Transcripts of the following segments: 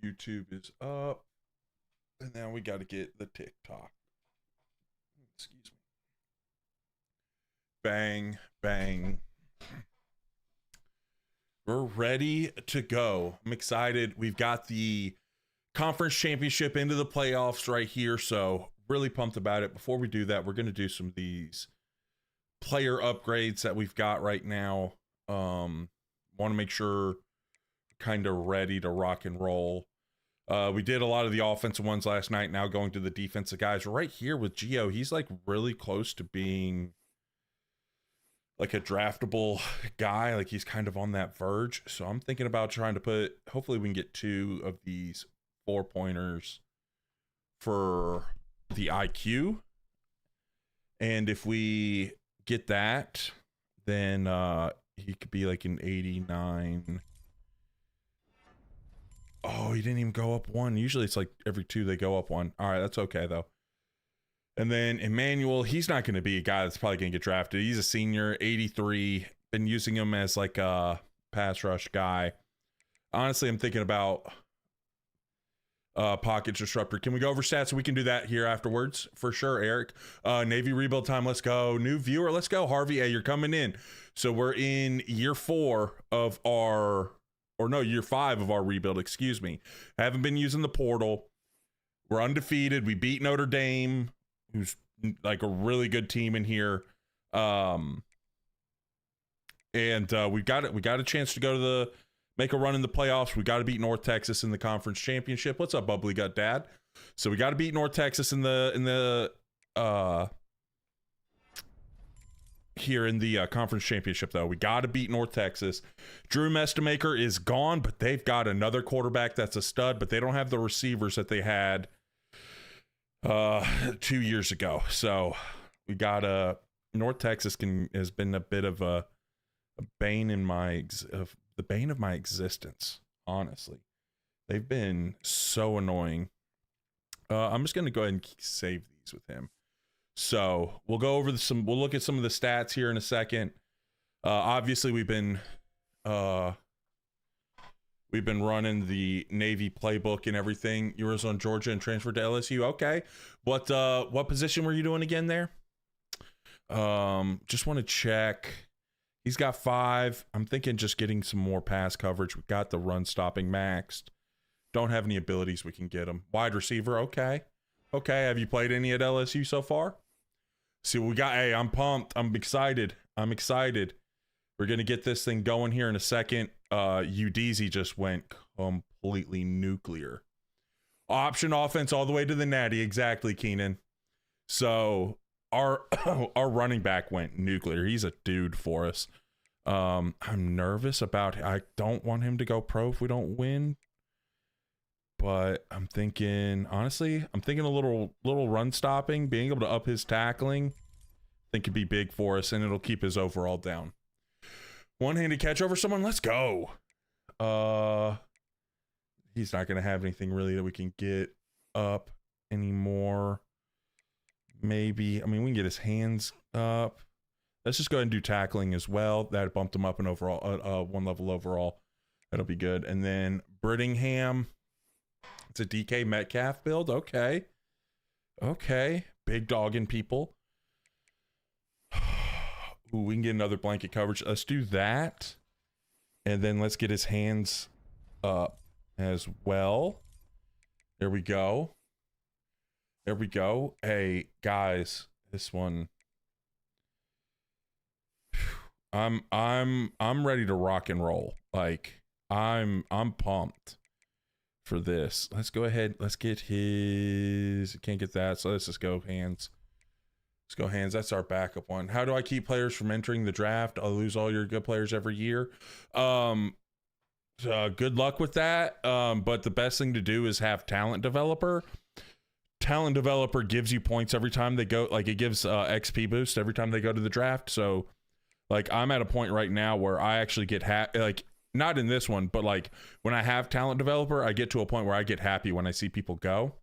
YouTube is up. And now we got to get the TikTok. Excuse me. Bang, bang. We're ready to go. I'm excited. We've got the conference championship into the playoffs right here. So really pumped about it. Before we do that, we're going to do some of these player upgrades that we've got right now. Want to make sure kind of ready to rock and roll. We did a lot of the offensive ones last night. Now going to the defensive guys. Right here with Gio, he's like really close to being like a draftable guy. Like he's kind of on that verge. So I'm thinking about trying to put, hopefully we can get 2 of these 4-pointers for the IQ. And if we get that, then he could be like an 89. Oh, he didn't even go up 1. Usually it's like every 2 they go up 1. All right, that's okay though. And then Emmanuel, he's not going to be a guy that's probably going to get drafted. He's a senior, 83. Been using him as like a pass rush guy. Honestly, I'm thinking about pocket disruptor. Can we go over stats? We can do that here afterwards for sure, Eric. Navy rebuild time. Let's go. New viewer. Let's go. Harvey A, you're coming in. So we're in year 4 of our, or no, year 5 of our rebuild. Excuse me. Haven't been using the portal. We're undefeated. We beat Notre Dame, who's like a really good team in here. And we got a chance to go to make a run in the playoffs. We got to beat North Texas in the conference championship. What's up, Bubbly Gut Dad? So we got to beat North Texas in the conference championship, though. We got to beat North Texas. Drew Mestamaker is gone, but they've got another quarterback that's a stud, but they don't have the receivers that they had 2 years ago. So we got North Texas has been a bit of a bane in the bane of my existence, honestly. They've been so annoying. I'm just going to go ahead and save these with him. So we'll go over we'll look at some of the stats here in a second. Obviously we've been running the Navy playbook and everything. You were on Georgia and transferred to LSU. Okay. What position were you doing again there? Just want to check. He's got 5. I'm thinking just getting some more pass coverage. We've got the run stopping maxed. Don't have any abilities we can get him. Wide receiver. Okay. Have you played any at LSU so far? See what we got. Hey, I'm pumped. I'm excited. We're going to get this thing going here in a second. Udeze just went completely nuclear. Option offense all the way to the natty. Exactly, Keenan. So our running back went nuclear. He's a dude for us. I'm nervous about I don't want him to go pro if we don't win. But I'm thinking, honestly, a little run stopping, being able to up his tackling, I think could be big for us, and it'll keep his overall down. One-handed catch over someone. Let's go. He's not going to have anything really that we can get up anymore. Maybe, I mean, we can get his hands up. Let's just go ahead and do tackling as well. That bumped him up an overall, 1 level overall. That'll be good. And then Brittingham. It's a DK Metcalf build. Okay. Big dogging people. Ooh, we can get another blanket coverage. Let's do that. And then let's get his hands up as well. There we go. Hey, guys, this one. I'm ready to rock and roll. Like, I'm pumped for this. Let's go ahead. Let's get his. Can't get that, so let's just go hands. Let's go hands. That's our backup one. How do I keep players from entering the draft? I'll lose all your good players every year. Good luck with that. But the best thing to do is have talent developer. Talent developer gives you points every time they go. Like, it gives XP boost every time they go to the draft. So, like, I'm at a point right now where I actually get like, not in this one, but like when I have talent developer, I get to a point where I get happy when I see people go.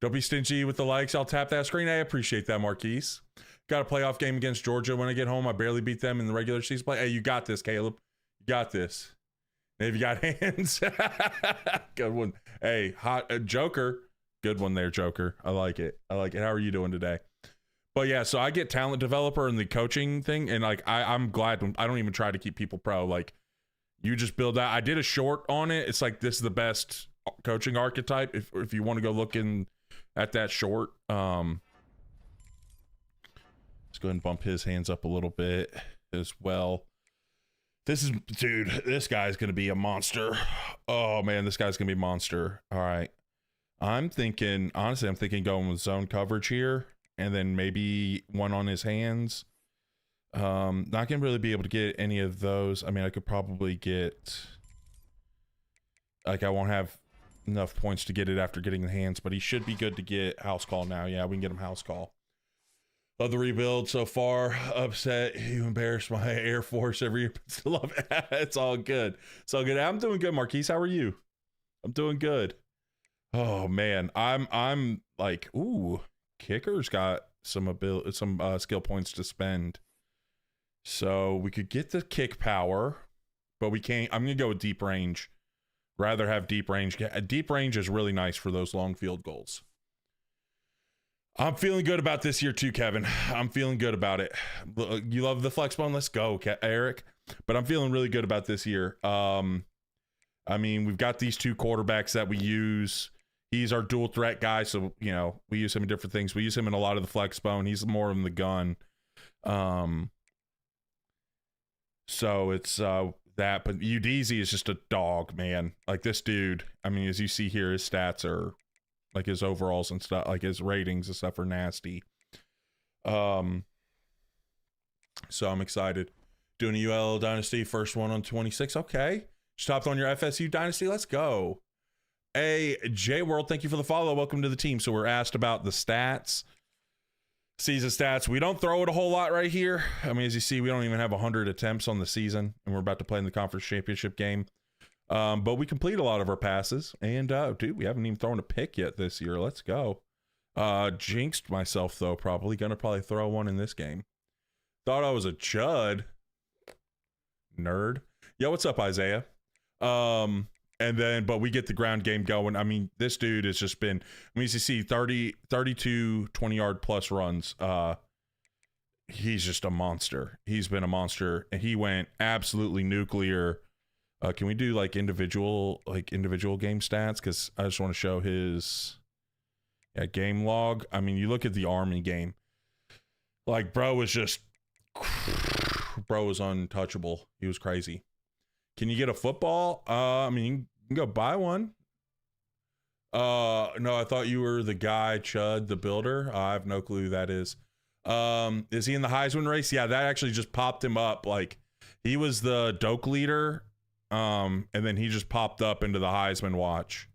Don't be stingy with the likes. I'll tap that screen. I appreciate that, Marquise. Got a playoff game against Georgia when I get home. I barely beat them in the regular season play. Hey, you got this, Caleb. You got this. Navy got hands. Good one. Hey, hot Joker. Good one there, Joker. I like it. I like it. How are you doing today? But yeah, so I get talent developer and the coaching thing, and like I'm glad I don't even try to keep people pro. Like you just build out. I did a short on it. It's like this is the best coaching archetype. If you want to go looking at that short, let's go ahead and bump his hands up a little bit as well. Dude, this guy's gonna be a monster. Oh man, this guy's gonna be a monster. All right, honestly, I'm thinking going with zone coverage here, and then maybe one on his hands. Not gonna really be able to get any of those. I mean, I could probably get, like, I won't have enough points to get it after getting the hands, but he should be good to get house call now. Yeah, we can get him house call. Love the rebuild so far. Upset. You embarrass my Air Force every year, but still love it. It's all good. It's all good. I'm doing good, Marquise. How are you? I'm doing good. Oh man, I'm like, ooh, kicker's got some skill points to spend. So we could get the kick power, but we can't. I'm gonna go with deep range. Rather have deep range. Deep range is really nice for those long field goals. I'm feeling good about this year too, Kevin. I'm feeling good about it. You love the flex bone? Let's go, Eric. But I'm feeling really good about this year. I mean, we've got these two quarterbacks that we use. He's our dual threat guy, so you know we use him in different things. We use him in a lot of the flex bone. He's more in the gun. So it's that, but Udeze is just a dog, man. Like this dude. I mean, as you see here, his stats are. Like his overalls and stuff, like his ratings and stuff are nasty. So I'm excited. Doing a UL Dynasty, first one on 26. Okay. Just hopped on your FSU Dynasty. Let's go. Hey, J World, thank you for the follow. Welcome to the team. So we're asked about the stats. Season stats. We don't throw it a whole lot right here. I mean, as you see, we don't even have 100 attempts on the season, and we're about to play in the conference championship game. But we complete a lot of our passes, and dude, we haven't even thrown a pick yet this year. Let's go. Jinxed myself though, probably throw one in this game. Thought I was a chud. Nerd. Yo, what's up, Isaiah? And then, but we get the ground game going. I mean, this dude has just been, I mean, as you see, 32 20-yard plus runs. He's just a monster. He's been a monster, and he went absolutely nuclear. Can we do like individual game stats? Because I just want to show his game log. I mean, you look at the Army game. Like, bro was untouchable. He was crazy. Can you get a football? I mean, you can go buy one. No, I thought you were the guy, Chud, the builder. I have no clue who that is. Is he in the Heisman race? Yeah, that actually just popped him up. Like, he was the Doak leader. And then he just popped up into the Heisman watch.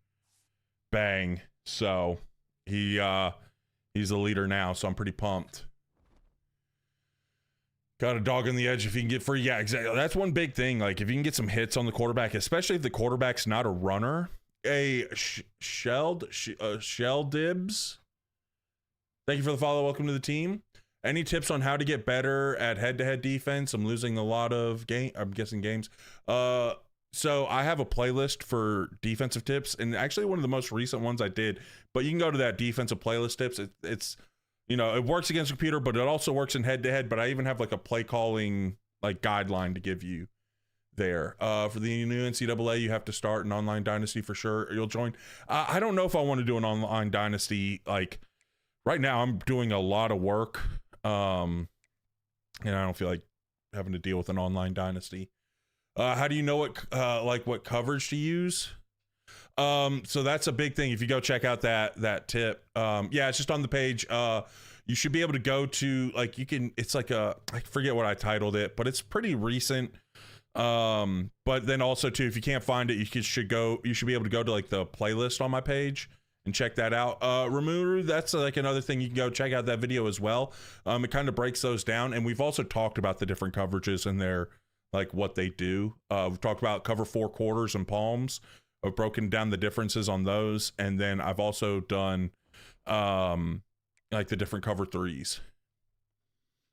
Bang. So he's the leader now, so I'm pretty pumped. Got a dog on the edge if you can get free. Yeah, exactly. That's one big thing. Like if you can get some hits on the quarterback, especially if the quarterback's not a runner. Shell Dibs. Thank you for the follow. Welcome to the team. Any tips on how to get better at head-to-head defense? I'm losing a lot of games. So I have a playlist for defensive tips, and actually one of the most recent ones I did, but you can go to that defensive playlist tips. It's you know, it works against the computer, but it also works in head-to-head, but I even have like a play calling like guideline to give you there. For the new NCAA, you have to start an online dynasty for sure. You'll join. I don't know if I want to do an online dynasty. Like right now I'm doing a lot of work. And I don't feel like having to deal with an online dynasty. How do you know what coverage to use? So that's a big thing. If you go check out that tip, yeah, it's just on the page. You should be able to go to like, it's like I forget what I titled it, but it's pretty recent. But then also too, if you can't find it, you should be able to go to like the playlist on my page and check that out. Ramuru, that's like another thing. You can go check out that video as well. It kind of breaks those down, and we've also talked about the different coverages and their like what they do. We've talked about cover 4 quarters and palms. I've broken down the differences on those, and then I've also done like the different cover 3s.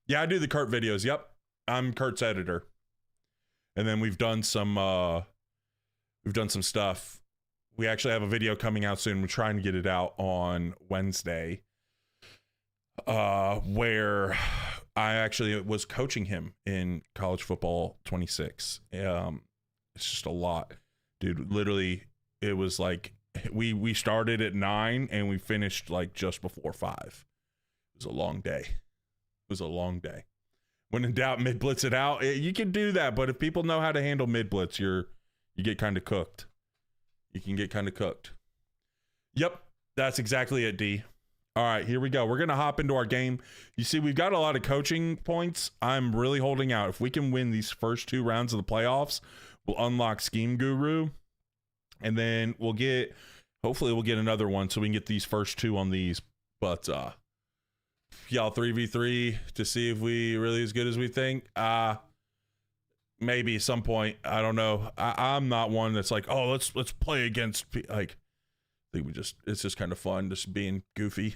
Yeah, I do the Kurt videos. Yep, I'm Kurt's editor. And then we've done some We've done some stuff. We actually have a video coming out soon. We're trying to get it out on Wednesday, where I actually was coaching him in college football 26. It's just a lot, dude. Literally, it was like we started at 9 and we finished like just before 5. It was a long day. It was a long day. When in doubt, mid blitz it out. You can do that, but if people know how to handle mid blitz, you get kind of cooked. You can get kind of cooked. Yep, that's exactly it, D. All right, here we go. We're going to hop into our game. You see, we've got a lot of coaching points. I'm really holding out. If we can win these first 2 rounds of the playoffs, we'll unlock Scheme Guru. And then hopefully we'll get another one so we can get these first 2 on these. But y'all 3v3 to see if we really as good as we think. Maybe at some point. I don't know. I'm not one that's like, oh, let's play against, like, I think it's just kind of fun just being goofy.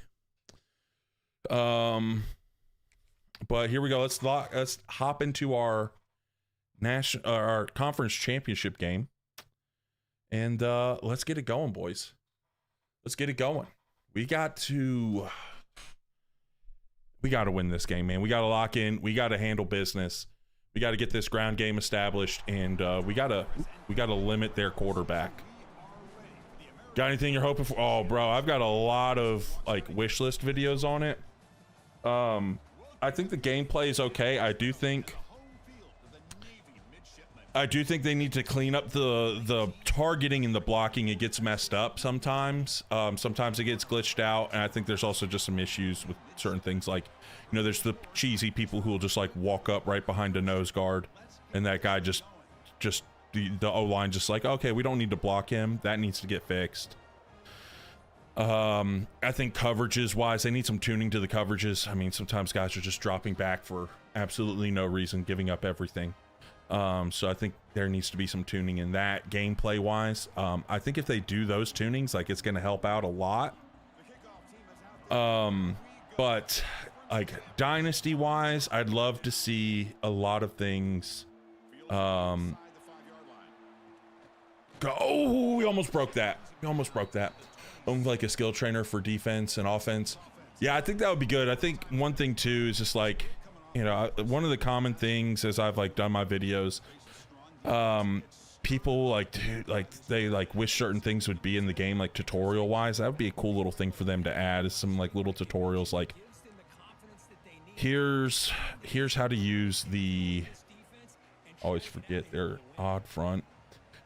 But here we go. Let's hop into our our conference championship game, and let's get it going, boys. Let's get it going. We got to win this game, man. We got to lock in. We got to handle business. We got to get this ground game established, and we got to limit their quarterback. Got anything you're hoping for? Oh, bro, I've got a lot of like wish list videos on it. I think the gameplay is okay. I do think they need to clean up the targeting and the blocking. It gets messed up sometimes. Sometimes it gets glitched out, and I think there's also just some issues with certain things, like, you know, there's the cheesy people who will just like walk up right behind a nose guard, and that guy just the O-line just like, okay, we don't need to block him. That needs to get fixed. I think coverages wise, they need some tuning to the coverages. I mean, sometimes guys are just dropping back for absolutely no reason, giving up everything. So I think there needs to be some tuning in that. Gameplay wise, I think if they do those tunings, like, it's going to help out a lot. But like dynasty wise, I'd love to see a lot of things go. Oh, we almost broke that. I'm like a skill trainer for defense and offense. Yeah, I think that would be good. I think one thing too is just like, you know, one of the common things as I've like done my videos, people like they like wish certain things would be in the game, like tutorial wise. That would be a cool little thing for them to add, is some like little tutorials, like here's how to use the, always forget their odd front.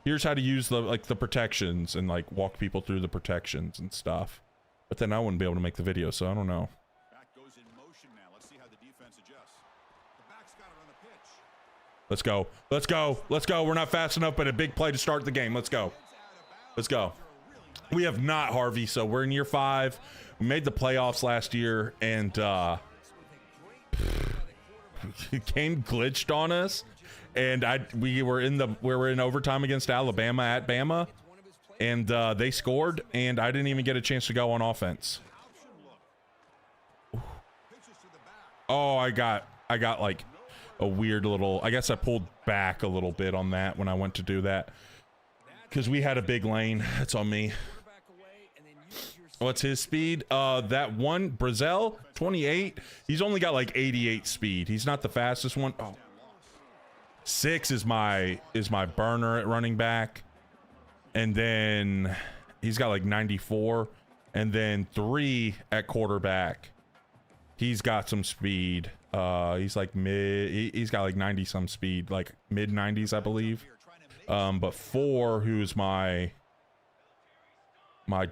Here's how to use the protections, and like walk people through the protections and stuff. But then I wouldn't be able to make the video, so I don't know. Let's go. We're not fast enough, but a big play to start the game. Let's go. We have not, Harvey, so we're in year 5. We made the playoffs last year, and game glitched on us. And we were in overtime against Alabama at Bama, and they scored, and I didn't even get a chance to go on offense. Oh, I got like a weird little, I guess I pulled back a little bit on that when I went to do that, because we had a big lane. That's on me. What's his speed? That one, Brazil, 28. He's only got like 88 speed. He's not the fastest one. Oh. 6 is my burner at running back, and then he's got like 94, and then 3 at quarterback. He's got some speed. He's like he's got like 90 some speed, like mid 90s, I believe. But 4, who's my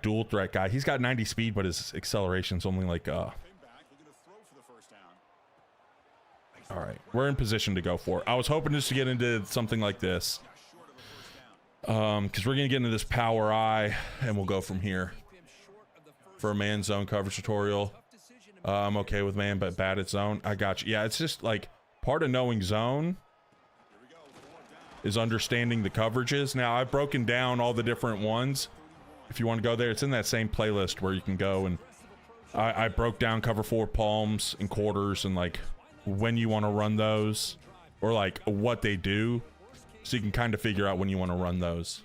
dual threat guy, he's got 90 speed, but his acceleration's only like all right, we're in position to go for it. I was hoping just to get into something like this, because we're gonna get into this power eye, and we'll go from here. For a man zone coverage tutorial, I'm okay with man, but bad at zone. I got you. Yeah, it's just like part of knowing zone is understanding the coverages. Now, I've broken down all the different ones. If you want to go there, it's in that same playlist where you can go, and I broke down cover 4 palms and quarters, and like when you want to run those, or like what they do, so you can kind of figure out when you want to run those.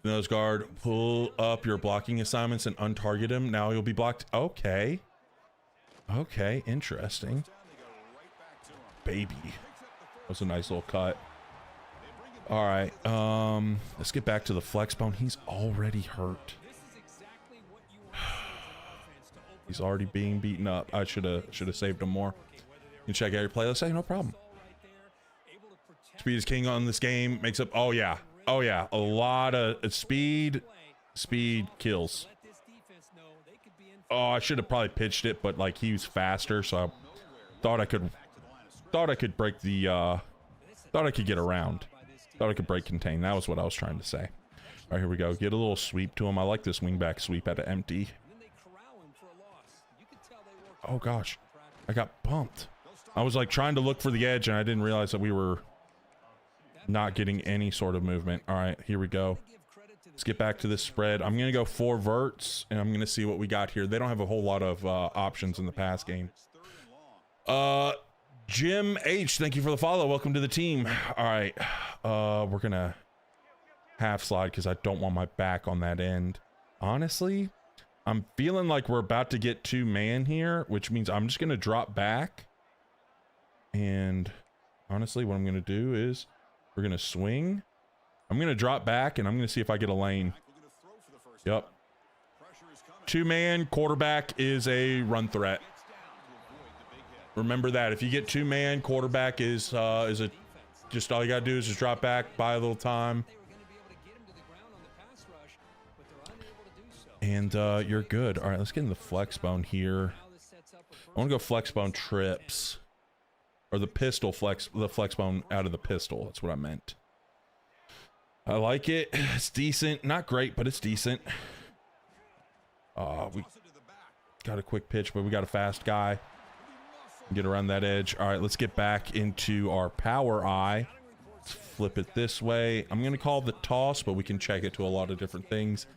Nose guard, pull up your blocking assignments and untarget him. Now you'll be blocked. Okay. Okay, interesting. Baby. That was a nice little cut. All right. Let's get back to the flex bone. He's already hurt. He's already being beaten up. I should have saved him more. You can check out your playlist. Hey, no problem. Speed is king on this game. Makes up. Oh yeah. Oh yeah. A lot of speed. Speed kills. Oh, I should have probably pitched it, but like he was faster, so I thought I could break the thought I could get around. Thought I could break contain. That was what I was trying to say. All right, here we go. Get a little sweep to him. I like this wingback sweep at an empty. Oh gosh, I got bumped. I was like trying to look for the edge and I didn't realize that we were not getting any sort of movement. All right, here we go. Let's get back to this spread. I'm going to go 4 verts and I'm going to see what we got here. They don't have a whole lot of options in the pass game. Jim H, thank you for the follow. Welcome to the team. All right, we're going to half slide because I don't want my back on that end. Honestly, I'm feeling like we're about to get 2-man here, which means I'm just going to drop back. And honestly, what I'm going to do is we're going to swing. I'm going to drop back and I'm going to see if I get a lane. Yep. 2-man quarterback is a run threat. Remember that. If you get 2-man, quarterback is just all you got to do is just drop back, buy a little time. And you're good. All right, let's get in the flex bone here. I want to go flex bone trips. Or the pistol flex, the flex bone out of the pistol. That's what I meant. I like it. It's decent. Not great, but it's decent. We got a quick pitch, but we got a fast guy. Get around that edge. All right, let's get back into our power eye. Let's flip it this way. I'm going to call the toss, but we can check it to a lot of different things.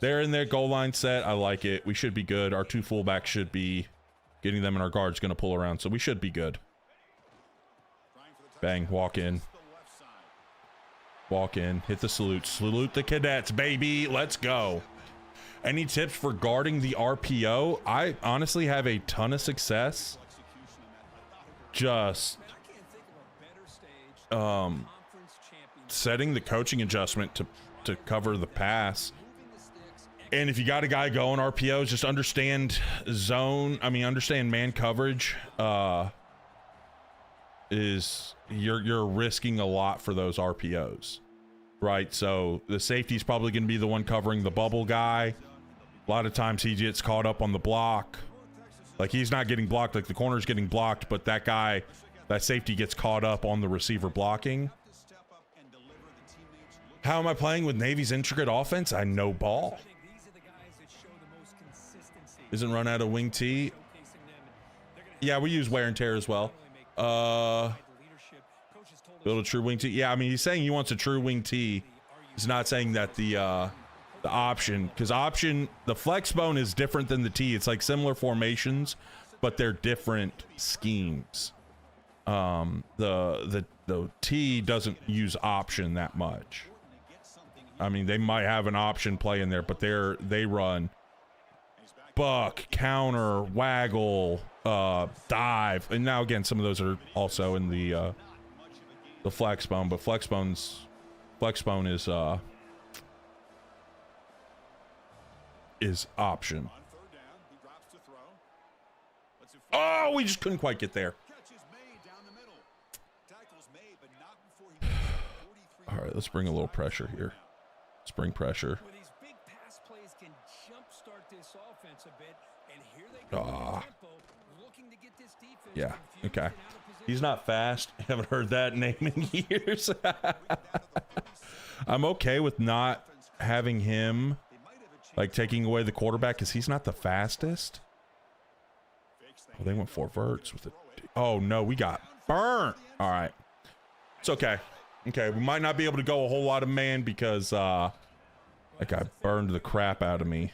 They're in their goal line set. I like it. We should be good. Our 2 fullbacks should be getting them, and our guard's going to pull around, so we should be good. Bang, walk in. Walk in, hit the salute. Salute the cadets, baby. Let's go. Any tips for guarding the RPO? I honestly have a ton of success. Just setting the coaching adjustment to cover the pass. And if you got a guy going RPOs, just understand zone. I mean, understand man coverage. Is you're risking a lot for those RPOs, right? So the safety is probably going to be the one covering the bubble guy. A lot of times he gets caught up on the block. Like he's not getting blocked, like the corner's getting blocked, but that guy, that safety gets caught up on the receiver blocking. How am I playing with Navy's intricate offense? I know ball. Isn't run out of wing T. Yeah, we use wear and tear as well. Build a true wing T. Yeah, I mean, he's saying he wants a true wing T. He's not saying that the option, because the flex bone is different than the T. It's like similar formations, but they're different schemes. The T doesn't use option that much. I mean, they might have an option play in there, but they run buck, counter, waggle, dive, and now again some of those are also in the flex bone, but flex bone is option. Oh, we just couldn't quite get there. All right, let's bring a little pressure here. Let's bring pressure. Yeah, okay. He's not fast. I haven't heard that name in years. I'm okay with not having him, like, taking away the quarterback because he's not the fastest. Oh, they went 4 verts with it. Oh, no, we got burnt. All right. It's okay. Okay, we might not be able to go a whole lot of man because that guy burned the crap out of me.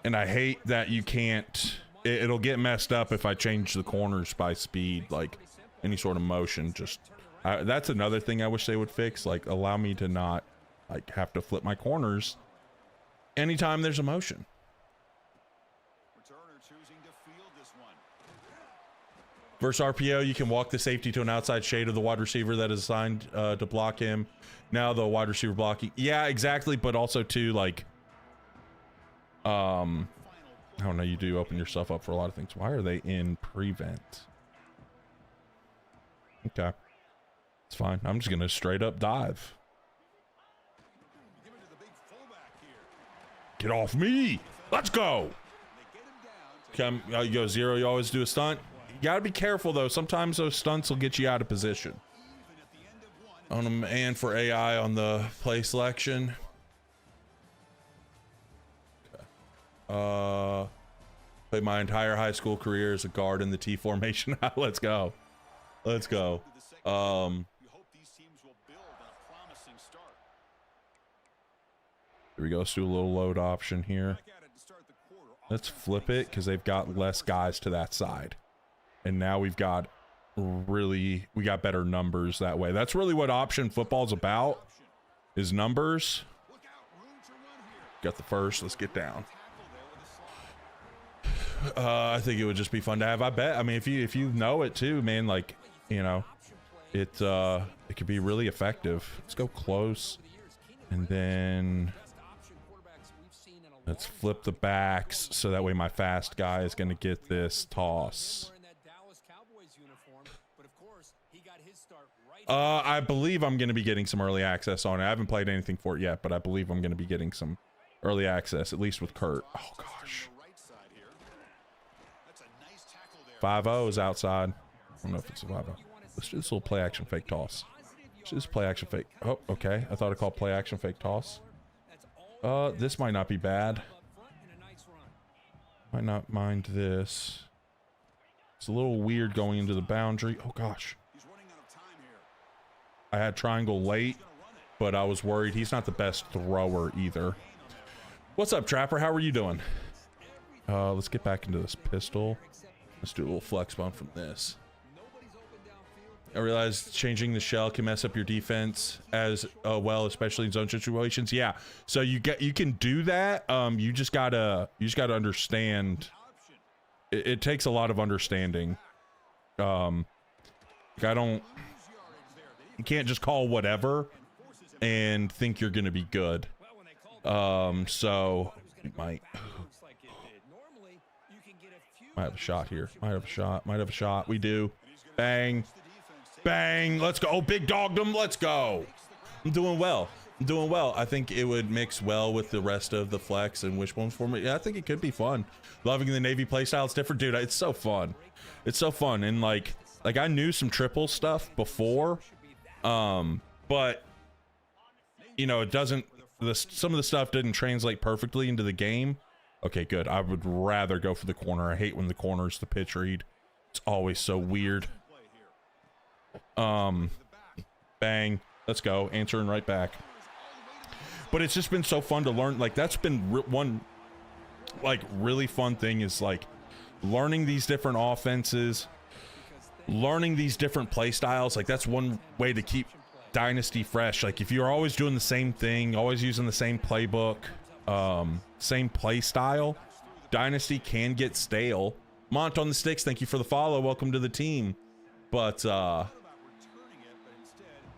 And I hate that you can't... It'll get messed up if I change the corners by speed, like any sort of motion. Just that's another thing I wish they would fix. Like, allow me to not like have to flip my corners anytime there's a motion. Versus RPO, you can walk the safety to an outside shade of the wide receiver that is assigned to block him. Now the wide receiver blocking. Yeah, exactly. But also too, like, I don't know. You do open yourself up for a lot of things. Why are they in prevent? Okay, it's fine. I'm just gonna straight up dive. Get off me! Let's go. Come, you go zero. You always do a stunt. You gotta be careful though. Sometimes those stunts will get you out of position. On them and for AI on the play selection. Okay. Played my entire high school career as a guard in the T formation. Let's go. Let's go. Here we go. Let's do a little load option here. Let's flip it because they've got less guys to that side. And now we got better numbers that way. That's really what option football's about, is numbers. Got the first. Let's get down. I think it would just be fun to have. I bet. I mean, if you know it too, man, like, you know, it could be really effective. Let's go close, and then let's flip the backs so that way my fast guy is going to get this toss. I believe I'm going to be getting some early access on it. I haven't played anything for it yet, but I believe I'm going to be getting some early access, at least with Kurt. Oh, gosh. 5-0 is outside. I don't know if it's a 5-0. Let's do this little play action fake toss. Let's do this play action fake. Oh, okay. I thought I called play action fake toss. This might not be bad. Might not mind this. It's a little weird going into the boundary. Oh, gosh. I had triangle late, but I was worried. He's not the best thrower either. What's up, Trapper? How are you doing? Let's get back into this pistol. Let's do a little flex bump from this. I realize changing the shell can mess up your defense as well, especially in zone situations. Yeah, so you can do that. You just gotta understand. It takes a lot of understanding. You can't just call whatever and think you're gonna be good. So you might have a shot here. Might have a shot. We do. Bang. Bang. Let's go. Oh, big dogdom. Let's go. I'm doing well. I think it would mix well with the rest of the flex and wishbone for me. Yeah, I think it could be fun. Loving the Navy playstyle. It's different, dude. It's so fun. It's so fun. And like I knew some triple stuff before. But you know, it doesn't, some of the stuff didn't translate perfectly into the game. Okay, good. I would rather go for the corner. I hate when the corner's the pitch read. It's always so weird. Bang. Let's go. Answering right back. But it's just been so fun to learn. Like, that's been one, like, really fun thing is, like, learning these different offenses, learning these different play styles. Like, that's one way to keep Dynasty fresh. Like, if you're always doing the same thing, always using the same playbook, same play style, Dynasty can get stale. Mont on the sticks, thank you for the follow. Welcome to the team. But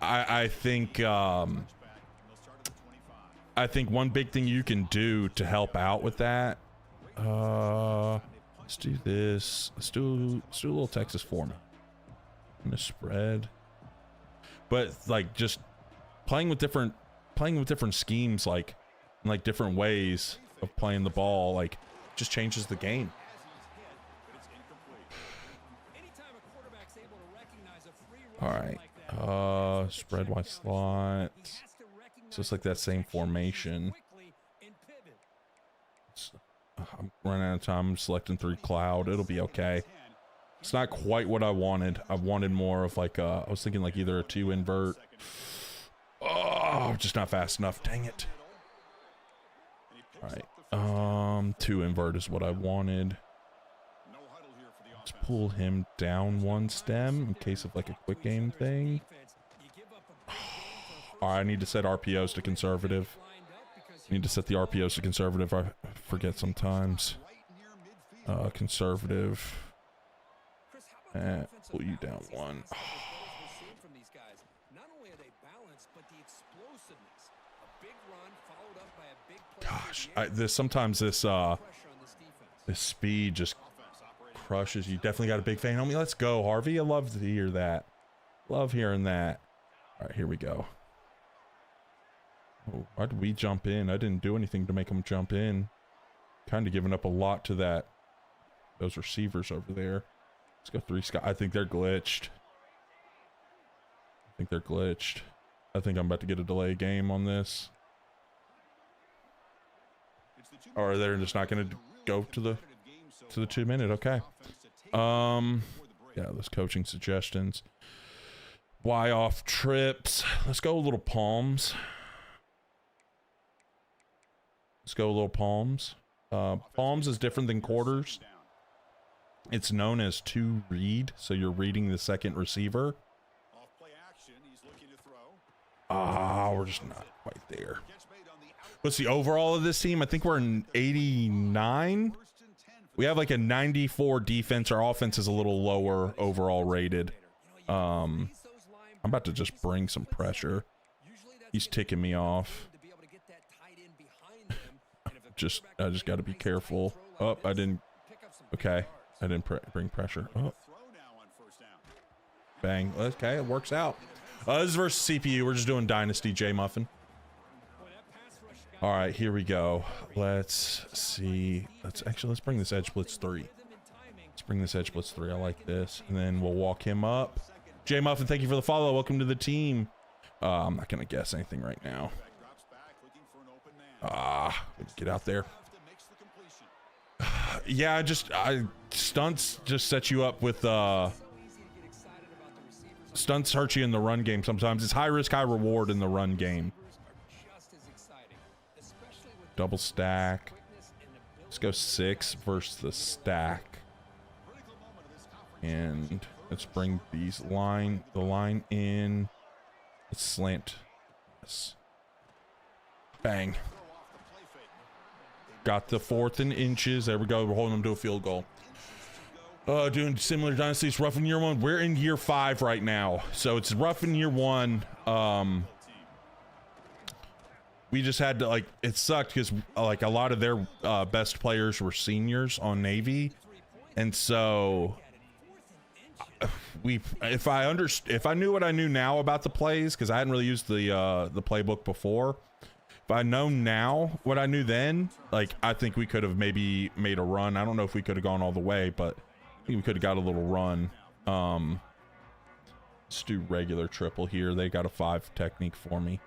I think one big thing you can do to help out with that, let's do this. Let's do a little Texas for me. I'm gonna spread. But like just playing with different schemes, like different ways of playing the ball, like just changes the game. All right, spread wide slot. So it's like that same formation. I'm running out of time. I'm selecting 3 cloud. It'll be okay. It's not quite what I wanted. I wanted more of like I was thinking like either a 2 invert. Oh, just not fast enough. Dang it. All right. 2 invert is what I wanted. Let's pull him down 1 stem in case of like a quick game thing. All right, I need to set RPOs to conservative. I need to set the RPOs to conservative. I forget sometimes. Conservative. Pull you down one. Gosh, sometimes this speed just crushes you. Definitely got a big fan on me. Let's go, Harvey. I love to hear that. Love hearing that. All right, here we go. Oh, why did we jump in? I didn't do anything to make them jump in. Kind of giving up a lot to those receivers over there. Let's go 3 Scott. I think they're glitched. I think I'm about to get a delay game on this. Or they're just not going to go to the 2 minute. Okay. Yeah, those coaching suggestions. Why off trips? Let's go a little palms. Palms is different than quarters. It's known as to read, so you're reading the second receiver. We're just not quite there. What's the overall of this team? I think we're in 89. We have like a 94 defense. Our offense is a little lower overall rated. I'm about to just bring some pressure. He's ticking me off. I just got to be careful. Oh, I didn't. Okay, I didn't bring pressure. Oh, bang. Okay, it works out. This is versus CPU. We're just doing Dynasty J Muffin. All right, here we go. Let's see. Let's bring this Edge Blitz 3. I like this, and then we'll walk him up. J Muffin, thank you for the follow. Welcome to the team. I'm not gonna guess anything right now. Get out there. Yeah, stunts just set you up with stunts hurt you in the run game sometimes. It's high risk, high reward in the run game. Double stack. Let's go 6 versus the stack. And let's bring the line in. Let's slant. Yes. Bang. Got the 4th and inches. There we go. We're holding them to a field goal. Doing similar dynasties. Rough in year 1. We're in year 5 right now. So it's rough in year 1. We just had to, it sucked because a lot of their best players were seniors on Navy. And so if I knew what I knew now about the plays, because I hadn't really used the playbook before. If I know now what I knew then, I think we could have maybe made a run. I don't know if we could have gone all the way, but I think we could have got a little run. Let's do regular triple here. They got a 5 technique for me.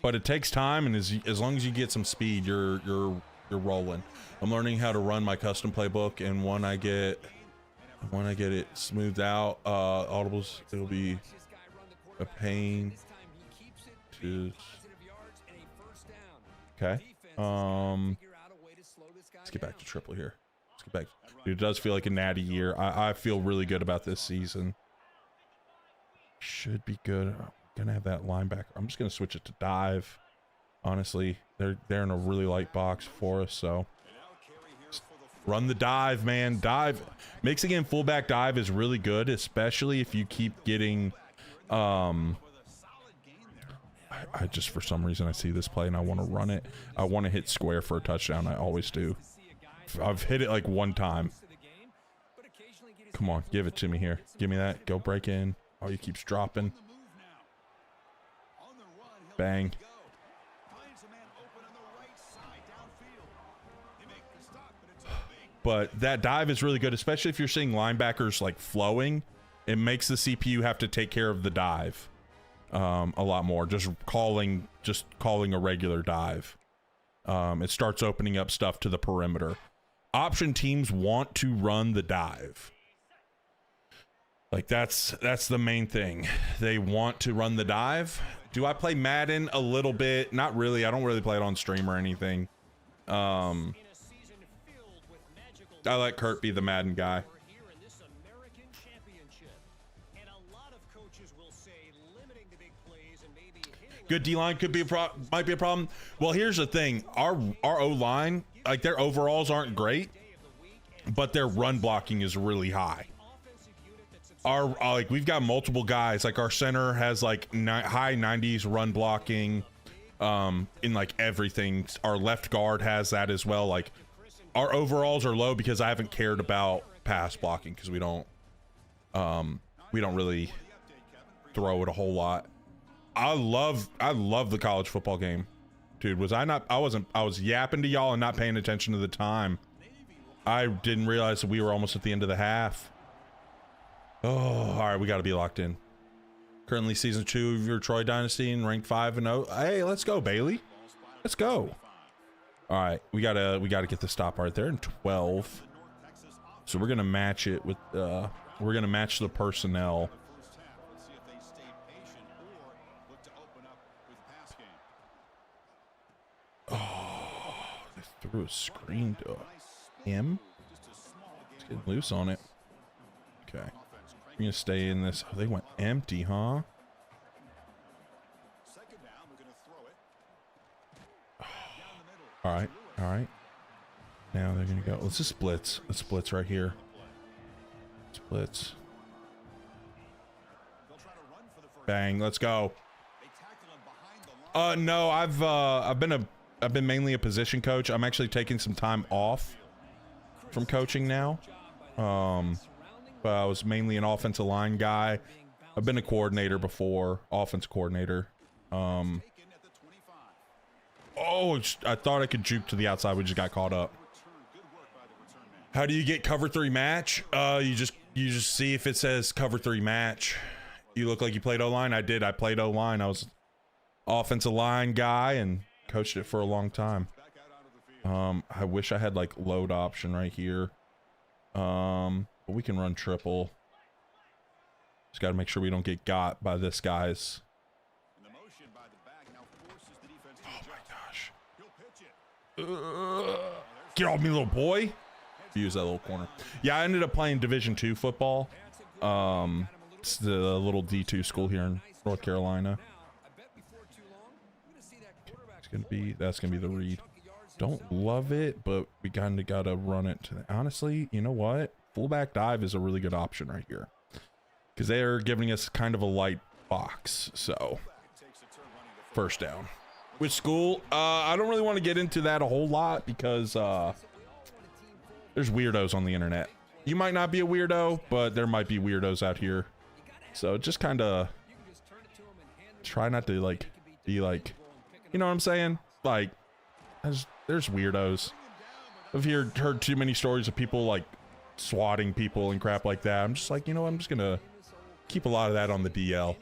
But it takes time, and as long as you get some speed, you're rolling. I'm learning how to run my custom playbook, and when I get it smoothed out, audibles, it'll be a pain to. Okay. Let's get back to triple here. Let's get back. Dude, it does feel like a natty year. I feel really good about this season. Should be good. I'm gonna have that linebacker. I'm just gonna switch it to dive. Honestly, they're in a really light box for us, so run the dive, man. Dive. Mixing in fullback dive is really good, especially if you keep getting I just, for some reason, I see this play and I want to run it. I want to hit square for a touchdown. I always do. I've hit it like 1 time. Come on, give it to me here. Give me that. Go break in. Oh, he keeps dropping. Bang. But that dive is really good, especially if you're seeing linebackers flowing. It makes the CPU have to take care of the dive a lot more. Just calling a regular dive. It starts opening up stuff to the perimeter. Option teams want to run the dive. That's the main thing. They want to run the dive. Do I play Madden a little bit? Not really. I don't really play it on stream or anything. I let Kurt be the Madden guy. Good D-line could be might be a problem. Well, here's the thing. Our O-line, like their overalls aren't great, but their run blocking is really high. Our like we've got multiple guys. Like our center has like high 90s run blocking in like everything. Our left guard has that as well. Like our overalls are low because I haven't cared about pass blocking because we don't really throw it a whole lot. I love the college football game, dude. I was yapping to y'all and not paying attention to the time. I didn't realize that we were almost at the end of the half. Oh, all right, we got to be locked in. Currently season 2 of your Troy Dynasty and ranked 5-0. Hey, let's go, Bailey. Let's go. All right, we gotta get the stop right there in 12. So we're gonna match it with we're gonna match the personnel. Oh, they threw a screen to him. Let's get loose on it. Okay, we're gonna stay in this. Oh, they went empty, huh? All right, all right. Now they're gonna go. Let's just blitz. Let's blitz right here. Splits. Bang. Let's go. No, I've been mainly a position coach. I'm actually taking some time off from coaching now. But I was mainly an offensive line guy. I've been a coordinator before, offense coordinator. Oh, I thought I could juke to the outside. We just got caught up. How do you get cover 3 match? You just see if it says cover 3 match. You look like you played O-line. I did. I played O-line. I was offensive line guy and coached it for a long time. I wish I had like load option right here. But we can run triple. Just got to make sure we don't get got by this guy's. Oh my gosh. Get off me, little boy. Use that little corner. Yeah, I ended up playing Division II football. It's the little D2 school here in North Carolina. That's gonna be the read. Don't love it, but we kind of gotta run it. Honestly, you know what? Fullback dive is a really good option right here because they're giving us kind of a light box. So first down. With school, I don't really want to get into that a whole lot because there's weirdos on the internet. You might not be a weirdo, but there might be weirdos out here. So just kind of try not to like be like, you know what I'm saying? Like, there's weirdos. I've heard too many stories of people like swatting people and crap like that. I'm just like, you know, I'm just gonna keep a lot of that on the DL.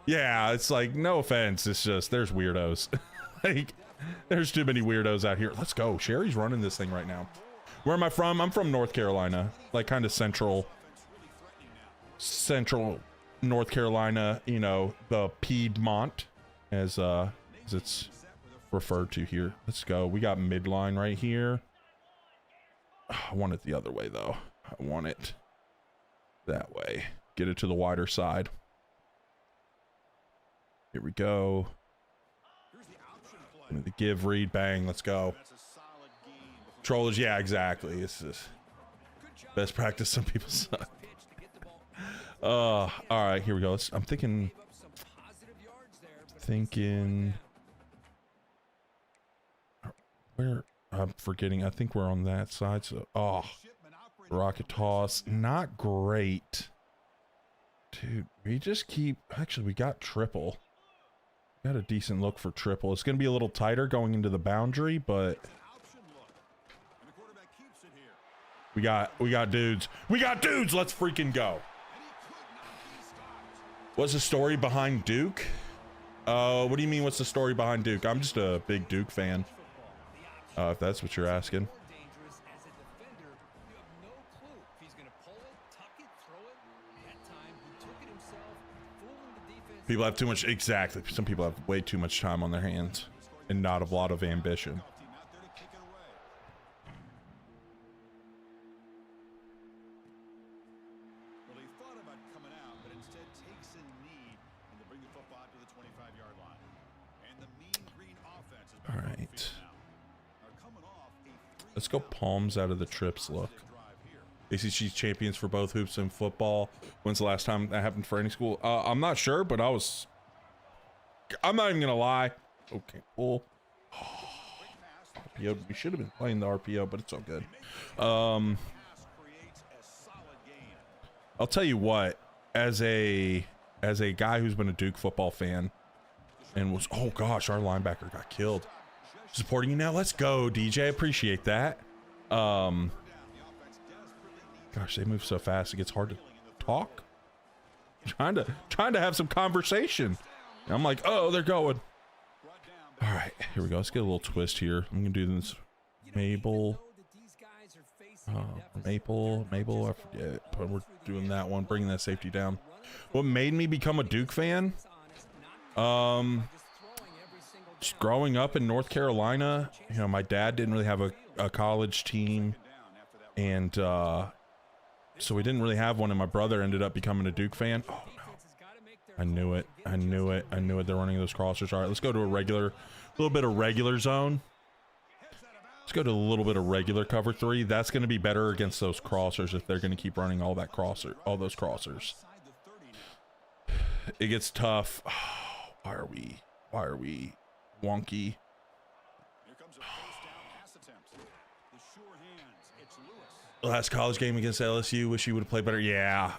Yeah, it's like, no offense, it's just there's weirdos. Like, there's too many weirdos out here. Let's go. Sherry's running this thing right now. Where am I from? I'm from North Carolina, like kind of central North Carolina, you know, the Piedmont as it's referred to here. Let's go. We got midline right here. I want it the other way though. I want it that way. Get it to the wider side. Here we go. The give, read, bang. Let's go. Trollers, yeah, exactly. It's just best practice. Some people suck. All right, here we go. I'm thinking. Where? I'm forgetting. I think we're on that side. So, rocket toss, not great, dude. We just keep. Actually, we got triple. Got a decent look for triple. It's gonna be a little tighter going into the boundary, but. We got dudes. We got dudes. Let's freaking go. What's the story behind Duke? What do you mean? What's the story behind Duke? I'm just a big Duke fan. If that's what you're asking. People have too much. Exactly. Some people have way too much time on their hands and not a lot of ambition. All right. Let's go palms out of the trips look. ACC champions for both hoops and football. When's the last time that happened for any school? I'm not sure, but I'm not even gonna lie. Okay, cool. RPO. We should have been playing the RPO, but it's all good. I'll tell you what, as a guy who's been a Duke football fan and was, oh gosh, our linebacker got killed. Supporting you now. Let's go, DJ. Appreciate that. Gosh, they move so fast it gets hard to talk. Trying to have some conversation. And I'm like, oh, they're going. All right, here we go. Let's get a little twist here. I'm gonna do this. Maple, I forget. But we're doing that one, bringing that safety down. What made me become a Duke fan? Just growing up in North Carolina, you know, my dad didn't really have a college team, and so we didn't really have one, and my brother ended up becoming a Duke fan. Oh no. I knew it. They're running those crossers. All right, let's go to a little bit of regular zone. Let's go to a little bit of regular cover 3. That's going to be better against those crossers if they're going to keep running all those crossers. It gets tough. Oh, why are we wonky? Last college game against LSU, wish he would have played better. Yeah,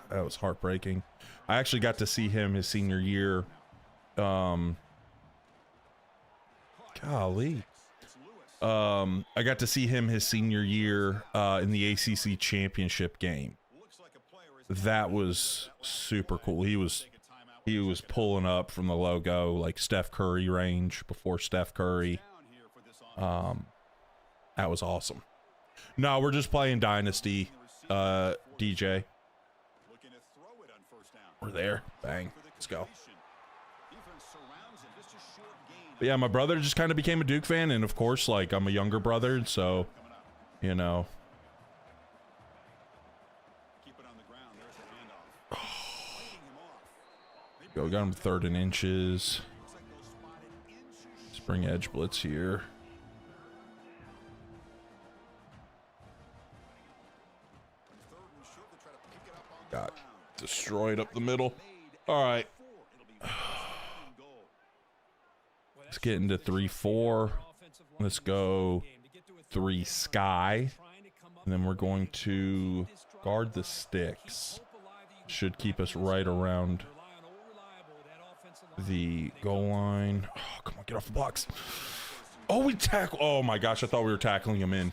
that was heartbreaking. I actually got to see him his senior year. Golly. I got to see him his senior year in the ACC championship game. That was super cool. He was pulling up from the logo like Steph Curry range before Steph Curry. That was awesome. No, we're just playing Dynasty, DJ. We're there. Bang. Let's go. But yeah, my brother just kind of became a Duke fan, and of course, like, I'm a younger brother, so, you know. Go, we got him 3rd and inches. Let's bring edge blitz here. Got destroyed up the middle. All right. Let's get into 3-4. Let's go 3 sky. And then we're going to guard the sticks. Should keep us right around the goal line. Oh, come on, get off the blocks. Oh, we tackle. Oh my gosh, I thought we were tackling him in.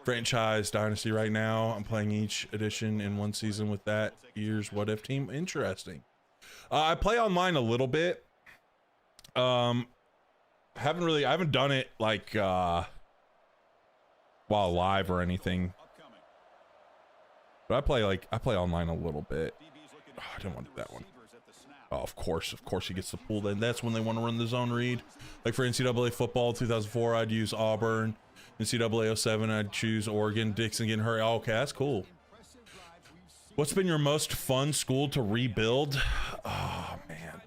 Franchise Dynasty right now. I'm playing each edition in one season with that year's what if team. Interesting. I play online a little bit. I haven't done it like while live or anything. But I play online a little bit. Oh, I didn't want to do that one. Oh, of course he gets the pull. Then that's when they want to run the zone read. Like for NCAA football 2004, I'd use Auburn. NCAA 07, I'd choose Oregon. Dixon getting hurt. Oh, okay, that's cool. What's been your most fun school to rebuild? Oh man,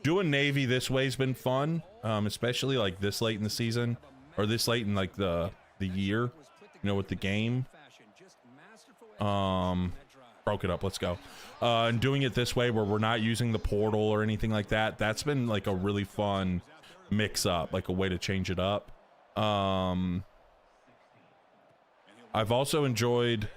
doing Navy this way has been fun, especially like this late in the season, or this late in like the year, you know, with the game. Broke it up. Let's go. And doing it this way where we're not using the portal or anything like that. That's been like a really fun mix up, like a way to change it up. I've also enjoyed.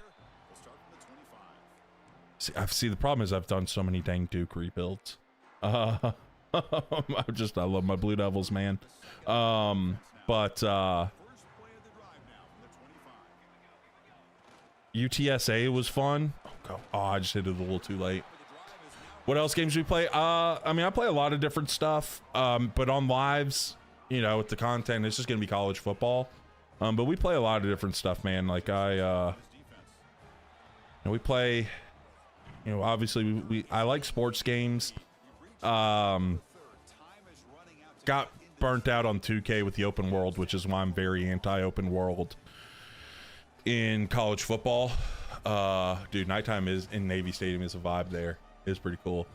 See, the problem is I've done so many dang Duke rebuilds. I love my Blue Devils, man. UTSA was fun. Oh, I just hit it a little too late. What else games do we play? I mean, I play a lot of different stuff. But on lives, you know, with the content, it's just gonna be college football. But we play a lot of different stuff, man. Like we play, you know, obviously I like sports games. Got burnt out on 2K with the open world, which is why I'm very anti-open world in college football. Dude, nighttime is in Navy Stadium is a vibe there. It's pretty cool.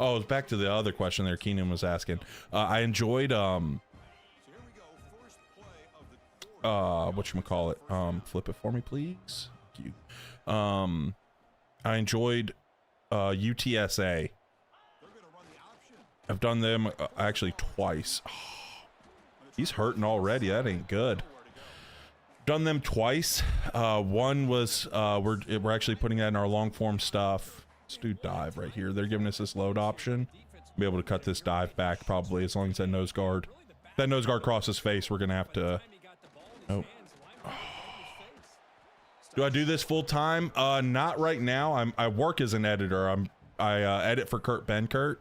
Oh, it's back to the other question there Keenan was asking. I enjoyed whatchamacallit, flip it for me please. Thank you. I enjoyed UTSA. I've done them actually twice. Oh, he's hurting already. That ain't good. Done them twice. One was we're actually putting that in our long form stuff. Let's do dive right here. They're giving us this load option. Be able to cut this dive back probably as long as that nose guard. If that nose guard crosses face, we're gonna have to. Nope. Oh. Do I do this full time? Not right now. I work as an editor. I edit for Kurt Benkert.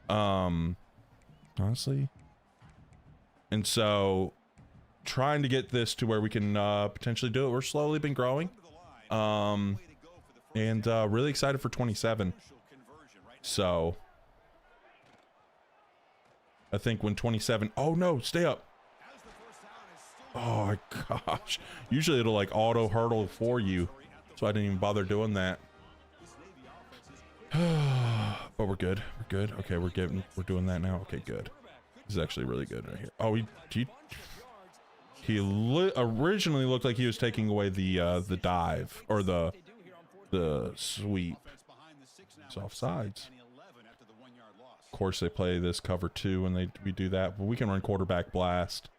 Honestly. And so trying to get this to where we can potentially do it. We're slowly been growing. And really excited for 27. So I think when 27, oh no, stay up. Oh my gosh. Usually it'll like auto hurdle for you. So I didn't even bother doing that. But we're good. We're good. Okay, we're doing that now. Okay, good. This is actually really good right here. Oh, he originally looked like he was taking away the dive or the sweep. It's offsides. Of course, they play this cover 2 when we do that, but we can run quarterback blast.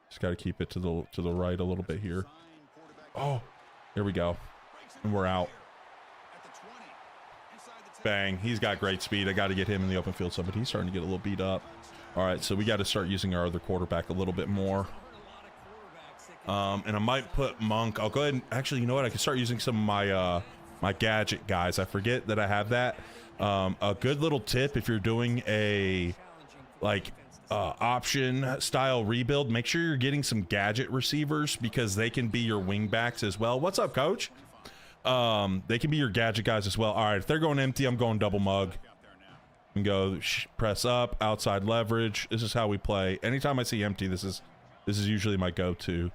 Just got to keep it to the right a little bit here. Oh, here we go, and we're out. Bang! He's got great speed. I got to get him in the open field, but he's starting to get a little beat up. All right, so we got to start using our other quarterback a little bit more. And I might put Monk. I'll go ahead and actually, you know what? I can start using some of my my gadget guys. I forget that I have that. A good little tip if you're doing a like option style rebuild, make sure you're getting some gadget receivers because they can be your wing backs as well. What's up, coach? They can be your gadget guys as well. All right, if they're going empty, I'm going double mug. And go press up, outside leverage. This is how we play. Anytime I see empty, this is usually my go-to.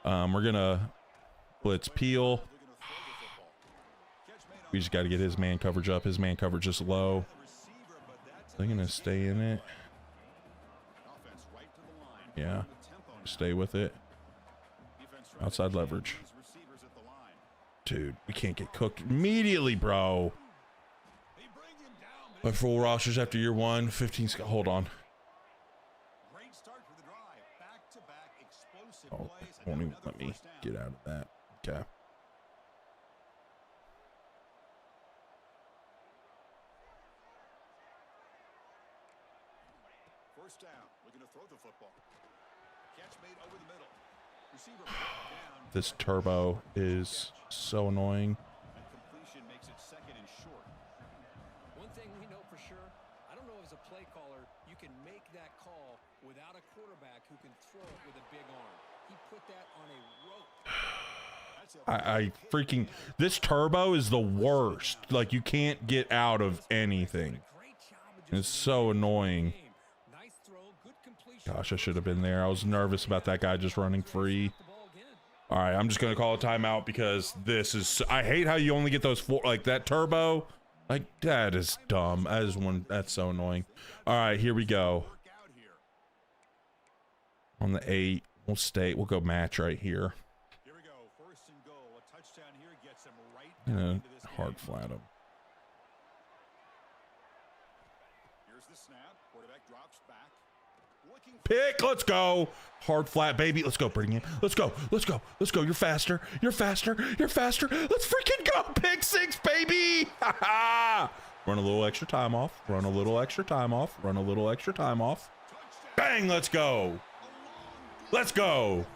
We're gonna blitz peel. We just got to get his man coverage up. His man coverage is low. They're gonna stay in it. Yeah, stay with it. Outside leverage. Dude, we can't get cooked immediately, bro. But full rosters after year 1, 15. Hold on. Oh, won't even let me get out of that. Okay. First down. Looking to throw the football. Catch made over the middle. Receiver down. This turbo is so annoying. Completion makes it second and short. One thing we know for sure, I don't know as a play caller, you can make that call without a quarterback who can throw it with a big arm. He put that on a rope. I freaking, this turbo is the worst. Like, you can't get out of anything. It's so annoying. Gosh, I should have been there. I was nervous about that guy just running free. All right, I'm just going to call a timeout because this is, I hate how you only get those 4, like that turbo. Like, that is dumb. That is that's so annoying. All right, here we go. On the 8, we'll go match right here. Here we go. First and goal. A touchdown here gets him right into this hard flat him. Here's the snap. Quarterback drops back. Pick, let's go. Hard flat, baby. Let's go, bring him. Let's go. Let's go. Let's go. You're faster. You're faster. You're faster. Let's freaking go. Pick 6, baby. Run a little extra time off. Run a little extra time off. Run a little extra time off. Bang, let's go. Let's go.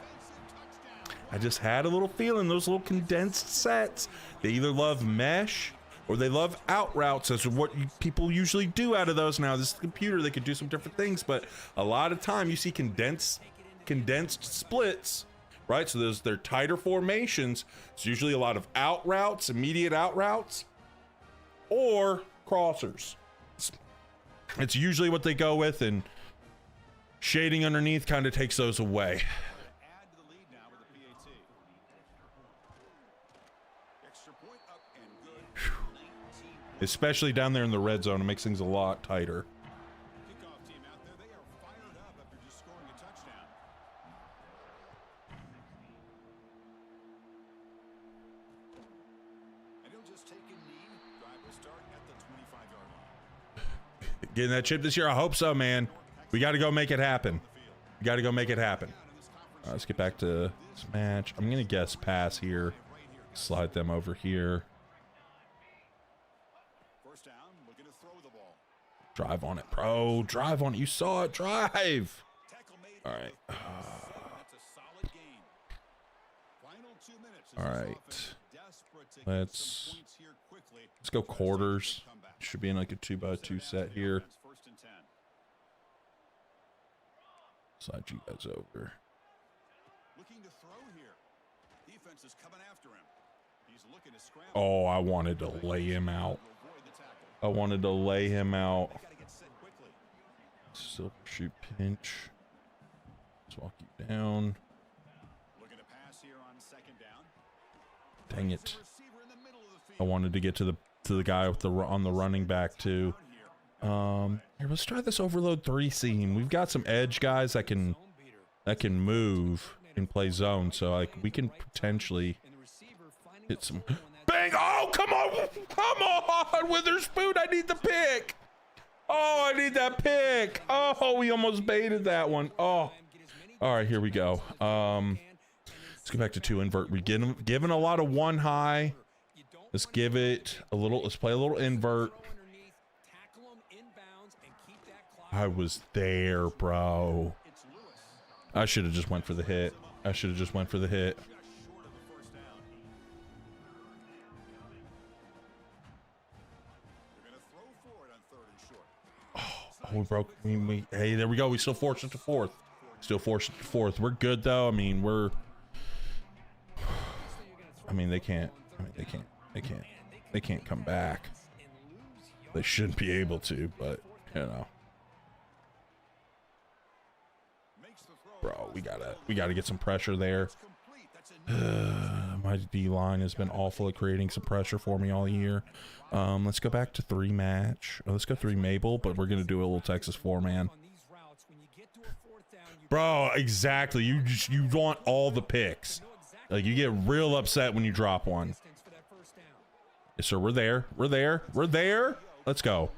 I just had a little feeling those little condensed sets. They either love mesh or they love out routes. That's what people usually do out of those. Now, this is a computer. They could do some different things, but a lot of time you see condensed splits, right? So they're tighter formations. It's usually a lot of out routes, immediate out routes, or crossers. It's usually what they go with, and shading underneath kind of takes those away. Add to the lead now with a PAT. Extra point up and good. 19 especially down there in the red zone. It makes things a lot tighter. Kickoff team out there, they are fired up after just scoring a touchdown. And he'll just take a knee. Drive will start at the 25-yard line. Getting that chip this year? I hope so, man. We got to go make it happen. We got to go make it happen. Let's get back to this match. I'm going to guess pass here. Slide them over here. First down, looking to throw the ball. Drive on it, bro. Drive on it. You saw it. Drive. Tackle made. All right. That's a solid gain. Final 2 minutes. All right. Let's go quarters. Should be in like a 2x2 set here. First and 10. Slide you guys over. Looking to throw here. Defense is coming after him. He's looking to scramble. Oh, I wanted to lay him out. I wanted to lay him out. Still shoot pinch. Let's walk you down. Looking to pass here on second down. Dang it. I wanted to get to the guy with on the running back too. Here, let's try this overload 3 seam. We've got some edge guys that can move and play zone, so like we can potentially hit some. Bang! Oh, come on, Witherspoon! I need the pick. Oh, I need that pick. Oh, we almost baited that one. Oh, all right, here we go. Let's go back to 2 invert. We given a lot of 1 high. Let's give it a little. Let's play a little invert. I was there, bro. I should have just went for the hit. Oh, we broke. Hey, there we go. We still forced it to fourth. We're good though. I mean, they can't. They can't come back. They shouldn't be able to, but you know. Bro, we gotta get some pressure there. My D line has been awful at creating some pressure for me all year. Let's go back to 3 match. Let's go 3 Mabel, but we're gonna do a little Texas 4-man. Bro, exactly. You want all the picks. Like you get real upset when you drop one. Yes, sir. We're there. Let's go.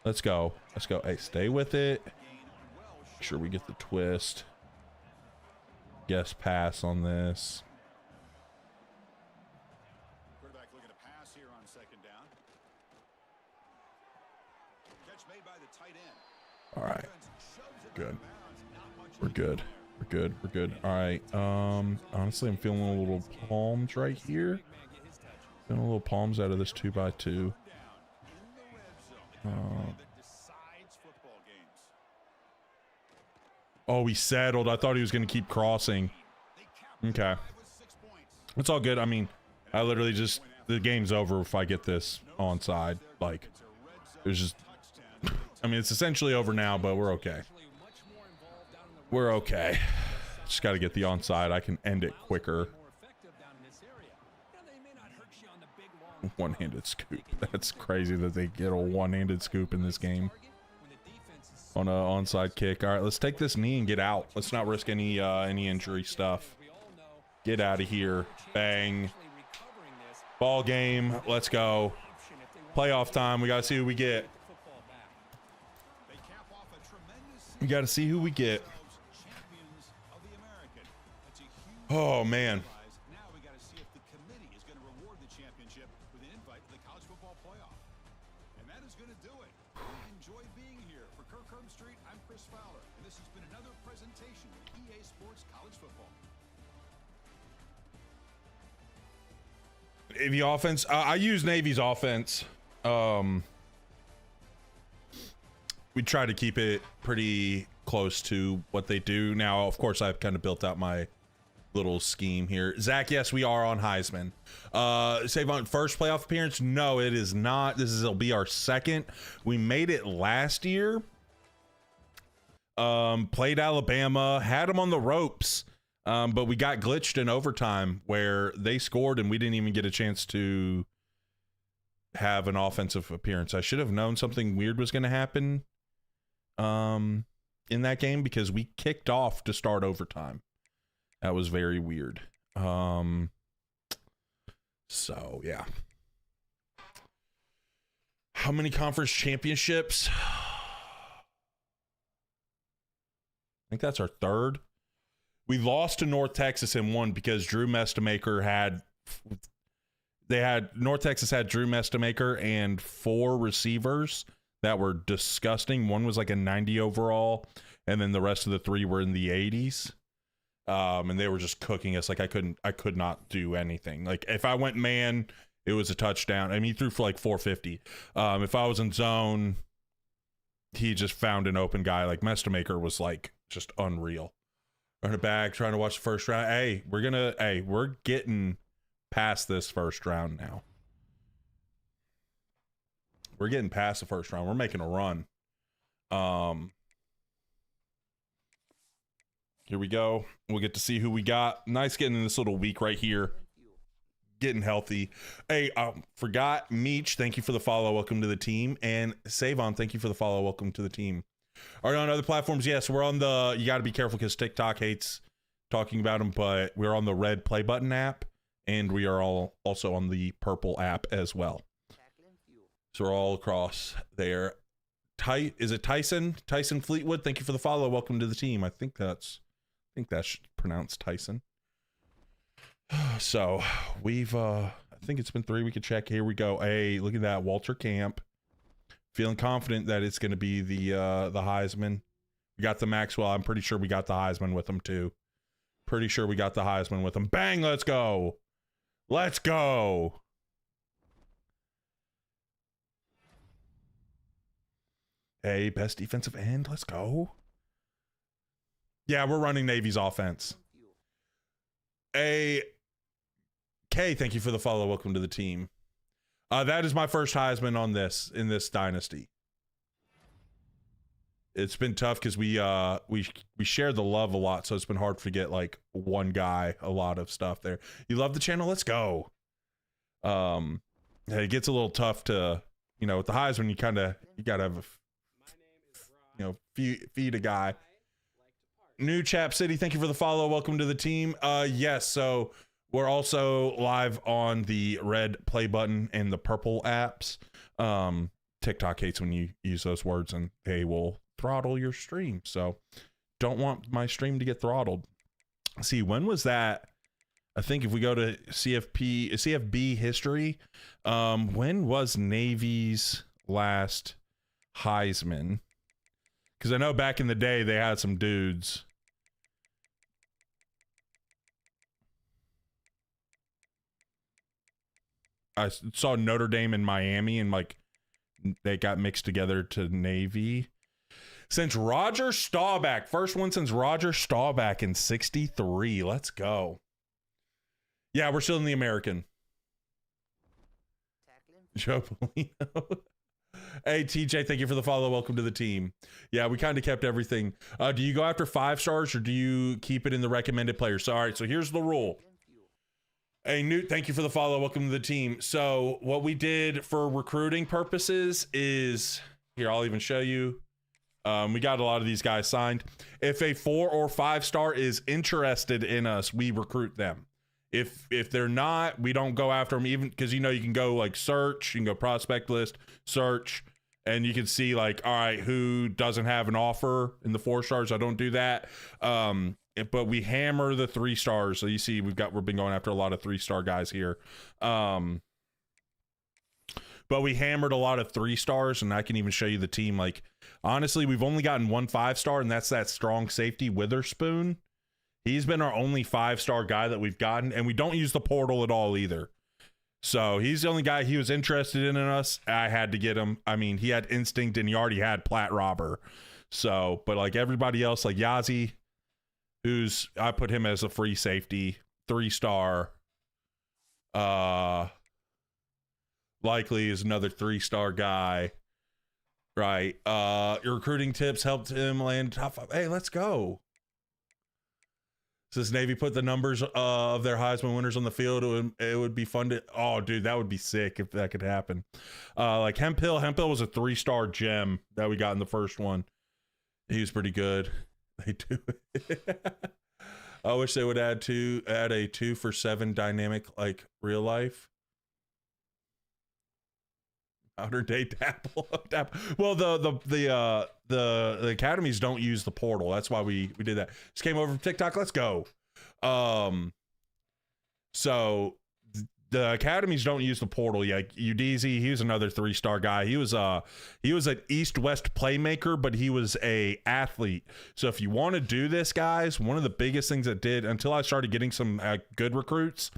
Hey, stay with it. Make sure we get the twist. Guess pass on this. Quarterback looking to pass here on second down. Catch made by the tight end. All right. Good. We're good. All right. Honestly, I'm feeling a little palms right here. Feeling a little palms out of this 2x2. Oh, he settled. I thought he was going to keep crossing. Okay. It's all good. I mean, I literally just, the game's over if I get this onside. Like, there's just, I mean, it's essentially over now, but we're okay. Just got to get the onside. I can end it quicker. One-handed scoop. That's crazy that they get a one-handed scoop in this game. On a onside kick. All right, let's take this knee and get out. Let's not risk any injury stuff. Get out of here. Bang. Ball game. Let's go. Playoff time. We got to see who we get. Oh, man. Navy offense. I use Navy's offense. We try to keep it pretty close to what they do. Now, of course, I've kind of built out my little scheme here. Zach, yes, we are on Heisman. Save on first playoff appearance? No, it is not. It'll be our second. We made it last year. Played Alabama, had them on the ropes. But we got glitched in overtime where they scored and we didn't even get a chance to have an offensive appearance. I should have known something weird was going to happen in that game because we kicked off to start overtime. That was very weird. So, yeah. How many conference championships? I think that's our third. We lost to North Texas and won because Drew Mestamaker North Texas had Drew Mestamaker and 4 receivers that were disgusting. One was like a 90 overall, and then the rest of the 3 were in the 80s. And they were just cooking us. Like I could not do anything. Like if I went man, it was a touchdown. I mean, he threw for like 450. If I was in zone, he just found an open guy. Like Mestamaker was like just unreal. Run it back, trying to watch the first round. Hey, we're getting past this first round now. We're getting past the first round. We're making a run. Here we go. We'll get to see who we got. Nice getting in this little week right here. Getting healthy. Hey, forgot Meech. Thank you for the follow. Welcome to the team. And Savon, thank you for the follow. Welcome to the team. Are you on other platforms? Yes, we're on the, you got to be careful because TikTok hates talking about them, but we're on the red play button app, and we are all also on the purple app as well. So we're all across there. Is it Tyson? Tyson Fleetwood, thank you for the follow. Welcome to the team. I think that's pronounced Tyson. So we've I think it's been 3. We could check. Here we go. Hey, look at that. Walter Camp. Feeling confident that it's going to be the Heisman. We got the Maxwell. I'm pretty sure we got the Heisman with him too. Pretty sure we got the Heisman with him. Bang, let's go. Let's go. Hey, best defensive end. Let's go. Yeah, we're running Navy's offense. Hey, Kay, thank you for the follow. Welcome to the team. That is my first Heisman on in this dynasty. It's been tough because we share the love a lot, so it's been hard to get like one guy a lot of stuff there. You love the channel? Let's go. It gets a little tough to, with the Heisman, you gotta have feed a guy. New Chap City, thank you for the follow. Welcome to the team. Yes, so we're also live on the red play button and the purple apps. TikTok hates when you use those words and they will throttle your stream. So don't want my stream to get throttled. See, when was that? I think if we go to CFB history, when was Navy's last Heisman? Because I know back in the day they had some dudes. I saw Notre Dame and Miami, and like they got mixed together to Navy. Since Roger Staubach, first one since Roger Staubach in '63. Let's go. Yeah, we're still in the American. Joe Polino. Hey, TJ, thank you for the follow. Welcome to the team. Yeah, we kind of kept everything. Do you go after 5 stars or do you keep it in the recommended players? So, all right, so here's the rule. Hey, Newt, thank you for the follow. Welcome to the team. So what we did for recruiting purposes is, here, I'll even show you. We got a lot of these guys signed. If a 4 or 5 star is interested in us, we recruit them. If they're not, we don't go after them, even because you can go like search, you can go prospect list, search, and you can see like, all right, who doesn't have an offer in the 4 stars. I don't do that. But we hammer the 3 stars. So you see we've been going after a lot of 3-star guys here. But we hammered a lot of 3 stars, and I can even show you the team. Like, honestly, we've only gotten 1 5-star, and that's that strong safety Witherspoon. He's been our only 5-star guy that we've gotten, and we don't use the portal at all either. So he's the only guy he was interested in us. I had to get him. I mean, he had instinct, and he already had Platt Robber. So, but like everybody else, like Yazi, I put him as a free safety, 3-star. Likely is another 3-star guy. Right. Your recruiting tips helped him land top 5. Hey, let's go. Says Navy put the numbers of their Heisman winners on the field. It would be fun to. Oh, dude, that would be sick if that could happen. Like Hemphill was a 3-star gem that we got in the first one. He was pretty good. They do. I wish they would add a 2 for 7 dynamic like real life. Outer day dabble. Well, the academies don't use the portal. That's why we did that. Just came over from TikTok. Let's go. So the academies don't use the portal. Yeah, Udeze, he was another 3-star guy. He was an East-West playmaker, but he was a athlete. So if you want to do this, guys, one of the biggest things that did until I started getting some good recruits,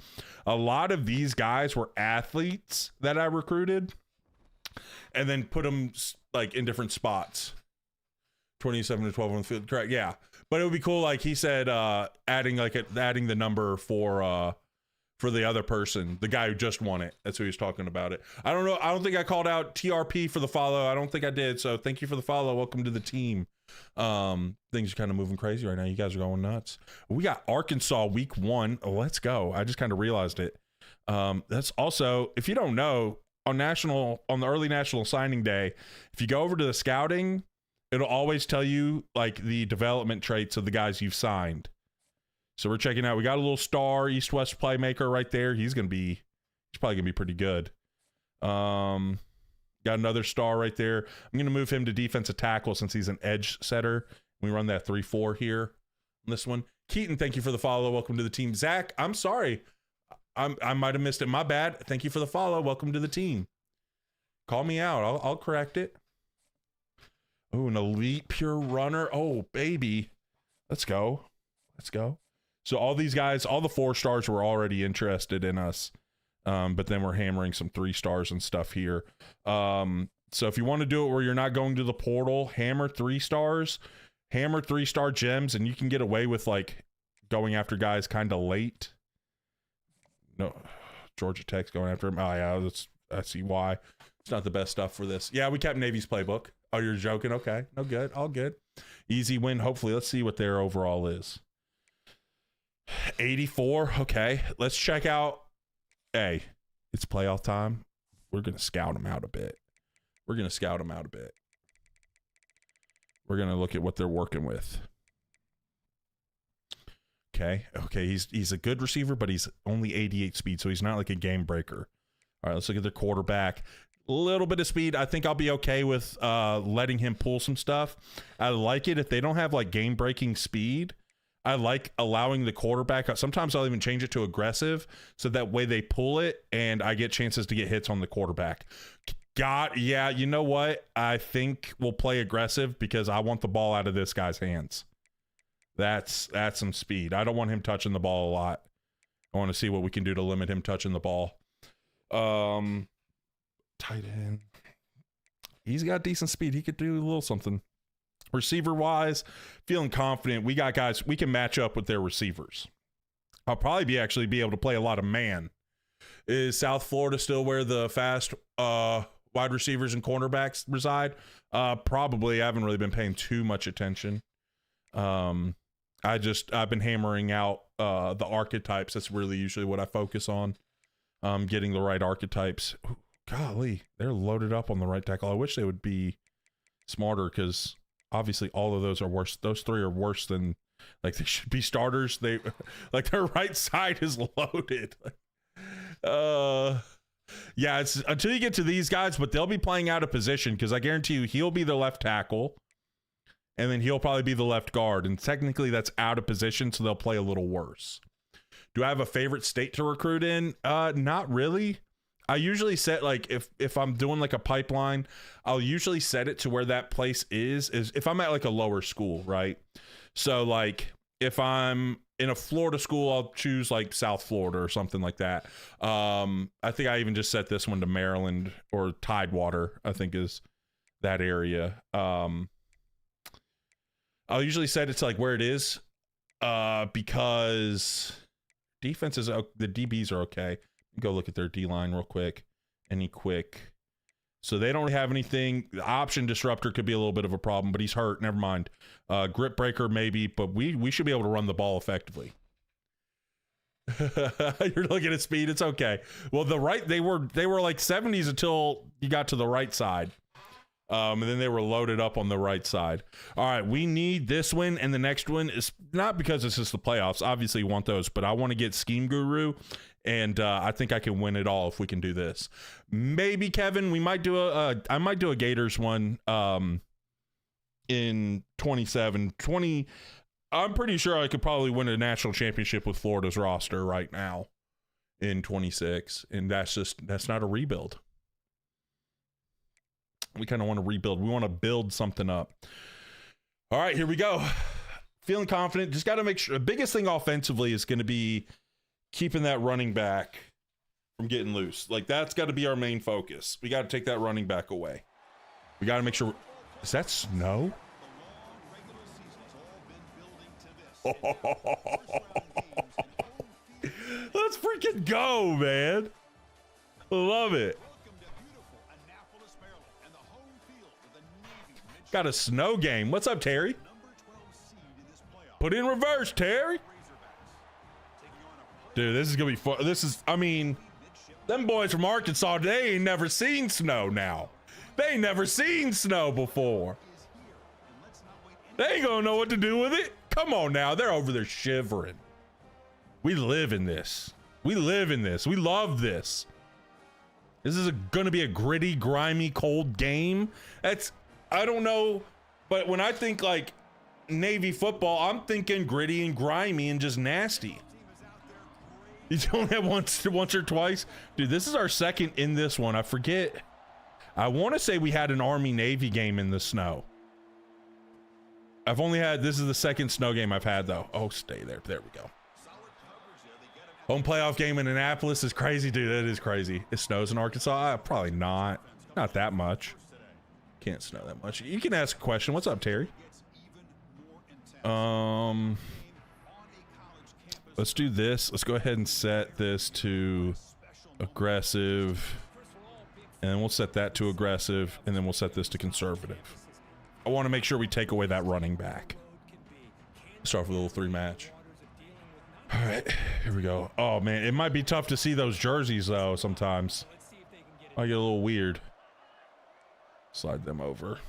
a lot of these guys were athletes that I recruited. And then put them like in different spots. 27 to 12 on the field, correct? Yeah, but it would be cool, like he said, adding the number for the other person, the guy who just won it. That's who he was talking about it. I don't know. I don't think I called out TRP for the follow. I don't think I did. So thank you for the follow. Welcome to the team. Things are kind of moving crazy right now. You guys are going nuts. We got Arkansas week 1. Oh, let's go. I just kind of realized it. That's also, if you don't know, on the early national signing day, if you go over to the scouting, it'll always tell you like the development traits of the guys you've signed. So we're checking out. We got a little star East-West playmaker right there. He's probably gonna be pretty good. Got another star right there. I'm gonna move him to defensive tackle since he's an edge setter. We run that 3-4 here on this one. Keaton, thank you for the follow. Welcome to the team. Zach, I'm sorry. I might have missed it. My bad. Thank you for the follow. Welcome to the team. Call me out. I'll correct it. Oh, an elite pure runner. Oh, baby. Let's go. So all these guys, all the 4-stars were already interested in us. But then we're hammering some 3-stars and stuff here. So if you want to do it where you're not going to the portal, hammer 3-stars, hammer 3-star gems, and you can get away with like going after guys kind of late. No, Georgia Tech's going after him. Oh yeah, I see why. It's not the best stuff for this. Yeah, we kept Navy's playbook. Oh, you're joking? Okay, no good, all good. Easy win. Hopefully, let's see what their overall is. 84. Okay, let's check out. Hey, it's playoff time. We're gonna scout them out a bit. We're gonna look at what they're working with. Okay, he's a good receiver, but he's only 88 speed, so he's not like a game breaker. All right, let's look at their quarterback. A little bit of speed. I think I'll be okay with letting him pull some stuff. I like it if they don't have like game breaking speed. I like allowing the quarterback. Sometimes I'll even change it to aggressive, so that way they pull it and I get chances to get hits on the quarterback. Yeah, you know what? I think we'll play aggressive because I want the ball out of this guy's hands. That's some speed. I don't want him touching the ball a lot. I want to see what we can do to limit him touching the ball. Tight end. He's got decent speed. He could do a little something. Receiver wise, feeling confident. We got guys we can match up with their receivers. I'll probably be able to play a lot of man. Is South Florida still where the fast wide receivers and cornerbacks reside? Probably. I haven't really been paying too much attention. I've been hammering out the archetypes. That's really usually what I focus on. Getting the right archetypes. Ooh, golly, they're loaded up on the right tackle. I wish they would be smarter because obviously all of those are worse. Those 3 are worse than like they should be starters. They like their right side is loaded. Yeah, it's until you get to these guys, but they'll be playing out of position because I guarantee you he'll be the left tackle. And then he'll probably be the left guard. And technically that's out of position, so they'll play a little worse. Do I have a favorite state to recruit in? Not really. I usually set like if I'm doing like a pipeline, I'll usually set it to where that place is if I'm at like a lower school, right? So like if I'm in a Florida school, I'll choose like South Florida or something like that. I think I even just set this one to Maryland or Tidewater, I think is that area. I'll usually set it to like where it is because defenses, the DBs are okay. Go look at their D-line real quick. Any quick. So they don't have anything. The option disruptor could be a little bit of a problem, but he's hurt. Never mind. Grip breaker maybe, but we should be able to run the ball effectively. You're looking at speed. It's okay. Well, they were like 70s until you got to the right side. And then they were loaded up on the right side. All right, we need this win, and the next one is not because it's just the playoffs. Obviously, you want those, but I want to get Scheme Guru, and I think I can win it all if we can do this. Maybe, Kevin, we might do I might do a Gators one in 20. I'm pretty sure I could probably win a national championship with Florida's roster right now in 26, and that's not a rebuild. We kind of want to rebuild. We want to build something up. All right, here we go. Feeling confident. Just got to make sure. The biggest thing offensively is going to be keeping that running back from getting loose. Like, that's got to be our main focus. We got to take that running back away. We got to make sure. Is that snow? Let's freaking go, man. Love it. Got a snow game. What's up, Terry? Put in reverse, Terry. Dude, this is going to be fun. This is, I mean, them boys from Arkansas, they ain't never seen snow now. They ain't never seen snow before. They ain't going to know what to do with it. Come on now. They're over there shivering. We live in this. We live in this. We love this. This is going to be a gritty, grimy, cold game. I don't know, but when I think like Navy football, I'm thinking gritty and grimy and just nasty. You don't have once or twice? Dude, this is our second in this one. I forget. I want to say we had an Army-Navy game in the snow. This is the second snow game I've had, though. Oh, stay there. There we go. Home playoff game in Annapolis is crazy, dude. That is crazy. It snows in Arkansas? Probably not. Not that much. Can't snow that much. You can ask a question. What's up, Terry? Let's do this. Let's go ahead and set this to aggressive, and then we'll set that to aggressive, and then we'll set this to conservative. I want to make sure we take away that running back. Start with a little 3 match. All right, here we go. Oh man, it might be tough to see those jerseys though sometimes. I get a little weird. Slide them over.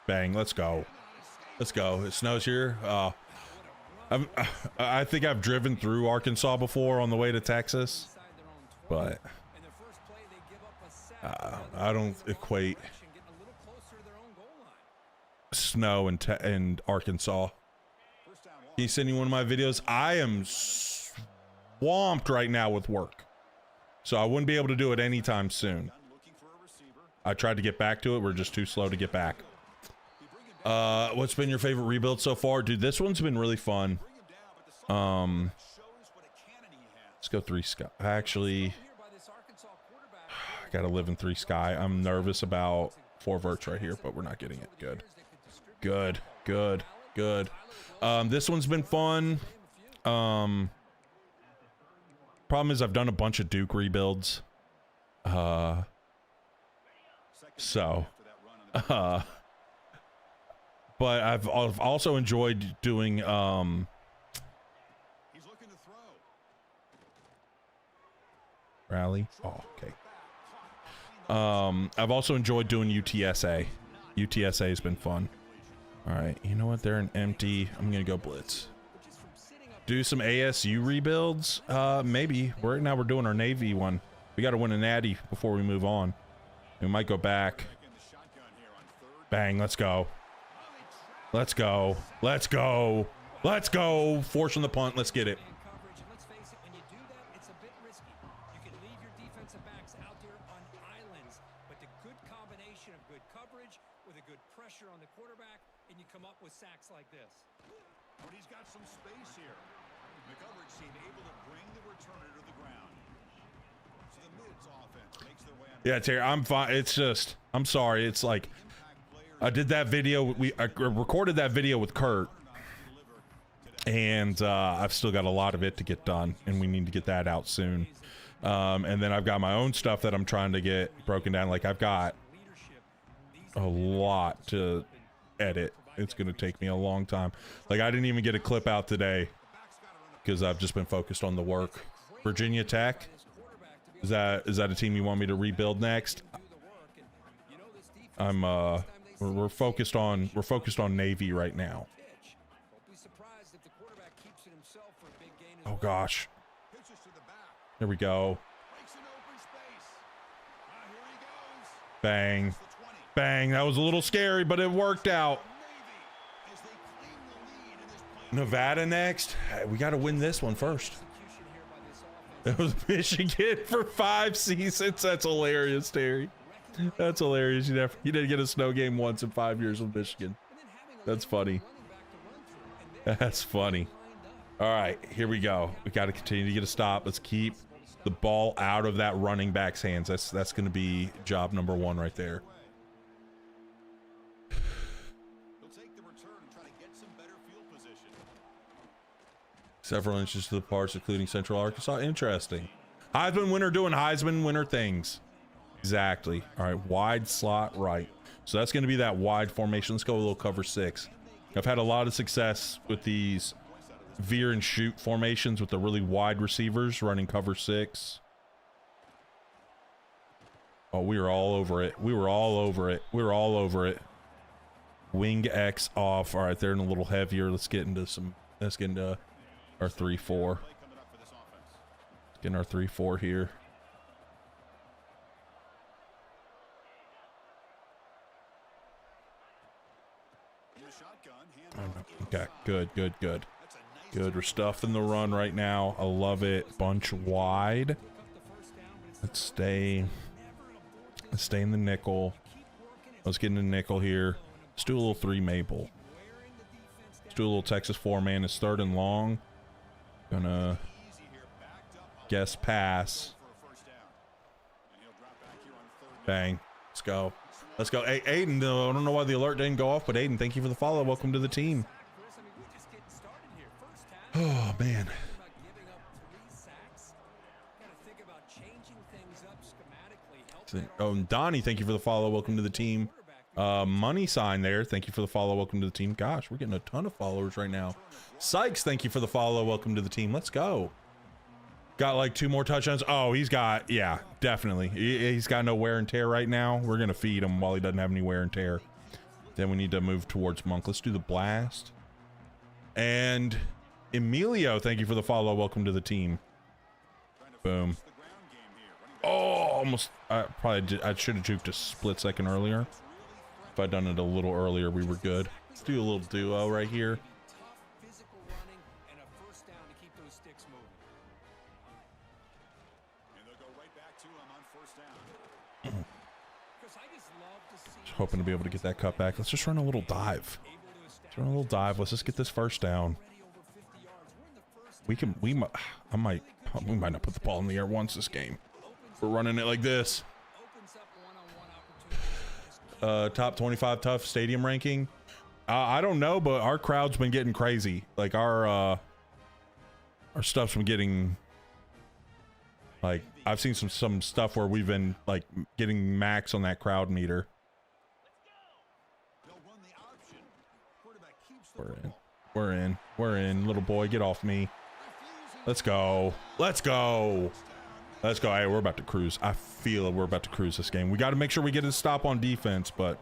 Bang, let's go. Let's go. It snows here. I think I've driven through Arkansas before on the way to Texas, but I don't equate snow and Arkansas. Can you send me one of my videos? I am swamped right now with work, so I wouldn't be able to do it anytime soon. I tried to get back to it. We're just too slow to get back. What's been your favorite rebuild so far? Dude, this one's been really fun. Let's go 3 sky. Actually, I gotta live in 3 sky. I'm nervous about 4 verts right here, but we're not getting it. Good. Good. Good. Good. This one's been fun. Problem is I've done a bunch of Duke rebuilds. But I've also enjoyed doing rally. Oh, okay. I've also enjoyed doing UTSA. UTSA has been fun. All right, you know what? They're an empty. I'm gonna go blitz. Do some ASU rebuilds. Maybe. We're doing our Navy one. We got to win a natty before we move on. We might go back. Bang. Let's go. Let's go. Let's go. Let's go. Forcing the punt. Let's get it. Sacks like this. But he's got some space here. The coverage seemed able to bring the returner to the ground. So the Mids offense makes their way on. Yeah, Terry, I'm fine. It's just, I'm sorry. It's like, I did that video. I recorded that video with Kurt, and I've still got a lot of it to get done, and we need to get that out soon. And then I've got my own stuff that I'm trying to get broken down. Like, I've got a lot to edit It's gonna take me a long time. Like, I didn't even get a clip out today because I've just been focused on the work. Virginia Tech, is that a team you want me to rebuild next? I'm we're focused on Navy right now. Oh gosh. There we go. Bang. Bang. That was a little scary, but it worked out. Nevada next. Hey, we got to win this one first. That was Michigan for 5 seasons. That's hilarious, Terry. That's hilarious. You didn't get a snow game once in 5 years with Michigan. That's funny. That's funny. All right, here we go. We got to continue to get a stop. Let's keep the ball out of that running back's hands. That's going to be job number 1 right there. Several inches to the parts, including Central Arkansas. Interesting. Heisman winner doing Heisman winner things. Exactly. All right, wide slot right. So that's going to be that wide formation. Let's go a little cover 6. I've had a lot of success with these veer and shoot formations with the really wide receivers running cover 6. Oh, we were all over it. We were all over it. We were all over it. Wing X off. All right, they're in a little heavier. Let's get into our 3-4. Let's get in our 3-4 here. Okay, good. Good. We're stuffing the run right now. I love it. Bunch wide. Let's stay in the nickel. Let's get in the nickel here. Let's do a little 3 Maple. Let's do a little Texas 4-man. It's 3rd and long. Gonna guess pass. Bang. Let's go. Let's go. Hey, Aiden, I don't know why the alert didn't go off, but Aiden, thank you for the follow. Welcome to the team. Oh, man. Oh, and Donnie, thank you for the follow. Welcome to the team. Money sign there. Thank you for the follow. Welcome to the team. Gosh, we're getting a ton of followers right now. Sykes, thank you for the follow. Welcome to the team. Let's go. Got like 2 more touchdowns. Oh, he's got, yeah, definitely. He's got no wear and tear right now. We're going to feed him while he doesn't have any wear and tear. Then we need to move towards Monk. Let's do the blast. And Emilio, thank you for the follow. Welcome to the team. Boom. Oh, almost. I should have juked a split second earlier. If I'd done it a little earlier, we were good. Let's do a little duo right here. Hoping to be able to get that cut back. Let's just run a little dive. Let's run a little dive. Let's just get this first down. We might not put the ball in the air once this game. We're running it like this. Top 25 tough stadium ranking. I don't know, but our crowd's been getting crazy. Like our stuff's been getting, like, I've seen some stuff where we've been like getting max on that crowd meter. We're in. Little boy, get off me. Let's go. Hey, we're about to cruise. I feel we're about to cruise this game. We got to make sure we get a stop on defense, but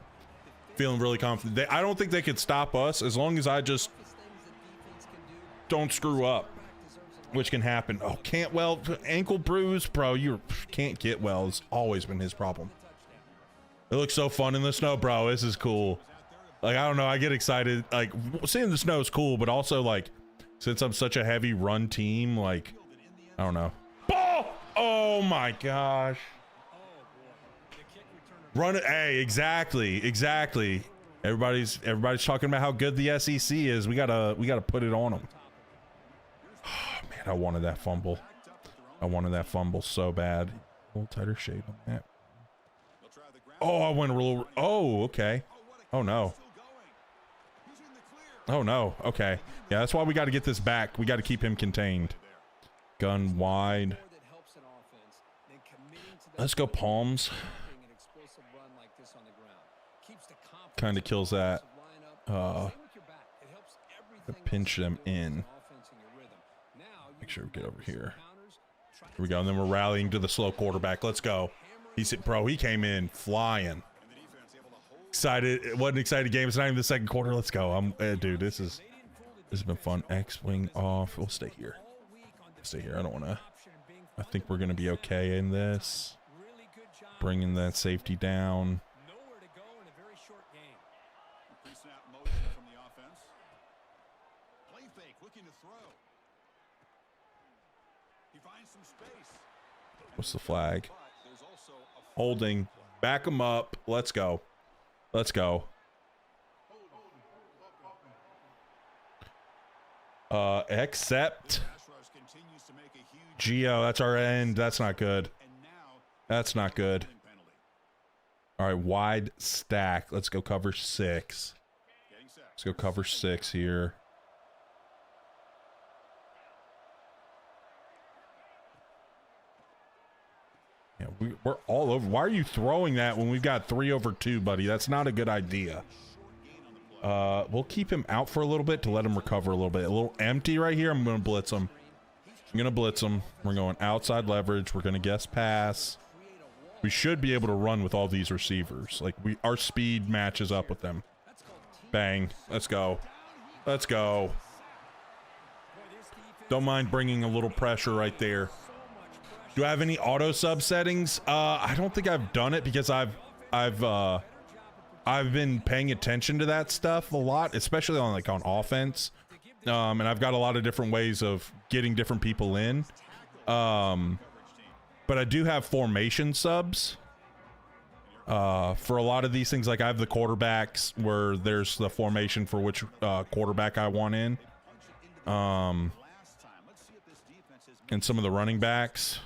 feeling really confident. I don't think they could stop us as long as I just don't screw up, which can happen. Oh, Cantwell, ankle bruise, bro. You can't get well. It's always been his problem. It looks so fun in the snow, bro. This is cool. Like, I don't know. I get excited. Like, seeing the snow is cool, but also, like, since I'm such a heavy run team, like, I don't know. Ball! Oh, my gosh. Run it. Hey, exactly. Everybody's talking about how good the SEC is. We gotta put it on them. Oh, man, I wanted that fumble so bad. A little tighter shade on that. Oh, I went a little. Oh, okay. Oh no. Okay. Yeah, that's why we got to get this back. We got to keep him contained. Gun wide. Let's go Palms. kind of kills that. Pinch them in. Make sure we get over here. Here we go. And then we're rallying to the slow quarterback. Let's go. He's bro. He came in flying. Excited. It wasn't an exciting game. It's not even the second quarter. Let's go. Dude. This has been fun. X-wing off. We'll stay here. Stay here. I don't want to. I think we're gonna be okay in this. Bringing that safety down. What's the flag? Holding. Back him up. Let's go. Let's go. Except Geo, that's our end. That's not good. That's not good. All right, wide stack. Let's go cover 6. Let's go cover 6 here. Yeah, we're all over. Why are you throwing that when we've got 3 over 2, buddy? That's not a good idea. We'll keep him out for a little bit to let him recover a little bit. A little empty right here. I'm going to blitz him. I'm going to blitz him. We're going outside leverage. We're going to guess pass. We should be able to run with all these receivers. Like, our speed matches up with them. Bang. Let's go. Let's go. Don't mind bringing a little pressure right there. Do I have any auto sub settings? I don't think I've done it because I've been paying attention to that stuff a lot, especially on offense. And I've got a lot of different ways of getting different people in. But I do have formation subs for a lot of these things. Like I have the quarterbacks where there's the formation for which quarterback I want in. And some of the running backs.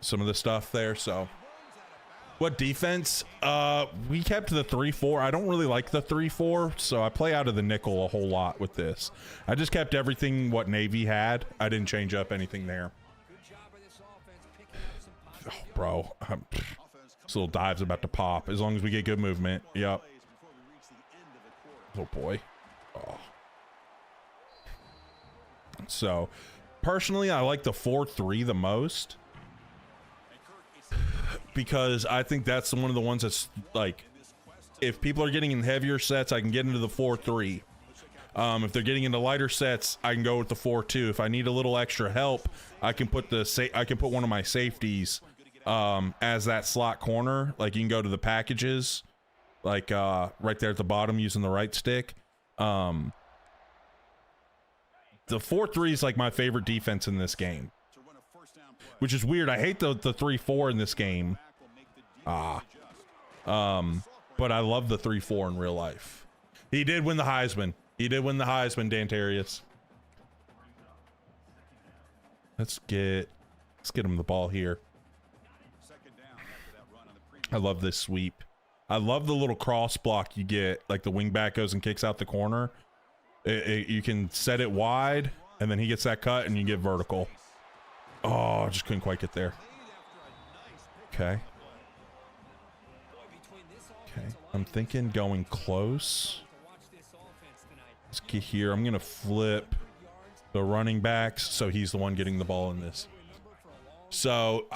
Some of the stuff there. So what defense? We kept the 3-4. I don't really like the 3-4, so I play out of the nickel a whole lot with this. I just kept everything what Navy had. I didn't change up anything there. Oh, bro. This little dive's about to pop as long as we get good movement. Yep. Oh boy. Oh. So personally, I like the 4-3 the most, because I think that's one of the ones that's like, if people are getting in heavier sets, I can get into the 4-3. If they're getting into lighter sets, I can go with the 4-2. If I need a little extra help, I can put one of my safeties as that slot corner. Like you can go to the packages, like right there at the bottom using the right stick. The 4-3 is like my favorite defense in this game, which is weird. I hate the 3-4 in this game. But I love the 3-4 in real life. He did win the Heisman. He did win the Heisman, Dantarius. Let's get him the ball here. I love this sweep. I love the little cross block you get. Like the wingback goes and kicks out the corner. You can set it wide, and then he gets that cut, and you get vertical. Oh, I just couldn't quite get there. Okay. Okay. I'm thinking going close. Let's get here. I'm going to flip the running backs, so he's the one getting the ball in this. So,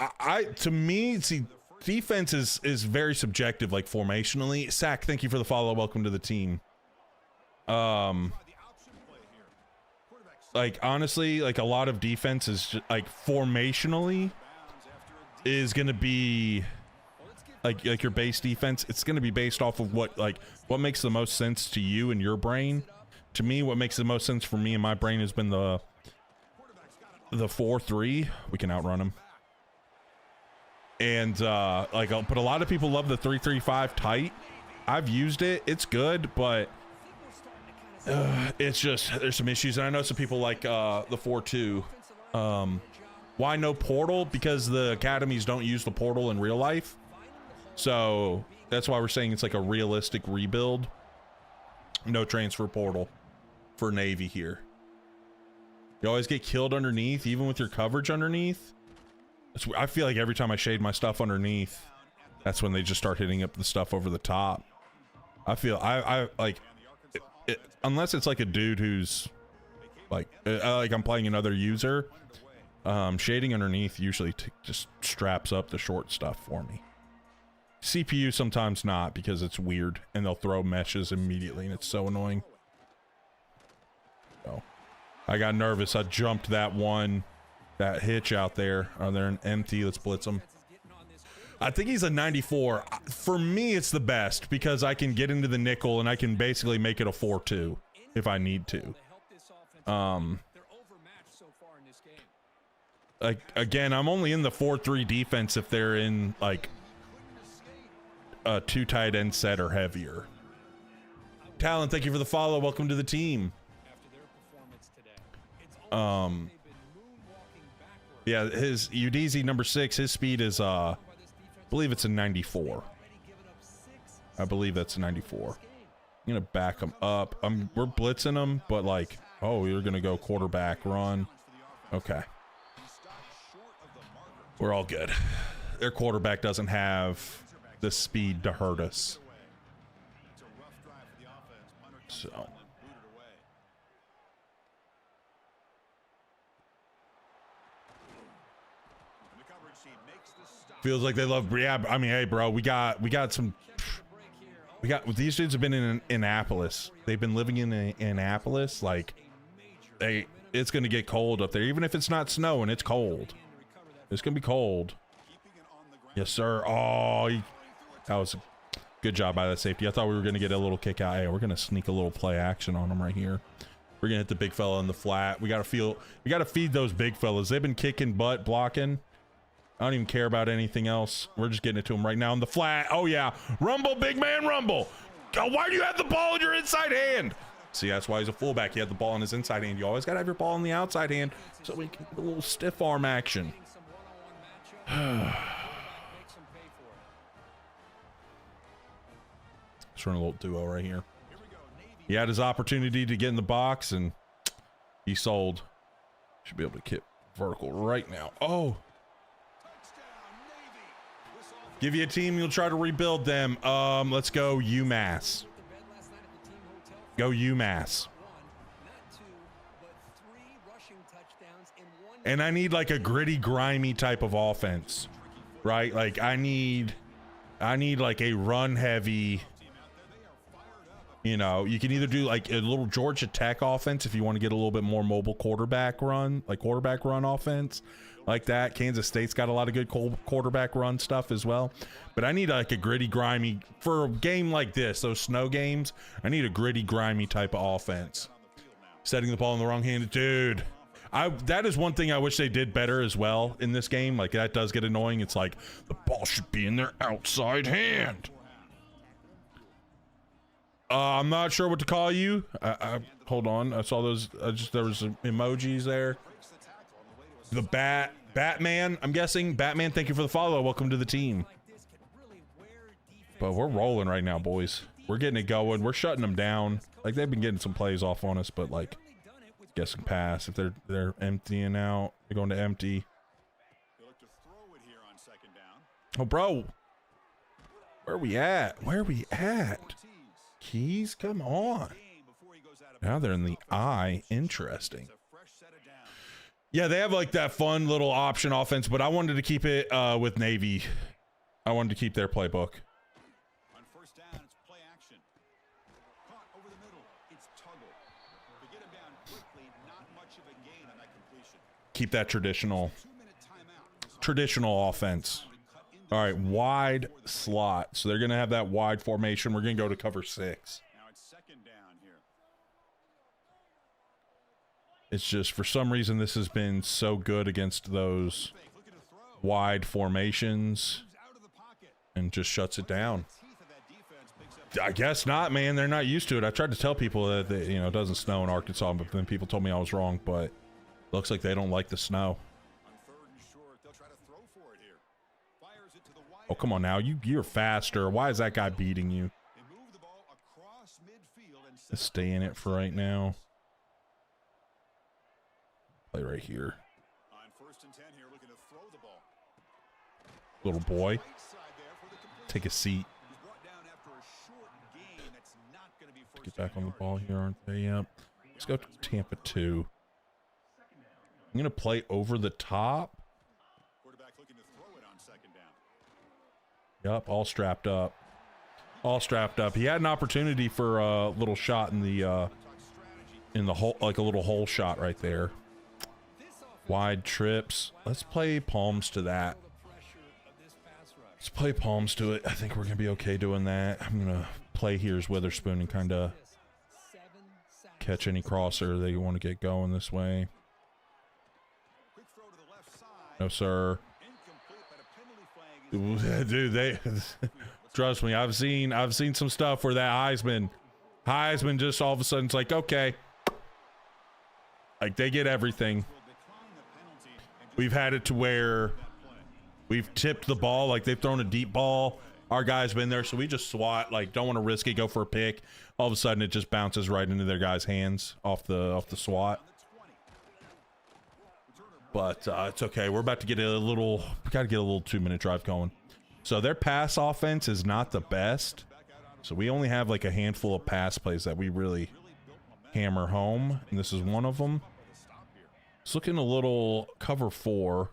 to me, see, defense is very subjective, like formationally. Sack, thank you for the follow. Welcome to the team. Like honestly, like a lot of defense is just, like formationally is going to be like your base defense. It's going to be based off of what makes the most sense to you and your brain. To me, what makes the most sense for me and my brain has been the 4-3. We can outrun him. And but a lot of people love the 3-3-5 tight. I've used it. It's good, but it's just there's some issues, and I know some people like the 4-2. Why no portal? Because the academies don't use the portal in real life, so that's why we're saying it's like a realistic rebuild. No transfer portal for Navy here. You always get killed underneath, even with your coverage underneath. I feel like every time I shade my stuff underneath, That's when they just start hitting up the stuff over the top. I feel I like unless it's like a dude who's like I'm playing another user, shading underneath usually just straps up the short stuff for me. CPU sometimes not, because it's weird and they'll throw meshes immediately and it's so annoying. So I got nervous. I jumped that hitch out there. Oh, they're an empty. Let's blitz them. I think he's a 94. For me, it's the best because I can get into the nickel and I can basically make it a 4-2 if I need to. Like, again, I'm only in the 4-3 defense if they're in like a 2 tight end set or heavier. Talon, thank you for the follow. Welcome to the team. Yeah, his Udeze number 6, his speed is I believe it's a 94. I believe that's a 94. I'm gonna back him up. We're blitzing him, but like, oh, you're gonna go quarterback run. Okay. We're all good. Their quarterback doesn't have the speed to hurt us. So. Feels like they love, yeah, I mean, hey, bro, we got these dudes have been in Annapolis. They've been living in Annapolis. Like, it's going to get cold up there. Even if it's not snowing, it's cold. It's going to be cold. Yes, sir. Oh, that was a good job by that safety. I thought we were going to get a little kick out. Hey, we're going to sneak a little play action on them right here. We're going to hit the big fella in the flat. We got to feed those big fellas. They've been kicking butt, blocking. I don't even care about anything else. We're just getting it to him right now in the flat. Oh, yeah. Rumble, big man, rumble. Oh, why do you have the ball in your inside hand? See, that's why he's a fullback. He had the ball in his inside hand. You always got to have your ball in the outside hand so we can get a little stiff arm action. Let's run a little duo right here. He had his opportunity to get in the box, and he sold. Should be able to kick vertical right now. Oh. Give you a team, you'll try to rebuild them. Let's go UMass. Go UMass. And I need like a gritty, grimy type of offense, right? Like I need like a run heavy, you know, you can either do like a little Georgia Tech offense if you want to get a little bit more mobile quarterback run, like quarterback run offense. Like that. Kansas State's got a lot of good quarterback run stuff as well. But I need like a gritty, grimy, for a game like this, those snow games, I need a gritty, grimy type of offense. Setting the ball in the wrong hand. Dude, that is one thing I wish they did better as well in this game. Like that does get annoying. It's like the ball should be in their outside hand. I'm not sure what to call you. Hold on. I saw those. There was some emojis there. The Batman, I'm guessing. Batman, thank you for the follow. Welcome to the team. But we're rolling right now, boys. We're getting it going. We're shutting them down. Like, they've been getting some plays off on us, but, like, guessing pass. If they're emptying out, they're going to empty. Oh, bro. Where are we at? Where are we at? Keys, come on. Now they're in the eye. Interesting. Yeah, they have like that fun little option offense, but I wanted to keep it with Navy. I wanted to keep their playbook. On first down, it's play action. Caught over the middle. It's Tuggle. To get him down quickly, not much of a gain on that completion. Keep that traditional offense. All right, wide slot. So they're going to have that wide formation. We're going to go to cover 6. Now it's second down here. It's just for some reason this has been so good against those wide formations and just shuts it down. I guess not, man. They're not used to it. I tried to tell people that you know, it doesn't snow in Arkansas, but then people told me I was wrong. But looks like they don't like the snow. Oh, come on now. You're faster. Why is that guy beating you? Let's stay in it for right now. Play right here. Little boy. take a seat. He's brought down after a short game. That's not going to be first Get back down on the yardage. ball here, aren't they? Yep. Let's go to Tampa 2. I'm gonna play over the top. Quarterback looking to throw it on second down. Yep, all strapped up. All strapped up. He had an opportunity for a little shot in the hole, like a little hole shot right there. Wide trips. Let's play palms to that. Let's play palms to it. I think we're gonna be okay doing that. I'm gonna play here's Witherspoon and kind of catch any crosser they want to get going this way. Quick throw to the left side. No, sir. Incomplete, but a penalty flag is Dude, they trust me. I've seen some stuff where that Heisman just all of a sudden it's like, okay, like they get everything. will decline the penalty and just We've had it to where we've tipped the ball, like they've thrown a deep ball. Our guy's been there, so we just swat, like don't want to risk it, go for a pick. All of a sudden, it just bounces right into their guy's hands off the swat. But it's okay. We're about to get a little. We got to get a little 2-minute drive going. So their pass offense is not the best. So we only have like a handful of pass plays that we really hammer home, and this is one of them. It's looking a little cover 4.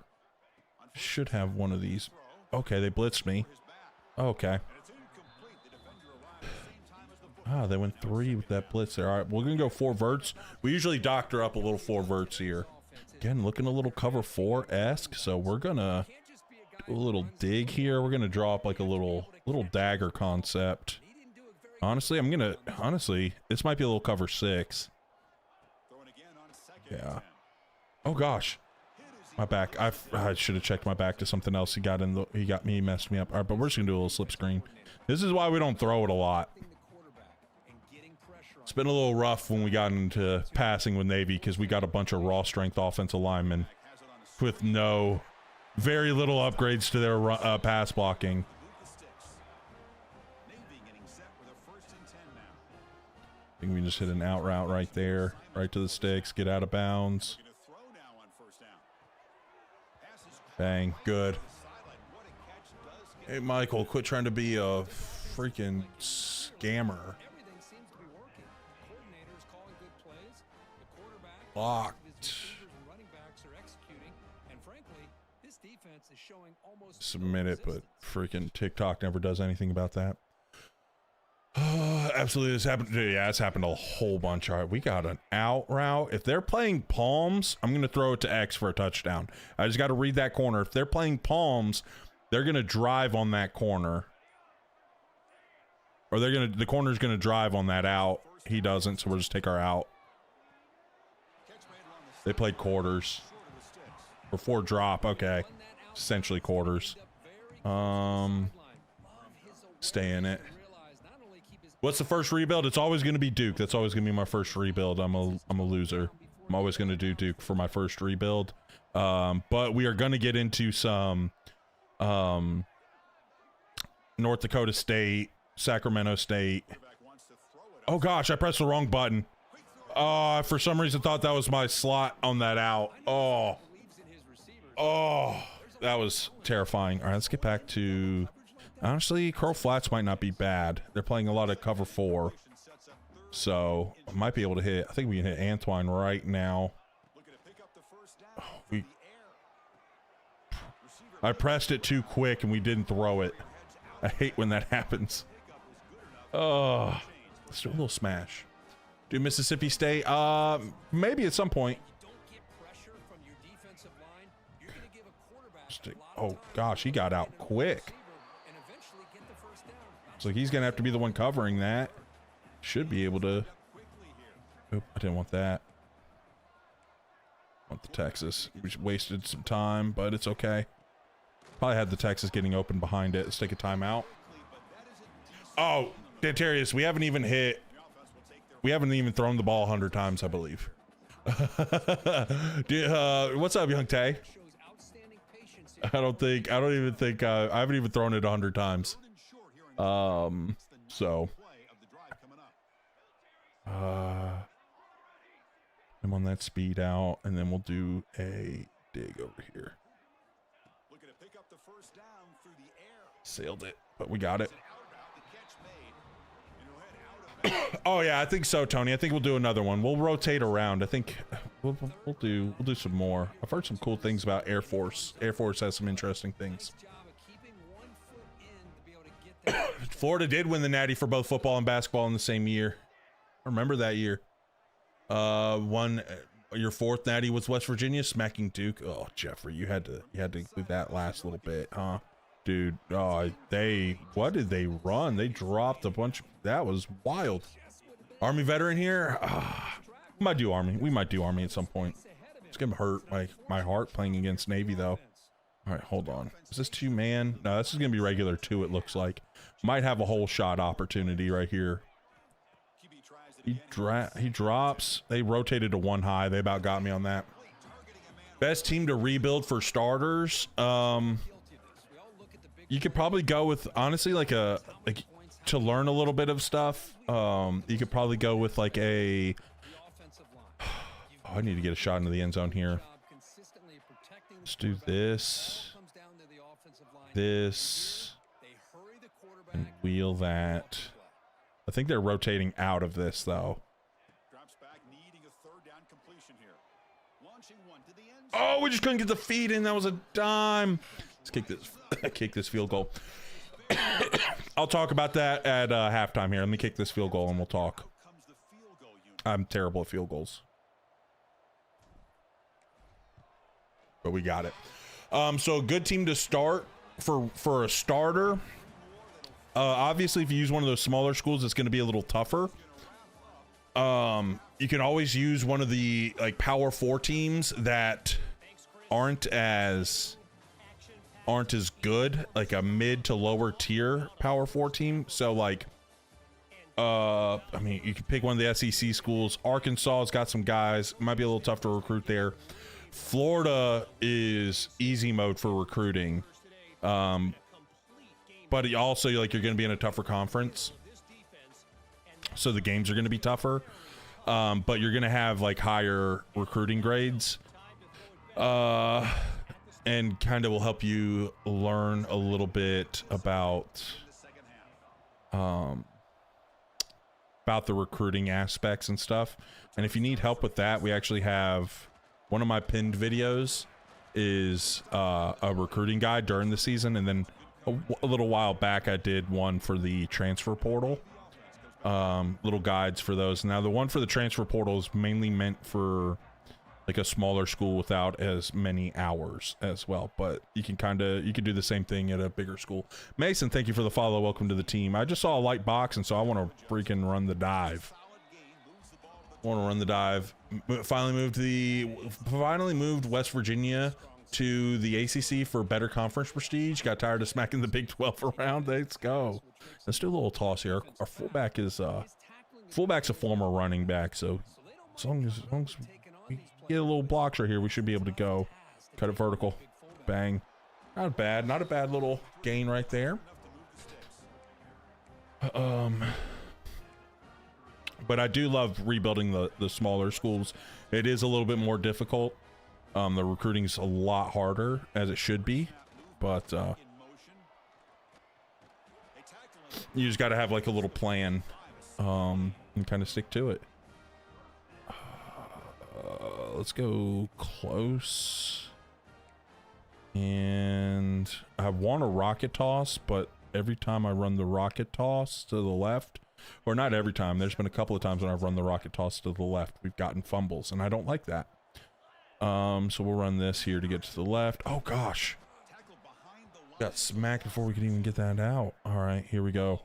Should have one of these. Okay, they blitzed me. Okay. Ah, they went 3 with that blitz there. All right, we're gonna go 4 verts. We usually doctor up a little 4 verts here. Again, looking a little cover 4-esque. So we're gonna do a little dig here. We're gonna draw up like a little dagger concept. Honestly, this might be a little cover 6. Yeah. Oh gosh. My back. I should have checked my back to something else. He messed me up. All right, but we're just gonna do a little slip screen. This is why we don't throw it a lot. It's been a little rough when we got into passing with Navy because we got a bunch of raw strength offensive linemen with very little upgrades to their pass blocking. I think we just hit an out route right there, right to the sticks, get out of bounds. Bang, good. Hey, Michael, quit trying to be a freaking scammer. Blocked. Submit it, but freaking TikTok never does anything about that. Absolutely, this happened. Yeah, it's happened a whole bunch. All right, we got an out route. If they're playing palms, I'm gonna throw it to X for a touchdown. I just got to read that corner. If they're playing palms, they're gonna drive on that corner, or the corner's gonna drive on that out. He doesn't, so we'll just take our out. They played quarters or 4 drop. Okay, essentially quarters. Stay in it. What's the first rebuild? It's always going to be Duke. That's always going to be my first rebuild. I'm a loser. I'm always going to do Duke for my first rebuild. But we are going to get into some North Dakota State, Sacramento State. Oh gosh, I pressed the wrong button. Oh, for some reason thought that was my slot on that out. Oh, that was terrifying. All right, let's get back to. Honestly, Curl Flats might not be bad. They're playing a lot of cover 4. So, I might be able to hit. I think we can hit Antoine right now. I pressed it too quick and we didn't throw it. I hate when that happens. Oh, let's do a little smash. Do Mississippi State? Maybe at some point. Oh, gosh, he got out quick. So he's going to have to be the one covering that. Should be able to. Oop, I didn't want that. I want the Texas. We just wasted some time, but it's okay. Probably had the Texas getting open behind it. Let's take a timeout. Oh, Dantarius, we haven't even thrown the ball 100 times, I believe. What's up, Young Tay? I haven't even thrown it 100 times. So I'm on that speed out, and then we'll do a dig over here. Pick up the first down through the air. Sailed it, but we got it. Out route, the catch made. And he'll head out of Oh yeah, I think so, Tony. I think we'll do another one. We'll rotate around. I think we'll do some more. I've heard some cool things about Air Force. Air Force has some interesting things. Nice job of keeping 1 foot in to be able to get that. Florida did win the Natty for both football and basketball in the same year. I remember that year. One your fourth Natty was West Virginia smacking Duke. Oh, Jeffrey, you had to include that last little bit, huh? Dude, what did they run? They dropped a bunch. That was wild. Army veteran here. We might do Army at some point. It's gonna hurt my heart playing against Navy though. All right, hold on. Is this 2-man? No, this is gonna be regular 2. It looks like. Might have a whole shot opportunity right here. He drops. They rotated to 1 high. They about got me on that. Best team to rebuild for starters. You could probably go with, honestly, to learn a little bit of stuff. You could probably go with like a. Oh, I need to get a shot into the end zone here. Let's do this. This. And wheel that. I think they're rotating out of this though. Drops back, needing a 3rd down completion here. Launching one to the end. Oh, we just couldn't get the feed in. That was a dime. Let's kick this field goal. I'll talk about that at halftime here. Let me kick this field goal and we'll talk. Comes the field goal unit. I'm terrible at field goals. But we got it. So a good team to start for a starter. Obviously, if you use one of those smaller schools, it's going to be a little tougher. You can always use one of the like Power 4 teams that aren't as good, like a mid to lower tier Power 4 team. So like, I mean, you can pick one of the SEC schools. Arkansas has got some guys. Might be a little tough to recruit there. Florida is easy mode for recruiting. But also, like, you're going to be in a tougher conference, so the games are going to be tougher. But you're going to have like higher recruiting grades, and kind of will help you learn a little bit about the recruiting aspects and stuff. And if you need help with that, we actually have one of my pinned videos is a recruiting guide during the season, and then a little while back I did one for the transfer portal, little guides for those. Now the one for the transfer portal is mainly meant for like a smaller school without as many hours as well, but you can do the same thing at a bigger school. Mason, thank you for the follow. Welcome to the team. I just saw a light box, and so I want to freaking run the dive. Finally moved West Virginia to the ACC for better conference prestige. Got tired of smacking the Big 12 around. Let's go. Let's do a little toss here. Our fullback is fullback's a former running back, so as long as we get a little blocks right here, we should be able to go. Cut it vertical. Bang. Not a bad little gain right there. But I do love rebuilding the smaller schools. It is a little bit more difficult. The recruiting's a lot harder, as it should be, but you just got to have like a little plan, and kind of stick to it. Let's go close, and I want a rocket toss, but every time I run the rocket toss to the left, or not every time, there's been a couple of times when I've run the rocket toss to the left, we've gotten fumbles, and I don't like that. So we'll run this here to get to the left. Oh gosh, got smacked before we could even get that out. All right, here we go.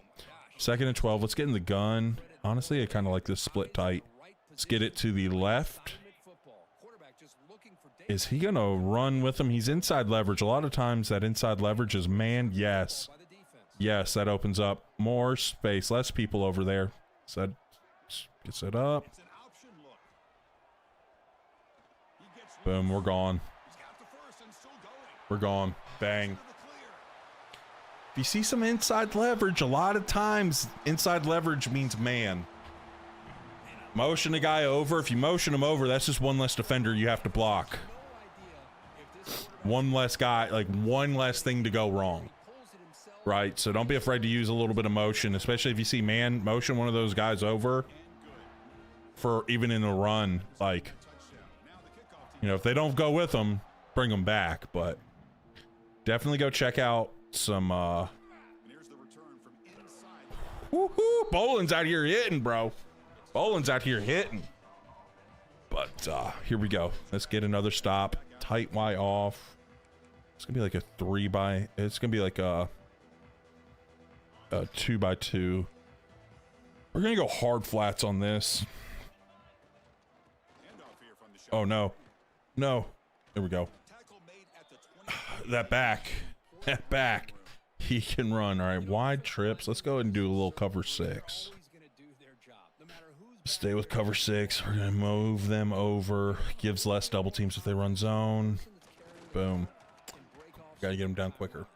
2nd and 12. Let's get in the gun. Honestly, I kind of like this split tight. Let's get it to the left. Is he gonna run with him? He's inside leverage. A lot of times that inside leverage is man. Yes, that opens up more space, less people over there. So that gets it up. Boom, we're gone. We're gone. Bang. If you see some inside leverage, a lot of times inside leverage means man. Motion a guy over. If you motion him over, that's just one less defender you have to block. one less guy, like one less thing to go wrong. Right, so don't be afraid to use a little bit of motion, especially if you see man motion one of those guys over for even in a run. Like, you know, if they don't go with them, bring them back. But definitely go check out some woohoo, Boland's out here hitting, bro. Boland's out here hitting. But here we go. Let's get another stop. Tight Y off. It's gonna be like a 3x. It's gonna be like a 2x2. We're gonna go hard flats on this. Oh no, no. There we go. That back. He can run. All right, wide trips. Let's go ahead and do a little cover 6. Stay with cover 6. We're gonna move them over. Gives less double teams if they run zone. Boom. Gotta get them down quicker.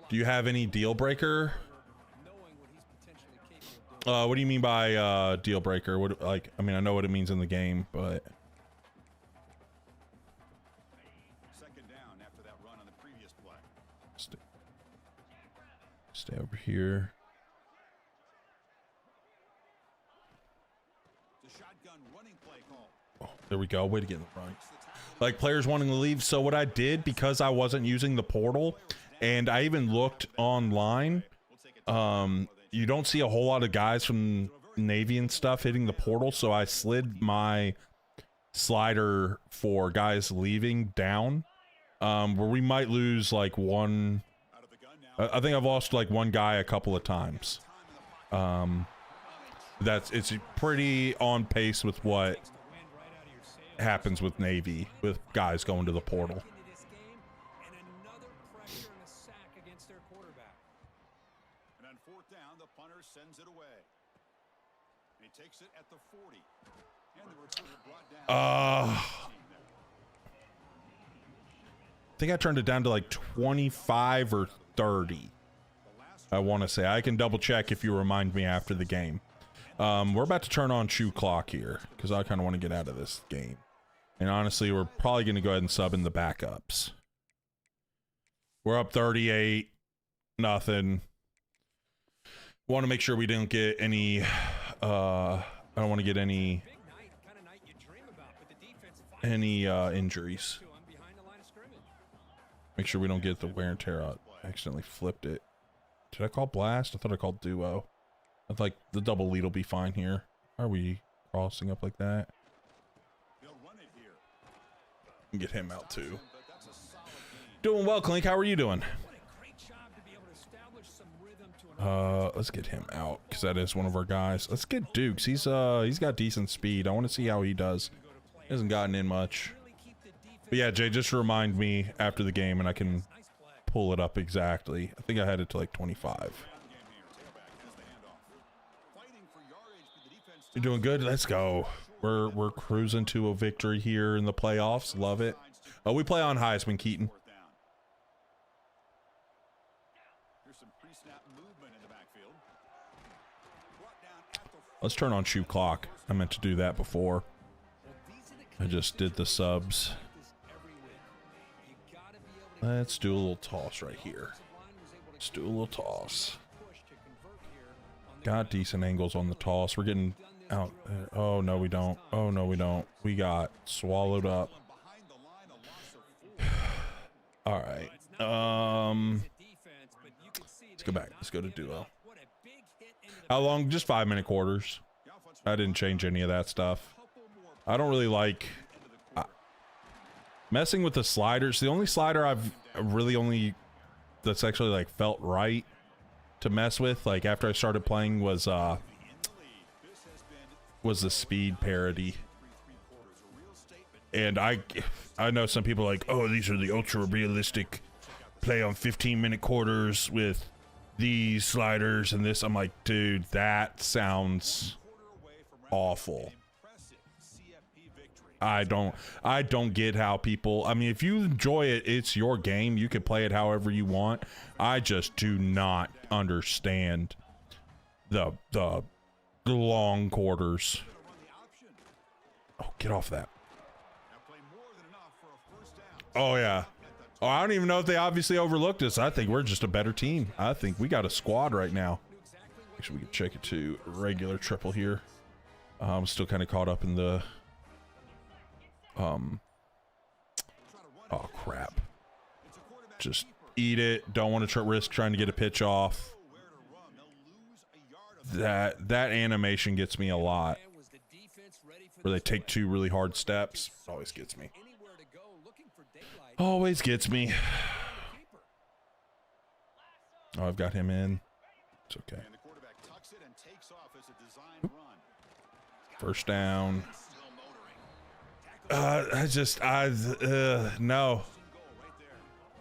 Do you have any deal breaker? What do you mean by deal breaker? What, like, I mean, I know what it means in the game, but Second down after that run on the previous play. stay over here. The shotgun running play call. Oh, there we go. Way to get in the run. Like players wanting to leave. So what I did, because I wasn't using the portal, and I even looked online, you don't see a whole lot of guys from Navy and stuff hitting the portal, so I slid my slider for guys leaving down, where we might lose like one. I think I've lost like one guy a couple of times. It's pretty on pace with what happens with Navy, with guys going to the portal. And on fourth down, the punter sends it away. And he takes it at the 40. And the returner brought down. I think I turned it down to like 25 or 30. I want to say. I can double check if you remind me after the game. We're about to turn on shoe clock here because I kind of want to get out of this game. And honestly, we're probably going to go ahead and sub in the backups. We're up 38-0. Want to make sure we didn't get any. I don't want to get any injuries. Make sure we don't get the wear and tear out. I accidentally flipped it. Did I call blast? I thought I called duo. I thought the double lead will be fine here. Are we crossing up like that? Get him out too. Doing well, Clink. How are you doing? Let's get him out because that is one of our guys. Let's get Dukes. He's got decent speed. I want to see how he does. He hasn't gotten in much. But yeah, Jay, just remind me after the game and I can pull it up exactly. I think I had it to like 25. You're doing good. Let's go. We're cruising to a victory here in the playoffs. Love it. Oh, we play on Heisman, Keaton. Let's turn on shoe clock. I meant to do that before. I just did the subs. Let's do a little toss right here. Let's do a little toss. Got decent angles on the toss. We're getting out. Oh, no, we don't. Oh, no, we don't. We got swallowed up. All right. Let's go back. Let's go to duo. How long? Just 5-minute quarters. I didn't change any of that stuff. I don't really like messing with the sliders. The only slider I've really that's actually like felt right to mess with, like after I started playing, was the speed parity. And I know some people are like, oh, these are the ultra realistic play on 15-minute quarters with these sliders and this. I'm like, dude, that sounds awful. I don't get how people, I mean, if you enjoy it, it's your game. You can play it however you want. I just do not understand the long quarters. Oh, get off that. Oh yeah. Oh, I don't even know if they obviously overlooked us. I think we're just a better team. I think we got a squad right now. Actually, we can check it to regular triple here. I'm still kind of caught up in the oh crap. Just eat it. Don't want to risk trying to get a pitch off. That animation gets me a lot. Where they take two really hard steps. Always gets me. Always gets me. Oh, I've got him in. It's okay. First down. No.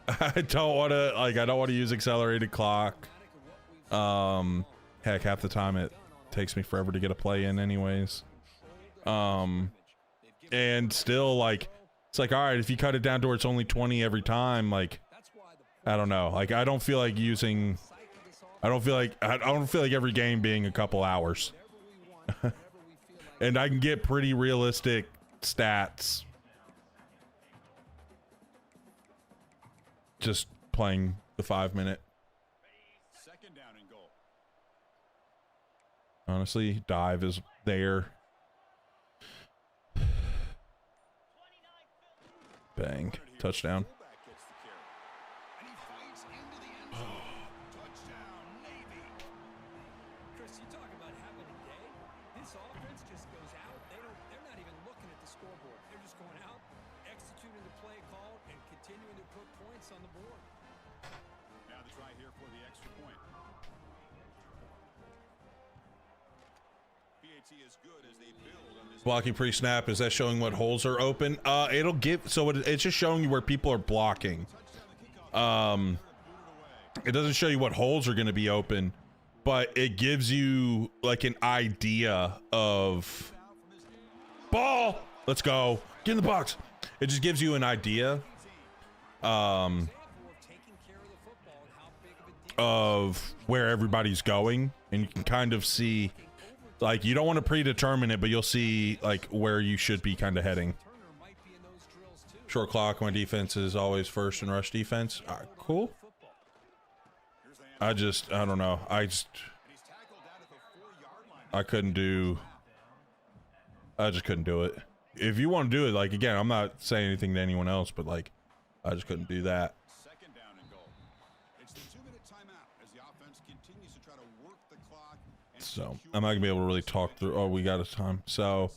I don't want to, like, I don't want to use accelerated clock. Heck, half the time it takes me forever to get a play in anyways. And still, like, it's like, all right, if you cut it down to where it's only 20 every time, like, I don't know. Like, I don't feel like every game being a couple hours. And I can get pretty realistic stats just playing the 5-minute. Honestly, dive is there. Bang. Touchdown. Chris, you talk about having a day. This offense just goes out. They're not even looking at the scoreboard. They're just going out, executing the play call, and continuing to put points on the board. Now the try here for the extra point. PAT is good as they build on this. Blocking pre-snap, is that showing what holes are open? It'll give, so it's just showing you where people are blocking. It doesn't show you what holes are going to be open, but it gives you like an idea of ball. Let's go. Get in the box. It just gives you an idea of where everybody's going, and you can kind of see, like, you don't want to predetermine it, but you'll see like where you should be kind of heading. Short clock. My defense is always first in rush defense. All right, cool. I don't know. I just couldn't do it. If you want to do it, like, again, I'm not saying anything to anyone else, but like, I just couldn't do that. Second down and goal. It's the 2-minute timeout as the offense continues to try to work the clock. So I'm not gonna be able to really talk through. Oh, we got a time. So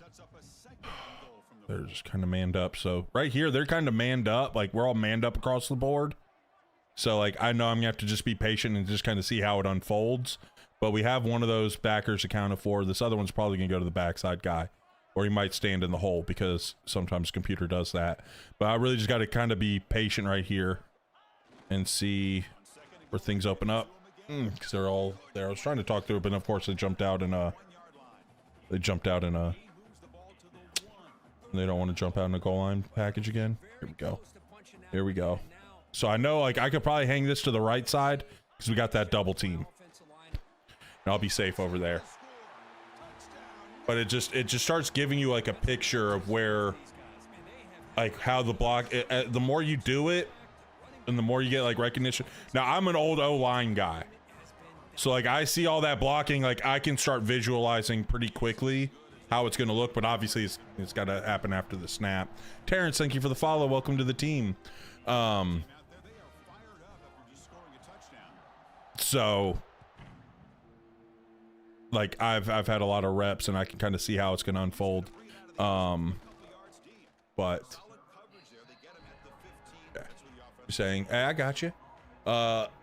they're just kind of manned up. So right here, they're kind of manned up. Like, we're all manned up across the board. So, like, I know I'm gonna have to just be patient and just kind of see how it unfolds. But we have one of those backers accounted for. This other one's probably gonna go to the backside guy, or he might stand in the hole because sometimes computer does that. But I really just got to kind of be patient right here and see where things open up, because they're all there. I was trying to talk through it, but of course they jumped out in a. They don't want to jump out in a goal line package again. Here we go. Here we go. So I know, like, I could probably hang this to the right side because we got that double team, and I'll be safe over there. But it just starts giving you like a picture of where, like, how the block. The more you do it, and the more you get like recognition. Now I'm an old O-line guy, so like I see all that blocking. Like, I can start visualizing pretty quickly how it's going to look. But obviously it's got to happen after the snap. Terrence, thank you for the follow. Welcome to the team. So, like, I've had a lot of reps, and I can kind of see how it's going to unfold. But yeah. You're saying, hey, I got you.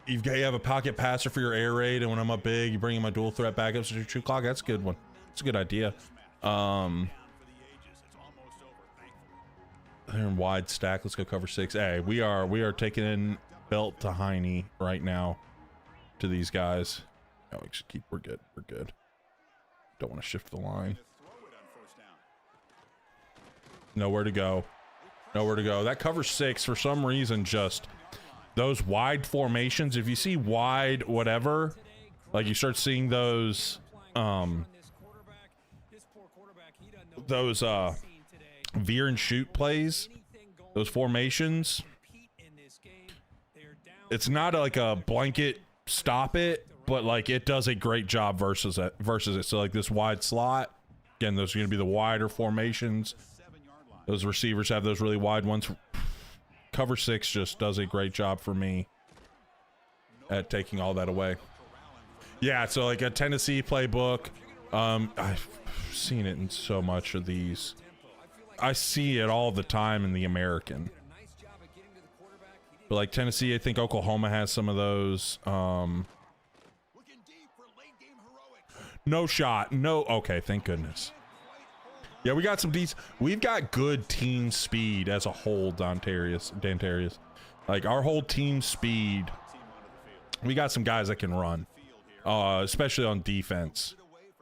You have a pocket passer for your air raid, and when I'm up big, you bring in my dual threat backups to your true clock. That's a good one. It's a good idea. They're in wide stack. Let's go cover 6. Hey, we are taking in belt to Heine right now to these guys. Oh, we should keep. We're good. We're good. Don't want to shift the line. Nowhere to go. Nowhere to go. That cover 6 for some reason, just those wide formations. If you see wide whatever, like, you start seeing those veer and shoot plays, those formations. it's not like a blanket stop it, but like it does a great job versus it. So like this wide slot, again, those are going to be the wider formations. Those receivers have those really wide ones. Cover 6 just does a great job for me at taking all that away. Yeah, so like a Tennessee playbook. I've seen it in so much of these. I see it all the time in the American. But like Tennessee, I think Oklahoma has some of those. No shot. No. Okay, thank goodness. Yeah, we got some we've got good team speed as a whole, Dantarius. Like our whole team speed. We got some guys that can run, especially on defense.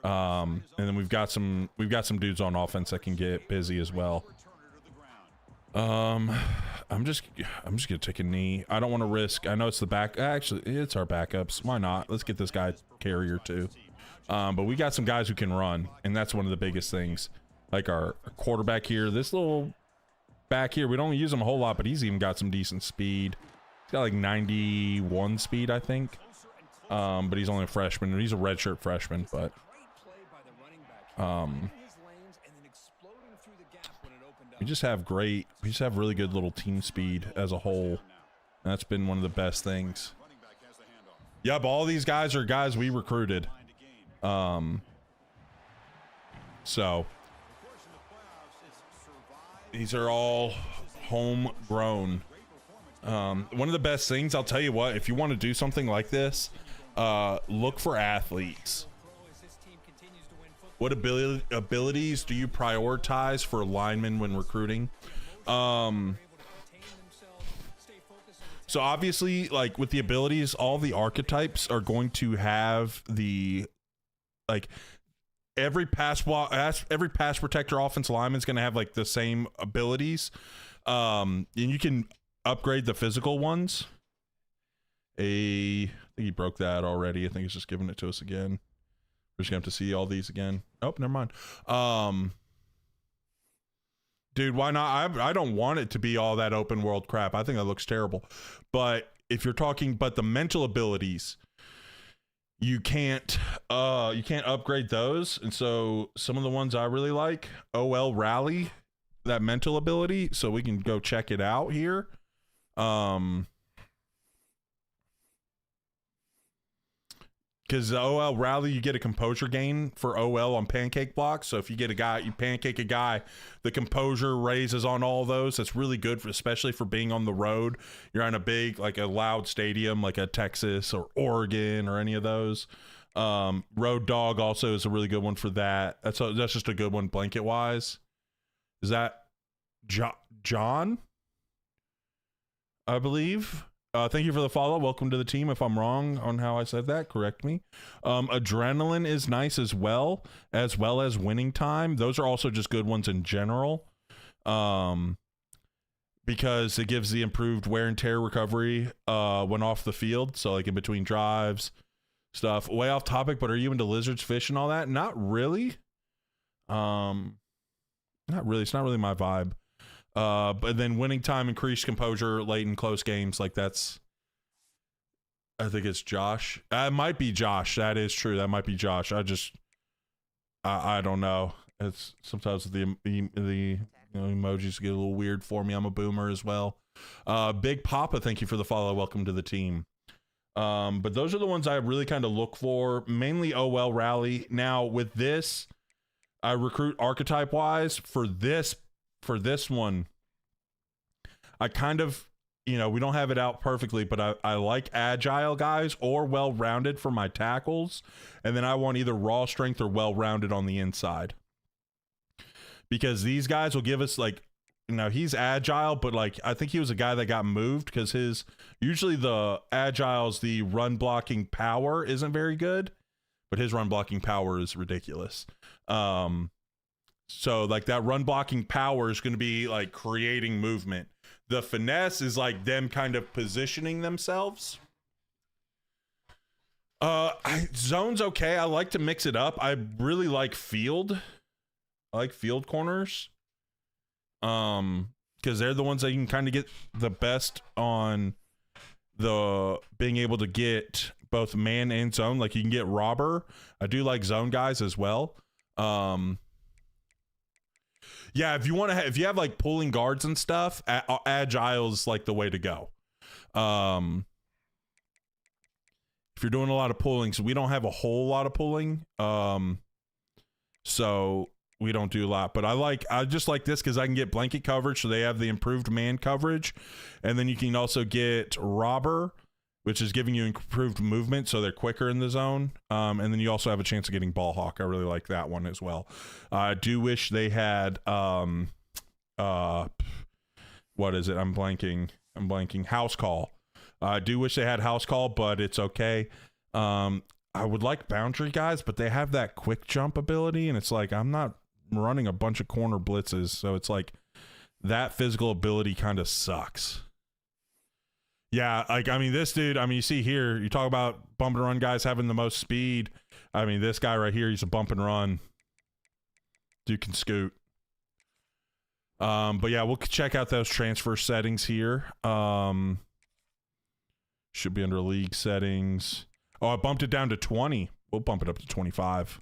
And then we've got some dudes on offense that can get busy as well. I'm just gonna take a knee. I don't want to risk. I know it's the back. Actually, it's our backups. Why not? Let's get this guy carrier too. But we got some guys who can run, and that's one of the biggest things. Like our quarterback here, this little back here, we don't use him a whole lot, but he's even got some decent speed. He's got like 91 speed, I think. But he's only a freshman. He's a redshirt freshman, but we just have really good little team speed as a whole. And that's been one of the best things. Yep, all these guys are guys we recruited. So these are all homegrown. One of the best things, I'll tell you what, if you want to do something like this, look for athletes. What abilities do you prioritize for linemen when recruiting? So obviously, like with the abilities, all the archetypes are going to have the, like, every pass protector offensive lineman is going to have like the same abilities. And you can upgrade the physical ones. I think he broke that already. I think he's just giving it to us again. We're just gonna have to see all these again. Oh, never mind. Dude, why not? I don't want it to be all that open world crap. I think that looks terrible. But if you're talking, but the mental abilities, you can't upgrade those. And so some of the ones I really like, OL Rally, that mental ability. So we can go check it out here. Because the OL Rally, you get a composure gain for OL on pancake blocks. So if you get a guy, you pancake a guy, the composure raises on all those. That's really good, especially for being on the road. You're on a big, like a loud stadium, like a Texas or Oregon or any of those. Road Dog also is a really good one for that. That's just a good one blanket wise. Is that John? I believe. Thank you for the follow. Welcome to the team. If I'm wrong on how I said that, correct me. Adrenaline is nice as well as Winning Time. Those are also just good ones in general. Because it gives the improved wear and tear recovery when off the field. So like in between drives, stuff. Way off topic, but are you into lizards, fish, and all that? Not really. Not really. It's not really my vibe. But then Winning Time, increased composure late in close games, like that's, I think it's Josh. It might be Josh. That is true. That might be Josh. I don't know. It's sometimes the emojis get a little weird for me. I'm a boomer as well. Big Papa, thank you for the follow. Welcome to the team. But those are the ones I really kind of look for, mainly OL Rally. Now with this, I recruit archetype wise for this one. I kind of, we don't have it out perfectly, but I like agile guys or well-rounded for my tackles. And then I want either raw strength or well-rounded on the inside. Because these guys will give us he's agile, but I think he was a guy that got moved because usually the agile's, the run blocking power isn't very good, but his run blocking power is ridiculous. So that run blocking power is going to be creating movement. The finesse is them kind of positioning themselves. Zone's okay. I like to mix it up. I really like field. I like field corners. Because they're the ones that you can kind of get the best on the being able to get both man and zone. Like you can get robber. I do like zone guys as well. Yeah, if you want to, if you have like pulling guards and stuff, agile's like the way to go. If you're doing a lot of pulling, so we don't have a whole lot of pulling, so we don't do a lot. But I just like this because I can get blanket coverage, so they have the improved man coverage, and then you can also get robber, which is giving you improved movement, so they're quicker in the zone. And then you also have a chance of getting ball hawk. I really like that one as well. I do wish they had what is it? I'm blanking. House call. I do wish they had house call, but it's okay. I would like boundary guys, but they have that quick jump ability, and it's like I'm not running a bunch of corner blitzes, so it's like that physical ability kind of sucks. Yeah, like, I mean, this dude, I mean, you see here, you talk about bump and run guys having the most speed. I mean, this guy right here, he's a bump and run. Dude can scoot. But yeah, we'll check out those transfer settings here. Should be under league settings. Oh, I bumped it down to 20. We'll bump it up to 25.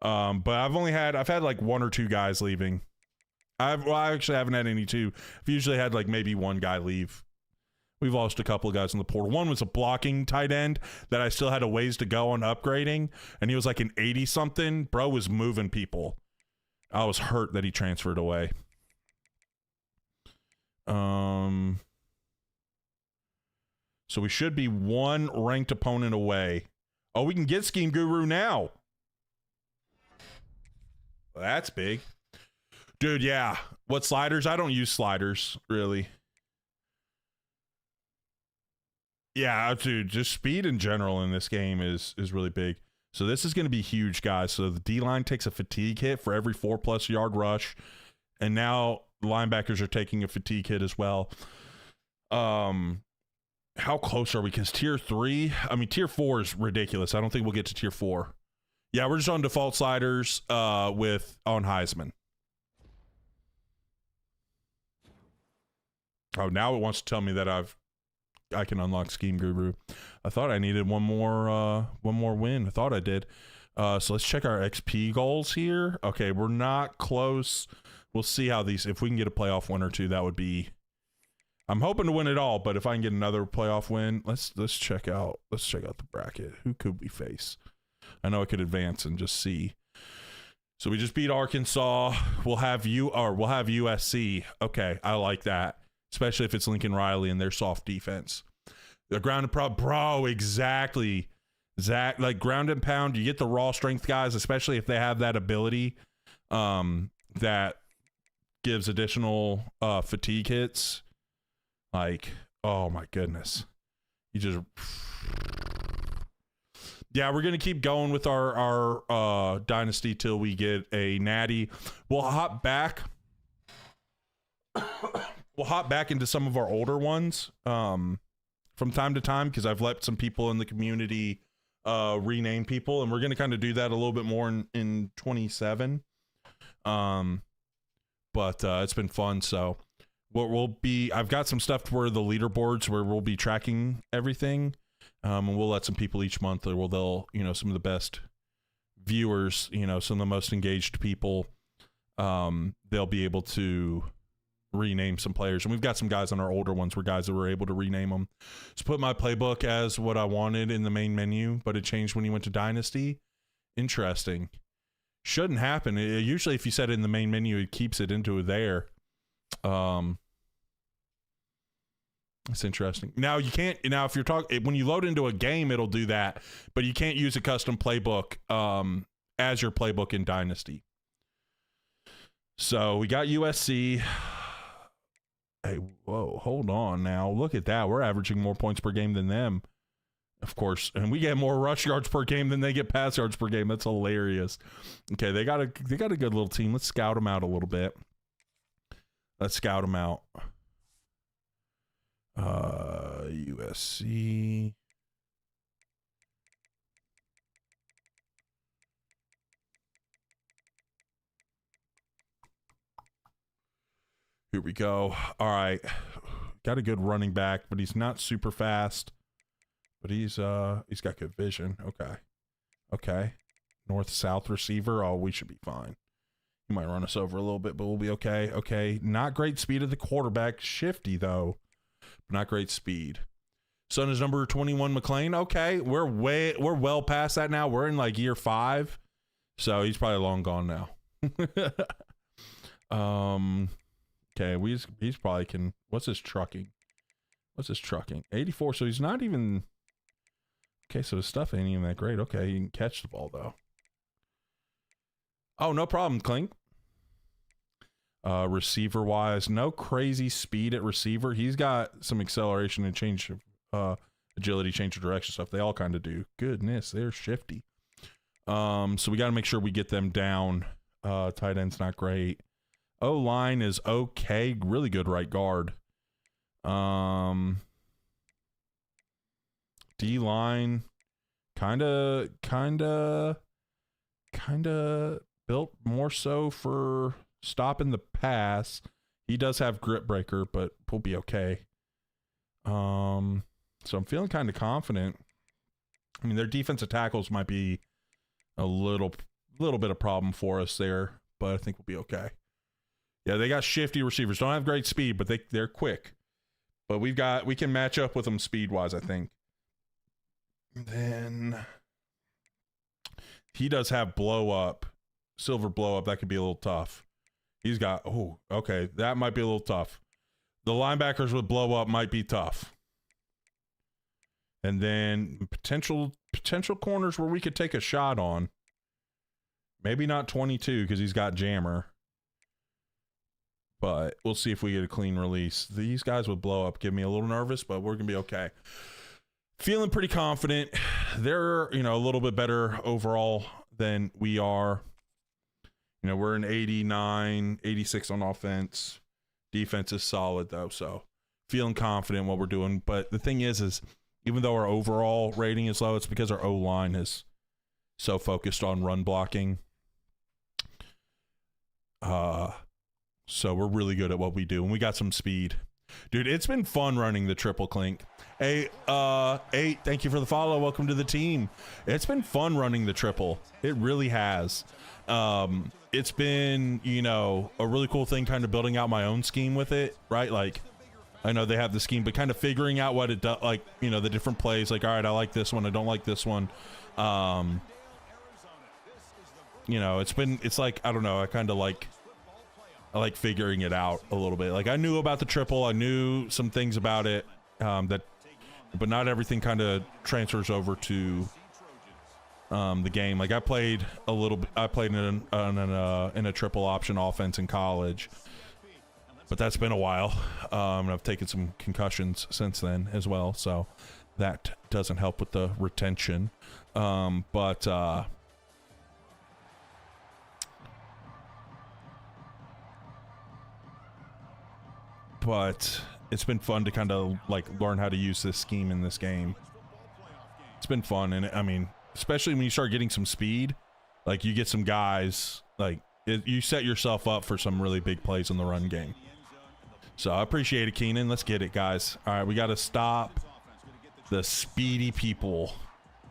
But I've had like one or two guys leaving. I actually haven't had any two. I've usually had like maybe one guy leave. We've lost a couple of guys in the portal. One was a blocking tight end that I still had a ways to go on upgrading, and he was like an 80-something. Bro was moving people. I was hurt that he transferred away. So we should be one ranked opponent away. Oh, we can get Scheme Guru now. Well, that's big. Dude, yeah. What sliders? I don't use sliders, really. Yeah, dude, just speed in general in this game is really big. So this is going to be huge, guys. So the D-line takes a fatigue hit for every 4+ yard rush. And now linebackers are taking a fatigue hit as well. How close are we? Because tier 3, I mean, tier 4 is ridiculous. I don't think we'll get to tier 4. Yeah, we're just on default sliders on Heisman. Oh, now it wants to tell me that I can unlock Scheme Guru. I thought I needed one more win. I thought I did. So let's check our XP goals here. Okay, we're not close. We'll see how these, if we can get a playoff win or two, that would be, I'm hoping to win it all, but if I can get another playoff win, let's check out the bracket. Who could we face? I know I could advance and just see. So we just beat Arkansas. We'll have USC. Okay, I like that. Especially if it's Lincoln Riley and their soft defense. The ground and pound, bro, exactly. Zach, like ground and pound, you get the raw strength guys, especially if they have that ability that gives additional fatigue hits. Like, oh my goodness. You just... Yeah, we're going to keep going with our dynasty till we get a natty. We'll hop back. We'll hop back into some of our older ones from time to time because I've let some people in the community rename people, and we're going to kind of do that a little bit more in 27. But it's been fun. So I've got some stuff where the leaderboards where we'll be tracking everything, and we'll let some people each month, or they'll some of the best viewers, some of the most engaged people, they'll be able to rename some players. And we've got some guys on our older ones where guys that were able to rename them. So put my playbook as what I wanted in the main menu, but it changed when you went to Dynasty. Interesting. Shouldn't happen. Usually if you set it in the main menu, it keeps it into there. It's interesting. Now you can't, if you're talking, when you load into a game, it'll do that, but you can't use a custom playbook as your playbook in Dynasty. So we got USC. Hey, whoa, hold on now. Look at that. We're averaging more points per game than them. Of course. And we get more rush yards per game than they get pass yards per game. That's hilarious. Okay, they got a good little team. Let's scout them out a little bit. Let's scout them out. USC. Here we go. All right. got a good running back, but he's not super fast. But he's got good vision. Okay. North-south receiver. Oh, we should be fine. He might run us over a little bit, but we'll be okay. Okay. Not great speed of the quarterback. Shifty, though. But not great speed. Son is number 21, McLean. Okay. We're well past that now. We're in like year 5. So he's probably long gone now. Okay. He's probably can. What's his trucking? 84. So he's not even. Okay. So his stuff ain't even that great. Okay. He can catch the ball, though. Oh, no problem, Clink. Receiver wise, no crazy speed at receiver. He's got some acceleration and change of agility, change of direction stuff. They all kind of do. Goodness, they're shifty. So we got to make sure we get them down. Tight end's not great. O-line is okay. Really good right guard. D-line kind of built more so for stopping the pass. He does have grip breaker, but we'll be okay. So I'm feeling kind of confident. I mean, their defensive tackles might be a little bit of problem for us there, but I think we'll be okay. Yeah, they got shifty receivers. Don't have great speed, but they're quick. But we can match up with them speed wise, I think. Then he does have silver blow up. That could be a little tough. He's got, oh, okay. That might be a little tough. The linebackers with blow up might be tough. And then potential corners where we could take a shot on. Maybe not 22 because he's got jammer. But we'll see if we get a clean release. These guys with blow up give me a little nervous, but we're going to be okay. Feeling pretty confident. They're, a little bit better overall than we are. We're an 89, 86 on offense. Defense is solid, though, so feeling confident in what we're doing. But the thing is even though our overall rating is low, it's because our O-line is so focused on run blocking. So we're really good at what we do, and we got some speed. Dude, it's been fun running the triple clink. Hey, 8, thank you for the follow. Welcome to the team. It's been fun running the triple. It really has. It's been, a really cool thing kind of building out my own scheme with it, right? Like, I know they have the scheme, but kind of figuring out what it does, like, the different plays. Like, all right, I like this one. I don't like this one. It's like, I don't know. I like figuring it out a little bit. Like, I knew about the triple. I knew some things about it, but not everything kind of transfers over to the game. Like, I played a little bit. I played in a triple option offense in college, but that's been a while. And I've taken some concussions since then as well, so that doesn't help with the retention. But it's been fun to kind of like learn how to use this scheme in this game. It's been fun, and I mean, especially when you start getting some speed, like you get some guys, like you set yourself up for some really big plays in the run game. So I appreciate it, Keenan. Let's get it, guys. All right, we got to stop the speedy people.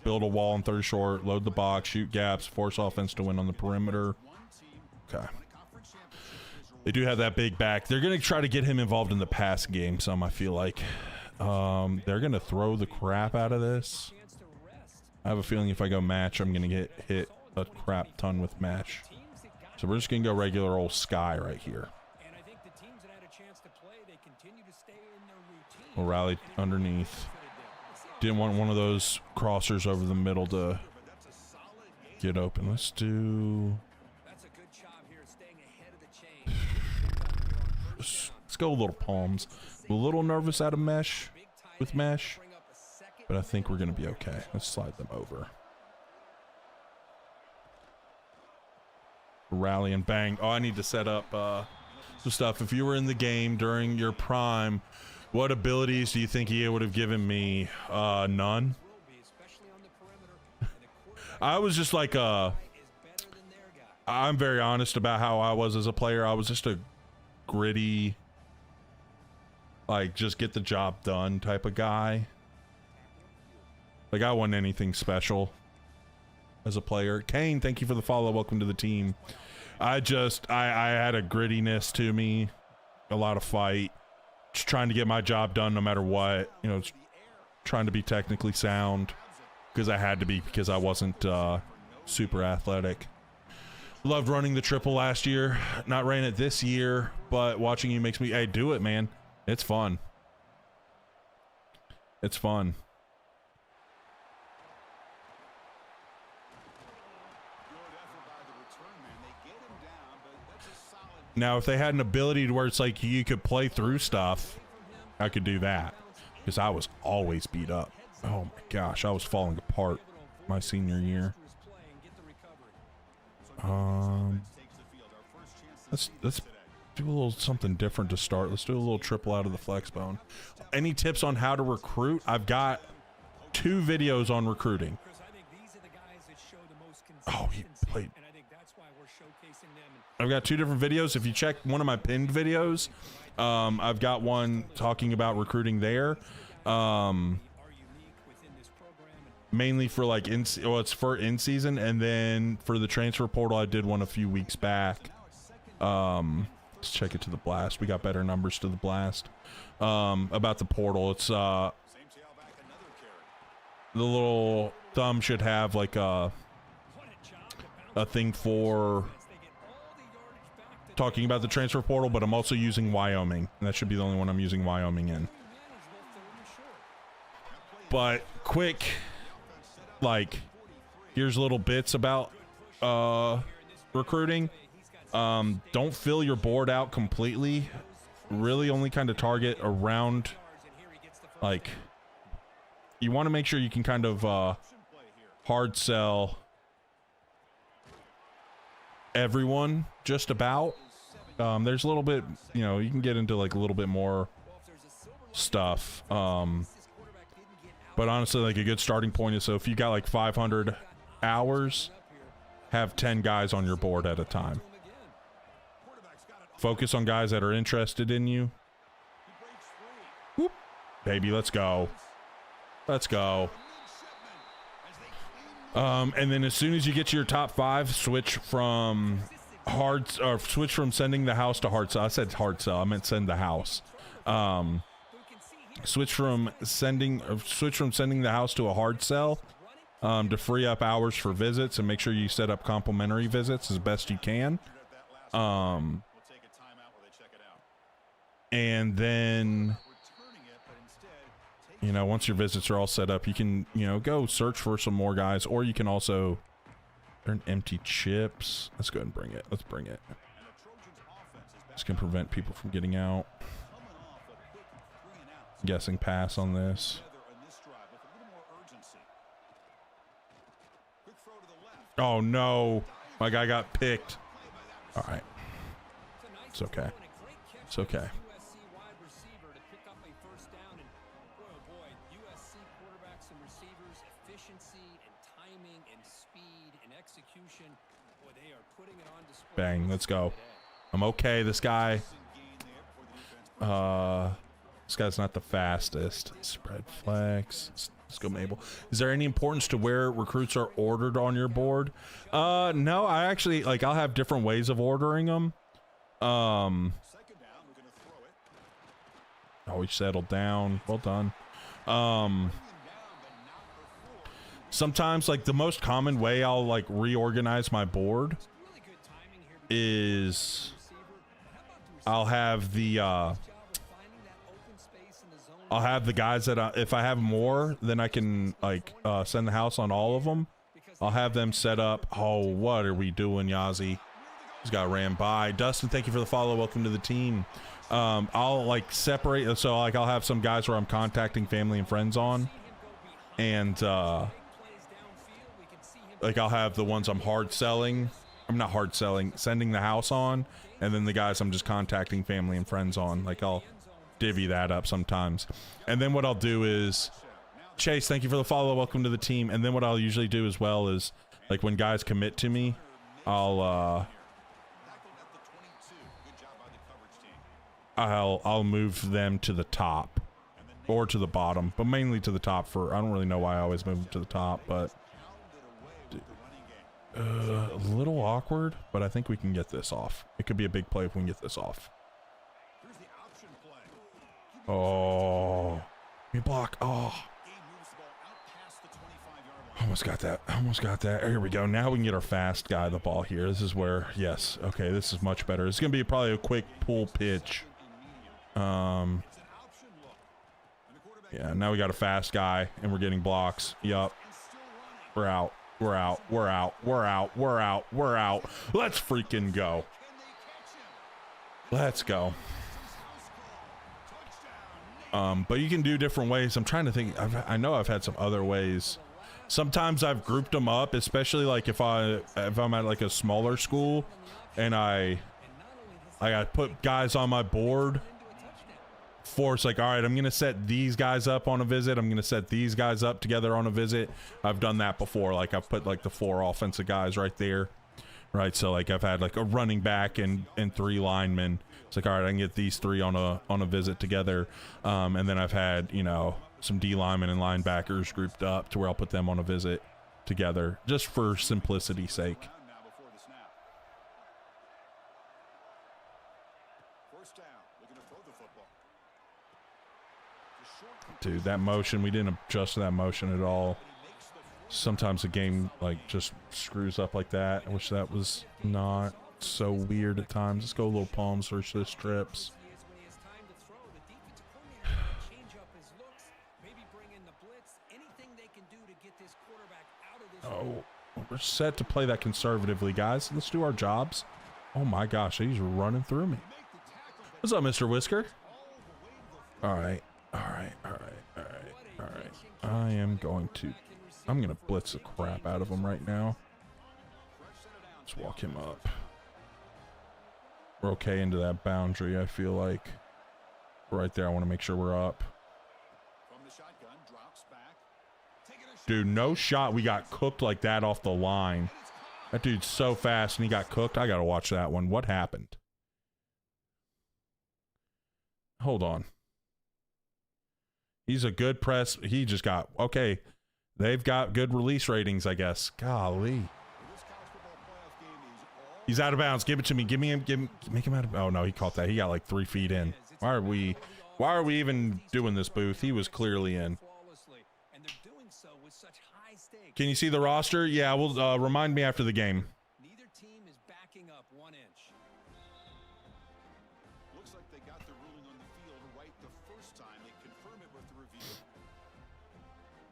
Build a wall on third short, load the box, shoot gaps, force offense to win on the perimeter. Okay. They do have that big back. They're going to try to get him involved in the pass game some, I feel like. They're going to throw the crap out of this. I have a feeling if I go match, I'm going to get hit a crap ton with mash. So we're just going to go regular old Sky right here. We'll rally underneath. Didn't want one of those crossers over the middle to get open. Let's do... Let's go little palms. A little nervous out of mesh with mesh, but I think we're going to be okay. Let's slide them over. Rally and bang. Oh, I need to set up some stuff. If you were in the game during your prime, what abilities do you think he would have given me? None. I was just like I'm very honest about how I was as a player. I was just a gritty, like just get the job done type of guy. Like I wasn't anything special as a player. Kane, thank you for the follow. Welcome to the team. I had a grittiness to me, a lot of fight, just trying to get my job done no matter what, you know, trying to be technically sound because I had to be, because I wasn't super athletic. Loved running the triple last year, not ran it this year, but watching you makes me, hey, do it, man. It's fun. It's fun. Now, if they had an ability to where it's like you could play through stuff, I could do that. Because I was always beat up. Oh my gosh, I was falling apart my senior year. Let's do a little something different to start. Let's do a little triple out of the flex bone. Any tips on how to recruit? I've got 2 videos on recruiting. Oh, he played. I've got 2 different videos. If you check one of my pinned videos, I've got one talking about recruiting there. Mainly for like it's for in season, and then for the transfer portal, I did one a few weeks back. Let's check it to the blast. We got better numbers to the blast. About the portal, it's the little thumb should have like a thing for talking about the transfer portal, but I'm also using Wyoming, and that should be the only one I'm using Wyoming in. But quick, like, here's little bits about recruiting. Don't fill your board out completely. Really only kind of target around, like, you want to make sure you can kind of hard sell everyone just about. There's a little bit, you know, you can get into like a little bit more stuff. But honestly, like a good starting point is, so if you got like 500 hours, have 10 guys on your board at a time. Focus on guys that are interested in you. Whoop. Baby, let's go. Let's go. And then as soon as you get to your top 5, switch from sending the house to hard sell. I said hard sell. I meant send the house. Switch from sending the house to a hard sell to free up hours for visits, and make sure you set up complimentary visits as best you can. And then, you know, once your visits are all set up, you can, you know, go search for some more guys, or you can also earn empty chips. Let's go ahead and bring it. Let's bring it. This can prevent people from getting out. Guessing pass on this. Oh no, my guy got picked. All right, it's okay. It's okay. Bang, let's go. I'm okay. This guy's not the fastest. Spread flex. Let's go Mabel. Is there any importance to where recruits are ordered on your board? No, I actually, like, I'll have different ways of ordering them. Oh, we settled down. Well done. Sometimes, like, the most common way I'll, like, reorganize my board is I'll have the guys that if I have more, then I can, like, send the house on all of them. I'll have them set up. Oh, what are we doing, Yazzie? He's got ran by. Dustin, thank you for the follow. Welcome to the team. I'll, like, separate. So, like, I'll have some guys where I'm contacting family and friends on. And, like, I'll have the ones I'm hard selling. I'm not hard selling, sending the house on. And then the guys I'm just contacting family and friends on. Like, I'll divvy that up sometimes. And then what I'll do is, Chase, thank you for the follow. Welcome to the team. And then what I'll usually do as well is, like, when guys commit to me, I'll I'll move them to the top or to the bottom, but mainly to the top for, I don't really know why I always move them to the top, but a little awkward, but I think we can get this off. It could be a big play if we can get this off. Oh, we block. Oh, almost got that. Almost got that. Here we go. Now we can get our fast guy the ball here. This is where, yes. Okay, this is much better. It's going to be probably a quick pull pitch. Yeah, now we got a fast guy and we're getting blocks. Yup. We're out. We're out. We're out. We're out. We're out. We're out. Let's freaking go. Let's go. But you can do different ways. I'm trying to think. I know I've had some other ways. Sometimes I've grouped them up, especially like if I'm at like a smaller school and I put guys on my board for, it's like, all right, I'm going to set these guys up on a visit. I'm going to set these guys up together on a visit. I've done that before. Like I've put like the 4 offensive guys right there. Right. So like I've had like a running back and 3 linemen. It's like, all right, I can get these 3 on a visit together. And then I've had, you know, some D linemen and linebackers grouped up to where I'll put them on a visit together just for simplicity's sake. Dude, that motion, we didn't adjust that motion at all. Sometimes the game like just screws up like that. I wish that was not so weird at times. Let's go a little palms versus strips. Oh, we're set to play that conservatively, guys. Let's do our jobs. Oh my gosh, he's running through me. What's up, Mr. Whisker? All right, all right, all right, all right, all right. I'm gonna blitz the crap out of him right now. Let's walk him up. We're okay into that boundary, I feel like. Right there, I want to make sure we're up. Dude, no shot. We got cooked like that off the line. That dude's so fast and he got cooked. I got to watch that one. What happened? Hold on. He's a good press. He just got, okay. They've got good release ratings, I guess. Golly. He's out of bounds. Give it to me. Give me him. Make him out of, oh no, he caught that. He got like 3 feet in. Why are we even doing this, Booth? He was clearly in. Can you see the roster? Yeah, well, remind me after the game. Neither team is backing up 1 inch. Looks like they got the ruling on the field right the first time. They confirm it with the review.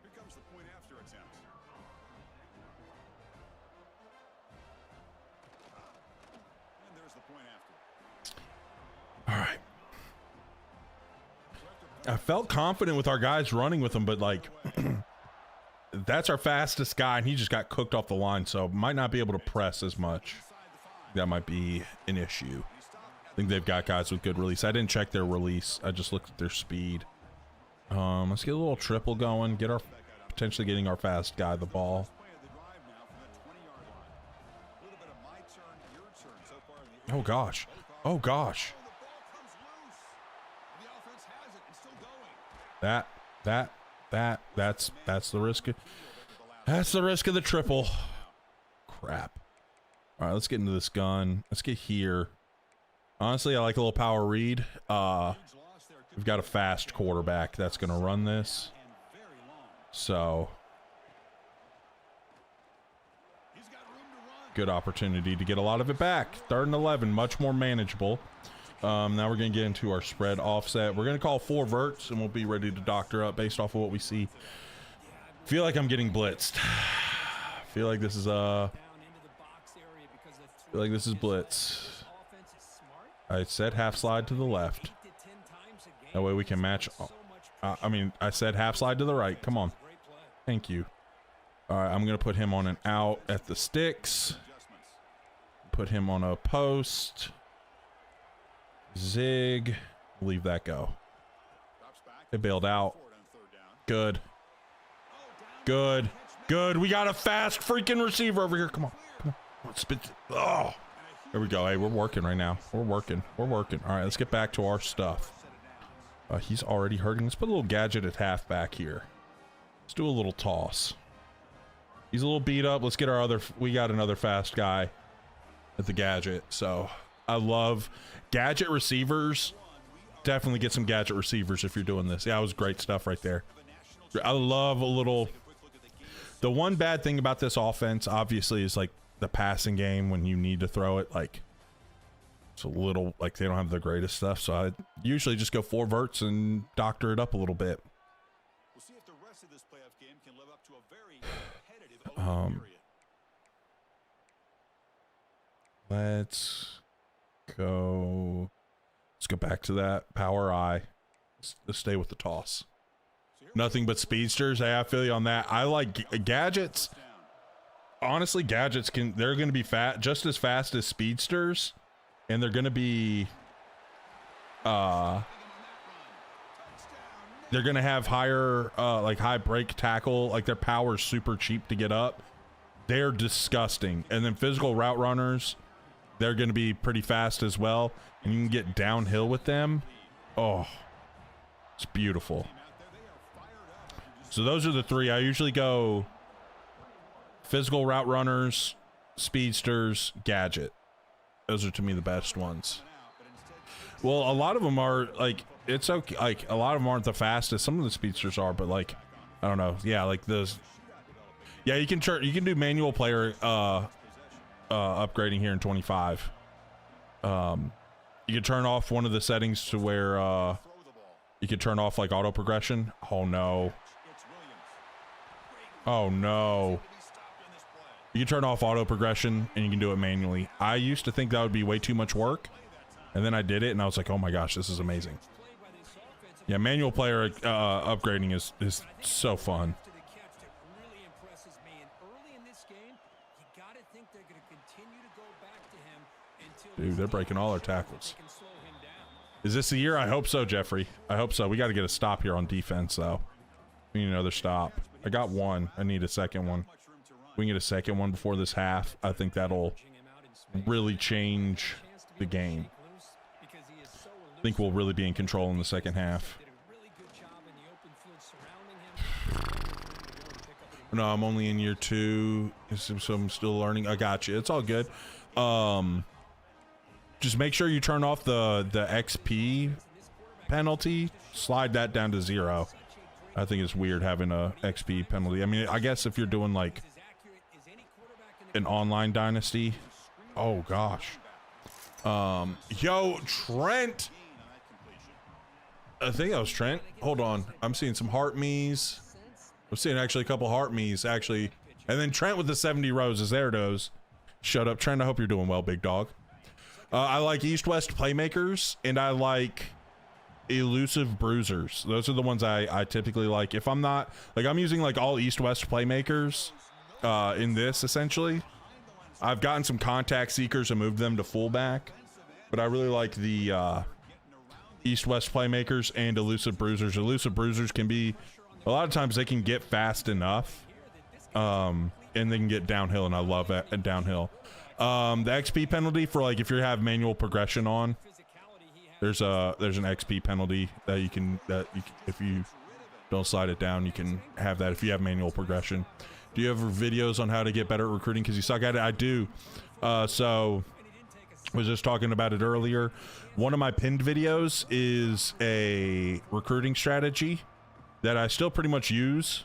Here comes the point after attempt. And there's the point after. All right. I felt confident with our guys running with them, but like that's our fastest guy and he just got cooked off the line, so might not be able to press as much. That might be an issue. I think they've got guys with good release. I didn't check their release. I just looked at their speed. Let's get a little triple going. Get our potentially getting our fast guy the ball. Oh gosh. Oh gosh. That's the risk. That's the risk of the triple. Crap. All right, let's get into this gun. Let's get here. Honestly, I like a little power read. We've got a fast quarterback that's going to run this. So, good opportunity to get a lot of it back. 3rd and 11, much more manageable. Now we're going to get into our spread offset. We're going to call 4 verts, and we'll be ready to doctor up based off of what we see. Feel like I'm getting blitzed. Feel like this is blitz. I said half slide to the left. That way we can match. I said half slide to the right. Come on. Thank you. All right, I'm going to put him on an out at the sticks. Put him on a post. Zig. Leave that go. It bailed out. Good. Good. Good. We got a fast freaking receiver over here. Come on. Come on. Spit. Oh. There we go. Hey, we're working right now. We're working. We're working. All right, let's get back to our stuff. He's already hurting. Let's put a little gadget at halfback here. Let's do a little toss. He's a little beat up. Let's get our other... We got another fast guy at the gadget. So I love gadget receivers. Definitely get some gadget receivers if you're doing this. Yeah, it was great stuff right there. I love a little... The one bad thing about this offense, obviously, is like the passing game when you need to throw it. Like, it's a little... Like, they don't have the greatest stuff. So I usually just go 4 verts and doctor it up a little bit. We'll see if the rest of this playoff game can live up to a very competitive opening period. Let's go back to that power eye. Let's stay with the toss. Nothing but speedsters. Hey, I feel you on that. I like gadgets. Honestly, gadgets they're going to be just as fast as speedsters, and they're going to be they're going to have higher like high break tackle. Like, their power is super cheap to get up. They're disgusting. And then physical route runners, they're going to be pretty fast as well, and you can get downhill with them. Oh, it's beautiful. So those are the 3. I usually go physical route runners, speedsters, gadget. Those are, to me, the best ones. Well, a lot of them are like, it's okay. Like, a lot of them aren't the fastest. Some of the speedsters are, but like, I don't know. Yeah, like those. Yeah, you can do manual player upgrading here in 25. You can turn off one of the settings to where you can turn off like auto progression. Oh no. Oh no. You can turn off auto progression and you can do it manually. I used to think that would be way too much work, and then I did it and I was like, oh my gosh, this is amazing. Yeah, manual player upgrading is so fun. Dude, they're breaking all our tackles. Is this the year? I hope so, Jeffrey. I hope so. We got to get a stop here on defense, though. We need another stop. I got one. I need a second one. We can get a second one before this half. I think that'll really change the game. I think we'll really be in control in the second half. No, I'm only in year 2, so I'm still learning. I got you. It's all good. Just make sure you turn off the XP penalty. Slide that down to 0. I think it's weird having a XP penalty. I mean, I guess if you're doing like an online dynasty. Oh gosh. Yo, Trent. I think that was Trent. Hold on. I'm seeing some heart me's. I'm seeing actually a couple heart me's actually. And then Trent with the 70 roses. There it goes. Shut up, Trent. I hope you're doing well, big dog. I like East-West playmakers, and I like elusive bruisers. Those are the ones I typically like. If I'm not, like, I'm using like all East-West playmakers in this, essentially. I've gotten some contact seekers and moved them to fullback, but I really like the East-West playmakers and elusive bruisers. Elusive bruisers can be, a lot of times they can get fast enough, and they can get downhill, and I love that downhill. The XP penalty for like if you have manual progression on, there's an XP penalty that you can if you don't slide it down, you can have that if you have manual progression. Do you have videos on how to get better at recruiting because you suck at it? I do. So I was just talking about it earlier. One of my pinned videos is a recruiting strategy that I still pretty much use.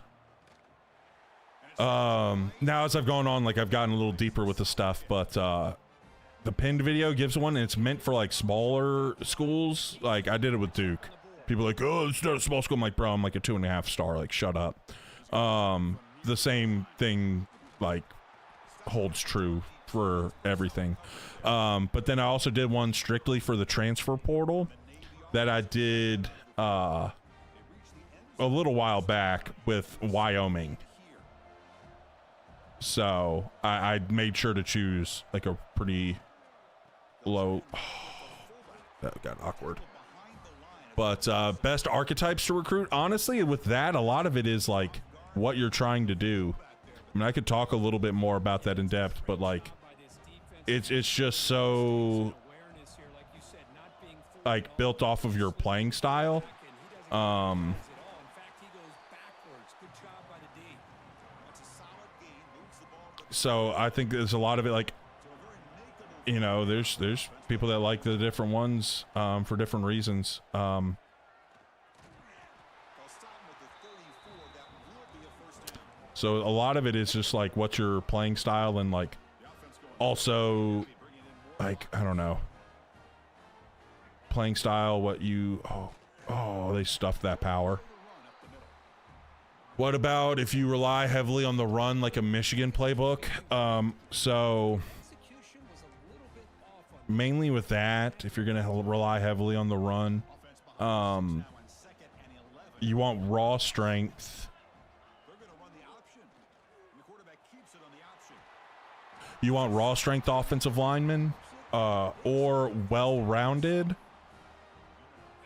Now as I've gone on, like I've gotten a little deeper with the stuff, but the pinned video gives one, and it's meant for like smaller schools. Like I did it with Duke. People are like, oh, it's not a small school. I'm like, bro, I'm like a 2.5 star. Like, shut up. The same thing like holds true for everything. But then I also did one strictly for the transfer portal that I did a little while back with Wyoming. So I made sure to choose like a pretty low. Oh, that got awkward. But best archetypes to recruit. Honestly, with that, a lot of it is like what you're trying to do. I mean, I could talk a little bit more about that in depth, but like it's just so Awareness here, like you said, not being fooled like built off of your playing style. at all. In fact, he goes backwards. Good job by the D. That's a solid gain. Moves the ball. So I think there's a lot of it, like, you know, there's people that like the different ones for different reasons. They'll stop him with the 34. That will be a first down. So a lot of it is just like what's your playing style, and like also like, I don't know, playing style, what you oh they stuffed that power. What about if you rely heavily on the run like a Michigan playbook? So Execution was a little bit off on mainly with that, if you're gonna rely heavily on the run, you want raw strength. They're going to run the option. And the quarterback keeps it on the option. You want raw strength offensive linemen, or well-rounded.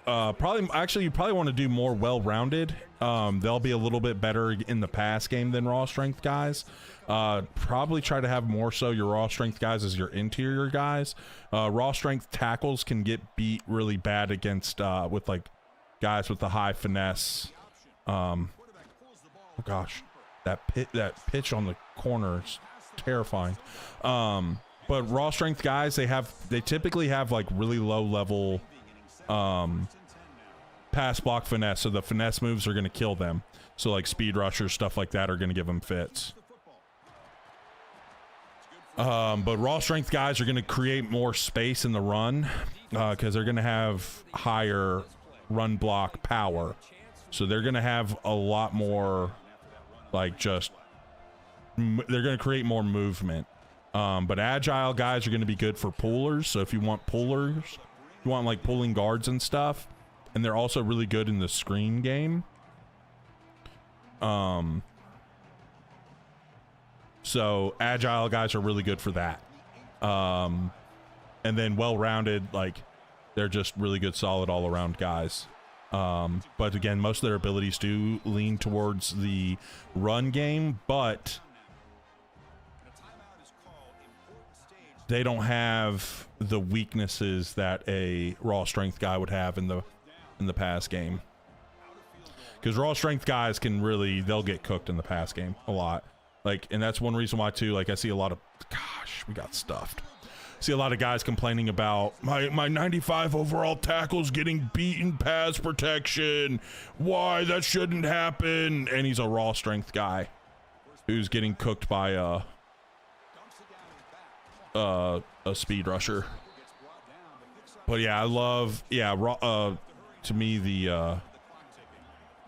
You probably want to do more well-rounded. They'll be a little bit better in the pass game than raw strength guys. Probably try to have more so your raw strength guys as your interior guys. Raw strength tackles can get beat really bad against with like guys with the high finesse. Oh gosh, that pitch on the corner is terrifying. But raw strength guys, they typically have like really low level pass block finesse, so the finesse moves are going to kill them. So like speed rushers, stuff like that, are going to give them fits. But raw strength guys are going to create more space in the run because they're going to have higher run block power. So they're going to have a lot more, like, just they're going to create more movement. But agile guys are going to be good for pullers. So if you want pullers, you want like pulling guards and stuff, and they're also really good in the screen game. So agile guys are really good for that. And then well-rounded, like, they're just really good, solid all-around guys. But again, most of their abilities do lean towards the run game, but they don't have the weaknesses that a raw strength guy would have in the pass game. Because raw strength guys they'll get cooked in the pass game a lot. Like, and that's one reason why too, like, I see a lot of, gosh, we got stuffed. See a lot of guys complaining about my 95 overall tackles getting beaten pass protection. Why? That shouldn't happen. And he's a raw strength guy who's getting cooked by a speed rusher. But yeah, I love, raw, to me, I'm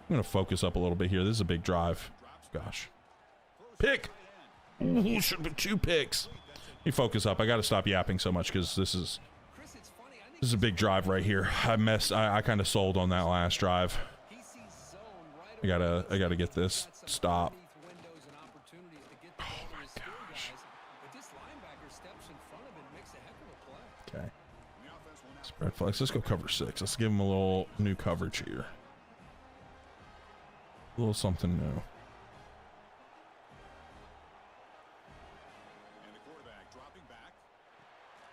gonna focus up a little bit here. This is a big drive. Gosh. Pick. Ooh, should be 2 picks. Let me focus up. I got to stop yapping so much because this is a big drive right here. I kind of sold on that last drive. I gotta get this stop. Oh my gosh. Okay. Spread flex. Let's go cover 6. Let's give him a little new coverage here. A little something new.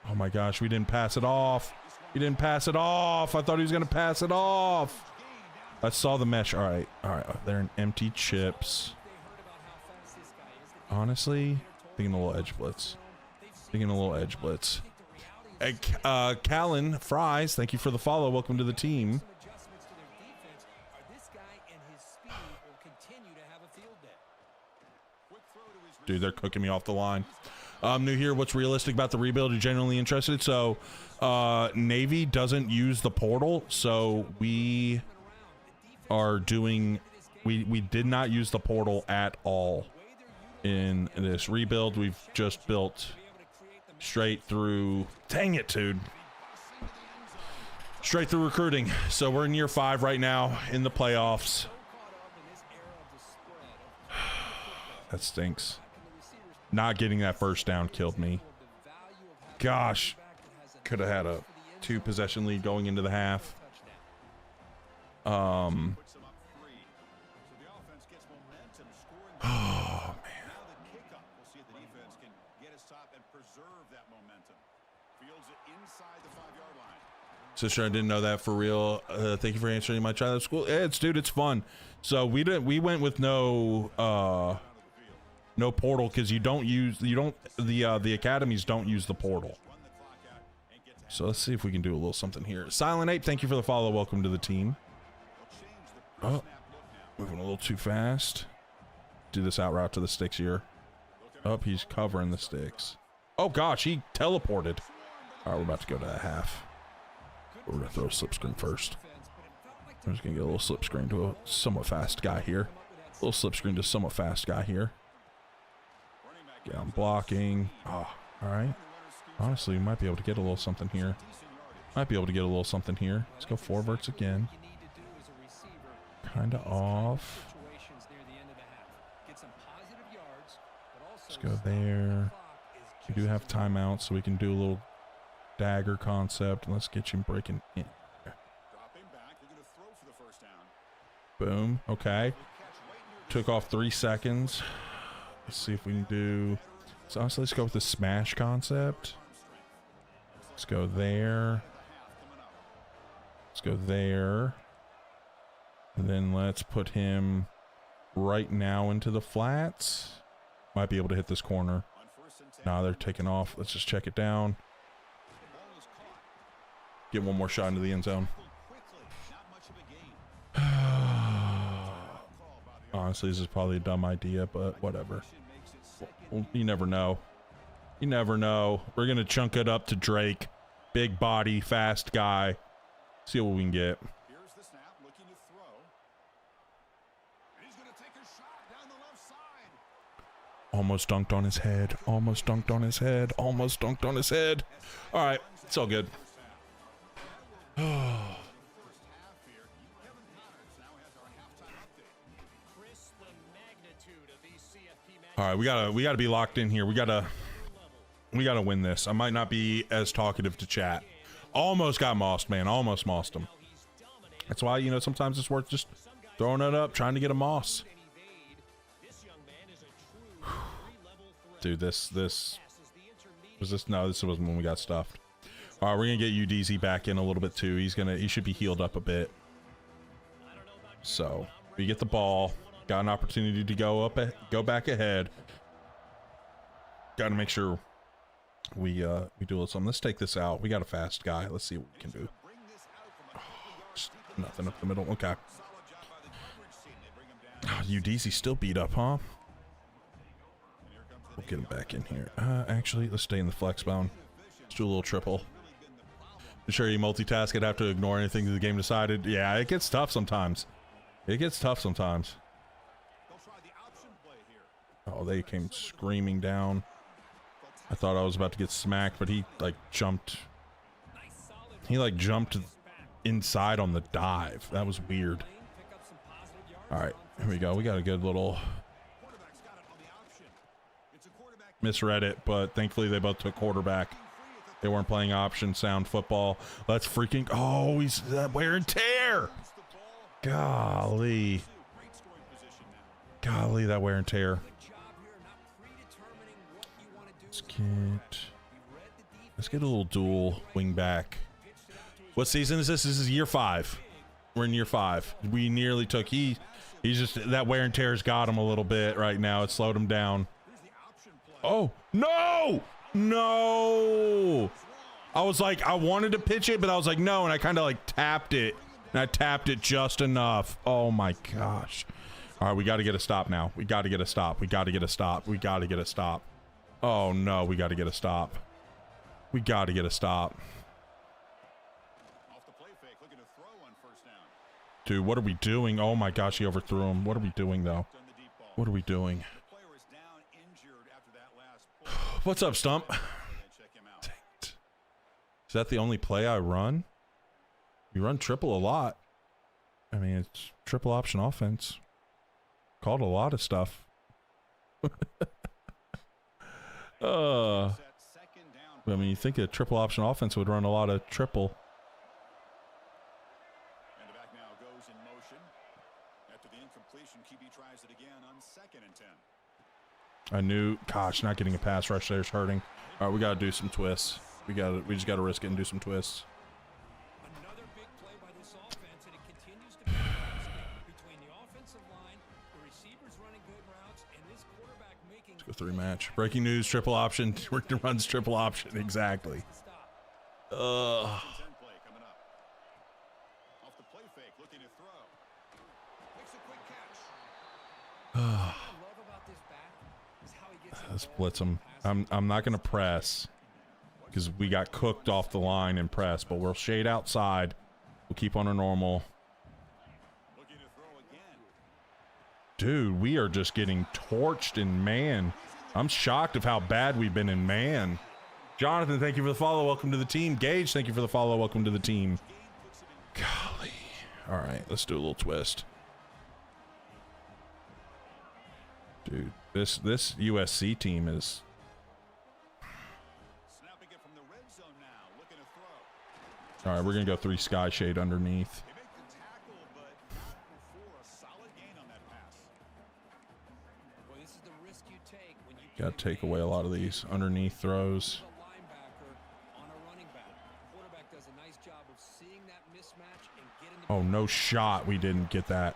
Oh my gosh, we didn't pass it off. He didn't pass it off. I thought he was going to pass it off. I saw the mesh. All right. They're in empty chips. Honestly, thinking a little edge blitz. Hey, Callan Fries, thank you for the follow. Welcome to the team. Dude, they're cooking me off the line. New here, what's realistic about the rebuild? Are you genuinely interested? So Navy doesn't use the portal, so we did not use the portal at all in this rebuild. We've just built straight through, dang it, dude, straight through recruiting. So we're in year 5 right now in the playoffs. That stinks. Not getting that first down killed me. Gosh, could have had a 2-possession lead going into the half. Oh man. preserve that momentum. Fields it inside the 5-yard line. Sister, I didn't know that for real. Thank you for answering my childhood school. Dude, it's fun. So we went with no portal because the academies don't use the portal. So let's see if we can do a little something here. Silent Ape, thank you for the follow. Welcome to the team. Oh, moving a little too fast. Do this out route to the sticks here. Oh, he's covering the sticks. Oh gosh, he teleported. All right, we're about to go to a half. We're gonna throw a slip screen first. I'm just gonna get a little slip screen to a somewhat fast guy here. A little slip screen to somewhat fast guy here. Yeah, I'm blocking. Oh, all right. Honestly, we might be able to get a little something here. Might be able to get a little something here. Let's go forwards again. Kind of off. Let's go there. We do have timeout, so we can do a little dagger concept. Let's get you breaking in. Boom. Okay. Took off 3 seconds. Let's see if we can do... So honestly, let's go with the smash concept. Let's go there. Let's go there. And then let's put him right now into the flats. Might be able to hit this corner. Nah, they're taking off. Let's just check it down. Get one more shot into the end zone. Honestly, this is probably a dumb idea, but whatever. Well, you never know. You never know. We're going to chunk it up to Drake. Big body, fast guy. See what we can get. Here's the snap, looking to throw. And he's going to take a shot down the left side. Almost dunked on his head. Almost dunked on his head. Almost dunked on his head. All right. It's all good. All right, we gotta be locked in here. We gotta win this. I might not be as talkative to chat. Almost got mossed, man. Almost mossed him. That's why, you know, sometimes it's worth just throwing it up, trying to get a moss. Dude, this was this. No, this wasn't when we got stuffed. All right, we're gonna get UDZ back in a little bit too. He should be healed up a bit. So we get the ball. Got an opportunity to go back ahead. Got to make sure we do a little something. Let's take this out. We got a fast guy. Let's see what we can do. Oh, just nothing up the middle. Okay. Oh, UDZ still beat up, huh? We'll get him back in here. Actually, let's stay in the flex bound. Let's do a little triple. I'm sure you multitask. I'd have to ignore anything that the game decided. Yeah, it gets tough sometimes. It gets tough sometimes. Oh, they came screaming down. I thought I was about to get smacked, but he like jumped. He like jumped inside on the dive. That was weird. All right, here we go. We got a good little... Misread it, but thankfully they both took quarterback. They weren't playing option sound football. Let's freaking... Oh, he's that wear and tear. Golly. Golly, that wear and tear. Let's get a little dual wing back. What season is this? This is year 5. We're in year 5. We nearly took... He's just... That wear and tear's got him a little bit right now. It slowed him down. Oh, no! No! I was like, I wanted to pitch it, but I was like, no, and I kind of like tapped it. And I tapped it just enough. Oh my gosh. All right, we got to get a stop now. We got to get a stop. We got to get a stop. We got to get a stop. Oh no, we got to get a stop. We got to get a stop. Off the play fake, looking to throw on first down. Dude, what are we doing? Oh my gosh, he overthrew him. What are we doing though? What are we doing? The player is down injured after that last pull. What's up, Stump? Check him out. Dang it. Is that the only play I run? You run triple a lot. I mean, it's triple option offense. Called a lot of stuff. I mean, you think a triple option offense would run a lot of triple. And the back now goes in motion. After the incompletion, QB tries it again on 2nd and 10. I knew, gosh, not getting a pass rush there is hurting. All right, we gotta do some twists. We just gotta risk it and do some twists. Another big play by this offense, and it continues to be a constant between the offensive line, the receivers running good routes, and this quarterback making. Let's go 3-match. Breaking news: triple option. Runs triple option. Exactly. 10 play coming up. Off the play fake, looking to throw. Makes a quick catch. What I love about this back is how he gets Let's blitz him. I'm not gonna press because we got cooked off the line and press, but we'll shade outside. We'll keep on a normal. Looking to throw again. Dude, we are just getting torched in man. I'm shocked of how bad we've been in man. Jonathan, thank you for the follow. Welcome to the team. Gage, thank you for the follow. Welcome to the team. Golly. All right, let's do a little twist. Dude, this USC team is... Snapping it from the red zone now. Looking to throw. All right, we're going to go 3 sky shade underneath. They make the tackle, but not before a solid gain on that pass. Well, this is the risk you take when you Got to take away a lot of these underneath throws. a linebacker on a running back. Quarterback does a nice job of seeing that mismatch and getting the Oh, no shot. We didn't get that.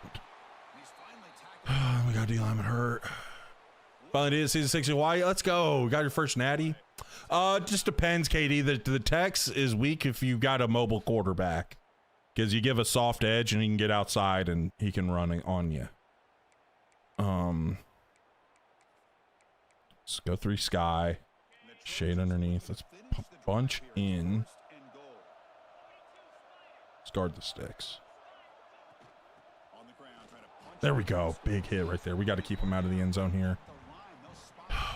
He's finally tackled. We got D-lineman hurt. Finally did season 6 Hawaii. Let's go. Got your first natty. It just depends, KD. The Tex is weak if you got a mobile quarterback, because you give a soft edge and he can get outside and he can run on you. Let's go 3 sky. Shade underneath. Let's bunch in. Let's guard the sticks. On the ground, trying to punch. There we go. Big hit right there. We got to keep him out of the end zone here.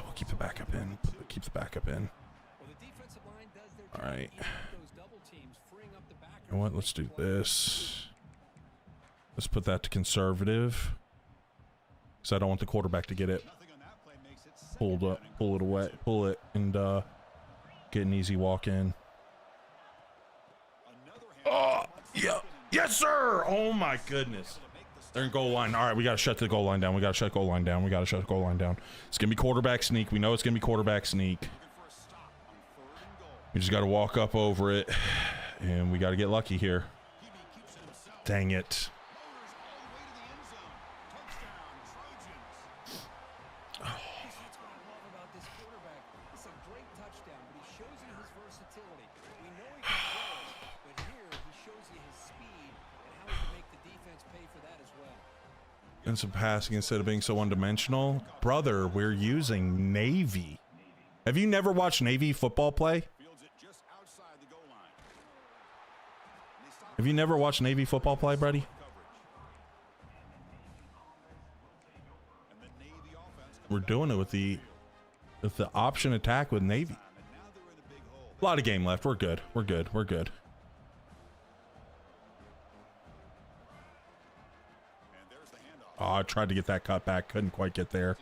We'll keep the backup in. Keep the backup in. Well, the defensive line does their All job right. eating up those double teams, freeing up the backers. You know what? Let's do this. Let's put that to conservative, because I don't want the quarterback to get it Nothing on that play makes it second pulled down up, and pull it away, pull it, and get an easy walk in. Oh, yeah, yes, sir. Oh my goodness. They're in goal line. All right, we got to shut the goal line down. We got to shut goal line down. We got to shut goal line down. It's gonna be quarterback sneak. We know it's gonna be quarterback sneak. for a stop on 3rd and goal. We just got to walk up over it, and we got to get lucky here. Hebe keeps it himself. Dang it. Motors all the way to the end zone. Touchdown, Trojans. That's what I love about this quarterback. It's a great touchdown, but he shows you his versatility. We know he can throw, but here he shows you his speed and how he can make the defense pay for that as well. And some passing instead of being so one-dimensional. Brother, we're using Navy. Have you never watched Navy football play? Fields it just outside the goal line. They stop Have you never watched Navy football play, buddy? coverage. And the Navy offense comes We're doing it with the option attack with Navy. and now they're in a big hole. A lot of game left. We're good. We're good. We're good. And there's the handoff. Oh, I tried to get that cut back. Couldn't quite get there.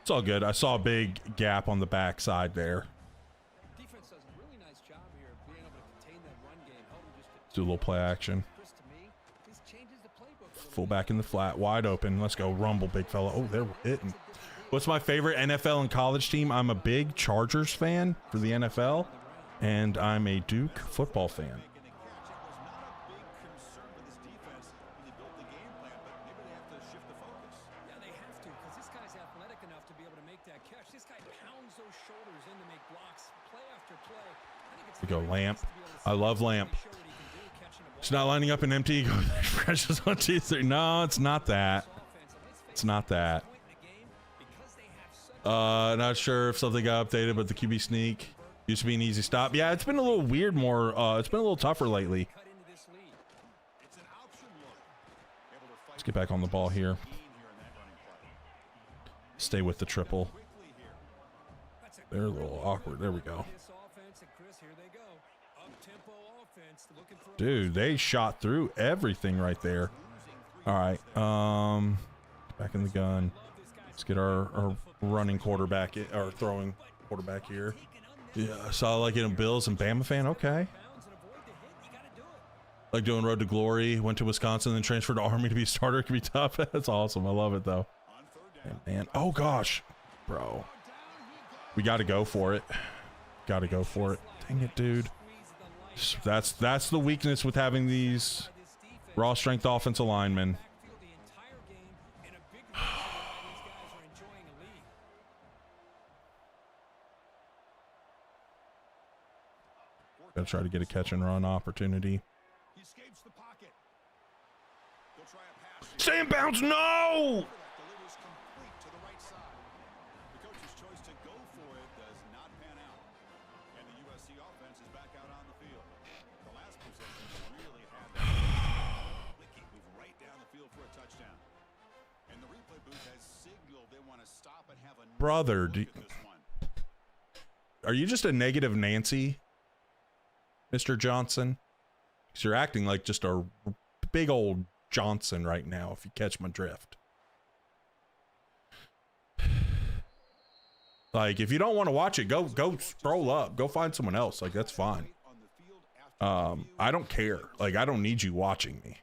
It's all good. I saw a big gap on the backside there. Defense does a really nice job here of being able to contain that run game. Held him just Let's do a little play action. Chris, to me, this changes the playbook a little Full back in the flat, wide open. Let's go. Rumble, big fella. Oh, they're hitting. What's my favorite NFL and college team? I'm a big Chargers fan for the NFL, and I'm a Duke football fan. Making a catch. It was not a big concern for this defense when they built the game plan, but maybe they have to shift the focus. Yeah, they have to, because this guy's athletic enough to be able to make that catch. This guy pounds those shoulders in to make blocks, play after play. I think it's We go very Lamp. nice to be able to I see love him Lamp. show what he can do catching a ball. It's not lining up an empty. Go precious 1, 2, 3. No, it's not that. Offense, and let's face It's not that. point in the game, because they have such Not sure if something got updated, but the QB sneak used to be an easy stop. Yeah, it's been a little weird. It's been a little tougher lately. cut into this lead. It's an option look. Able to fight Let's get back on the ball here. gain here in that running play. Stay with the triple. Quickly here. That's a They're a little awkward. There we go. this offense, and Chris, here they go. Up-tempo offense, looking for a Dude, they shot through everything right there. All right. Back in the gun. Let's get our running quarterback, or throwing quarterback here. Yeah, saw like it in Bills and Bama fan. Okay. bounds and avoid the hit. You got to do it. Like doing Road to Glory. Went to Wisconsin, then transferred to Army to be a starter. It can be tough. That's awesome. I love it though. On 3rd down. Man, oh gosh, bro. We got to go for it. Got to go for it. Dang it, dude. That's the weakness with having these raw strength offensive linemen. Gotta try to get a catch and run opportunity. He escapes the pocket. They'll try a pass. Stay in bounds. No. Delivers complete to the right side. The coach's choice to go for it does not pan out. And the USC offense is back out on the field. The last possession really had that. Wicked move right down the field for a touchdown. And the replay booth has signaled they want to stop and have a Brother, look at this one. are you just a negative Nancy, Mr. Johnson? Because you're acting like just a big old Johnson right now, if you catch my drift. Like, if you don't want to watch it, go scroll up. Go find someone else. Like, that's fine. I don't care. Like, I don't need you watching me.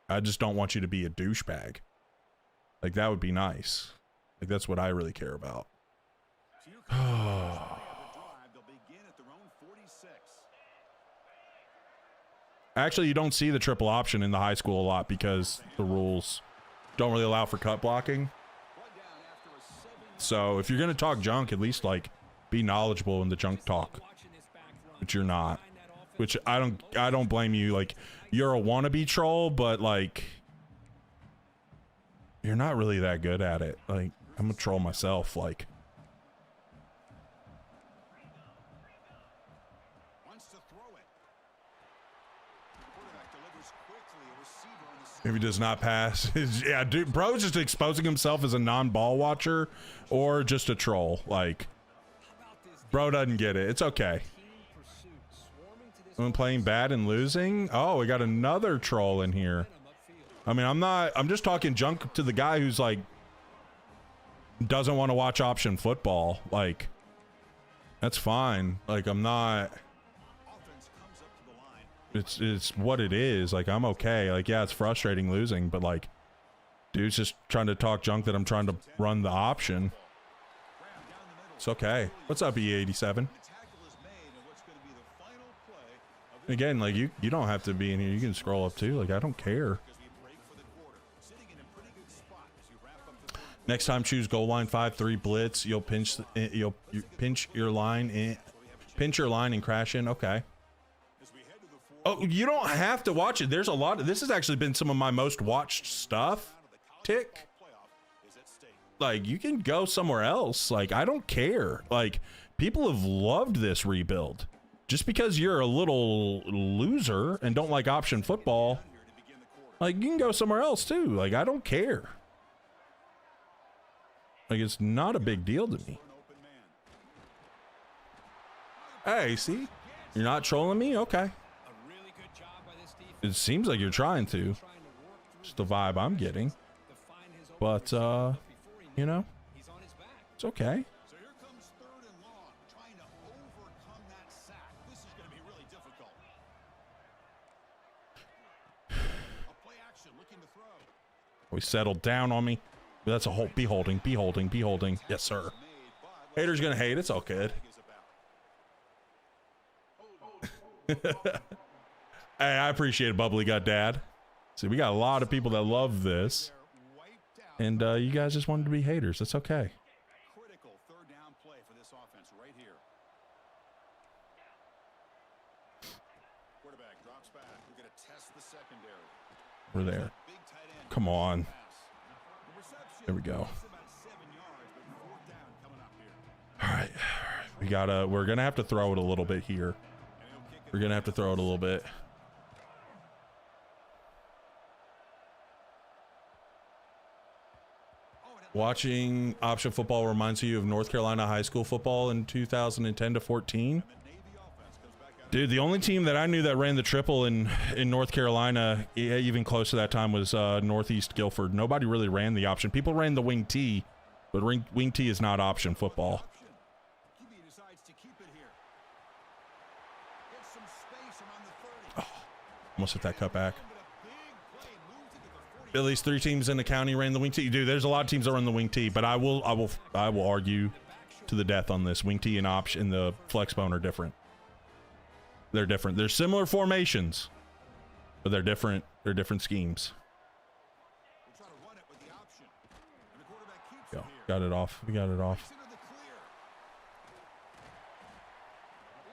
I just don't want you to be a douchebag. Like, that would be nice. Like, that's what I really care about. Actually, you don't see the triple option in the high school a lot because the rules don't really allow for cut blocking. So if you're going to talk junk, at least like be knowledgeable in the junk talk, which you're not, which I don't blame you. Like, you're a wannabe troll, but like you're not really that good at it. Like, I'm a troll myself. Like, if he does not pass, yeah, dude, bro's just exposing himself as a non-ball watcher or just a troll. Like, bro doesn't get it. It's okay. I'm playing bad and losing. Oh, we got another troll in here. I mean, I'm just talking junk to the guy who's like doesn't want to watch option football. Like, that's fine. Like, I'm not. It's what it is. Like, I'm okay. Like, yeah, it's frustrating losing, but like, dude's just trying to talk junk that I'm trying to run the option. It's okay. What's up, E87? Again, like, you don't have to be in here. You can scroll up too. Like, I don't care. Next time, choose goal line 5-3 blitz. You'll pinch your line and crash in. Okay. Oh, you don't have to watch it. There's a lot. This has actually been some of my most watched stuff. Tick. Like, you can go somewhere else. Like, I don't care. Like, people have loved this rebuild. Just because you're a little loser and don't like option football, like, you can go somewhere else too. Like, I don't care. Like, it's not a big deal to me. Hey, see? You're not trolling me? Okay. It seems like you're trying to. Just the vibe I'm getting. But, you know, it's okay. So here comes 3rd and long, trying to overcome that sack. This is going to be really difficult. A play action, looking to throw. We settled down on me. But that's a whole be holding. Yes, sir. Haters gonna hate. It's all good. Hey, I appreciate it, Bubbly Gut Dad. See, we got a lot of people that love this. And you guys just wanted to be haters. That's okay. Critical 3rd down play for this offense right here. Quarterback drops back. We're going to test the secondary. We're there. Come on. There we go. All right. We're going to have to throw it a little bit here. We're going to have to throw it a little bit. Watching option football reminds you of North Carolina high school football in 2010 to 14. Dude, the only team that I knew that ran the triple in North Carolina, even close to that time, was Northeast Guilford. Nobody really ran the option. People ran the wing T, but wing T is not option football. Oh, almost hit that cutback. At least 3 teams in the county ran the wing T. Dude, there's a lot of teams that run the wing T, but I will argue to the death on this. Wing T and option and the flex bone are different. They're different. They're similar formations, but they're different. They're different schemes. We'll try to run it with the option. And the quarterback keeps Go. it here. Got it off. We got it off. Into the clear.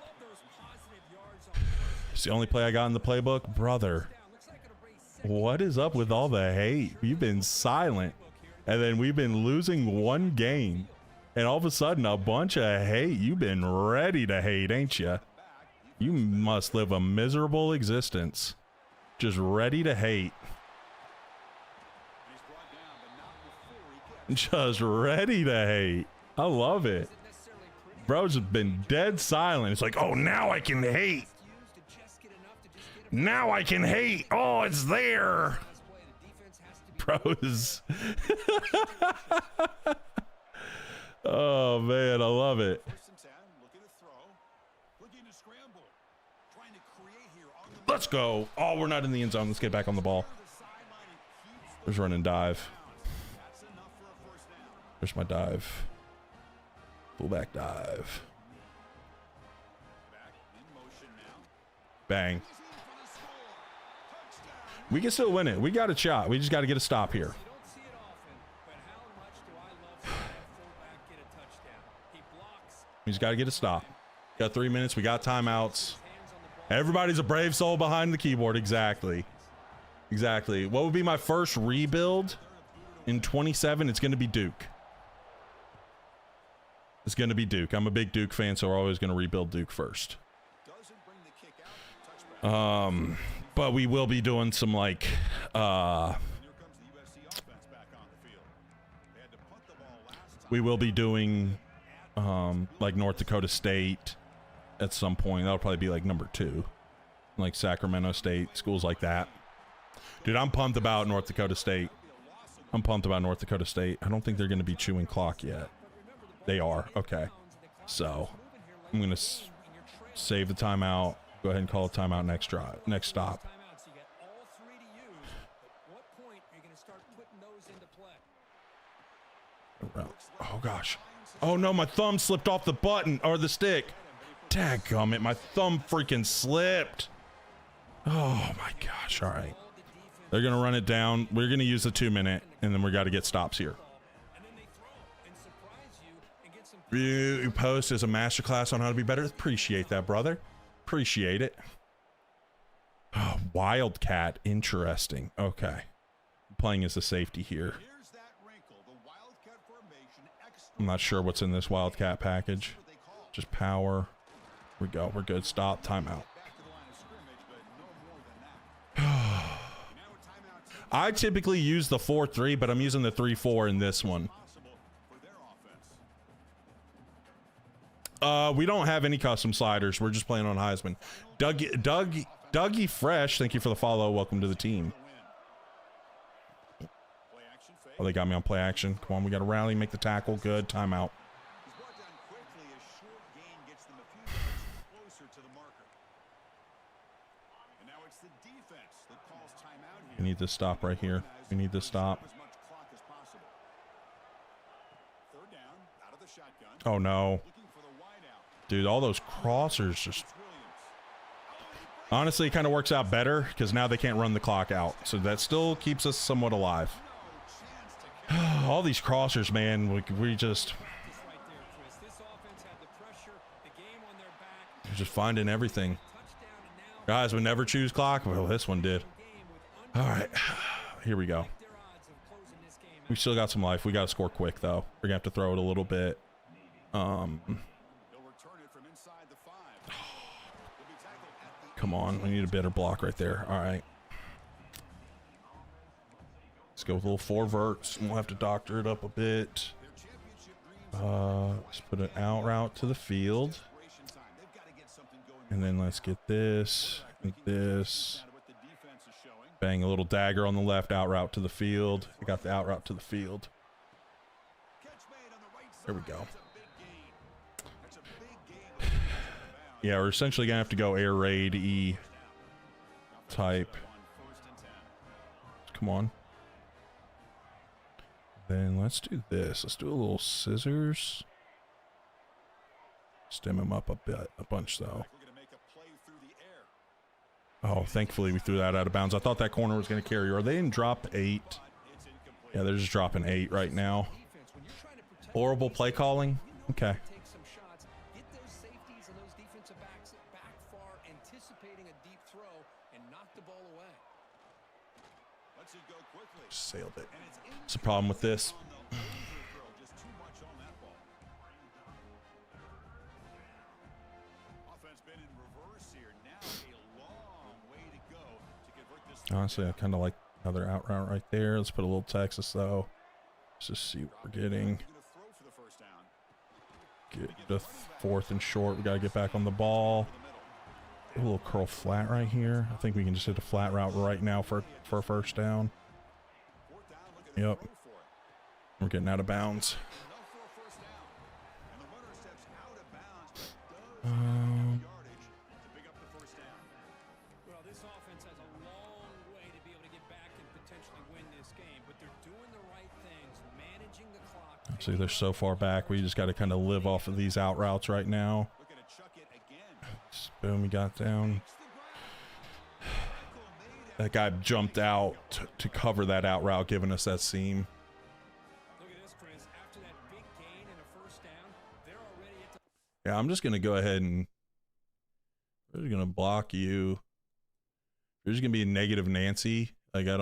Love those positive yards on first It's the only play I got in the playbook. Brother, down. Looks like it'll bring second what is up with all the hate? You've been silent. And then we've been losing one game. And all of a sudden, a bunch of hate. You've been ready to hate, ain't you? You must live a miserable existence. Just ready to hate. And he's brought down, but not before he gets. Just ready to hate. I love it. necessarily pretty Bro's been dead silent. It's like, oh, now I can hate. used to just get enough to just get a Now I can hate. Oh, it's there. pass play. The defense has to be Bros. Oh, man. I love it. First and 10, looking to throw. Looking to scramble. Trying to create here on the Let's go. Oh, we're not in the end zone. Let's get back on the ball. sideline and keeps There's run and dive. That's enough for a first down. There's my dive. Fullback dive. Back in motion now. Bang. He's in for the score. Touchdown. We can still win it. We got a shot. We just got to get a stop here. You don't see it often, but how much do I love seeing that fullback get a touchdown? He blocks, We just got to get a stop. Got 3 minutes. We got timeouts. hands on the ball. Everybody's a brave soul behind the keyboard. Exactly. Exactly. What would be my first rebuild in 27? It's going to be Duke. It's going to be Duke. I'm a big Duke fan, so we're always going to rebuild Duke first. Doesn't bring the kick out. Touchback. But we will be doing some like Here comes the USC offense back on the field. They had to punt the ball last time. we will be doing like North Dakota State at some point. That'll probably be like number 2. Like Sacramento State, schools like that. Dude, I'm pumped about North Dakota State. I'm pumped about North Dakota State. I don't think they're going to be chewing clock yet. They are. Okay. So I'm going to save the timeout. Go ahead and call a timeout next drive. Next stop. Timeouts, you got all 3 to use. At what point are you going to start putting those into play? Oh, gosh. Oh, no. My thumb slipped off the button or the stick. Dadgummit. My thumb freaking slipped. Oh, my gosh. All right. They're going to run it down. We're going to use the 2-minute, and then we got to get stops here. And then they throw and surprise you and get some You post as a masterclass on how to be better. Appreciate that, brother. Appreciate it. Oh, Wildcat. Interesting. Okay. Playing as a safety here. Here's that wrinkle. The Wildcat formation. I'm not sure what's in this Wildcat package. What they call. Just power. Here we go. We're good. Stop. Timeout. Back to the line of scrimmage, but no more than that. Now a timeout I typically use the 4-3, but I'm using the 3-4 in this one. possible for their offense. We don't have any custom sliders. We're just playing on Heisman. Dougie Fresh, thank you for the follow. Welcome to the team. Play action fake. Oh, they got me on play action. Come on, we got to rally, make the tackle. Good. Timeout. He's brought down quickly. A short gain gets them a few yards closer to the marker. And now it's the defense that calls timeout here. We need this stop right here. We need this stop. As much clock as possible. Third down, out of the shotgun. Oh, no. Looking for the wide out. Dude, all those crossers just... Honestly, it kind of works out better because now they can't run the clock out. So that still keeps us somewhat alive. All these crossers, man, we just... Just right there, Chris. This offense had the pressure, the game on their back. We're just finding everything. Touchdown, and now Guys would never choose clock. Well, this one did. game with All right. Here we go. their odds of closing this game We still got some life. We got to score quick, though. We're going to have to throw it a little bit. He'll return it from inside the 5. He'll be tackled at the Come on. We need a better block right there. All right. Let's go with a little 4 verts, and we'll have to doctor it up a bit. their championship dreams. Let's put an out route to the field. Celebration time. They've got to get something going. And then let's get this and this. Out of what the defense is showing. Bang, a little dagger on the left, out route to the field. I got the out route to the field. Catch made on the right side. There we go. That's a big gain. That's a big gain. Yeah, we're essentially going to have to go air raid E type. On first and 10. Come on. Then let's do this. Let's do a little scissors. Stem him up a bunch though. We're gonna make a play through the air. Oh, thankfully we threw that out of bounds. I thought that corner was going to carry. Are they in drop 8? It's incomplete. Yeah, they're just dropping 8 right now. Horrible play calling. Okay. Take some shots, get those safeties and those defensive backs back far, anticipating a deep throw, and knock the ball away. Lets it go quickly. Sailed it. And it's in What's the problem with this? on the overthrow. Just too much on that ball. Offense been in reverse here. Now a long way to go to convert this. Honestly, I kind of like another out route right there. Let's put a little Texas though. Let's just see what we're getting. Gonna throw for the first down. Get the 4th and short. We got to get back on the ball. A little curl flat right here. I think we can just hit a flat route right now for a first down. Fourth down, looking to Yep. throw for it. We're getting out of bounds. Enough for a first down. And the runner steps out of bounds. Does yardage to pick up the first down. Well, this offense has a long way to be able to get back and potentially win this game, but they're doing the right things, managing the clock. See, they're so far back. We just got to kind of live off of these out routes right now. Looking to chuck it again. Boom, we got down. That guy jumped out to cover that out route, giving us that seam. Look at this, Chris. After that big gain and a first down, they're already at the Yeah, I'm just going to go ahead and we're just going to block you. There's going to be a negative Nancy. Like, I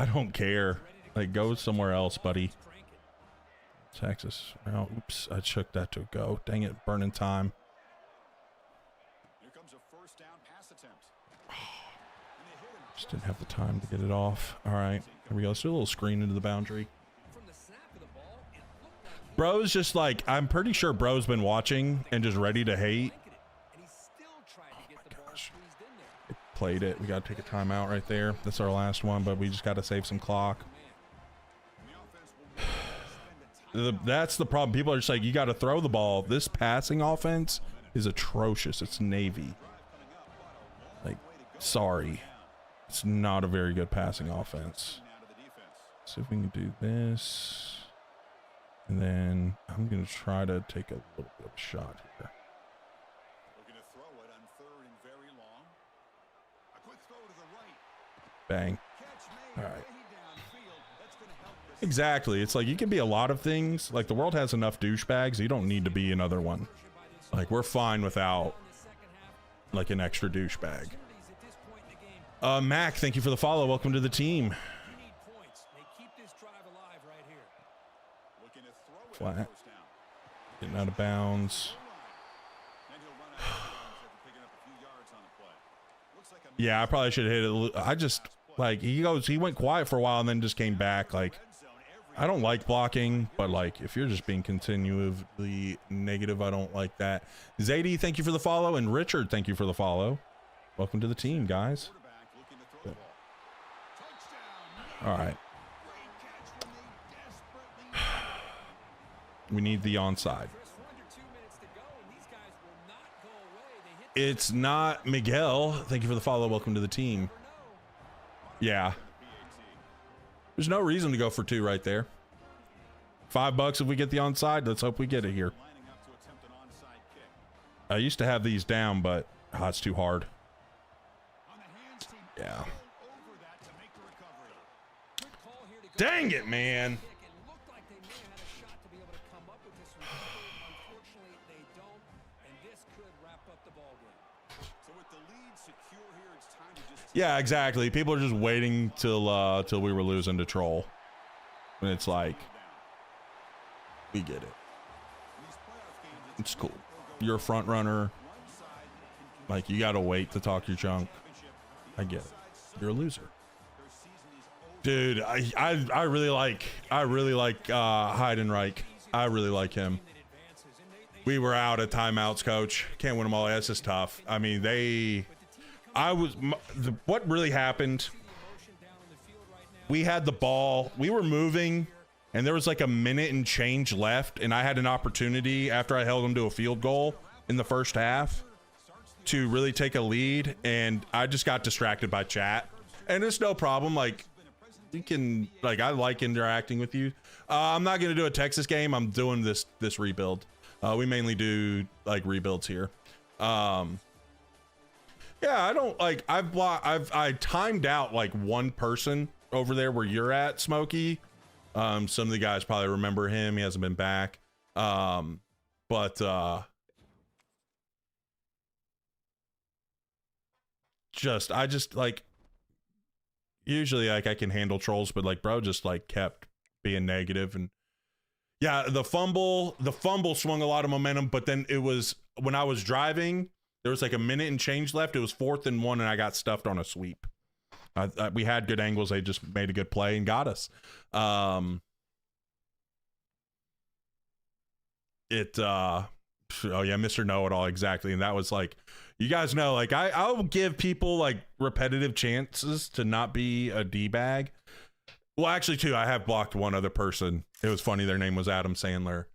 don't care. Like, go somewhere else, buddy. crank it. Texas. Oh, oops, I shook that to go. Dang it, burning time. Here comes a first down pass attempt. And they hit him Just didn't have the time to get it off. All right, here we go. Let's do a little screen into the boundary. From the snap of the ball, it looked like he Bro's just like, I'm pretty sure Bro's been watching and just ready to hate. blanketed it, and he still tried to get the ball gosh. squeezed in there. Played it. We got to take a timeout right there. That's our last one, but we just got to save some clock. And the offense will spend a time. That's the problem. People are just like, you got to throw the ball. This passing offense is atrocious. It's Navy. Like, sorry. It's not a very good passing offense. Now to the defense. See if we can do this. And then I'm going to try to take a little bit of a shot here. Looking to throw it on third and very long. A quick throw to the right. Bang. Catch made All right. way downfield. That's going to help this. Exactly. It's like you can be a lot of things. Like, the world has enough douchebags. You don't need to be another one. Like, we're fine without like an extra douchebag. Mac, thank you for the follow. Welcome to the team. You need points. They keep this drive alive right here. Looking to throw it on Flat. first down. Getting out of bounds. And he'll run out of bounds after picking up a few yards on the play. Looks like a Yeah, I probably should hit it. I just, like, he went quiet for a while and then just came back. Like, red zone every I don't like blocking, but like, if you're just being continually negative, I don't like that. Zadie, thank you for the follow. And Richard, thank you for the follow. Welcome to the team, guys. quarterback looking to throw the ball. Touchdown. All right. Great catch when they desperately We need the onside. Chris, we're under 2 minutes to go, and these guys will not go away. They hit It's not Miguel. Thank you for the follow. Welcome to the team. Yeah. There's no reason to go for 2 right there. $5 if we get the onside. Let's hope we get it here. lining up to attempt an onside kick. I used to have these down, but it's too hard. On the hands team. Yeah. Over that to make the recovery. quick call here to go. Dang it, man. Kick. It looked like they may have had a shot to be able to come up with this recovery. Unfortunately, they don't, and this could wrap up the ball game. So with the lead secure here, it's time to just Yeah, exactly. People are just waiting till we were losing to troll. And it's like, down. we get it. In these playoff games, It's cool. You're a front runner. one side can Like, you gotta wait to talk your junk. championship. I get it. You're a loser. Their season is over. Dude, I really like Heidenreich. I really like him. We were out at timeouts, coach. Can't win them all. That's just tough. I mean, what really happened, we had the ball, we were moving, and there was like a minute and change left, and I had an opportunity after I held them to a field goal in the first half to really take a lead, and I just got distracted by chat. And it's no problem. Like, you can, like, I like interacting with you. I'm not gonna do a Texas game. I'm doing this rebuild. We mainly do like rebuilds here. Yeah, I don't like. I timed out like one person over there where you're at, Smokey. Some of the guys probably remember him. He hasn't been back. But I just like, usually like I can handle trolls, but like bro just like kept being negative. And yeah, the fumble swung a lot of momentum, but then it was when I was driving, there was like a minute and change left. It was 4th and 1 and I got stuffed on a sweep. We had good angles. They just made a good play and got us. Oh yeah, Mr. Know-It-All, exactly. And that was like, you guys know, like I'll give people like repetitive chances to not be a D-bag. Well, actually, too, I have blocked one other person. It was funny. Their name was Adam Sandler.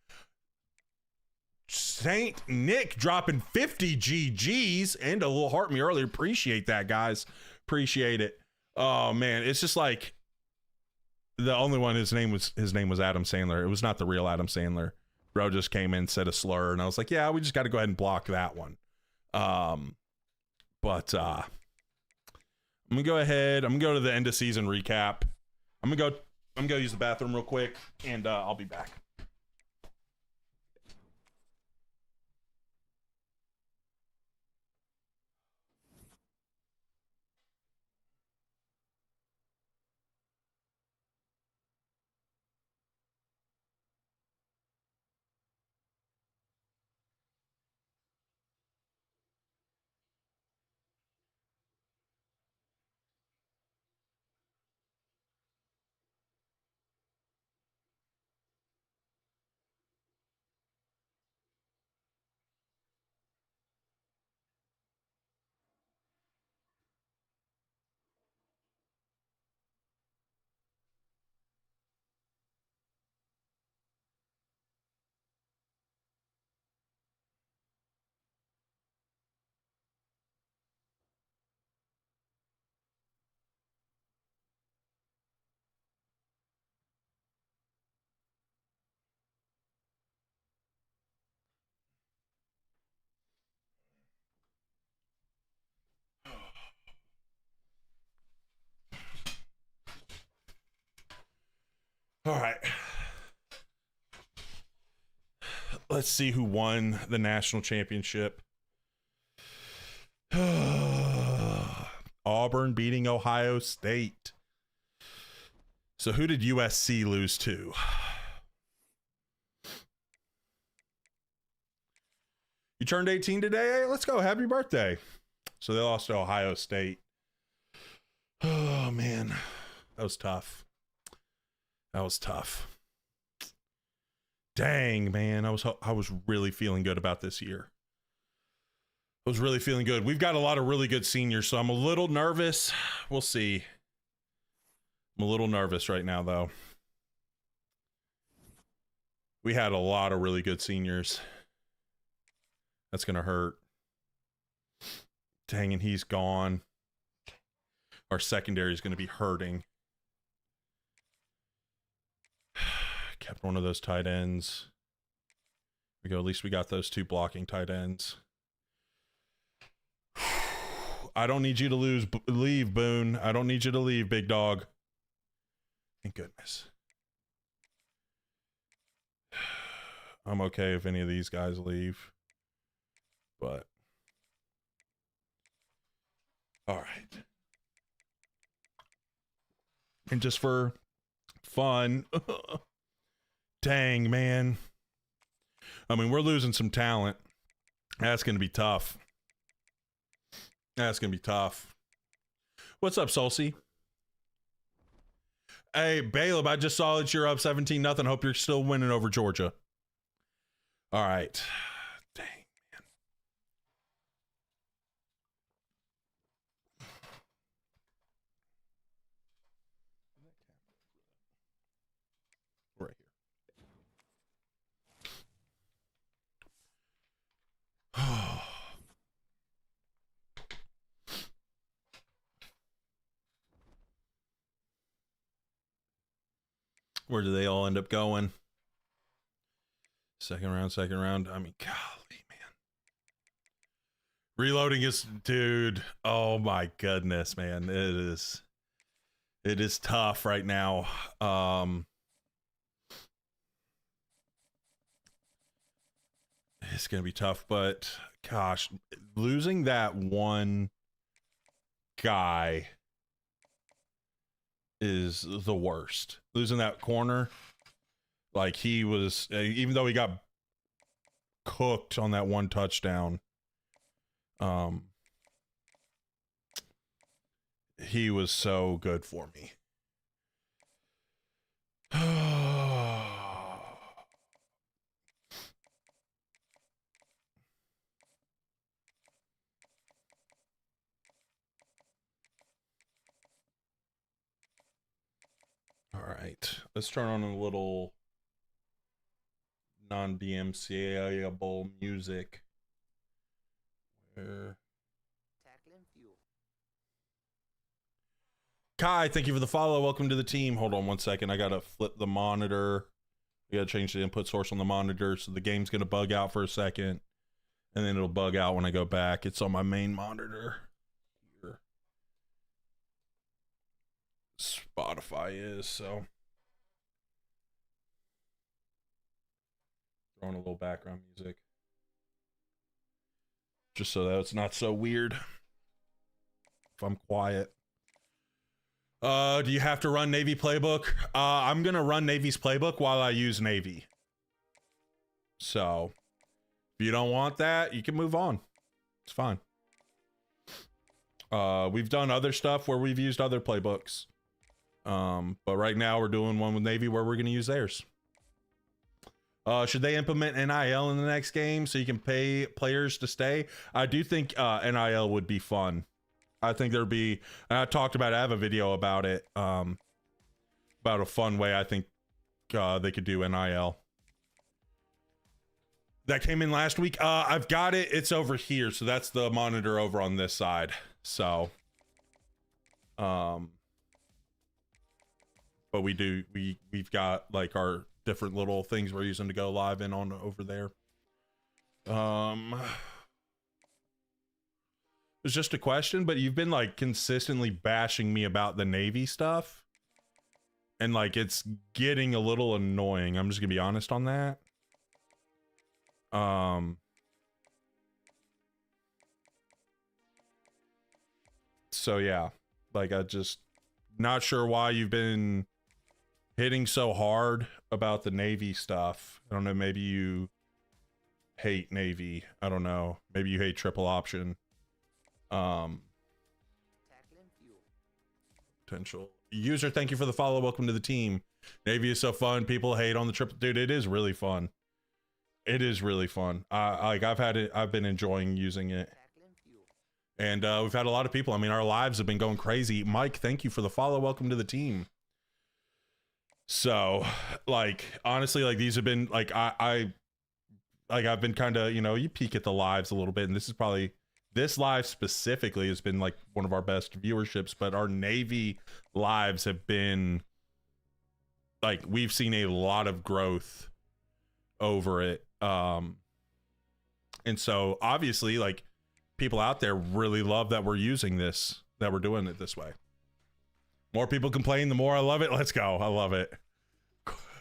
Saint Nick dropping 50 GGs and a little heart me earlier. Appreciate that, guys. Appreciate it. Oh man, it's just like the only one. His name was Adam Sandler. It was not the real Adam Sandler. Bro just came in, said a slur, and I was like, yeah, we just got to go ahead and block that one. But I'm gonna go ahead. I'm gonna go to the end of season recap. I'm gonna go use the bathroom real quick, and I'll be back. All right. Let's see who won the national championship. Auburn beating Ohio State. So who did USC lose to? You turned 18 today? Hey, let's go. Happy birthday. So they lost to Ohio State. Oh, man. That was tough. That was tough. Dang, man. I was really feeling good about this year. I was really feeling good. We've got a lot of really good seniors, so I'm a little nervous. We'll see. I'm a little nervous right now, though. We had a lot of really good seniors. That's going to hurt. Dang, and he's gone. Our secondary is going to be hurting. Kept one of those tight ends. There we go. At least we got those two blocking tight ends. I don't need you to leave, Boone. I don't need you to leave, big dog. Thank goodness. I'm okay if any of these guys leave. But all right. And just for fun. Dang, man. I mean, we're losing some talent. That's going to be tough. That's going to be tough. What's up, Solcy? Hey, Caleb, I just saw that you're up 17-0. Hope you're still winning over Georgia. All right. Dang, man. Right here. Where do they all end up going? Second round. I mean, golly, man. Reloading is, dude. Oh my goodness, man. It is tough right now. It's gonna be tough, but gosh, losing that one guy is the worst. Losing that corner, like he was, even though he got cooked on that one touchdown, he was so good for me. All right, let's turn on a little non-DMCA-able music. Kai, thank you for the follow. Welcome to the team. Hold on one second. I gotta flip the monitor. We gotta change the input source on the monitor, so the game's gonna bug out for a second, and then it'll bug out when I go back. It's on my main monitor here. Spotify is, so throwing a little background music just so that it's not so weird if I'm quiet. Do you have to run Navy playbook? I'm gonna run Navy's playbook while I use Navy, so if you don't want that, you can move on. It's fine. We've done other stuff where we've used other playbooks. But right now we're doing one with Navy where we're going to use theirs. Should they implement NIL in the next game so you can pay players to stay? I do think NIL would be fun. I think there'd be, I talked about it, I have a video about it, about a fun way I think they could do NIL. That came in last week. I've got it. It's over here. So that's the monitor over on this side. So, but we've got like our different little things we're using to go live in on over there. It's just a question, but you've been like consistently bashing me about the Navy stuff, and like it's getting a little annoying. I'm just gonna be honest on that. So yeah, like I just not sure why you've been hitting so hard about the Navy stuff. I don't know, maybe you hate Navy. I don't know. Maybe you hate triple option. Potential user, thank you for the follow. Welcome to the team. Navy is so fun. People hate on the triple. Dude, it is really fun. It is really fun. Like I've been enjoying using it. And we've had a lot of people. I mean, our lives have been going crazy. Mike, thank you for the follow. Welcome to the team. So, like, honestly, like these have been like I've been kind of, you know, you peek at the lives a little bit, and this is probably, this live specifically has been like one of our best viewerships, but our Navy lives have been like, we've seen a lot of growth over it. And so obviously, like, people out there really love that we're using this, that we're doing it this way. More people complain, the more I love it. Let's go. I love it.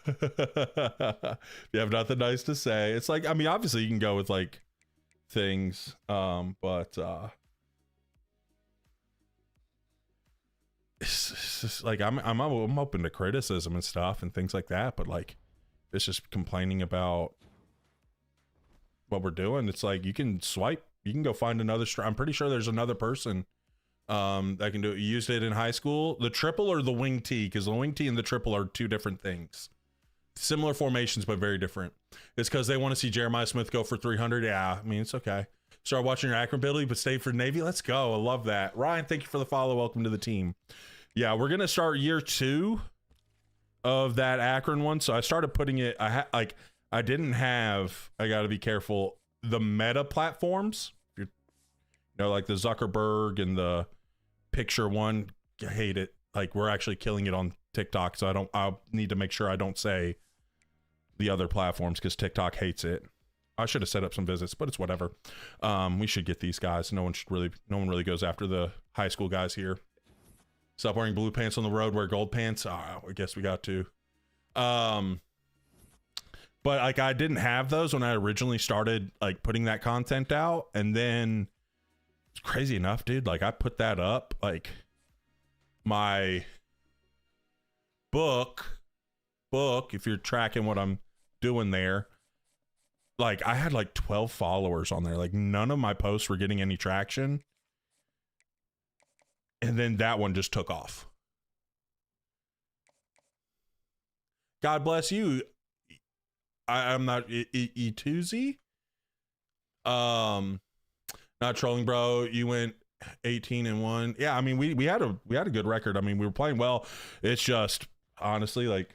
If you have nothing nice to say, it's like, I mean, obviously you can go with like things, but it's just like I'm open to criticism and stuff and things like that, but like it's just complaining about what we're doing. It's like you can swipe, you can go find another I'm pretty sure there's another person that can do it. You used it in high school, the triple or the wing T, because the wing T and the triple are two different things. Similar formations, but very different. It's because they want to see Jeremiah Smith go for 300. Yeah, I mean, it's okay. Start watching your Akron ability, but stay for Navy. Let's go. I love that. Ryan, thank you for the follow. Welcome to the team. Yeah, we're going to start year 2 of that Akron one. So I started putting it, I didn't have, I got to be careful, the meta platforms, you know, like the Zuckerberg and the picture one. I hate it. like we're actually killing it on TikTok. So I'll need to make sure I don't say the other platforms because TikTok hates it. I should have set up some visits, but it's whatever. We should get these guys. No one really goes after the high school guys here. Stop wearing blue pants on the road, wear gold pants. I guess we got to. But like I didn't have those when I originally started like putting that content out, and then it's crazy enough, dude. Like I put that up, like my book, if you're tracking what I'm doing there, like I had like 12 followers on there. Like none of my posts were getting any traction. And then that one just took off. God bless you. I'm not Ituzi. Not trolling, bro. You went 18-1. Yeah, I mean we had a good record. I mean, we were playing well. It's just honestly like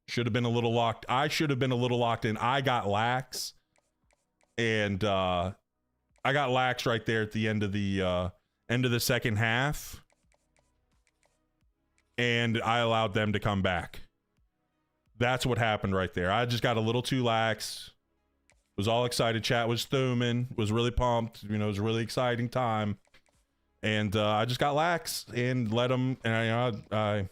should have been a little locked. I should have been a little locked in. I got lax. And I got lax right there at the end of the second half, and I allowed them to come back. That's what happened right there. I just got a little too lax. Was all excited. Chat was thumbing. Was really pumped. You know, it was a really exciting time, and I just got lax and let them. And I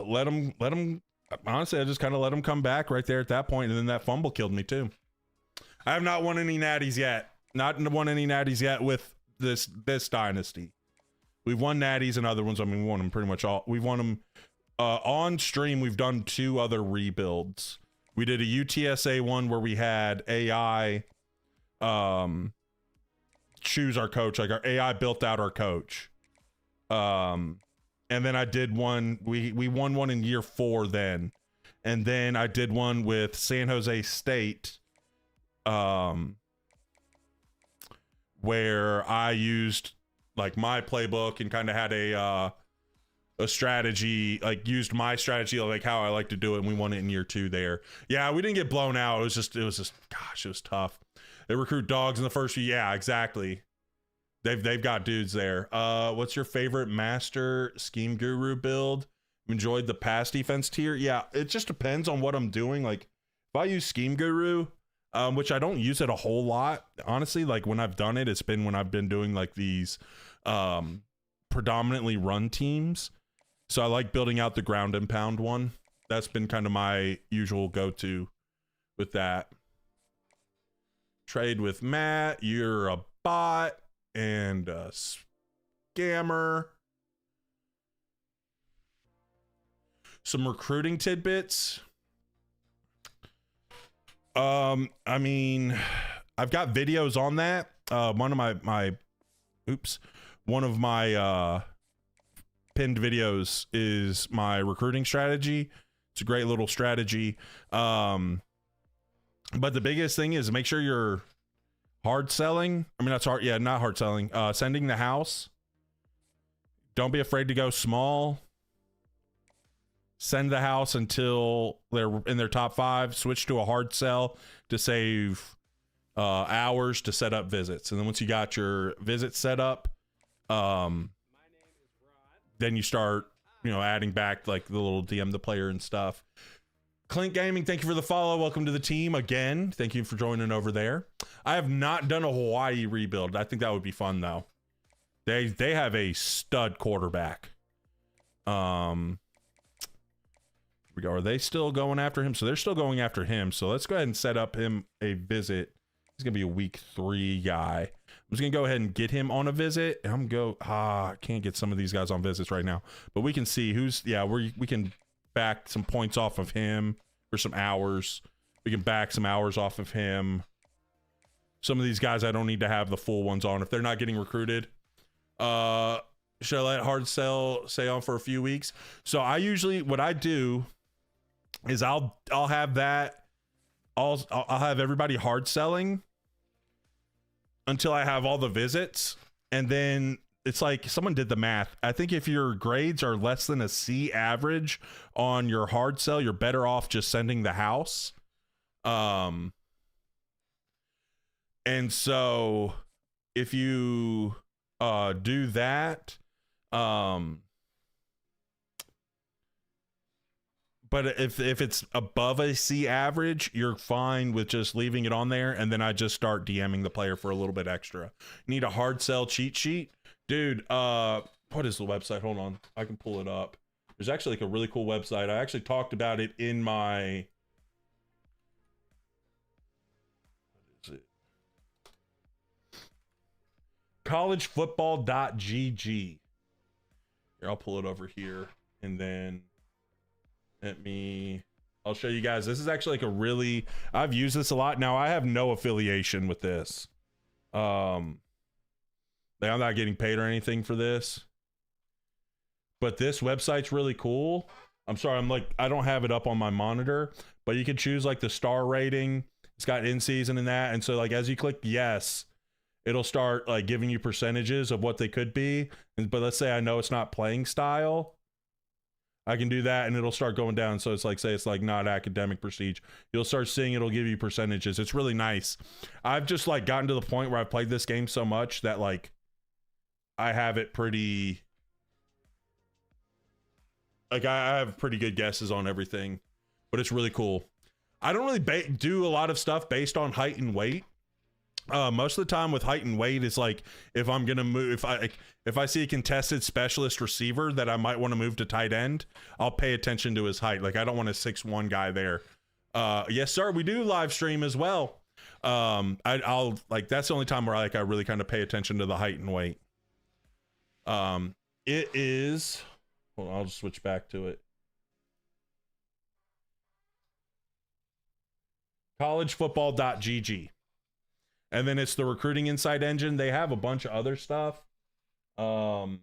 let them. Honestly, I just kind of let them come back right there at that point, and then that fumble killed me too. I have not won any natties yet. Not won any natties yet with this dynasty. We've won natties and other ones. I mean, we won them pretty much all. We've won them on stream. We've done 2 other rebuilds. We did a UTSA one where we had AI choose our coach. Like our AI built out our coach. And then I did one. We won one in year 4 then. And then I did one with San Jose State. Where I used like my playbook and kind of had a strategy, like used my strategy, like how I like to do it. And we won it in year 2 there. Yeah, we didn't get blown out. It was just, gosh, it was tough. They recruit dogs in the first year. Yeah, exactly. They've got dudes there. What's your favorite master scheme guru build? Enjoyed the pass defense tier? Yeah, it just depends on what I'm doing. Like if I use scheme guru, which I don't use it a whole lot, honestly. Like when I've done it, it's been when I've been doing like these predominantly run teams. So I like building out the ground and pound one. That's been kind of my usual go-to with that. Trade with Matt. You're a bot and a scammer. Some recruiting tidbits. I mean, I've got videos on that. One of my pinned videos is my recruiting strategy. It's a great little strategy. But the biggest thing is make sure you're hard selling. I mean, that's hard. Yeah, not hard selling. Sending the house. Don't be afraid to go small. Send the house until they're in their top 5. Switch to a hard sell to save hours to set up visits. And then once you got your visits set up, then you start, adding back like the little DM the player and stuff. Clint Gaming, thank you for the follow. Welcome to the team again. Thank you for joining over there. I have not done a Hawaii rebuild. I think that would be fun though. They have a stud quarterback. We go. Are they still going after him? So they're still going after him. So let's go ahead and set up him a visit. He's gonna be a week 3 guy. I'm just gonna go ahead and get him on a visit. And I can't get some of these guys on visits right now, but we can see who's. Yeah, we can back some points off of him for some hours. We can back some hours off of him. Some of these guys I don't need to have the full ones on if they're not getting recruited. Should I let hard sell stay on for a few weeks? So I usually what I do is I'll have that. I'll have everybody hard selling until I have all the visits, and then it's like someone did the math. I think if your grades are less than a C average on your hard sell, you're better off just sending the house. And so if you do that. But if it's above a C average, you're fine with just leaving it on there, and then I just start DMing the player for a little bit extra. Need a hard sell cheat sheet? Dude, what is the website? Hold on. I can pull it up. There's actually like a really cool website. I actually talked about it in my... What is it? collegefootball.gg. Here, I'll pull it over here, and then I'll show you guys. This is actually like a really, I've used this a lot. Now I have no affiliation with this. I'm not getting paid or anything for this, but this website's really cool. I'm sorry, I don't have it up on my monitor, but you can choose like the star rating. It's got in season and that. And so like, as you click yes, it'll start like giving you percentages of what they could be. But let's say I know it's not playing style. I can do that and it'll start going down. So it's like, say it's like not academic prestige. You'll start seeing it'll give you percentages. It's really nice. I've just like gotten to the point where I've played this game so much that like I have it pretty, like I have pretty good guesses on everything, but it's really cool. I don't really do a lot of stuff based on height and weight. Most of the time with height and weight is like if I'm gonna move, if I see a contested specialist receiver that I might want to move to tight end, I'll pay attention to his height. Like I don't want a 6'1" guy there. Yes sir, we do live stream as well. I'll like, that's the only time where I really kind of pay attention to the height and weight. It is, hold on, I'll just switch back to it. collegefootball.gg. And then it's the recruiting insight engine. They have a bunch of other stuff. Like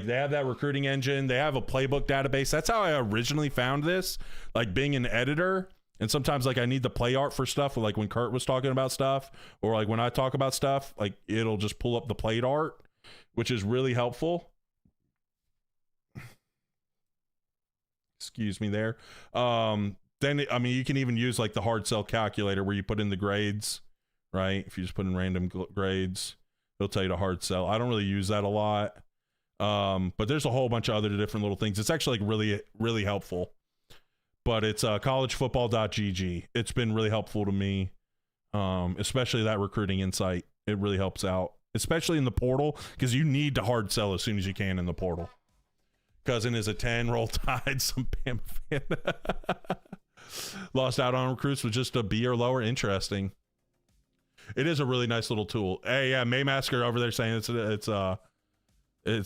they have that recruiting engine. They have a playbook database. That's how I originally found this, like being an editor. And sometimes like I need the play art for stuff, like when Kurt was talking about stuff, or like when I talk about stuff, like it'll just pull up the play art, which is really helpful. Excuse me there. Then, I mean, you can even use like the hard sell calculator where you put in the grades, right? If you just put in random grades, it'll tell you to hard sell. I don't really use that a lot. But there's a whole bunch of other different little things. It's actually like really, really helpful. But it's collegefootball.gg. It's been really helpful to me, especially that recruiting insight. It really helps out, especially in the portal, because you need to hard sell as soon as you can in the portal. Cousin is a 10, roll tide, some Bama fan. Lost out on recruits with just a B or lower. Interesting. It is a really nice little tool. Hey, yeah, Maymasker over there saying it's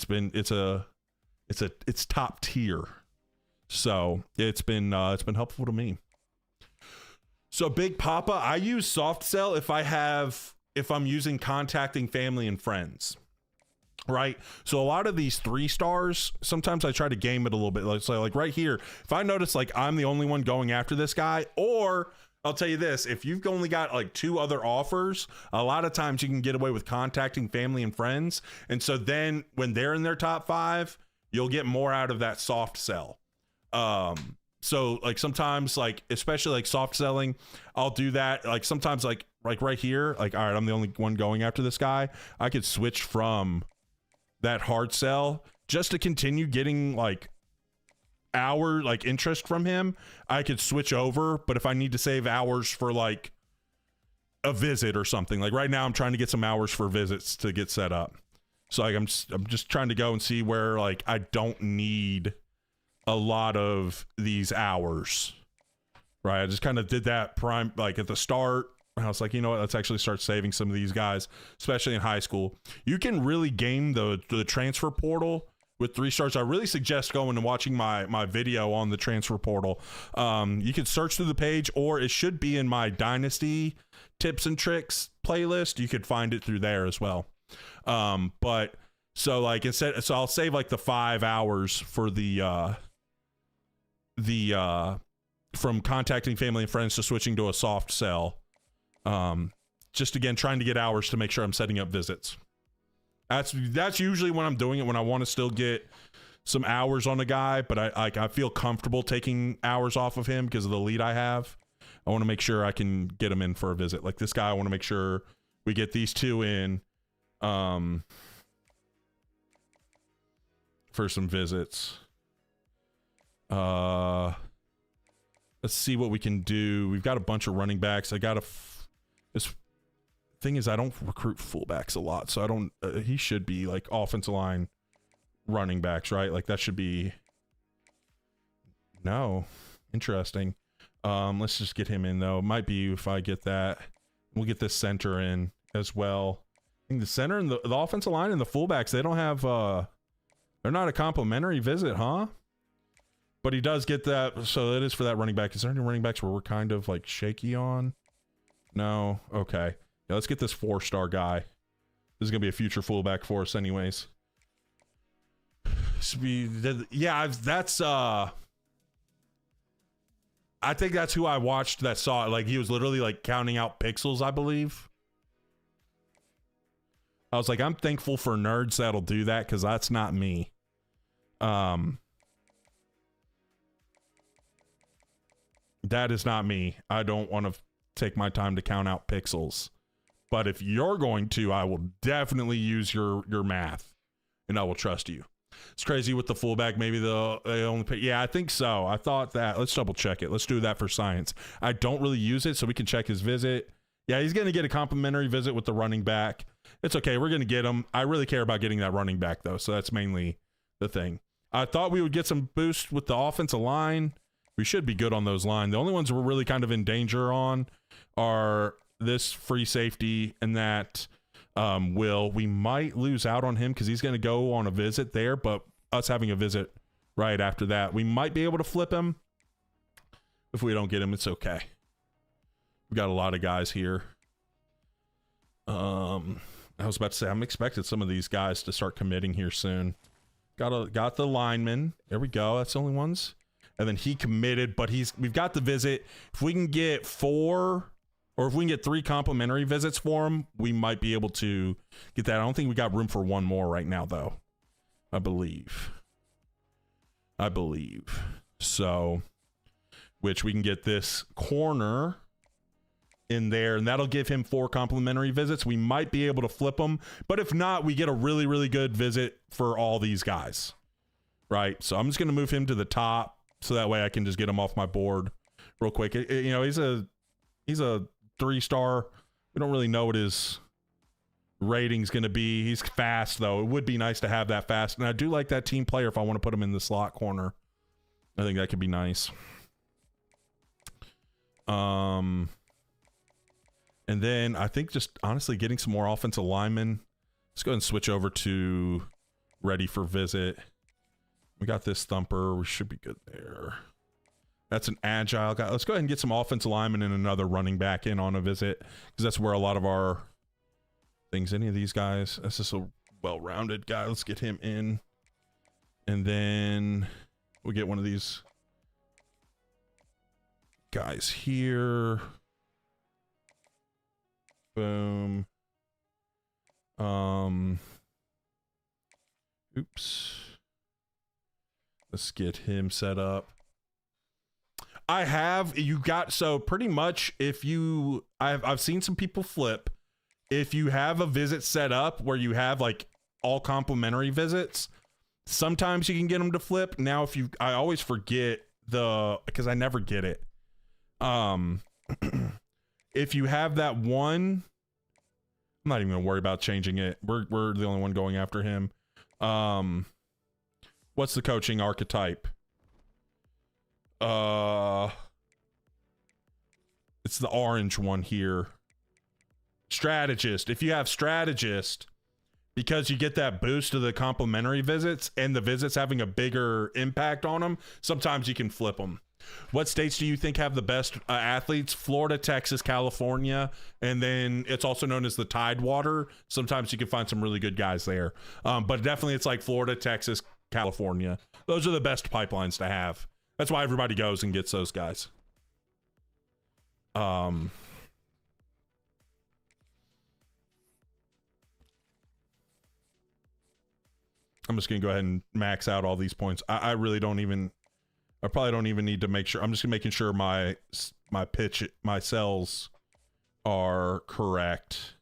top tier. So it's been helpful to me. So Big Papa, I use soft sell if I'm using contacting family and friends. Right. So a lot of these 3 stars, sometimes I try to game it a little bit. Like right here, if I notice like I'm the only one going after this guy, or I'll tell you this, if you've only got like 2 other offers, a lot of times you can get away with contacting family and friends. And so then when they're in their top 5, you'll get more out of that soft sell. So like sometimes like, especially like soft selling, I'll do that. Like sometimes like right here, like, all right, I'm the only one going after this guy. I could switch from that hard sell just to continue getting like interest from him. I could switch over, but if I need to save hours for like a visit or something, like right now I'm trying to get some hours for visits to get set up. So like I'm just trying to go and see where like I don't need a lot of these hours. Right? I just kind of did that prime like at the start. I was like, you know what, let's actually start saving some of these guys, especially in high school. You can really game the transfer portal with 3 stars. I really suggest going and watching my video on the transfer portal. You can search through the page, or it should be in my Dynasty tips and tricks playlist. You could find it through there as well. But so like so I'll save like the 5 hours for the from contacting family and friends to switching to a soft sell. Just again, trying to get hours to make sure I'm setting up visits. That's usually when I'm doing it, when I want to still get some hours on a guy, but I feel comfortable taking hours off of him because of the lead I have. I want to make sure I can get him in for a visit. Like this guy, I want to make sure we get these 2 in, for some visits. Let's see what we can do. We've got a bunch of running backs. I got this thing is I don't recruit fullbacks a lot, so I don't. He should be like offensive line running backs, right? Like that should be. No, interesting. Let's just get him in though. Might be if I get that. We'll get this center in as well. I think the center and the offensive line and the fullbacks, they don't have they're not a complimentary visit, huh? But he does get that, so it is for that running back. Is there any running backs where we're kind of like shaky on? No? Okay. Yeah, let's get this 4-star guy. This is gonna be a future fullback for us anyways. Yeah, that's I think that's who I watched that saw it. Like he was literally like counting out pixels, I believe. I was like, I'm thankful for nerds that'll do that because that's not me. That is not me. I don't want to take my time to count out pixels. But if you're going to, I will definitely use your math, and I will trust you. It's crazy with the fullback. Maybe they only pay. Yeah, I think so. I thought that. Let's double check it. Let's do that for science. I don't really use it, so we can check his visit. Yeah, he's going to get a complimentary visit with the running back. It's okay. We're going to get him. I really care about getting that running back, though, so that's mainly the thing. I thought we would get some boost with the offensive line. We should be good on those lines. The only ones we're really kind of in danger on are this free safety and that Will. We might lose out on him because he's going to go on a visit there, but us having a visit right after that, we might be able to flip him. If we don't get him, it's okay. We've got a lot of guys here. I was about to say, I'm expecting some of these guys to start committing here soon. Got the lineman. There we go. That's the only ones. And then he committed, but we've got the visit. If we can get 4 or if we can get 3 complimentary visits for him, we might be able to get that. I don't think we got room for one more right now, though. I believe. So, which we can get this corner in there, and that'll give him 4 complimentary visits. We might be able to flip them, but if not, we get a really, really good visit for all these guys, right? So I'm just going to move him to the top so that way I can just get him off my board real quick. You know, he's a 3-star. We don't really know what his rating's going to be. He's fast, though. It would be nice to have that fast, and I do like that team player if I want to put him in the slot corner. I think that could be nice. And then I think just honestly getting some more offensive linemen. Let's go ahead and switch over to ready for visit. We got this thumper. We should be good there. That's an agile guy. Let's go ahead and get some offensive linemen and another running back in on a visit because that's where a lot of our things. Any of these guys. That's just a well-rounded guy. Let's get him in. And then we'll get one of these guys here. Boom. Oops. Let's get him set up. So pretty much I've seen some people flip. If you have a visit set up where you have like all complimentary visits, sometimes you can get them to flip. Now, I always forget because I never get it. If you have that one, I'm not even gonna worry about changing it. We're the only one going after him. What's the coaching archetype? It's the orange one here. Strategist. If you have strategist, because you get that boost of the complimentary visits and the visits having a bigger impact on them, sometimes you can flip them. What states do you think have the best athletes? Florida, Texas, California, and then it's also known as the Tidewater. Sometimes you can find some really good guys there. But definitely it's like Florida, Texas, California. Those are the best pipelines to have. That's why everybody goes and gets those guys. I'm just going to go ahead and max out all these points. I really don't even... I probably don't even need to make sure. I'm just making sure my cells are correct.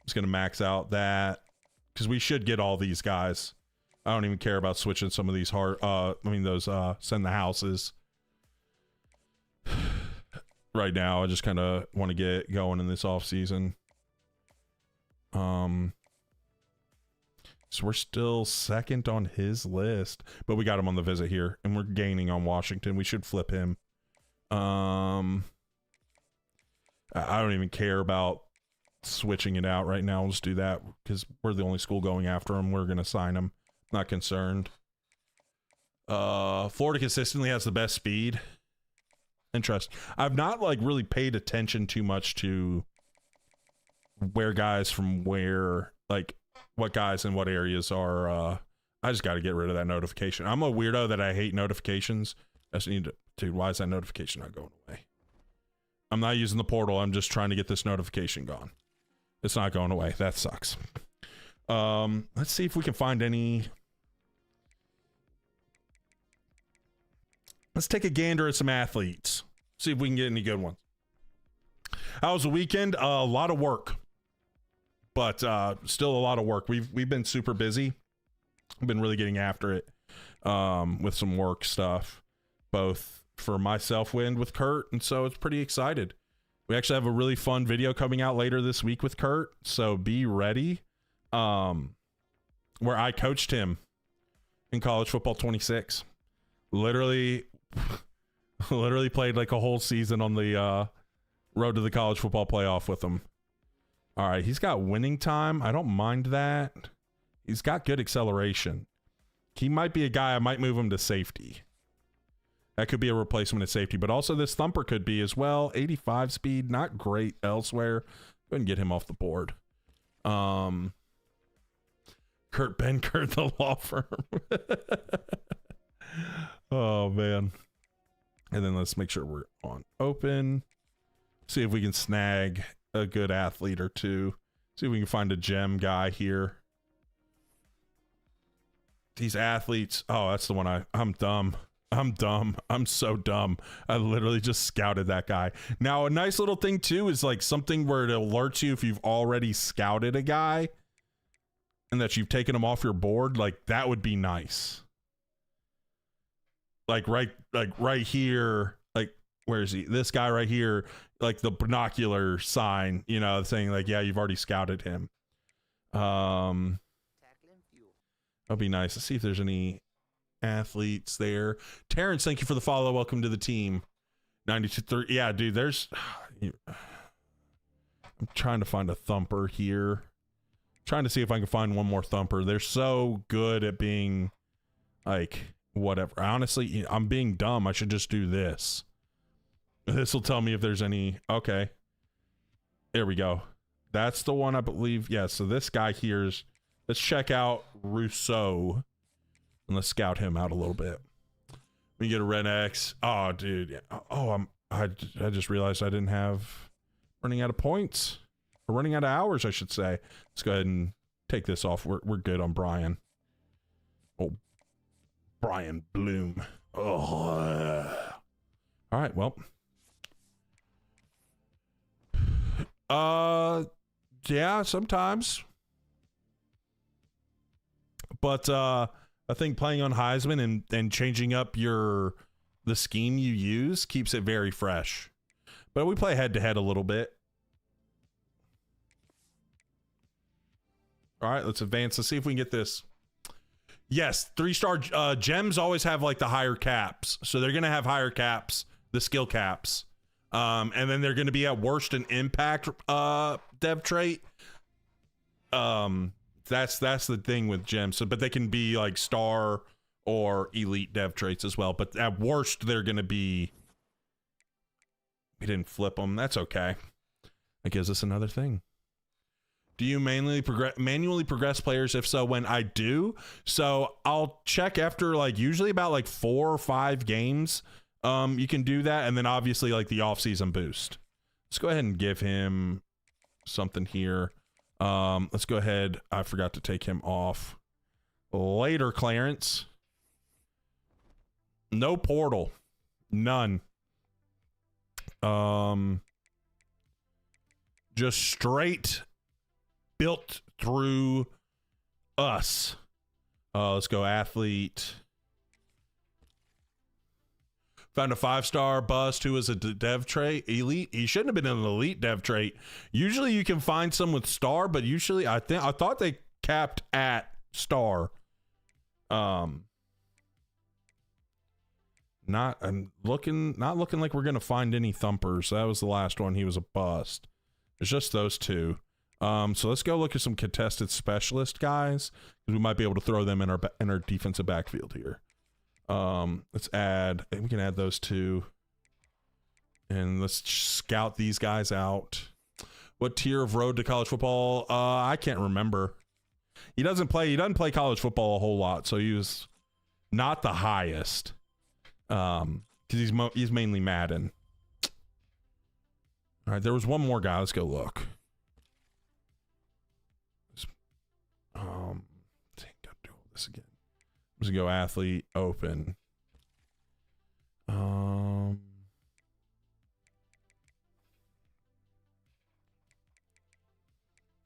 Just gonna max out that because we should get all these guys. I don't even care about switching some of these those send the houses. Right now, I just kind of want to get going in this off season. So we're still second on his list, but we got him on the visit here, and we're gaining on Washington. We should flip him. I don't even care about switching it out right now. We'll just do that because we're the only school going after him. We're gonna sign him. Not concerned. Florida consistently has the best speed. Interest. I've not like really paid attention too much to where guys from where, like what guys in what areas are. I just got to get rid of that notification. I'm a weirdo that I hate notifications. I just need to, why is that notification not going away? I'm not using the portal. I'm just trying to get this notification gone. It's not going away. That sucks. Let's see if we can find any. Let's take a gander at some athletes. See if we can get any good ones. How was the weekend? A lot of work, but still a lot of work. We've been super busy. I've been really getting after it with some work stuff, both for myself and with Kurt, and so it's pretty excited. We actually have a really fun video coming out later this week with Kurt, so be ready. Where I coached him in college football 26. Literally played like a whole season on the road to the college football playoff with him. All right, he's got winning time. I don't mind that. He's got good acceleration. He might be a guy, I might move him to safety. That could be a replacement at safety, but also this thumper could be as well. 85 speed, not great elsewhere. Go ahead and get him off the board. Kurt Benkert, the law firm. Oh, man. And then let's make sure we're on open. See if we can snag a good athlete or two. See if we can find a gem guy here. These athletes. Oh, that's the one I'm dumb. I'm so dumb. I literally just scouted that guy. Now, a nice little thing, too, is like something where it alerts you if you've already scouted a guy and that you've taken him off your board. Like, that would be nice. Like right here, like, where is he? This guy right here, like the binocular sign, you know, saying like, yeah, you've already scouted him. That'll be nice. Let's see if there's any athletes there. Terrence, thank you for the follow. Welcome to the team. 92-3. Yeah, dude, there's I'm trying to find a thumper here. Trying to see if I can find one more thumper. They're so good at being like whatever. Honestly, I'm being dumb. I should just do this. This will tell me if there's any. Okay. There we go. That's the one I believe. Yeah, so this guy here's. Let's check out Rousseau. And let's scout him out a little bit. We get a red X. Oh, dude. Yeah. Oh, I just realized I didn't have running out of points. Or running out of hours, I should say. Let's go ahead and take this off. We're good on Brian. Oh, Brian Bloom. Oh. All right, well. Yeah, sometimes. But I think playing on Heisman and changing up the scheme you use keeps it very fresh. But we play head-to-head a little bit. All right, let's advance. Let's see if we can get this. Yes, 3-star gems always have like the higher caps. So they're going to have higher caps, the skill caps. And then they're going to be at worst an impact dev trait. That's the thing with gems. So, but they can be like star or elite dev traits as well. But at worst, they're going to be. We didn't flip them. That's okay. That gives us another thing. Do you manually progress players? If so, when? I do. So I'll check after like usually about like 4 or 5 games. You can do that, and then obviously like the off-season boost. Let's go ahead and give him something here. Let's go ahead. I forgot to take him off. Later, Clarence. No portal. None. Just straight built through us. Let's go athlete. Found a 5-star bust who was a dev trait elite. He shouldn't have been an elite dev trait. Usually you can find some with star, but usually I thought they capped at star. Not looking like we're gonna find any thumpers. That was the last one. He was a bust. It's just those two. So let's go look at some contested specialist guys, because we might be able to throw them in our defensive backfield here. Let's add. We can add those two, and let's scout these guys out. What tier of road to college football? I can't remember. He doesn't play college football a whole lot, so he was not the highest. Because he's mainly Madden. All right, there was one more guy. Let's go look. Gotta do all this again. Let's go athlete open.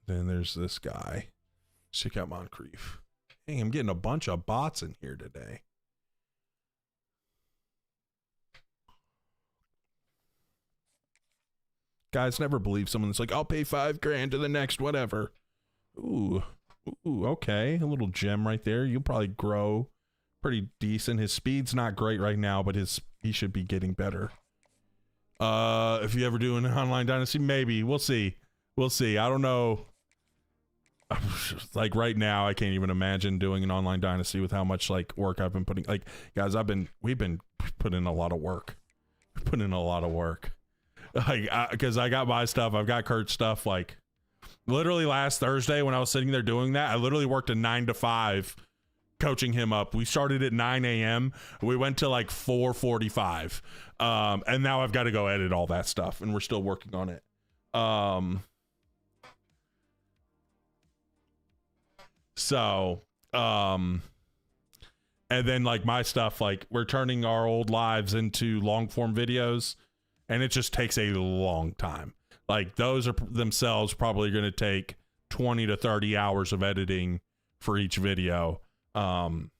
Then there's this guy. Check out Moncrief. Hey, I'm getting a bunch of bots in here today. Guys, never believe someone that's like, I'll pay $5,000 to the next whatever. Ooh, okay. A little gem right there. You'll probably grow pretty decent. His speed's not great right now, but he should be getting better. If you ever do an online dynasty, maybe. We'll see. I don't know. Like right now, I can't even imagine doing an online dynasty with how much like work I've been putting. Like, guys, we've been putting in a lot of work. Like, because I got my stuff, I've got Kurt's stuff. Like, literally last Thursday when I was sitting there doing that, I literally worked a 9 to 5 coaching him up. We started at 9 a.m. We went to like 4:45, and now I've got to go edit all that stuff, and we're still working on it. And then like my stuff, like we're turning our old lives into long form videos, and it just takes a long time. Like those are themselves probably going to take 20 to 30 hours of editing for each video. Online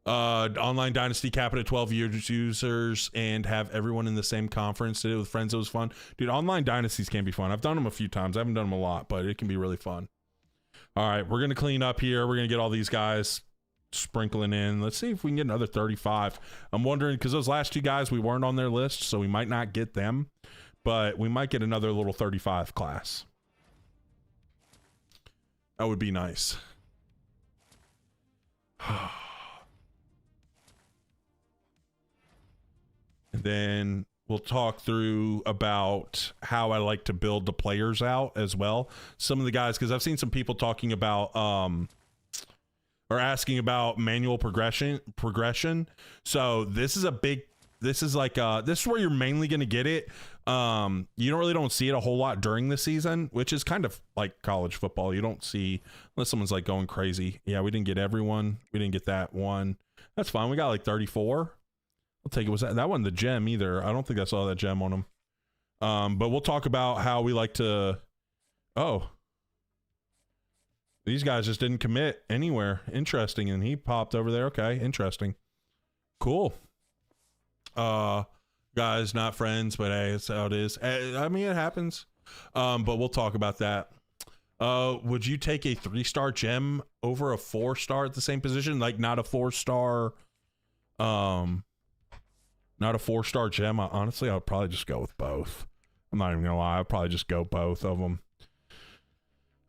Dynasty cap it at 12 users and have everyone in the same conference. Did it with friends. It was fun. Dude, online dynasties can be fun. I've done them a few times. I haven't done them a lot, but it can be really fun. All right, we're going to clean up here. We're going to get all these guys sprinkling in. Let's see if we can get another 35. I'm wondering, because those last two guys, we weren't on their list, so we might not get them, but we might get another little 35 class. That would be nice. And then we'll talk through about how I like to build the players out as well. Some of the guys, because I've seen some people talking about or asking about manual progression. So this is this is where you're mainly going to get it. You don't see it a whole lot during the season, which is kind of like college football. You don't see, unless someone's like going crazy. Yeah, we didn't get everyone. We didn't get that one. That's fine. We got like 34. I'll take it. Was that wasn't the gem either? I don't think I saw that gem on him. But we'll talk about how we like to. Oh, these guys just didn't commit anywhere. Interesting. And he popped over there. Okay, interesting. Cool. Guys, not friends, but hey, that's how it is. I mean, it happens. But we'll talk about that. Would you take a 3-star gem over a 4-star at the same position? Like not a 4-star, not a 4-star gem. Honestly, I would probably just go with both. I'm not even gonna lie. I'd probably just go both of them.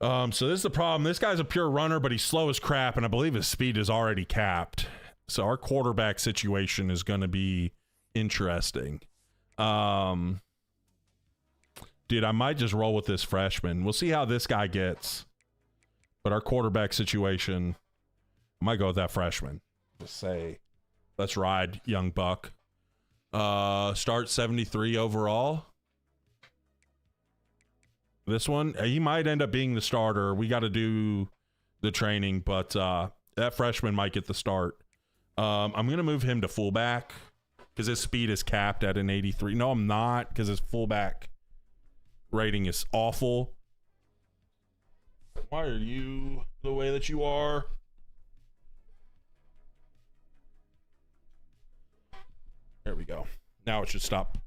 So this is the problem. This guy's a pure runner, but he's slow as crap, and I believe his speed is already capped. So our quarterback situation is going to be interesting. Dude, I might just roll with this freshman. We'll see how this guy gets. But our quarterback situation, I might go with that freshman. Just say, let's ride, young buck. Start 73 overall. This one, he might end up being the starter. We got to do the training, but that freshman might get the start. I'm going to move him to fullback because his speed is capped at an 83. No, I'm not, because his fullback rating is awful. Why are you the way that you are? There we go. Now it should stop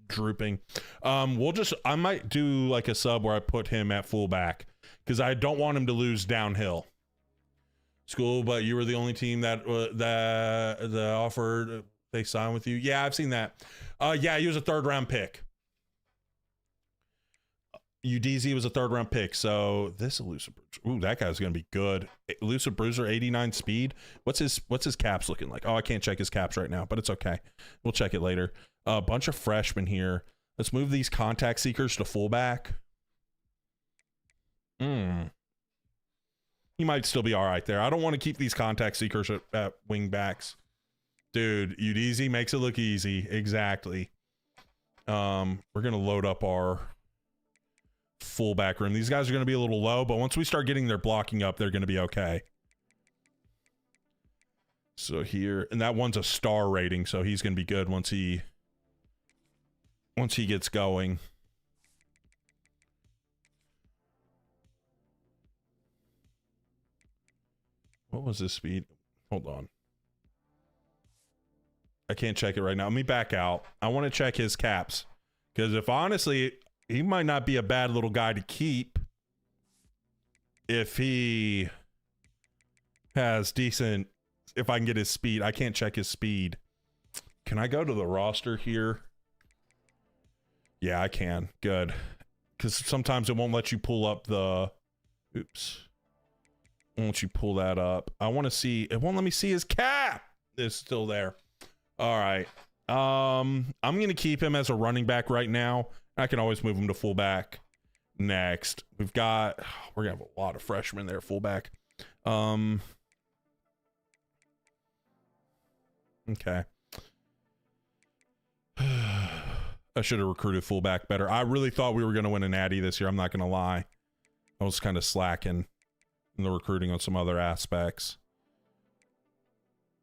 drooping. I might do like a sub where I put him at fullback because I don't want him to lose downhill. School, but you were the only team that offered they signed with you. Yeah, I've seen that. Yeah, he was a 3rd round pick. UDZ was a 3rd round pick. So this elusive bruiser. Ooh, that guy's gonna be good. Elusive bruiser, 89 speed. What's his caps looking like? Oh, I can't check his caps right now, but it's okay. We'll check it later. A bunch of freshmen here. Let's move these contact seekers to fullback. He might still be all right there. I don't want to keep these contact seekers at wing backs. Dude, UDZ makes it look easy. Exactly. We're going to load up our fullback room. These guys are going to be a little low, but once we start getting their blocking up, they're going to be okay. So here, and that one's a star rating, so he's going to be good once he gets going. What was his speed? Hold on. I can't check it right now. Let me back out. I want to check his caps. Because if honestly, he might not be a bad little guy to keep if he has decent, if I can get his speed. I can't check his speed. Can I go to the roster here? Yeah, I can. Good. Because sometimes it won't let you pull up the... Oops. Won't you pull that up? I want to see. It won't let me see his cap. It's still there. All right. I'm going to keep him as a running back right now. I can always move him to fullback next. We're going to have a lot of freshmen there, fullback. Okay. I should have recruited fullback better. I really thought we were going to win a natty this year. I'm not going to lie. I was kind of slacking in the recruiting on some other aspects.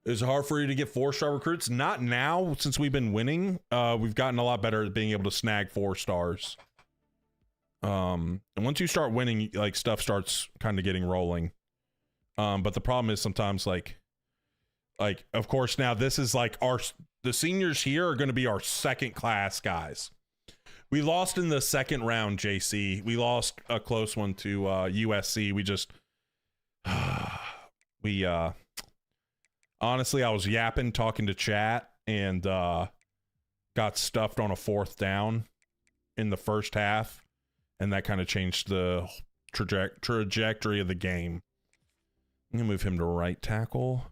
Is it hard for you to get 4-star recruits? Not now, since we've been winning. We've gotten a lot better at being able to snag 4 stars. And once you start winning, like, stuff starts kind of getting rolling. But the problem is sometimes like of course now this is like the seniors here are going to be our 2nd class guys. We lost in the 2nd round, JC. We lost a close one to USC. We just honestly, I was yapping, talking to chat, and got stuffed on a 4th down in the first half, and that kind of changed the trajectory of the game. I'm gonna move him to right tackle.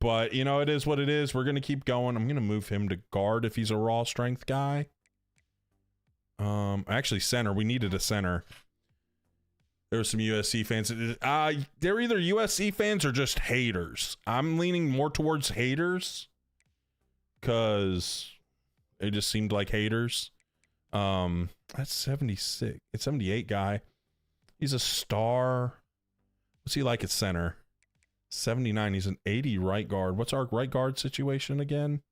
But you know, it is what it is. We're gonna keep going. I'm gonna move him to guard if he's a raw strength guy. Actually, center. We needed a center. There were some USC fans. They're either USC fans or just haters. I'm leaning more towards haters because it just seemed like haters. That's 76. It's 78 guy. He's a star. What's he like at center? 79. He's an 80 right guard. What's our right guard situation again?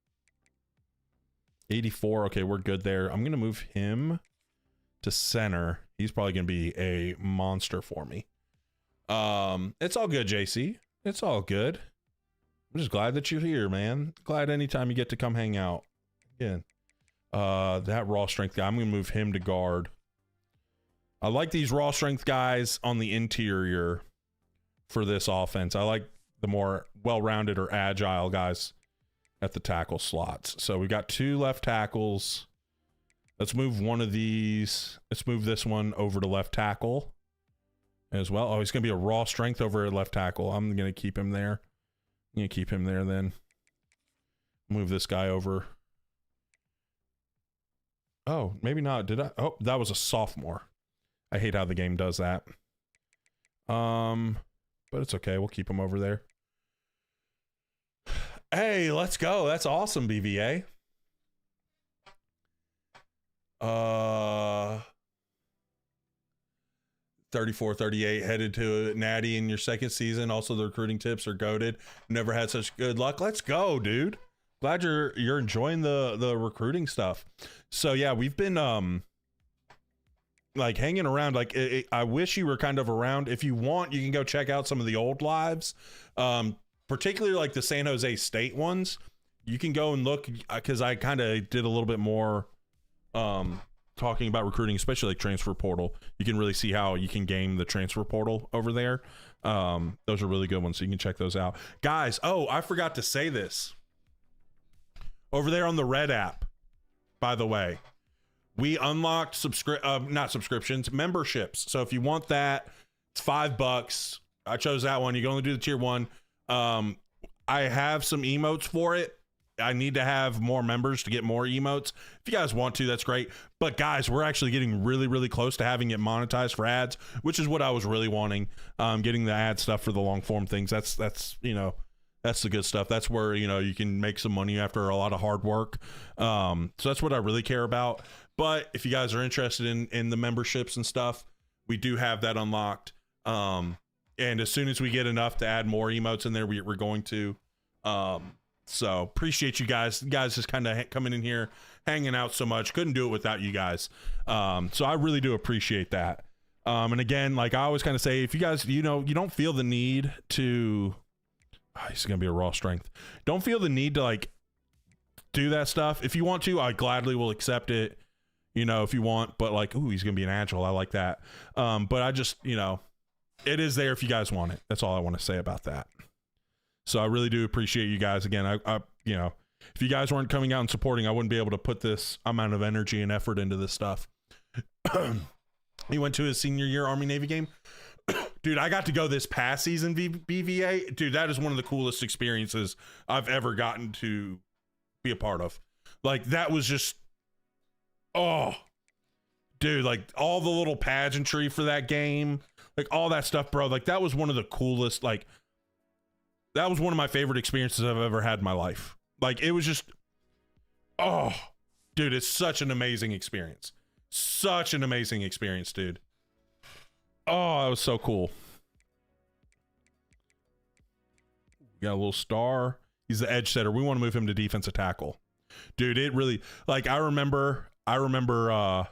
84. Okay, we're good there. I'm going to move him to center. He's probably going to be a monster for me. It's all good, JC. It's all good. I'm just glad that you're here, man. Glad anytime you get to come hang out. Again, that raw strength guy, I'm going to move him to guard. I like these raw strength guys on the interior for this offense. I like the more well-rounded or agile guys at the tackle slots. So we got 2 left tackles. Let's move one of these. Let's move this one over to left tackle as well. Oh, he's going to be a raw strength over at left tackle. I'm going to keep him there. I'm going to keep him there then. Move this guy over. Oh, maybe not. Did I? Oh, that was a sophomore. I hate how the game does that. But it's okay. We'll keep him over there. Hey, let's go. That's awesome, BVA. 34-38 headed to Natty in your 2nd season. Also, the recruiting tips are goated. Never had such good luck. Let's go, dude. Glad you're enjoying the recruiting stuff. So yeah, we've been like hanging around. Like I wish you were kind of around. If you want, you can go check out some of the old lives, particularly like the San Jose State ones. You can go and look, because I kind of did a little bit more talking about recruiting, especially like transfer portal. You can really see how you can game the transfer portal over there. Those are really good ones, so you can check those out, guys. Oh, I forgot to say this. Over there on the Red app, by the way, we unlocked not subscriptions, memberships. So if you want that, it's $5. I chose that one. You can only do the tier 1. I have some emotes for it. I need to have more members to get more emotes. If you guys want to, that's great. But guys, we're actually getting really, really close to having it monetized for ads, which is what I was really wanting. Getting the ad stuff for the long form things. That's you know, that's the good stuff. That's where, you know, you can make some money after a lot of hard work. So that's what I really care about. But if you guys are interested in the memberships and stuff, we do have that unlocked. And as soon as we get enough to add more emotes in there, we're going to. So appreciate you guys. You guys just kind of coming in here, hanging out so much. Couldn't do it without you guys. So I really do appreciate that. And again, like I always kind of say, if you guys, you know, you don't feel the need to, this is going to be a raw strength. Don't feel the need to like do that stuff. If you want to, I gladly will accept it, you know, if you want, but like, ooh, he's going to be an agile. I like that. But I just, you know, it is there if you guys want it. That's all I want to say about that. So I really do appreciate you guys. Again, I you know, if you guys weren't coming out and supporting, I wouldn't be able to put this amount of energy and effort into this stuff. He went to his senior year Army Navy game. Dude, I got to go this past season BVA. Dude, that is one of the coolest experiences I've ever gotten to be a part of. Like, that was just, oh, dude, like all the little pageantry for that game, like all that stuff, bro. Like, that was one of the coolest, like, that was one of my favorite experiences I've ever had in my life. Like, it was just, oh, dude, it's such an amazing experience. Such an amazing experience, dude. Oh, that was so cool. Got a little star. He's the edge setter. We want to move him to defensive tackle. Dude, it really, like, I remember it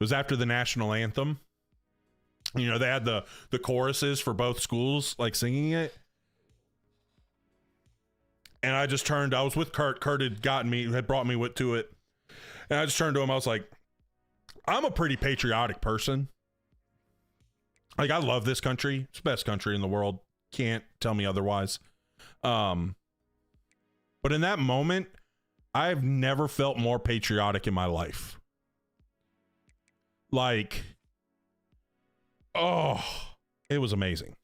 was after the national anthem. You know, they had the choruses for both schools, like, singing it. And I just turned, I was with Kurt. Kurt had brought me to it. And I just turned to him. I was like, I'm a pretty patriotic person. Like, I love this country. It's the best country in the world. Can't tell me otherwise. But in that moment, I've never felt more patriotic in my life. Like, oh, it was amazing.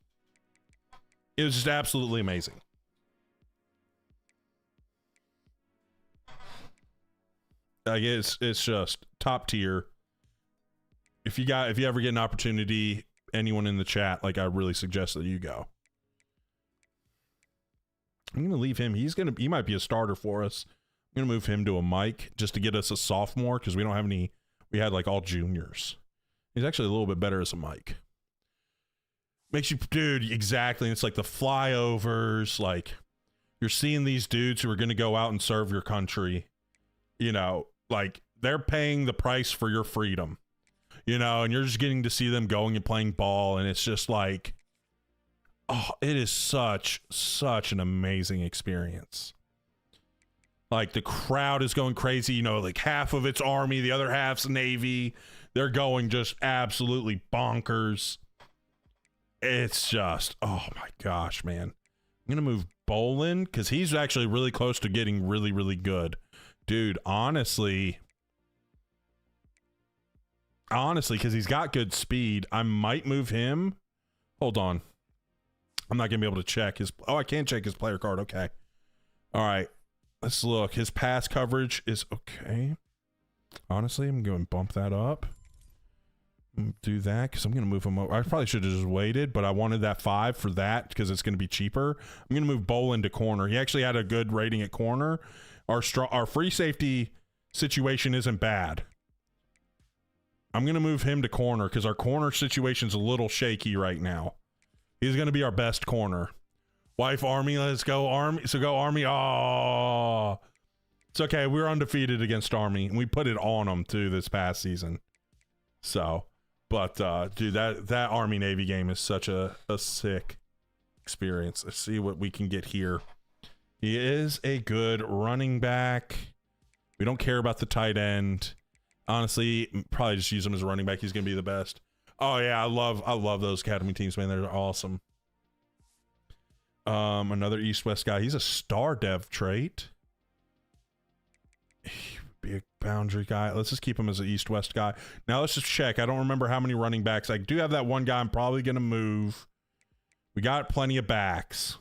It was just absolutely amazing. Like, it's just top tier. If you ever get an opportunity, anyone in the chat, like, I really suggest that you go. I'm gonna leave him. He might be a starter for us. I'm gonna move him to a Mike just to get us a sophomore, because we don't have any. We had like all juniors. He's actually a little bit better as a Mike. Makes you, dude, exactly. It's like the flyovers. Like, you're seeing these dudes who are gonna go out and serve your country. You know, like, they're paying the price for your freedom. You know, and you're just getting to see them going and playing ball, and it's just like, oh, it is such an amazing experience. Like, the crowd is going crazy, you know, like half of it's Army, the other half's Navy. They're going just absolutely bonkers. It's just, oh my gosh, man. I'm going to move Bolin, because he's actually really close to getting really, really good. Dude, honestly, because he's got good speed, I might move him. Hold on. I'm not going to be able to check his... Oh, I can check his player card. Okay. All right. Let's look. His pass coverage is okay. Honestly, I'm going to bump that up. Do that, because I'm going to move him over. I probably should have just waited, but I wanted that 5 for that, because it's going to be cheaper. I'm going to move Bolin to corner. He actually had a good rating at corner. Our free safety situation isn't bad. I'm going to move him to corner, because our corner situation's a little shaky right now. He's going to be our best corner. Wife Army, let's go Army. So go Army. Oh, it's okay. We were undefeated against Army, and we put it on them too this past season. So, but dude, that Army Navy game is such a sick experience. Let's see what we can get here. He is a good running back. We don't care about the tight end. Honestly, probably just use him as a running back. He's gonna be the best. Oh yeah, I love those academy teams, man. They're awesome. Another East-West guy. He's a star dev trait. He would be a boundary guy. Let's just keep him as an East-West guy. Now let's just check. I don't remember how many running backs. I do have that one guy I'm probably gonna move. We got plenty of backs.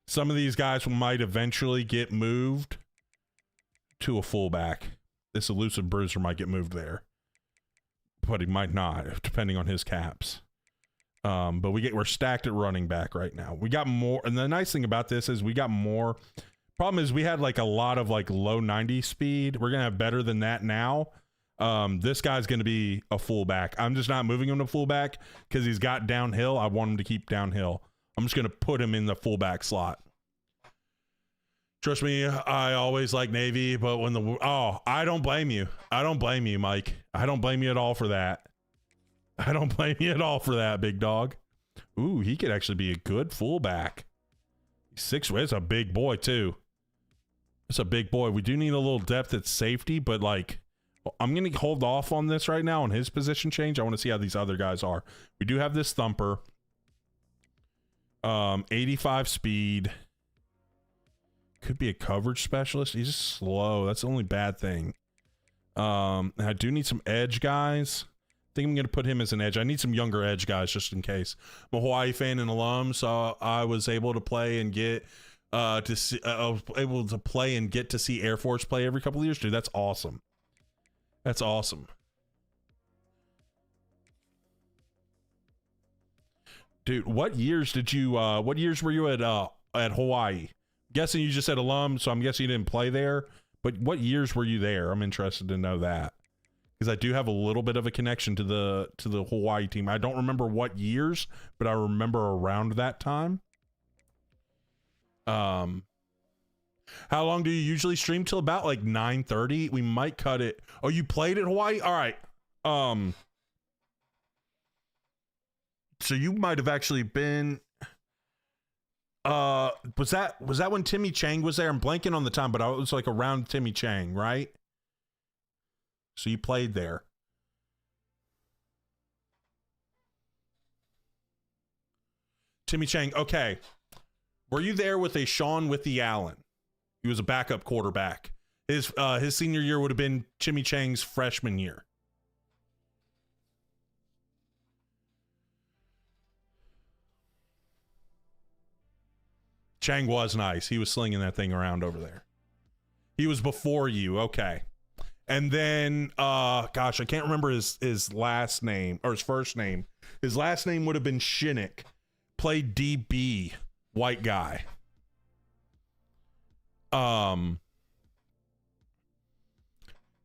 Some of these guys might eventually get moved to a fullback. This elusive bruiser might get moved there, but he might not, depending on his caps. But we're stacked at running back right now. We got more, and the nice thing about this is we got more. Problem is we had like a lot of like low 90 speed. We're gonna have better than that now. This guy's gonna be a fullback. I'm just not moving him to fullback because he's got downhill. I want him to keep downhill. I'm just gonna put him in the fullback slot. Trust me, I always like Navy, but when I don't blame you. I don't blame you, Mike. I don't blame you at all for that. I don't blame you at all for that, big dog. Ooh, he could actually be a good fullback. 6', it's a big boy too. It's a big boy. We do need a little depth at safety, but like, I'm going to hold off on this right now on his position change. I want to see how these other guys are. We do have this thumper. 85 speed. Could be a coverage specialist. He's just slow. That's the only bad thing. I do need some edge guys. I think I'm going to put him as an edge. I need some younger edge guys just in case. I'm a Hawaii fan and alum, so I was able to play and get to see. I was able to play and get to see Air Force play every couple of years. Dude, that's awesome. That's awesome. Dude, what years did you? What years were you at Hawaii? Guessing you just said alum, so I'm guessing you didn't play there. But what years were you there? I'm interested to know that, because I do have a little bit of a connection to the Hawaii team. I don't remember what years, but I remember around that time. How long do you usually stream? Till about like 9:30. We might cut it. Oh, you played at Hawaii? All right. So you might have actually been. Was that when Timmy Chang was there? I'm blanking on the time, but I was like around Timmy Chang, right? So you played there. Timmy Chang, okay. Were you there with a Sean Withy Allen? He was a backup quarterback. His senior year would have been Timmy Chang's freshman year. Chang was nice. He was slinging that thing around over there. He was before you. Okay. And then, gosh, I can't remember his last name or his first name. His last name would have been Shinnick. Played DB, white guy.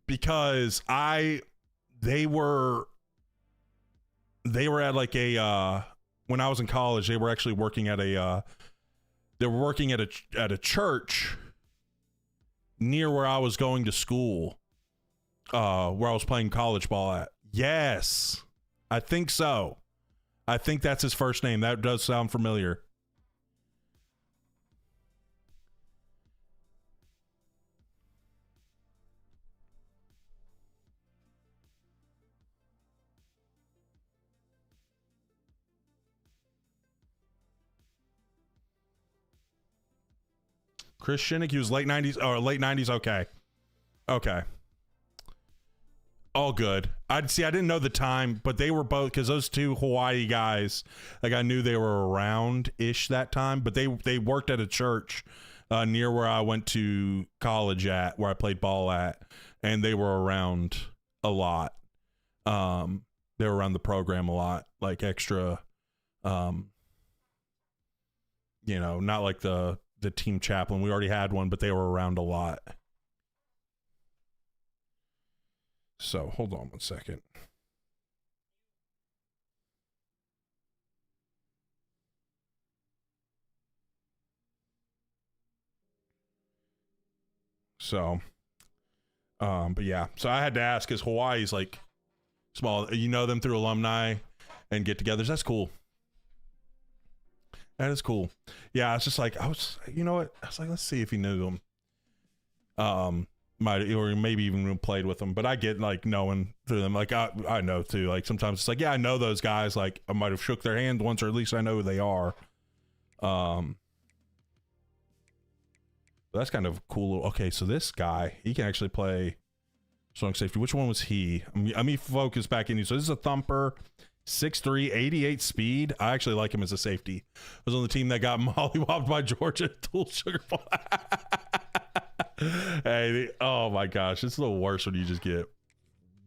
Because they were at like a, when I was in college, they were actually working at a, at a church near where I was going to school, where I was playing college ball at. Yes, I think so. I think that's his first name. That does sound familiar. Chris Shinnick, he was late 90s or late 90s. Okay. All good. I didn't know the time, but they were both, because those two Hawaii guys, like I knew they were around-ish that time, but they worked at a church near where I went to college at, where I played ball at, and they were around a lot. They were around the program a lot, like extra, not like the team chaplain. We already had one, but they were around a lot. So hold on one second. So, but yeah, so I had to ask because Hawaii's like small. You know them through alumni and get-togethers. That's cool. That is cool. Yeah, it's just like you know what? I was like, let's see if he knew them. Might or maybe even played with them. But I get like knowing through them. Like I know too. Like sometimes it's like, yeah, I know those guys. Like I might have shook their hand once, or at least I know who they are. That's kind of cool. Okay, so this guy, he can actually play strong safety. Which one was he? Let me focus back in you. So this is a thumper. 6'3", 88 speed. I actually like him as a safety. I was on the team that got mollywopped by Georgia. Tool sugar. Hey, oh my gosh, it's the worst when you just get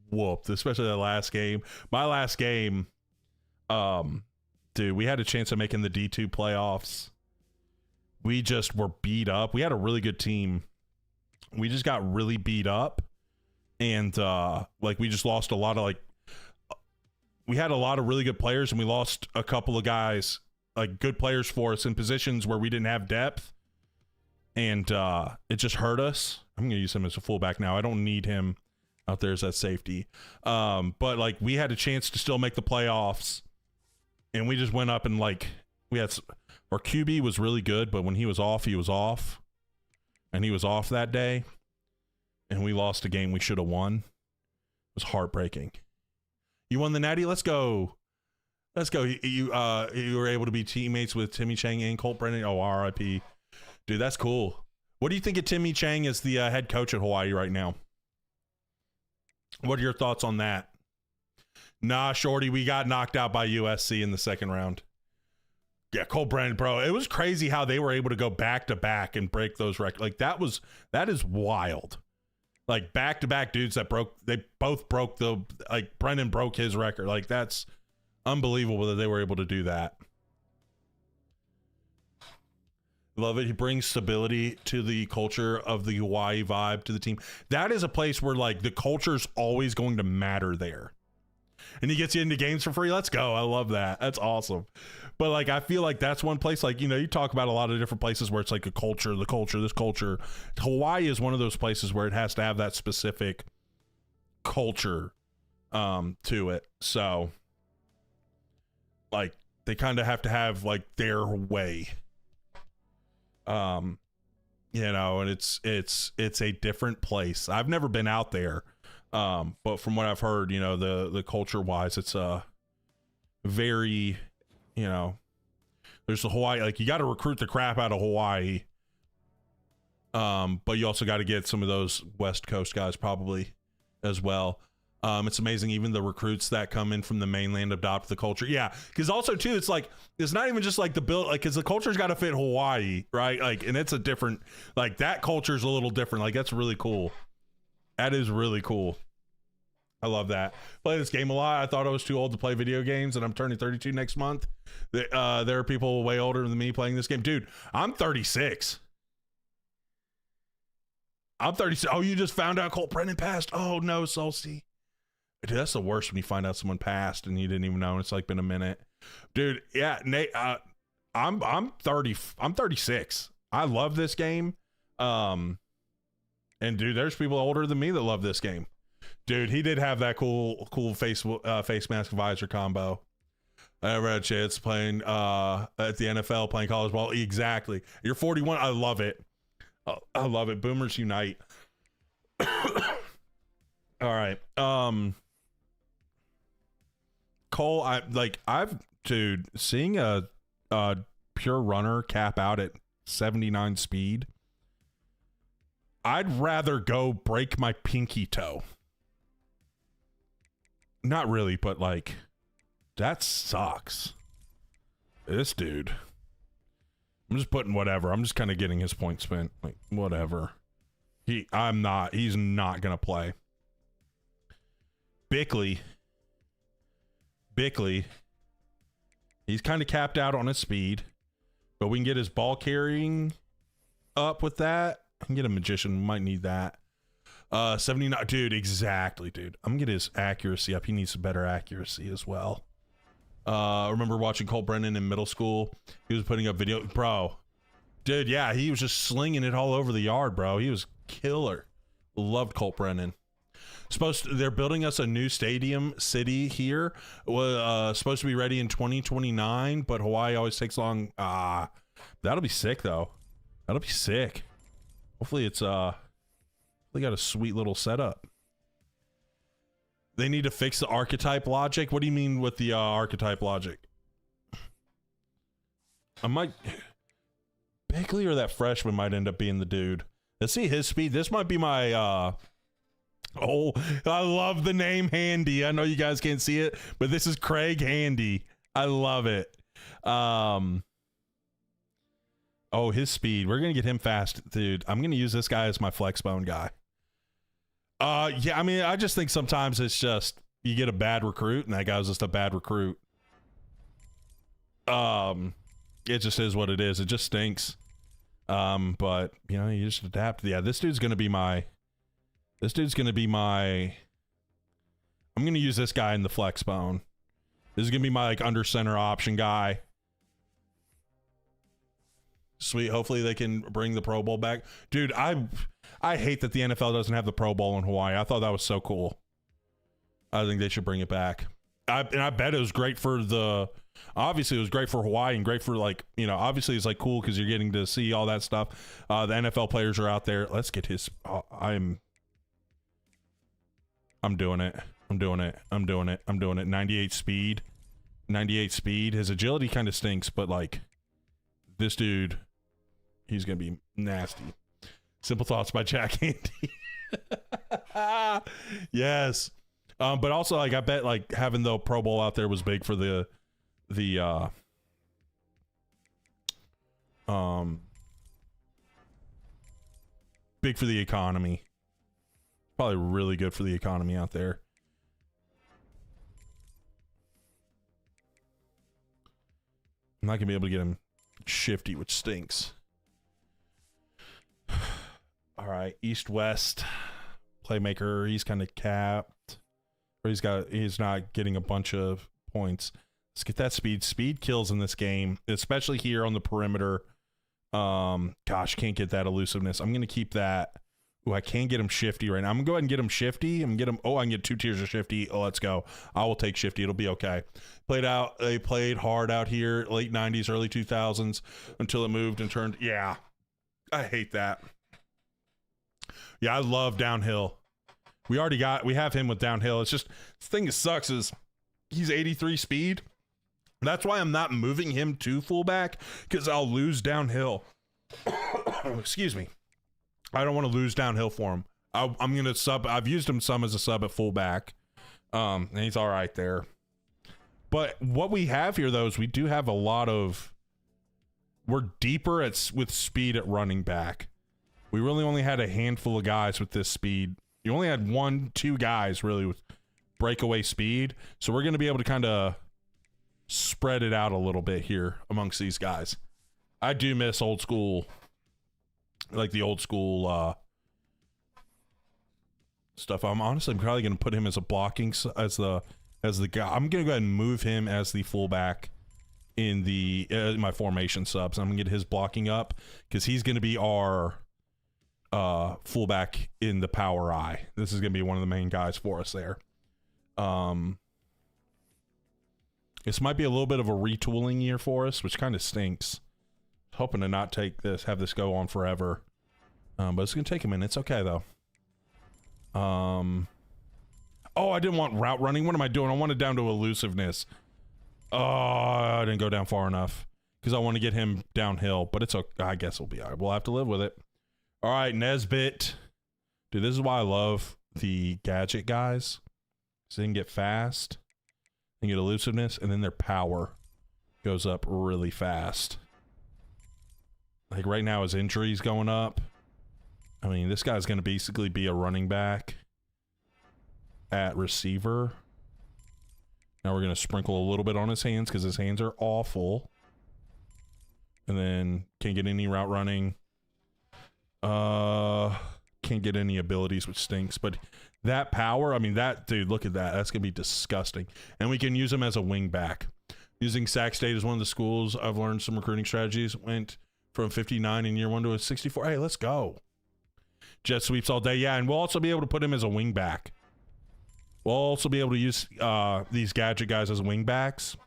whooped, especially that last game. My last game, dude, we had a chance of making the D2 playoffs. We just were beat up. We had a really good team. We just got really beat up, and like we just lost a lot of like. We had a lot of really good players, and we lost a couple of guys, like good players for us in positions where we didn't have depth, and it just hurt us. I'm going to use him as a fullback now. I don't need him out there as that safety. But like we had a chance to still make the playoffs, and we just went up and like we had our QB was really good, but when he was off, and he was off that day, and we lost a game we should have won. It was heartbreaking. You won the Natty. Let's go. You were able to be teammates with Timmy Chang and Colt Brennan. Oh, RIP. Dude, that's cool. What do you think of Timmy Chang as the head coach at Hawaii right now? What are your thoughts on that? Nah, Shorty, we got knocked out by USC in the second round. Yeah, Colt Brennan, bro. It was crazy how they were able to go back to back and break those records. Like that is wild. Like back-to-back dudes they both broke Brennan broke his record. Like that's unbelievable that they were able to do that. Love it. He brings stability to the culture of the Hawaii vibe to the team. That is a place where like the culture's always going to matter there. And he gets you into games for free. Let's go. I love that. That's awesome. But like, I feel like that's one place, like, you know, you talk about a lot of different places where it's like this culture. Hawaii is one of those places where it has to have that specific culture to it. So like they kind of have to have like their way. You know, and it's a different place. I've never been out there. But from what I've heard, you know, the culture wise, it's very, you know, there's the Hawaii, like you got to recruit the crap out of Hawaii. But you also got to get some of those West Coast guys probably as well. It's amazing. Even the recruits that come in from the mainland adopt the culture. Yeah. Cause also too, it's like, it's not even just like the build, like, cause the culture's got to fit Hawaii, right? Like, and it's a different, like that culture's a little different. Like that's really cool. That is really cool. I love that. Play this game a lot. I thought I was too old to play video games, and I'm turning 32 next month. There are people way older than me playing this game. Dude, I'm 36. I'm 36. Oh, you just found out Colt Brennan passed. Oh, no, Solcy. Dude, that's the worst when you find out someone passed and you didn't even know. It's like been a minute. Dude, yeah, Nate, I'm 30. I'm 36. I love this game. And dude, there's people older than me that love this game. Dude, he did have that cool face mask visor combo. I never had a chance playing at the NFL, playing college ball. Exactly. You're 41. I love it. I love it. Boomers unite. All right. Cole, dude, seeing a pure runner cap out at 79 speed, I'd rather go break my pinky toe. Not really, but like, that sucks. This dude. I'm just putting whatever. I'm just kind of getting his point spent. Like, whatever. He's not going to play. Bickley. He's kind of capped out on his speed, but we can get his ball carrying up with that. I can get a magician. We might need that. 79, dude, exactly, dude. I'm gonna get his accuracy up. He needs some better accuracy as well. I remember watching Colt Brennan in middle school. He was putting up video, bro. Dude, yeah, he was just slinging it all over the yard, bro. He was killer. Loved Colt Brennan. They're building us a new stadium city here. Supposed to be ready in 2029, but Hawaii always takes long. That'll be sick though. That'll be sick. Hopefully it's they got a sweet little setup. They need to fix the archetype logic. What do you mean with the archetype logic? I might Bigley or that freshman might end up being the dude. Let's see his speed. This might be my oh, I love the name Handy. I know you guys can't see it, but this is Craig Handy. I love it. Oh, his speed. We're gonna get him fast, dude. I'm gonna use this guy as my flex bone guy. Yeah, I mean, I just think sometimes it's just you get a bad recruit, and that guy's just a bad recruit. It just is what it is. It just stinks. But you know, you just adapt. Yeah, this dude's gonna be my. I'm gonna use this guy in the flex bone. This is gonna be my like under center option guy. Sweet. Hopefully they can bring the Pro Bowl back, dude. I hate that the NFL doesn't have the Pro Bowl in Hawaii. I thought that was so cool. I think they should bring it back. I bet it was great for the. Obviously, it was great for Hawaii and great for, like, you know, obviously it's like cool because you're getting to see all that stuff. The NFL players are out there. Let's get his. I'm doing it. 98 speed. His agility kind of stinks, but like this dude, he's gonna be nasty. Simple Thoughts by Jack Handy. Yes. But also, like, I bet like having the Pro Bowl out there was big for the big for the economy. Probably really good for the economy out there. I'm not gonna be able to get him shifty, which stinks. All right, East-West playmaker. He's kind of capped, or he's not getting a bunch of points. Let's get that speed. Speed kills in this game, especially here on the perimeter. Gosh, can't get that elusiveness. I'm gonna keep that. Ooh, I can't get him shifty right now. I'm gonna go ahead and get him shifty. I'm gonna get him. Oh, I can get 2 tiers of shifty. Oh, let's go. I will take shifty. It'll be okay. They played hard out here, late 90s, early 2000s, until it moved and turned. Yeah, I hate that. Yeah, I love downhill. We have him with downhill. It's just, the thing that sucks is he's 83 speed. That's why I'm not moving him to fullback, because I'll lose downhill. Excuse me. I don't want to lose downhill for him. I'm going to sub. I've used him some as a sub at fullback. And he's all right there. But what we have here, though, is we do have a lot of... We're deeper with speed at running back. We really only had a handful of guys with this speed. You only had 1-2 guys, really, with breakaway speed. So we're going to be able to kind of spread it out a little bit here amongst these guys. I do miss old school... like the old school stuff. I'm probably going to put him as a blocking as the guy. I'm going to go ahead and move him as the fullback in the my formation subs. I'm going to get his blocking up because he's going to be our fullback in the power eye. This is going to be one of the main guys for us there. This might be a little bit of a retooling year for us, which kind of stinks. Hoping to not have this go on forever. But it's going to take a minute. It's okay, though. Oh, I didn't want route running. What am I doing? I wanted down to elusiveness. Oh, I didn't go down far enough because I want to get him downhill. But it's okay. I guess we'll be all right. We'll have to live with it. All right, Nesbitt. Dude, this is why I love the gadget guys. So they can get fast. They can get elusiveness. And then their power goes up really fast. Like right now, his injury's going up. I mean, this guy's going to basically be a running back at receiver. Now we're going to sprinkle a little bit on his hands because his hands are awful. And then can't get any route running. Can't get any abilities, which stinks. But that power, I mean, dude, look at that. That's going to be disgusting. And we can use him as a wing back. Using Sac State as one of the schools, I've learned some recruiting strategies. Went from 59 in year 1 to a 64. Hey, let's go. jet sweeps all day. Yeah, and we'll also be able to put him as a wing back. We'll also be able to use these gadget guys as wing backs.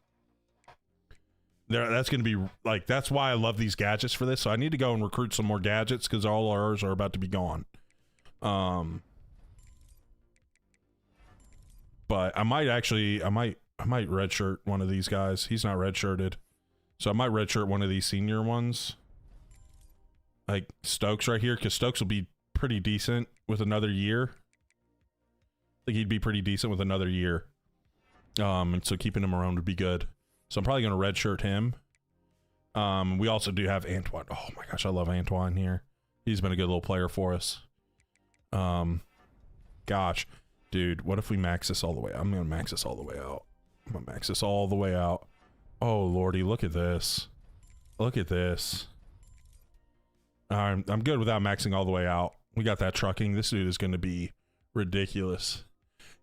That's going to be like, that's why I love these gadgets for this. So I need to go and recruit some more gadgets because all ours are about to be gone. But I might redshirt one of these guys. He's not redshirted. So I might redshirt one of these senior ones. Like Stokes right here, because Stokes will be pretty decent with another year. I think he'd be pretty decent with another year. And so keeping him around would be good. So I'm probably going to redshirt him. We also do have Antoine. Oh my gosh, I love Antoine here. He's been a good little player for us. Gosh, dude, what if we max this all the way? I'm going to max this all the way out. I'm going to max this all the way out. Oh, Lordy, look at this. Look at this. I'm good without maxing all the way out. We got that trucking. This dude is going to be ridiculous.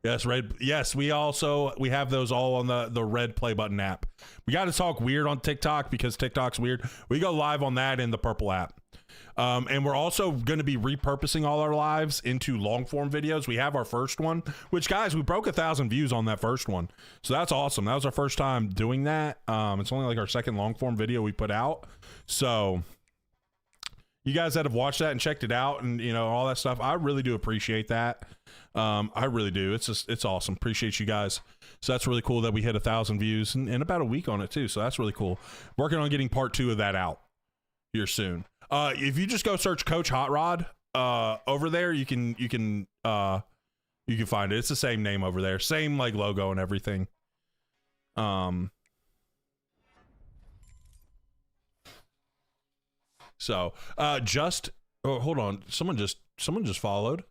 Yes, red. Yes, we have those all on the red play button app. We got to talk weird on TikTok because TikTok's weird. We go live on that in the purple app. And we're also going to be repurposing all our lives into long form videos. We have our first one, which guys, we broke 1,000 views on that first one. So that's awesome. That was our first time doing that. It's only like our second long form video we put out. So you guys that have watched that and checked it out and, you know, all that stuff, I really do appreciate that. I really do. It's awesome. Appreciate you guys. So that's really cool that we hit 1,000 views in about a week on it too. So that's really cool. Working on getting part 2 of that out here soon. If you just go search Coach Hot Rod over there, you can find it. It's the same name over there, same like logo and everything. So hold on, someone just followed.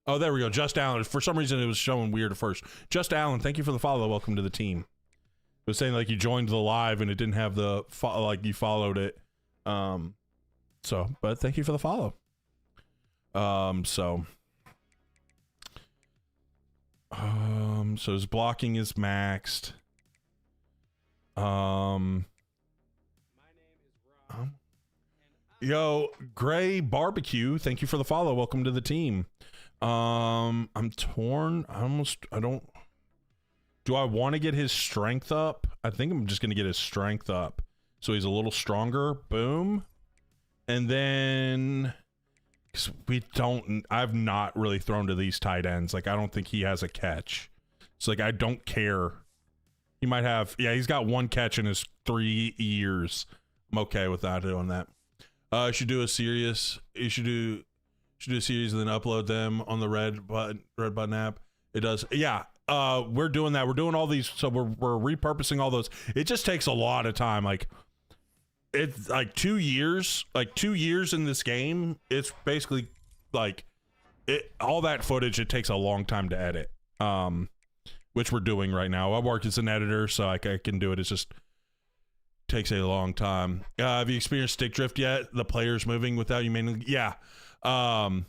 Oh, there we go. Just Allen. For some reason, it was showing weird at first. Just Allen, thank you for the follow. Welcome to the team. It was saying like you joined the live and it didn't have the like you followed it. But thank you for the follow. So his blocking is maxed. Yo, Gray Barbecue, thank you for the follow. Welcome to the team. I'm torn. Do I want to get his strength up? I think I'm just going to get his strength up. So he's a little stronger. Boom. And then I've not really thrown to these tight ends. Like, I don't think he has a catch. It's like, I don't care. He might have, yeah, he's got 1 catch in his 3 years. I'm okay with that doing that. You should do a series and then upload them on the red button app. It does. Yeah. We're doing that. We're doing all these. So we're repurposing all those. It just takes a lot of time. Like, it's like 2 years, in this game. It's basically like all that footage. It takes a long time to edit, which we're doing right now. I work as an editor, so I can do it. It's just takes a long time. Have you experienced stick drift yet? The players moving without you mainly? Yeah. I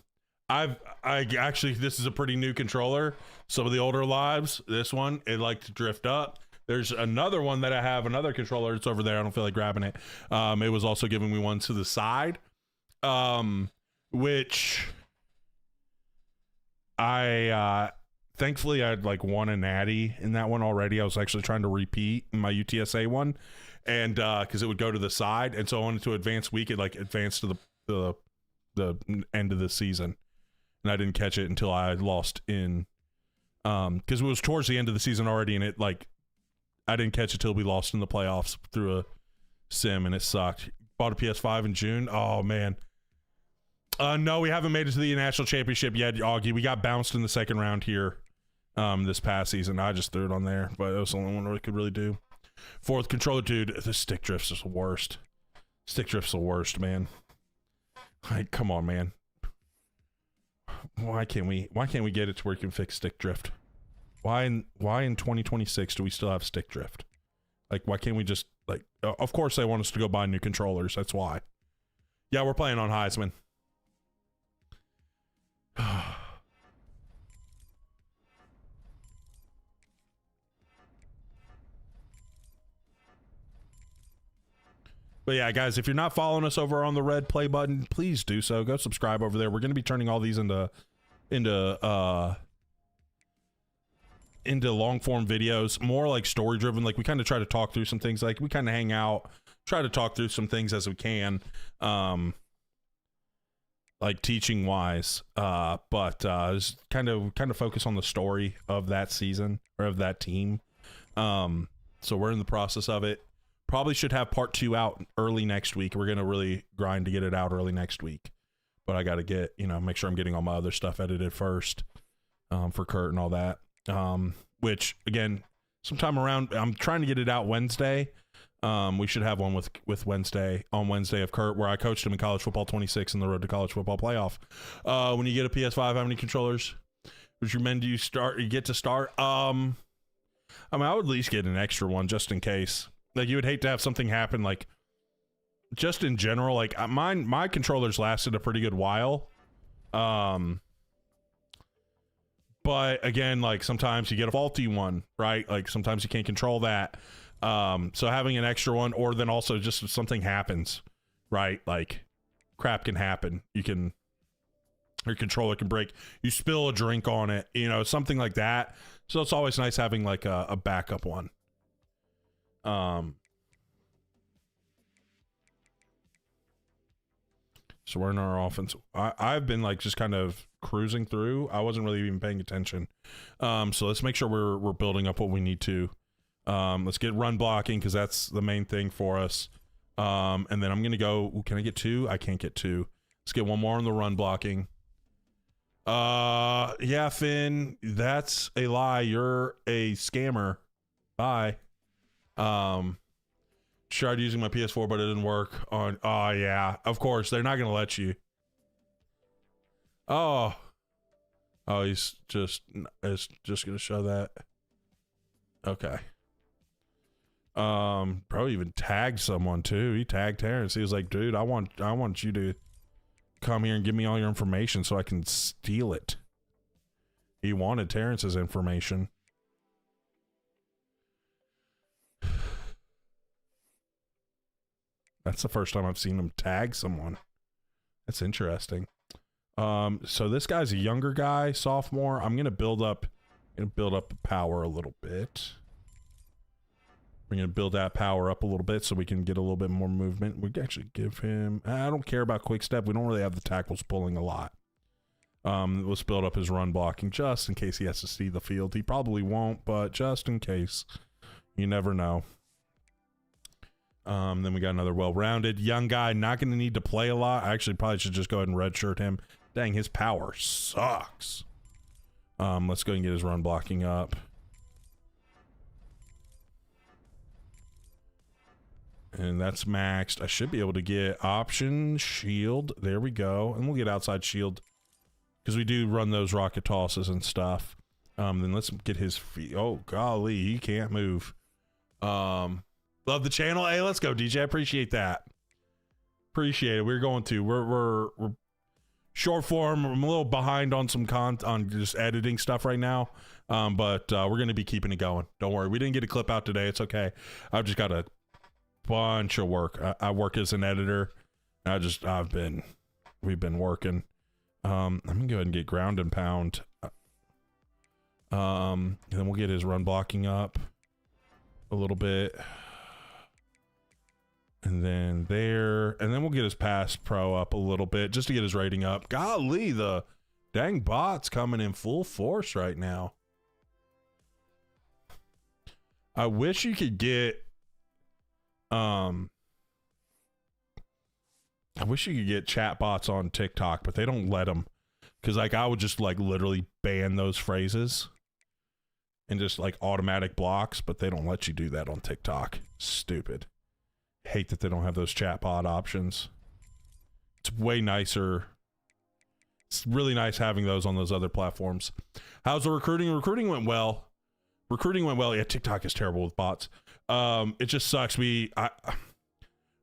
actually, this is a pretty new controller. Some of the older lives, this one, it liked to drift up. There's another one that I have, another controller. It's over there. I don't feel like grabbing it. It was also giving me one to the side, which thankfully I'd like won a natty in that one already. I was actually trying to repeat in my UTSA one, and because it would go to the side, and so I wanted to advance week. It like advanced to the end of the season, and I didn't catch it until I lost in because it was towards the end of the season already, and it like I didn't catch it till we lost in the playoffs through a sim, and it sucked. Bought a PS5 in June. Oh man. No, we haven't made it to the national championship yet, Augie. We got bounced in the second round here this past season. I just threw it on there, but it was the only one we could really do. 4th controller, dude, the stick drifts is the worst. Stick drift's the worst, man. Like, come on, man. Why can't we get it to where you can fix stick drift? Why in 2026 do we still have stick drift? Like, why can't we just, like, of course they want us to go buy new controllers. That's why. Yeah, we're playing on Heisman. But yeah, guys, if you're not following us over on the red play button, please do so. Go subscribe over there. We're going to be turning all these into long form videos, more like story driven. Like we kind of try to talk through some things, like we kind of hang out, try to talk through some things as we can, like teaching wise, but just kind of focus on the story of that season or of that team. So we're in the process of it. Probably should have part 2 out early next week. We're gonna really grind to get it out early next week, but I got to get, make sure I'm getting all my other stuff edited first, for Kurt and all that. Which again, sometime around, I'm trying to get it out Wednesday. We should have one with Wednesday of Kurt, where I coached him in college football 26 in the road to college football playoff. When you get a PS5, how many controllers would you recommend you get to start? I mean, I would at least get an extra one just in case. Like, you would hate to have something happen, like, just in general. Like, my controllers lasted a pretty good while. But again, like, sometimes you get a faulty one, right? Like, sometimes you can't control that. So having an extra one, or then also just if something happens, right? Like, crap can happen. Your controller can break. You spill a drink on it, something like that. So it's always nice having like a backup one. So we're in our offense. I've been like just kind of cruising through. I wasn't really even paying attention. So let's make sure we're building up what we need to. Let's get run blocking, because that's the main thing for us. And then I'm gonna go. Ooh, can I get 2? I can't get 2. Let's get one more on the run blocking. Yeah, Finn, that's a lie. You're a scammer. Bye. Tried using my PS4, but it didn't work on. Oh yeah, of course they're not gonna let you. Oh, it's just gonna show that. Okay. Bro even tagged someone too. He tagged Terrence. He was like, dude, I want you to come here and give me all your information so I can steal it. He wanted Terrence's information. That's the first time I've seen him tag someone. That's interesting. So this guy's a younger guy, sophomore. I'm gonna build up power a little bit. We're gonna build that power up a little bit so we can get a little bit more movement. We can actually give him. I don't care about quick step. We don't really have the tackles pulling a lot. Let's build up his run blocking just in case he has to see the field. He probably won't, but just in case, you never know. Then we got another well-rounded young guy, not going to need to play a lot. I actually probably should just go ahead and redshirt him. Dang, his power sucks. Let's go and get his run blocking up. And that's maxed. I should be able to get option shield. There we go. And we'll get outside shield, because we do run those rocket tosses and stuff. Then let's get his feet. Oh, golly, he can't move. Love the channel. Hey, let's go, DJ. I appreciate that. Appreciate it. We're going to. We're short form. I'm a little behind on some on just editing stuff right now. But we're going to be keeping it going. Don't worry. We didn't get a clip out today. It's okay. I've just got a bunch of work. I work as an editor. We've been working. I'm going to go ahead and get ground and pound. And then we'll get his run blocking up a little bit. And then there, and then we'll get his pass pro up a little bit just to get his rating up. Golly, the dang bot's coming in full force right now. I wish you could get, I wish you could get chat bots on TikTok, but they don't let them. Because, like, I would just, like, literally ban those phrases and just, like, automatic blocks, but they don't let you do that on TikTok. Stupid. Hate that they don't have those chatbot options. It's way nicer. It's really nice having those on those other platforms. How's the recruiting? Recruiting went well. Yeah, TikTok is terrible with bots. It just sucks. We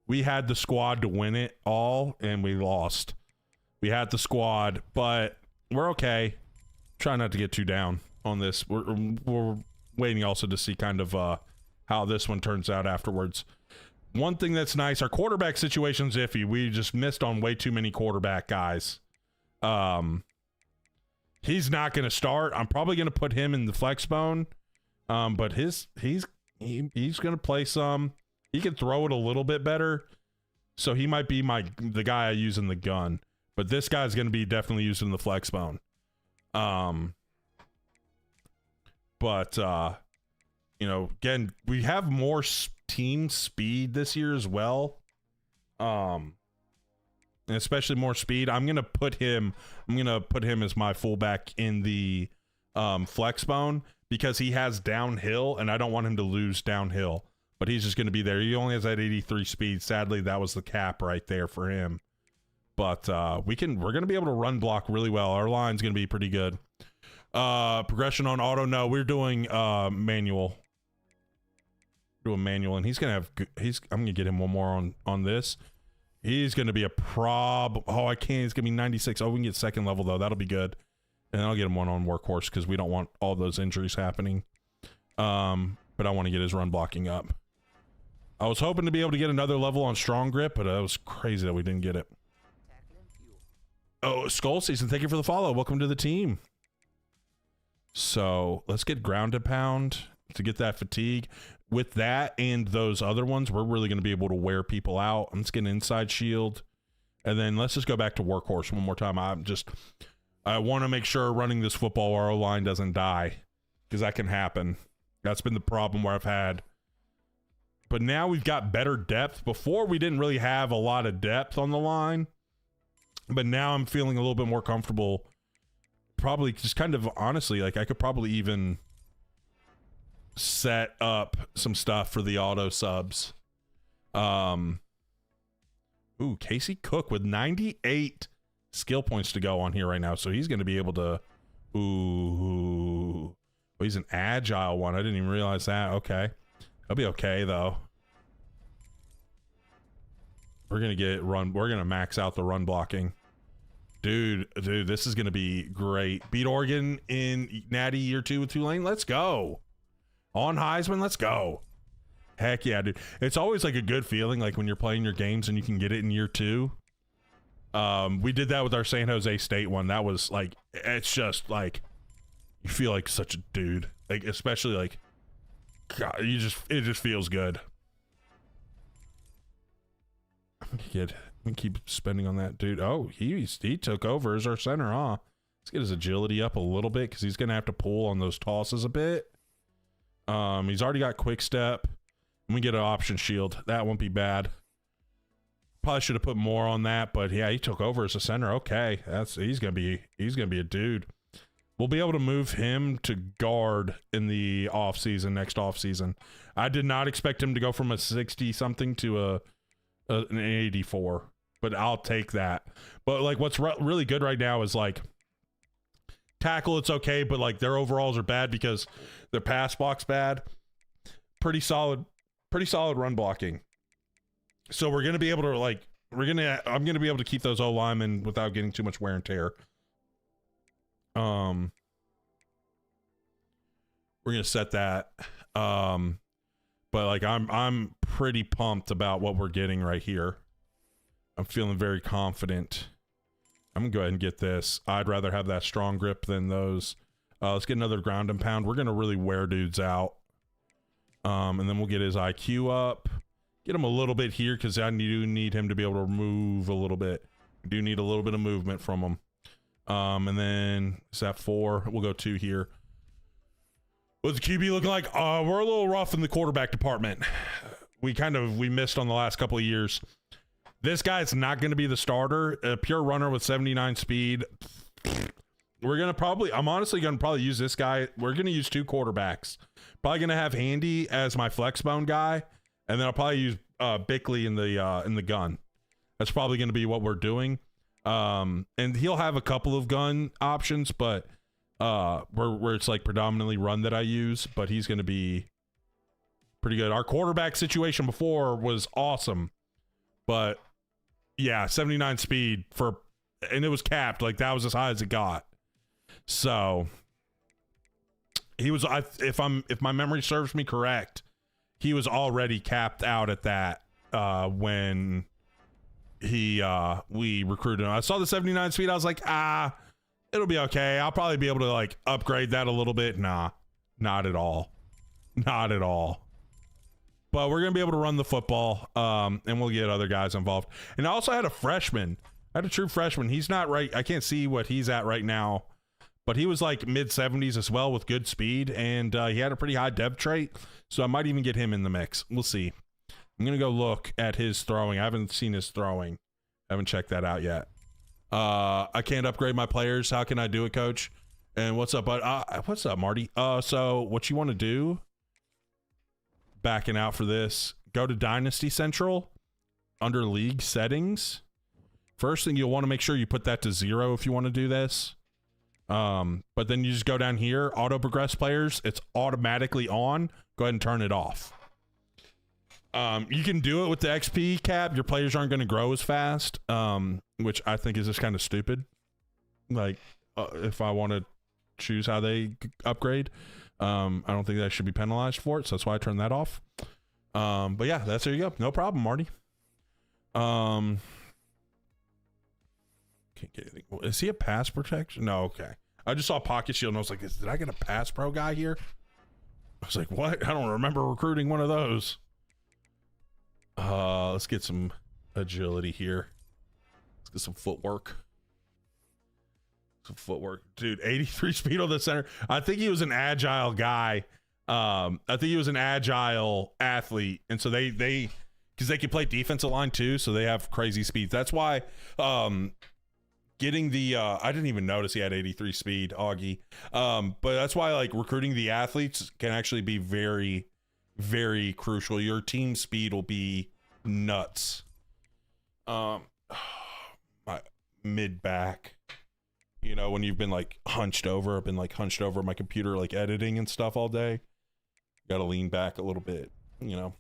had the squad to win it all, and we lost. We had the squad, but we're okay. Try not to get too down on this. We're waiting also to see kind of how this one turns out afterwards. One thing that's nice, our quarterback situation's iffy. We just missed on way too many quarterback guys. He's not going to start. I'm probably going to put him in the flex bone. But he's going to play some. He can throw it a little bit better. So he might be the guy I use in the gun. But this guy's going to be definitely used in the flex bone. Again, we have more team speed this year as well. And especially more speed. I'm going to put him as my fullback in the flex bone because he has downhill and I don't want him to lose downhill. But he's just going to be there. He only has that 83 speed. Sadly, that was the cap right there for him. But we're going to be able to run block really well. Our line's going to be pretty good. Progression on auto. No, we're doing manual. Doing manual, and he's gonna have. I'm gonna get him one more on this. He's gonna be a prob. Oh, I can't. He's gonna be 96. Oh, we can get second level though. That'll be good. And I'll get him one on workhorse because we don't want all those injuries happening. But I want to get his run blocking up. I was hoping to be able to get another level on strong grip, but it was crazy that we didn't get it. Oh, Skull Season, thank you for the follow. Welcome to the team. So let's get ground and pound to get that fatigue. With that and those other ones, we're really going to be able to wear people out. Let's get an inside shield. And then let's just go back to workhorse one more time. I want to make sure running this football, our O-line doesn't die. Because that can happen. That's been the problem where I've had. But now we've got better depth. Before, we didn't really have a lot of depth on the line. But now I'm feeling a little bit more comfortable. Probably just kind of honestly, like I could probably even set up some stuff for the auto subs. Ooh, Casey Cook with 98 skill points to go on here right now. So he's going to be able to, ooh, he's an agile one. I didn't even realize that. Okay. He'll be okay though. We're going to max out the run blocking. Dude, this is going to be great. Beat Oregon in Natty year 2 with Tulane. Let's go. On Heisman, let's go. Heck yeah, dude. It's always like a good feeling like when you're playing your games and you can get it in year 2. We did that with our San Jose State one. That was like, it's just like, you feel like such a dude. Like, especially like, God, it just feels good. I'm gonna keep spending on that dude. Oh, he took over as our center, huh? Let's get his agility up a little bit because he's gonna have to pull on those tosses a bit. He's already got quick step. And we get an option shield. That won't be bad. Probably should have put more on that, but yeah, he took over as a center. Okay, he's gonna be a dude. We'll be able to move him to guard in the next off season. I did not expect him to go from a 60 something to an 84, but I'll take that. But like, what's really good right now is like tackle. It's okay, but like their overalls are bad because their pass block's bad. Pretty solid run blocking. So we're gonna be able to I'm gonna be able to keep those O linemen without getting too much wear and tear. We're gonna set that. But like I'm pretty pumped about what we're getting right here. I'm feeling very confident. I'm gonna go ahead and get this. I'd rather have that strong grip than those. Let's get another ground and pound. We're gonna really wear dudes out. And then we'll get his IQ up. Get him a little bit here because I do need him to be able to move a little bit. I do need a little bit of movement from him. And then is that 4? We'll go 2 here. What's the QB looking like? We're a little rough in the quarterback department. We missed on the last couple of years. This guy's not going to be the starter. A pure runner with 79 speed. I'm honestly going to probably use this guy. We're going to use 2 quarterbacks. Probably going to have Handy as my flex bone guy. And then I'll probably use Bickley in the gun. That's probably going to be what we're doing. And he'll have a couple of gun options, but where it's like predominantly run that I use, but he's going to be pretty good. Our quarterback situation before was awesome, but yeah, 79 speed and it was capped. Like that was as high as it got. So he was, if my memory serves me correct, he was already capped out at that when we recruited him. I saw the 79 speed. I was like, it'll be okay. I'll probably be able to like upgrade that a little bit. Nah, not at all. Not at all. But we're going to be able to run the football, and we'll get other guys involved. And I also had a freshman. I had a true freshman. He's not right. I can't see what he's at right now, but he was like mid-70s as well with good speed, and he had a pretty high dev trait, so I might even get him in the mix. We'll see. I'm going to go look at his throwing. I haven't seen his throwing. I haven't checked that out yet. I can't upgrade my players. How can I do it, coach? And what's up, bud? What's up, Marty? So what you want to do, backing out for this, go to Dynasty Central under league settings. First thing, you'll want to make sure you put that to 0 if you want to do this. But then you just go down here, auto progress players. It's automatically on. Go ahead and turn it off. You can do it with the XP cap. Your players aren't going to grow as fast, which I think is just kind of stupid. Like, if I want to choose how they upgrade, I don't think I should be penalized for it. So that's why I turned that off. But yeah, there you go. No problem, Marty. Can't get anything. Is he a pass protection? No, okay. I just saw pocket shield and I was like, did I get a pass pro guy here? I was like, what? I don't remember recruiting one of those. Let's get some agility here. Let's get some footwork. Dude, 83 speed on the center. I think he was an agile guy. I think he was an agile athlete. And so they because they can play defensive line too, so they have crazy speeds. That's why getting the I didn't even notice he had 83 speed, Augie. But that's why like recruiting the athletes can actually be very, very crucial. Your team speed will be nuts. My mid back, you know, when you've been like hunched over, I've been like hunched over my computer, like editing and stuff all day. Got to lean back a little bit, you know,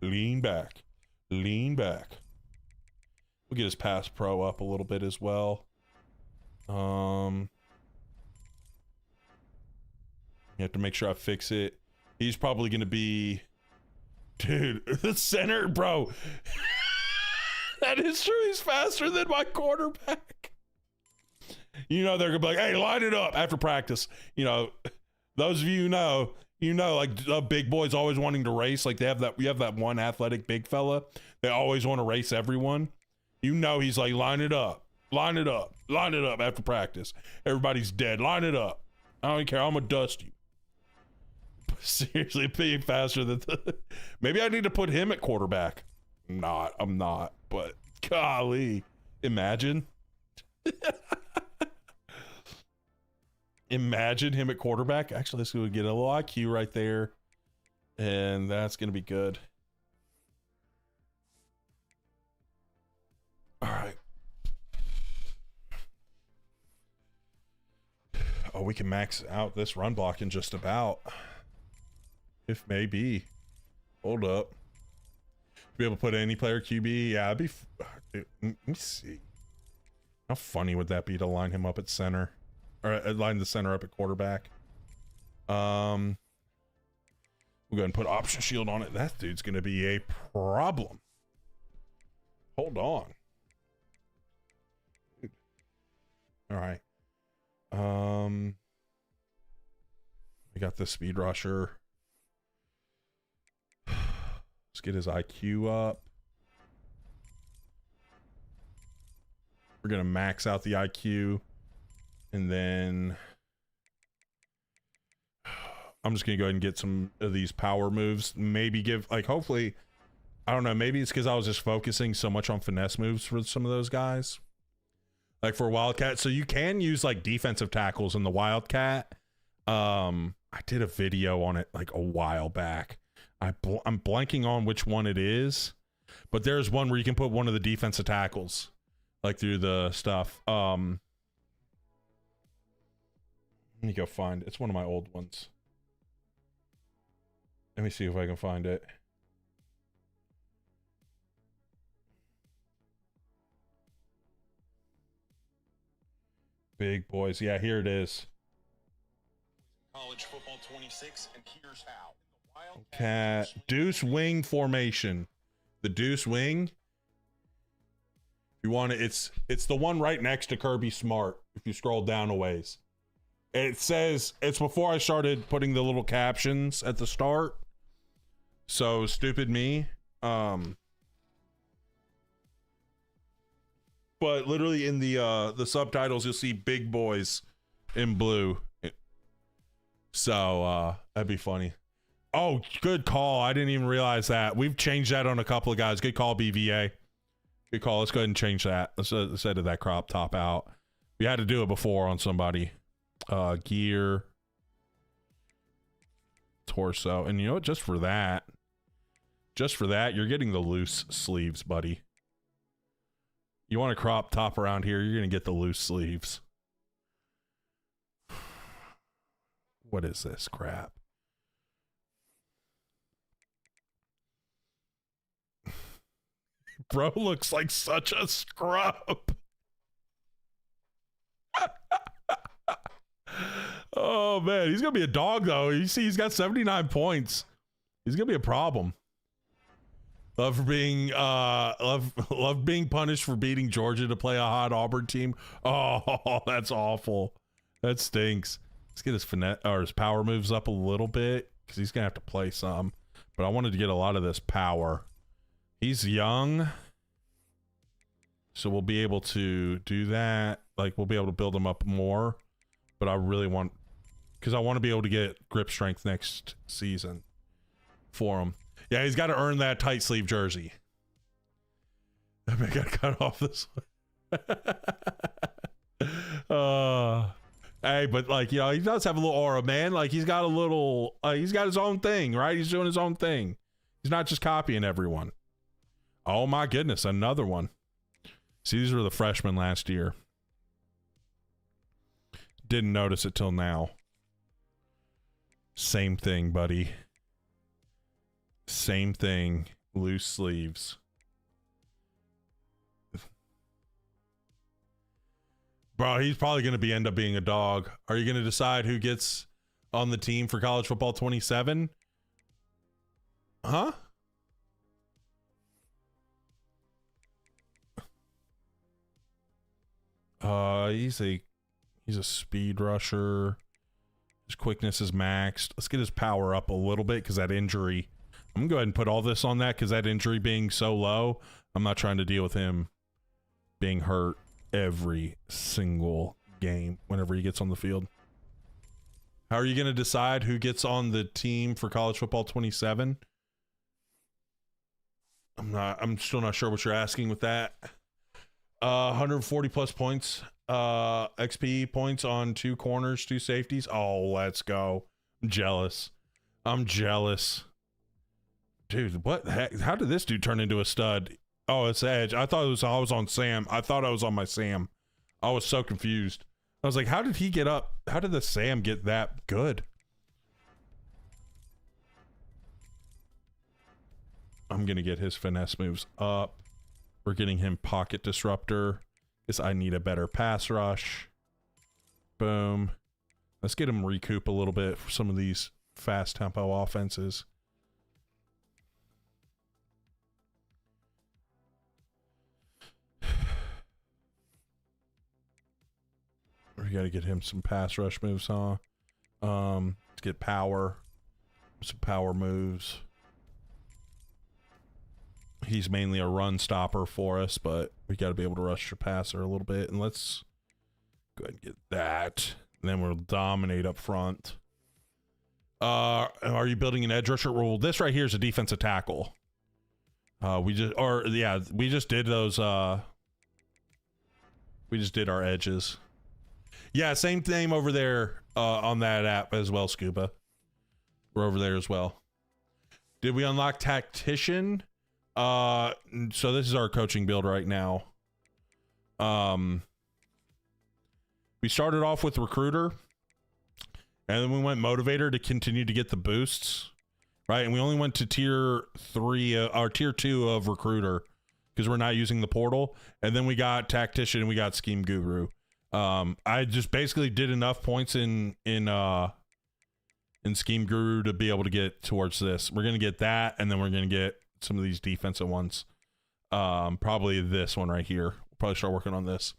lean back. We'll get his pass pro up a little bit as well. You have to make sure I fix it. He's probably going to be, dude, the center, bro. That is true. He's faster than my quarterback. You know, they're going to be like, hey, line it up after practice. You know, those of you know, like the big boys always wanting to race. Like we have that one athletic big fella. They always want to race everyone. You know, he's like, line it up after practice. Everybody's dead. Line it up. I don't care. I'm going to dust you. Seriously, being faster than maybe I need to put him at quarterback. I'm not, but golly, imagine. Imagine him at quarterback. Actually, let's go get a little IQ right there, and that's going to be good. All right. Oh, we can max out this run block in just about. If maybe. Hold up. Be able to put any player QB. Yeah, it'd be. Dude, let me see. How funny would that be to line him up at center, or line the center up at quarterback? We'll go ahead and put option shield on it. That dude's gonna be a problem. Hold on. All right. We got the speed rusher. Let's get his IQ up. We're going to max out the IQ. And then I'm just going to go ahead and get some of these power moves. Maybe give, like, hopefully, I don't know, maybe it's because I was just focusing so much on finesse moves for some of those guys. Like for Wildcat. So you can use like defensive tackles in the Wildcat. I did a video on it like a while back. I'm blanking on which one it is, but there's one where you can put one of the defensive tackles like through the stuff. Let me go find it. It's one of my old ones. Let me see if I can find it. Big boys. Yeah, here it is. College football 26, and here's how. Cat deuce wing formation. The deuce wing. You want it? It's the one right next to Kirby Smart. If you scroll down a ways, it says it's before I started putting the little captions at the start. So stupid me. But literally in the subtitles, you'll see big boys in blue. So that'd be funny. Oh, good call. I didn't even realize that. We've changed that on a couple of guys. Good call, BVA. Good call. Let's go ahead and change that. Let's edit that crop top out. We had to do it before on somebody. Gear. Torso. And you know what? Just for that, you're getting the loose sleeves, buddy. You want a crop top around here, you're going to get the loose sleeves. What is this crap? Bro looks like such a scrub. Oh man, he's gonna be a dog though. You see, he's got 79 points. He's gonna be a problem. Love being punished for beating Georgia to play a hot Auburn team. Oh, that's awful. That stinks. Let's get his finesse or his power moves up a little bit because he's gonna have to play some. But I wanted to get a lot of this power. He's young, so we'll be able to do that. Like, we'll be able to build him up more. But I really want, because I want to be able to get grip strength next season for him. Yeah, he's got to earn that tight sleeve jersey. I mean, I got to cut off this one. Hey, but like, you know, he does have a little aura, man. Like, he's got a little, he's got his own thing, right? He's doing his own thing. He's not just copying everyone. Oh my goodness, another one. See, these were the freshmen last year. Didn't notice it till now. Same thing, buddy. Same thing. Loose sleeves. Bro, he's probably going to end up being a dog. Are you going to decide who gets on the team for college football 27? Huh? He's a speed rusher. His quickness is maxed. Let's get his power up a little bit because that injury. I'm gonna go ahead and put all this on that because that injury being so low, I'm not trying to deal with him being hurt every single game whenever he gets on the field. How are you gonna decide who gets on the team for college football 27? I'm still not sure what you're asking with that. 140 plus points. XP points on 2 corners, 2 safeties. Oh, let's go. I'm jealous. Dude, what the heck? How did this dude turn into a stud? Oh, it's Edge. I was on Sam. I thought I was on my Sam. I was so confused. I was like, how did he get up? How did the Sam get that good? I'm going to get his finesse moves up. We're getting him pocket disruptor. Because I need a better pass rush. Boom. Let's get him recoup a little bit for some of these fast tempo offenses. We got to get him some pass rush moves, huh? Let's get power. Some power moves. He's mainly a run stopper for us, but we got to be able to rush your passer a little bit. And let's go ahead and get that. And then we'll dominate up front. Are you building an edge rusher? Well, this right here is a defensive tackle. We just did those. We just did our edges. Yeah, same thing over there on that app as well, Scuba. We're over there as well. Did we unlock Tactician? So this is our coaching build right now. We started off with Recruiter, and then we went Motivator to continue to get the boosts, right? And we only went to tier 3 or tier 2 of Recruiter because we're not using the portal. And then we got Tactician and we got Scheme Guru. I just basically did enough points in Scheme Guru to be able to get towards this. We're gonna get that, and then we're gonna get some of these defensive ones. Probably this one right here. We'll probably start working on this.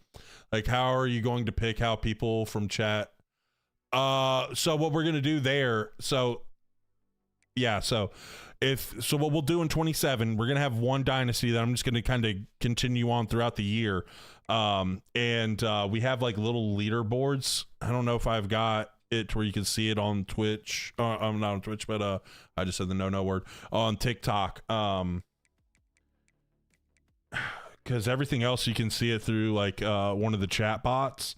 Like, how are you going to pick how people from chat? So what we're gonna do there. So what we'll do in 27, we're gonna have one dynasty that I'm just gonna kind of continue on throughout the year. And we have like little leaderboards. I don't know if I've got it to where you can see it on Twitch. I'm not on Twitch, but I just said the no word on TikTok. Because everything else you can see it through like one of the chat bots.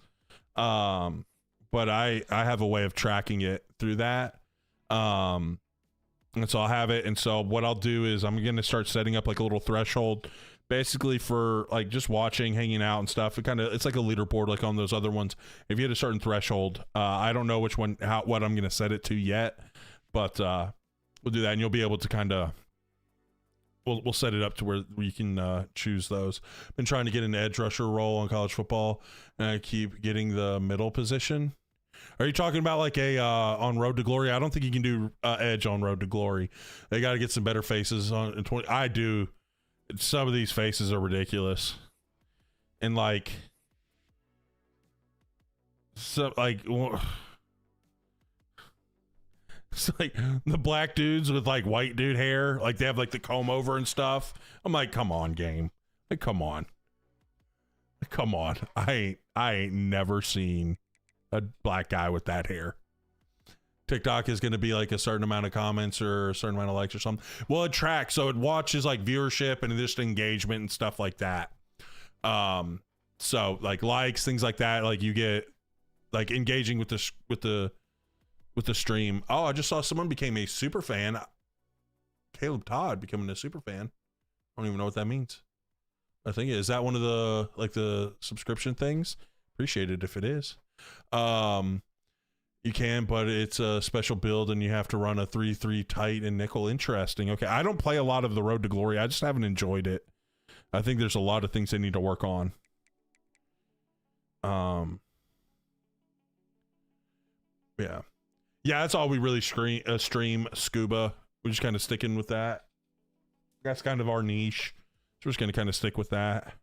But I have a way of tracking it through that. And so I'll have it. And so what I'll do is I'm going to start setting up like a little threshold basically for like just watching, hanging out and stuff. It's like a leaderboard like on those other ones. If you hit a certain threshold, I don't know which one, what I'm going to set it to yet, but we'll do that and you'll be able to kind of, we'll set it up to where you can choose those. Been trying to get an edge rusher role on college football and I keep getting the middle position. Are you talking about like a on Road to Glory? I don't think you can do edge on Road to Glory. They got to get some better faces on in 20. I do. Some of these faces are ridiculous, and like, so like, it's like the black dudes with like white dude hair, like they have like the comb over and stuff. I'm like, come on, game, like, come on. I ain't never seen a black guy with that hair. TikTok is going to be like a certain amount of comments or a certain amount of likes or something. Well, it tracks, so it watches like viewership and just engagement and stuff like that. So like likes, things like that, like you get like engaging with the stream. Oh, I just saw someone became a super fan. Caleb Todd becoming a super fan. I don't even know what that means. I think is that one of the like the subscription things? Appreciate it if it is. You can, but it's a special build and you have to run a 3-3 tight and nickel. Interesting. Okay, I don't play a lot of the Road to Glory. I just haven't enjoyed it. I think there's a lot of things they need to work on. Yeah, that's all we really stream scuba. We're just kind of sticking with that. That's kind of our niche. So we're just gonna kind of stick with that.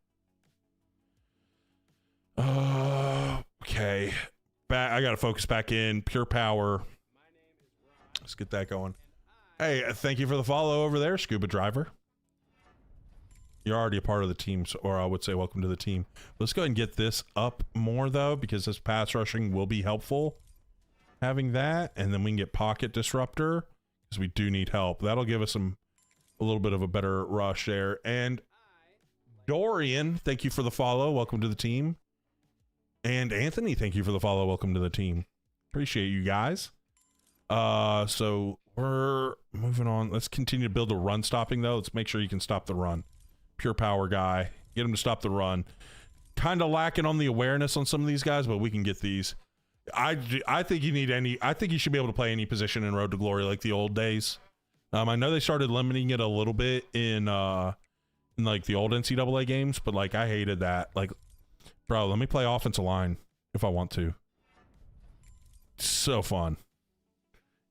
Okay. Back, I gotta focus back in. Pure power. Let's get that going. Hey, thank you for the follow over there, Scuba Driver. You're already a part of the team, or I would say welcome to the team. Let's go ahead and get this up more, though, because this pass rushing will be helpful. Having that, and then we can get Pocket Disruptor, because we do need help. That'll give us a little bit of a better rush there. And Dorian, thank you for the follow. Welcome to the team. And Anthony, thank you for the follow. Welcome to the team. Appreciate you guys. So we're moving on. Let's continue to build the run stopping, though. Let's make sure you can stop the run. Pure power guy. Get him to stop the run. Kind of lacking on the awareness on some of these guys, but we can get these. I think you need I think you should be able to play any position in Road to Glory like the old days. I know they started limiting it a little bit in like the old NCAA games, but like I hated that. Like, bro, let me play offensive line if I want to. It's so fun.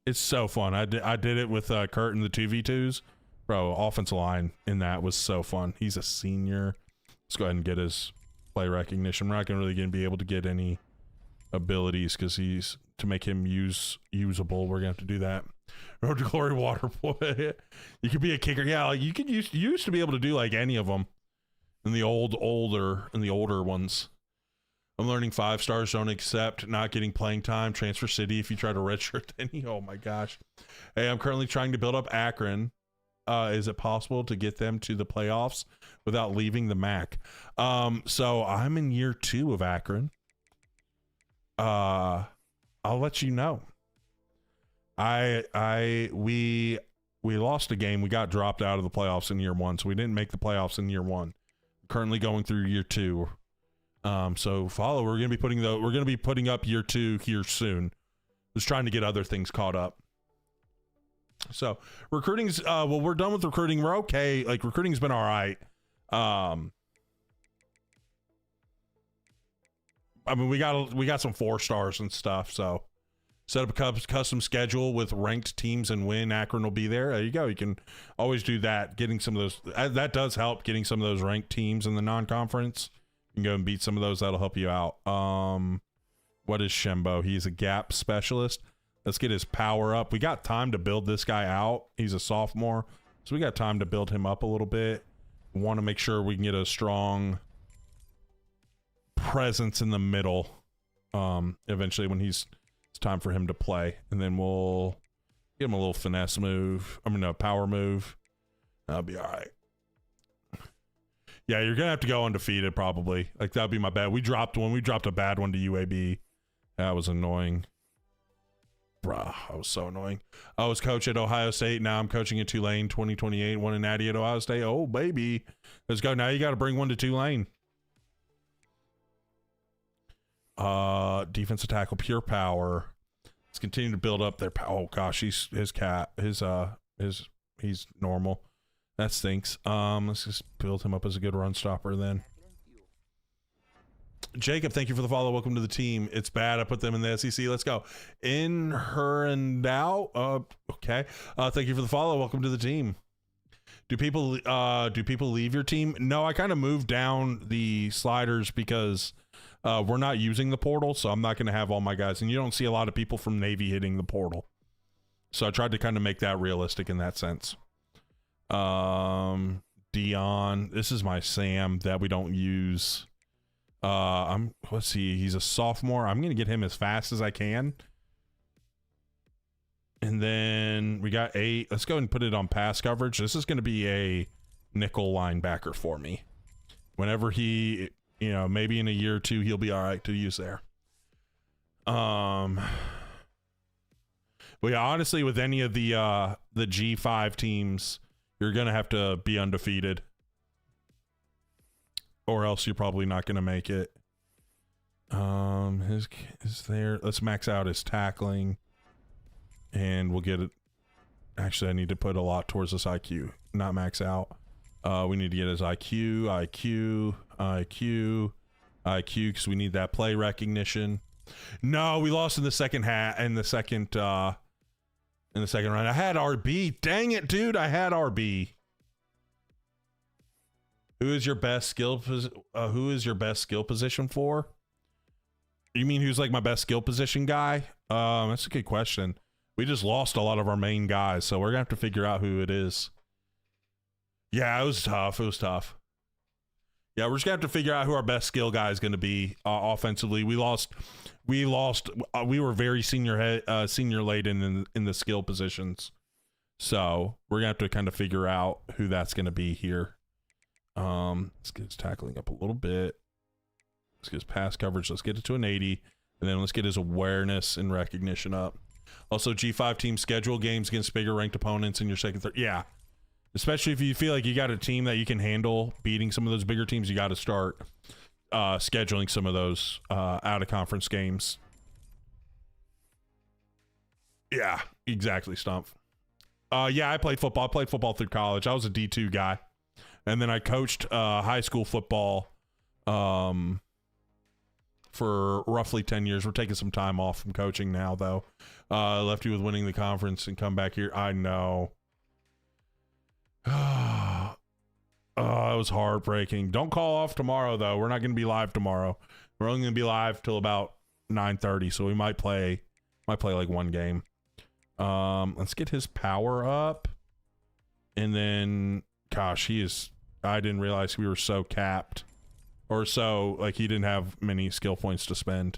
It's so fun. I did it with Kurt and the 2v2s. Bro, offensive line in that was so fun. He's a senior. Let's go ahead and get his play recognition. We're not really going to be able to get any abilities because he's to make him usable. We're going to have to do that. Road to Glory water boy. You could be a kicker. Yeah, like you used to be able to do like any of them in the older ones. I'm learning 5 stars don't accept not getting playing time. Transfer City if you try to redshirt any. Oh my gosh. Hey, I'm currently trying to build up Akron. Is it possible to get them to the playoffs without leaving the MAC? So I'm in year 2 of Akron. I'll let you know. We lost a game. We got dropped out of the playoffs in year 1, so we didn't make the playoffs in year 1. Currently going through year 2. So follow. We're gonna be putting up year 2 here soon. Just trying to get other things caught up. So recruiting's well, we're done with recruiting. We're okay. Like recruiting's been all right. I mean, we got some 4 stars and stuff. So set up a custom schedule with ranked teams and win. Akron will be there. There you go. You can always do that. Getting some of those, that does help. Getting some of those ranked teams in the non-conference. You can go and beat some of those. That'll help you out. What is Shembo? He's a gap specialist. Let's get his power up. We got time to build this guy out. He's a sophomore, so we got time to build him up a little bit. Want to make sure we can get a strong presence in the middle eventually when it's time for him to play, and then we'll give him a little finesse move. I mean, a power move. That'll be all right. Yeah, you're gonna have to go undefeated probably. Like, that'd be my bad. We dropped a bad one to UAB. That was annoying. Bruh, I was so annoying. I was coach at Ohio State. Now I'm coaching at Tulane. 2028, won a natty at Ohio State. Oh, baby. Let's go. Now you got to bring one to Tulane. Defensive tackle, pure power. Let's continue to build up their power. Oh gosh, he's normal. That stinks. Let's just build him up as a good run stopper then. Jacob, thank you for the follow. Welcome to the team. It's bad. I put them in the SEC. Let's go. In, her, and out. Okay. Thank you for the follow. Welcome to the team. Do people leave your team? No, I kind of moved down the sliders because we're not using the portal, so I'm not going to have all my guys. And you don't see a lot of people from Navy hitting the portal. So I tried to kind of make that realistic in that sense. Dion. This is my Sam that we don't use. Let's see, he's a sophomore. I'm gonna get him as fast as I can. And then we got 8. Let's go and put it on pass coverage. This is gonna be a nickel linebacker for me. Whenever he, maybe in a year or two, he'll be all right to use there. But yeah, honestly, with any of the G5 teams, you're gonna have to be undefeated. Or else you're probably not going to make it. His is there. Let's max out his tackling. And we'll get it. Actually, I need to put a lot towards this IQ. Not max out. We need to get his IQ, because we need that play recognition. No, we lost in the second in the second round. I had RB. Dang it, dude. I had RB. Who is your best skill position for? You mean who's like my best skill position guy? That's a good question. We just lost a lot of our main guys, so we're gonna have to figure out who it is. Yeah, it was tough. Yeah, we're just gonna have to figure out who our best skill guy is gonna be offensively. We were very senior laden in the skill positions, so we're gonna have to kind of figure out who that's gonna be here. Let's get his tackling up a little bit. Let's get his pass coverage. Let's get it to an 80. And then let's get his awareness and recognition up. Also, G5 team schedule games against bigger ranked opponents in your second, third. Yeah. Especially if you feel like you got a team that you can handle beating some of those bigger teams, you got to start scheduling some of those out of conference games. Yeah, exactly, Stump. Yeah, I played football. I played football through college. I was a D2 guy. And then I coached high school football for roughly 10 years. We're taking some time off from coaching now, though. Left you with winning the conference and come back here. I know. It was heartbreaking. Don't call off tomorrow, though. We're not going to be live tomorrow. We're only going to be live till about 9:30, so we might play like one game. Let's get his power up. And then... Gosh, I didn't realize we were so capped, or so like he didn't have many skill points to spend.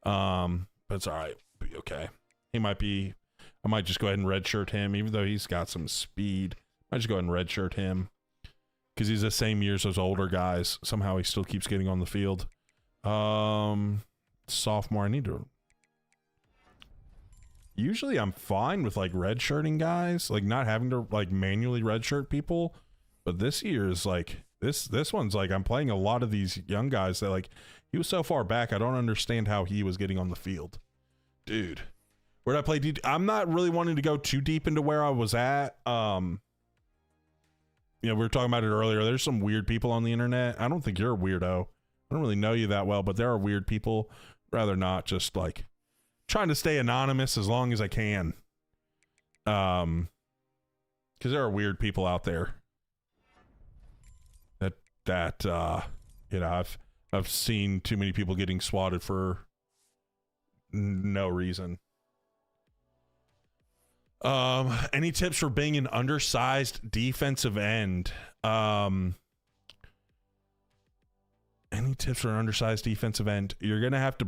But it's all right. Be okay. I might just go ahead and redshirt him, even though he's got some speed. I just go ahead and redshirt him because he's the same year as those older guys. Somehow he still keeps getting on the field. Sophomore, I need to. Usually I'm fine with like redshirting guys, like not having to like manually redshirt people. But this year is like this one's like I'm playing a lot of these young guys that like he was so far back. I don't understand how he was getting on the field. Dude, where did I play? I'm not really wanting to go too deep into where I was at. We were talking about it earlier. There's some weird people on the internet. I don't think you're a weirdo. I don't really know you that well, but there are weird people. Rather not just like trying to stay anonymous as long as I can. Because there are weird people out there that you know, I've seen too many people getting swatted for no reason. Any tips for being an undersized defensive end? Any tips for an undersized defensive end? You're gonna have to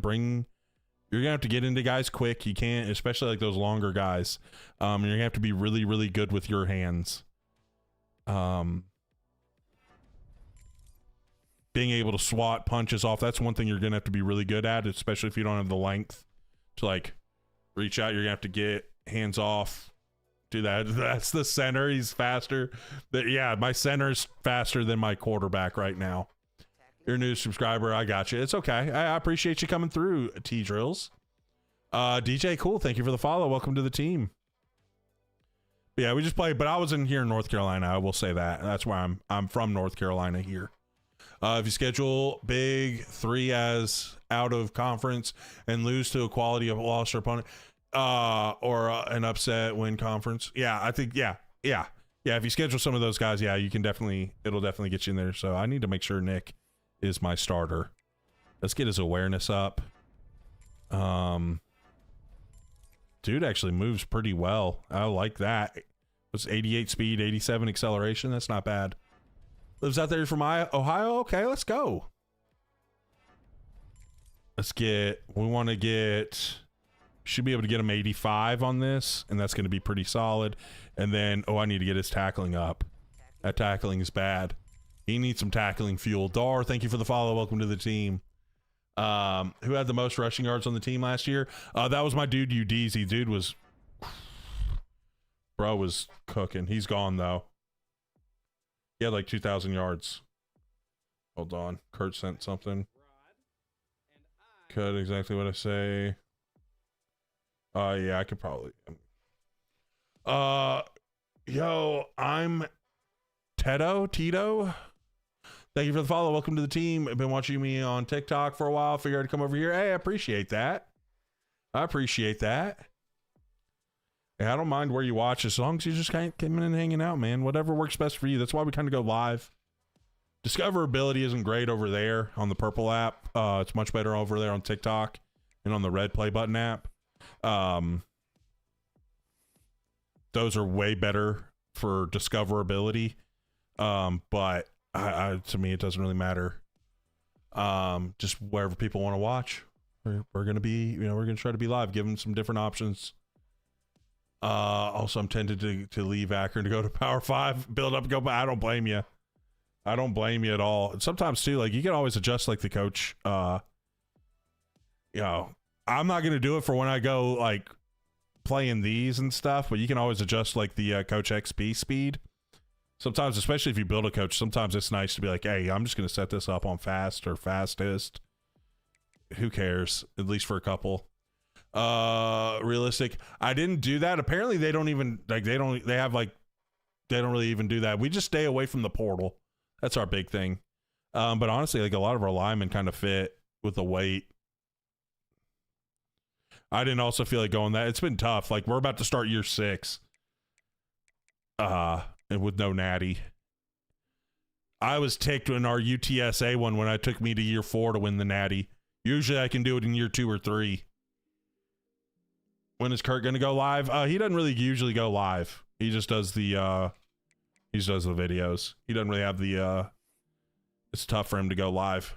get into guys quick. You can't, especially like those longer guys. You're gonna have to be really, really good with your hands. Being able to swat punches off, that's one thing you're gonna have to be really good at, especially if you don't have the length to like reach out. You're gonna have to get hands off, do that. That's the center. He's faster. But yeah, my center's faster than my quarterback right now. You're a new subscriber. I got you. It's okay. I appreciate you coming through, T-Drills. DJ, cool. Thank you for the follow. Welcome to the team. Yeah, we just played, but I was in here in North Carolina. I will say that. That's why I'm from North Carolina here. If you schedule Big 3 as out of conference and lose to a quality of loss or opponent, or an upset win conference, yeah, I think yeah. If you schedule some of those guys, yeah, you can it'll definitely get you in there. So I need to make sure Nick is my starter. Let's get his awareness up. Dude actually moves pretty well. I like that. It was 88 speed, 87 acceleration. That's not bad. Lives out there from Ohio. Okay, let's go. Should be able to get him 85 on this, and that's going to be pretty solid. And then, I need to get his tackling up. That tackling is bad. He needs some tackling fuel. Dar, thank you for the follow. Welcome to the team. Who had the most rushing yards on the team last year? That was my dude, Udeze. Dude was cooking. He's gone, though. He had like 2,000 yards. Hold on. Kurt sent something. Cut exactly what I say. Yeah, I could probably. Yo, I'm Tito. Thank you for the follow. Welcome to the team. I've been watching me on TikTok for a while. Figured I'd come over here. Hey, I appreciate that. Yeah, I don't mind where you watch as long as you just kind of come in and hanging out, man. Whatever works best for you. That's why we kind of go live. Discoverability isn't great over there on the purple app. It's much better over there on TikTok and on the red play button app. Those are way better for discoverability. But to me, it doesn't really matter. Just wherever people want to watch, we're going to be, we're going to try to be live, give them some different options. Also, I'm tempted to leave Akron to go to Power 5, build up, go, but I don't blame you. I don't blame you at all. And sometimes too, like you can always adjust like the coach, I'm not going to do it for when I go like playing these and stuff, but you can always adjust like the coach XP speed. Sometimes, especially if you build a coach, sometimes it's nice to be like, hey, I'm just going to set this up on fast or fastest. Who cares? At least for a couple. Realistic. I didn't do that. Apparently they don't even like, they don't really even do that. We just stay away from the portal. That's our big thing. But honestly, like a lot of our linemen kind of fit with the weight. I didn't also feel like going that. It's been tough. Like we're about to start year 6. And with no natty. I was ticked in our UTSA one when I took me to year 4 to win the natty. Usually I can do it in year 2 or 3. When is Kurt going to go live? He doesn't really usually go live. He just does the videos. He doesn't really have the it's tough for him to go live.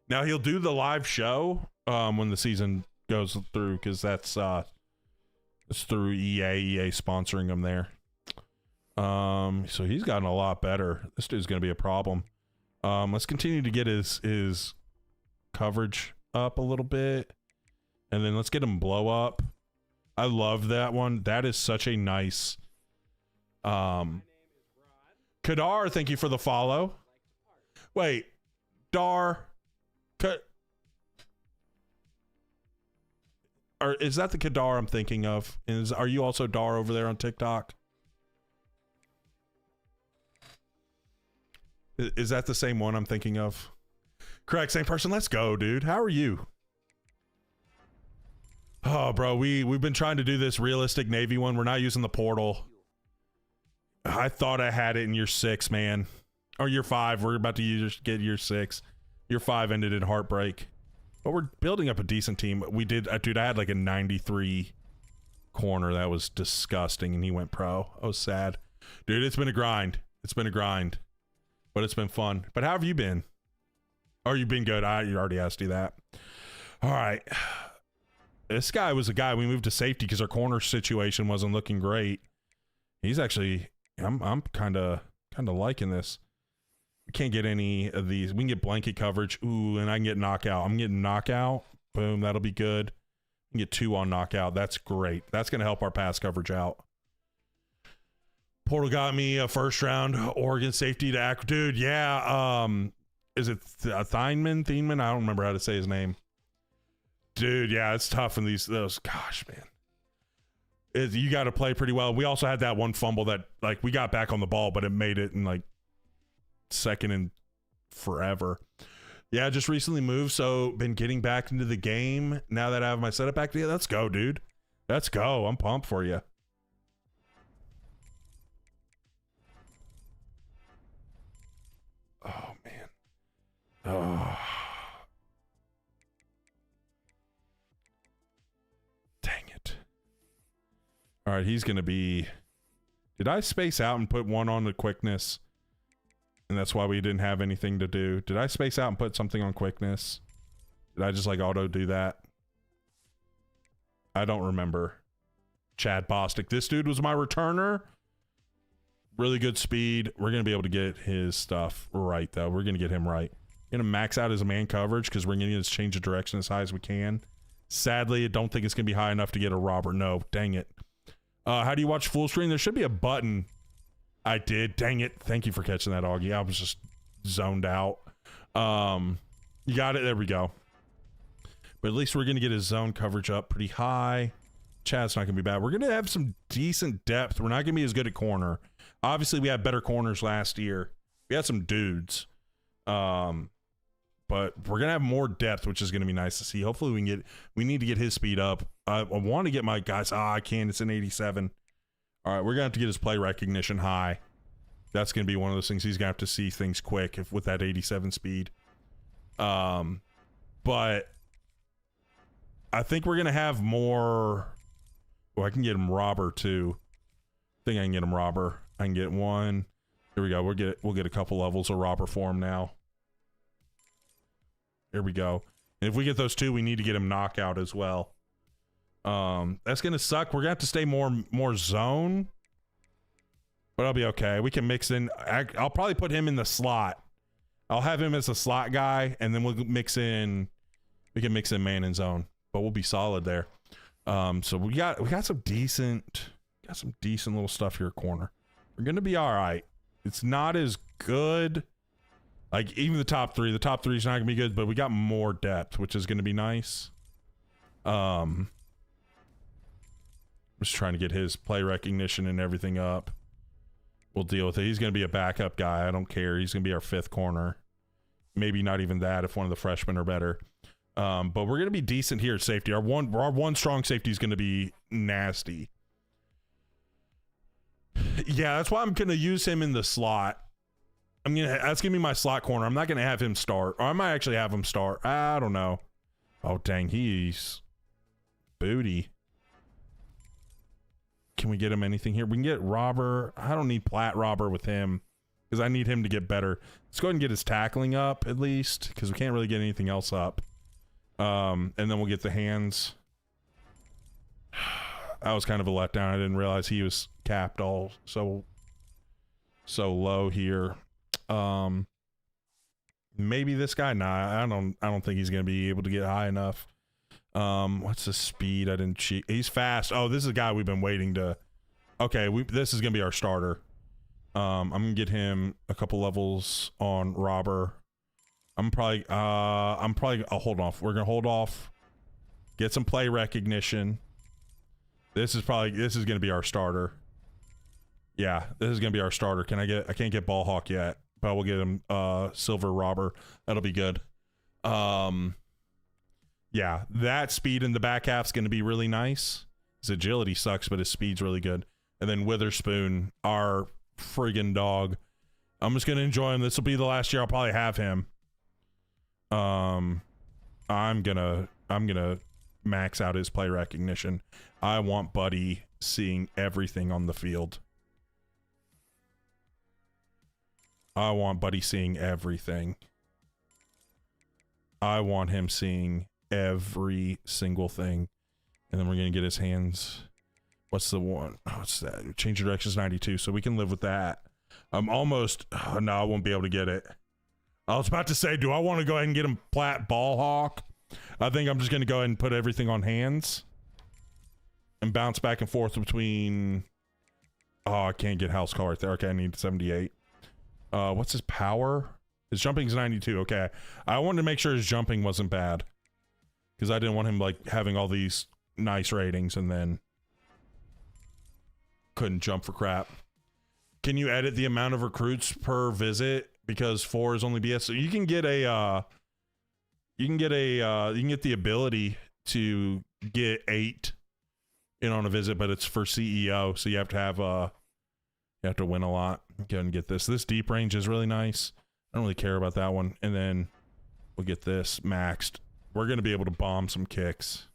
Now he'll do the live show when the season goes through, because that's it's through EA sponsoring him there. So he's gotten a lot better. This dude's gonna be a problem. Let's continue to get his coverage up a little bit, and then let's get him blow up. I love that one. That is such a nice. Kadar, thank you for the follow. Wait, Dar, or is that the Kadar I'm thinking of? Are you also Dar over there on TikTok? Is that the same one I'm thinking of? Correct, same person. Let's go, dude. How are you? Oh, bro, we've been trying to do this realistic Navy one. We're not using the portal. I thought I had it in year 6, man. Or year 5. We're about to get year 6. Year 5 ended in heartbreak. But we're building up a decent team. We did, dude, I had like a 93 corner. That was disgusting, and he went pro. I was sad. Dude, it's been a grind. It's been a grind. But it's been fun. But how have you been? Oh, you've been good. I already asked you that. All right. This guy was a guy we moved to safety because our corner situation wasn't looking great. He's actually, I'm kind of liking this. We can't get any of these. We can get blanket coverage. Ooh, and I can get knockout. I'm getting knockout. Boom, that'll be good. We can get 2 on knockout. That's great. That's going to help our pass coverage out. Portal got me a first round Oregon safety to act. Dude, yeah. Is it Theinman? I don't remember how to say his name. Dude, yeah, it's tough in those. Gosh, man. You got to play pretty well. We also had that one fumble that, like, we got back on the ball, but it made it in, like, second and forever. Yeah, just recently moved, so been getting back into the game. Now that I have my setup back together, let's go, dude. Let's go. I'm pumped for you. Oh, man. Oh. Dang it. All right, he's going to be... Did I space out and put 1 on the quickness? And that's why we didn't have anything to do. Did I space out and put something on quickness? Did I just, like, auto do that? I don't remember. Chad Bostic. This dude was my returner. Really good speed. We're going to be able to get his stuff right, though. We're going to get him right. Going to max out his man coverage because we're going to change the direction as high as we can. Sadly, I don't think it's going to be high enough to get a robber. No, dang it. How do you watch full screen? There should be a button. I did. Dang it. Thank you for catching that, Augie. I was just zoned out. You got it. There we go. But at least we're going to get his zone coverage up pretty high. Chad's not going to be bad. We're going to have some decent depth. We're not going to be as good at corner. Obviously, we had better corners last year. We had some dudes. But we're going to have more depth, which is going to be nice to see. Hopefully, we need to get his speed up. I want to get my guys. I can't. It's an 87. All right, we're going to have to get his play recognition high. That's going to be one of those things. He's going to have to see things quick with that 87 speed. But I think we're going to have more. Oh, I can get him robber, too. I think I can get him robber. I can get 1. Here we go. We'll get a couple levels of robber for him now. Here we go. And if we get those 2, we need to get him knockout as well. That's gonna suck. We're gonna have to stay more zone, but I'll be okay. We can mix in. I'll probably put him in the slot. I'll have him as a slot guy, and then we'll mix in. We can mix in man and zone, but we'll be solid there. So we got some decent little stuff here, corner. We're gonna be all right. It's not as good. Like even the top 3 is not gonna be good, but we got more depth, which is gonna be nice. Just trying to get his play recognition and everything up. We'll deal with it. He's going to be a backup guy. I don't care. He's going to be our 5th corner. Maybe not even that if one of the freshmen are better. But we're going to be decent here at safety. Our one strong safety is going to be nasty. Yeah, that's why I'm going to use him in the slot. That's going to be my slot corner. I'm not going to have him start. Or I might actually have him start. I don't know. Oh, dang. He's booty. Can we get him anything here? We can get robber. I don't need plat robber with him because I need him to get better. Let's go ahead and get his tackling up at least because we can't really get anything else up. And then we'll get the hands. That was kind of a letdown. I didn't realize he was capped all so low here. Maybe this guy. Nah, I don't think he's gonna be able to get high enough. What's the speed? I didn't cheat. He's fast. Oh, this is a guy we've been waiting to. Okay, this is gonna be our starter. I'm gonna get him a couple levels on robber. I'll hold off. We're gonna hold off. Get some play recognition. This is gonna be our starter. Yeah, this is gonna be our starter. I can't get ball hawk yet, but we'll get him silver robber. That'll be good. yeah, that speed in the back half is going to be really nice. His agility sucks, but his speed's really good. And then Witherspoon, our friggin' dog. I'm just going to enjoy him. This will be the last year I'll probably have him. I'm gonna max out his play recognition. I want Buddy seeing everything on the field. I want Buddy seeing everything. I want him seeing every single thing. And then we're going to get his hands. What's the one? Oh, what's that? Change of directions 92. So we can live with that. I'm almost. Oh, no, I won't be able to get it. I was about to say, do I want to go ahead and get him plat ball hawk? I think I'm just going to go ahead and put everything on hands. And bounce back and forth between. Oh, I can't get house call right there. Okay, I need 78. What's his power? His jumping's 92. Okay. I wanted to make sure his jumping wasn't bad. Because I didn't want him, like, having all these nice ratings and then couldn't jump for crap. Can you edit the amount of recruits per visit? Because 4 is only BS. So you can get a, you can get the ability to get 8 in on a visit, but it's for CEO. So you have to have, you have to win a lot. Go and get this. This deep range is really nice. I don't really care about that one. And then we'll get this maxed. We're going to be able to bomb some kicks.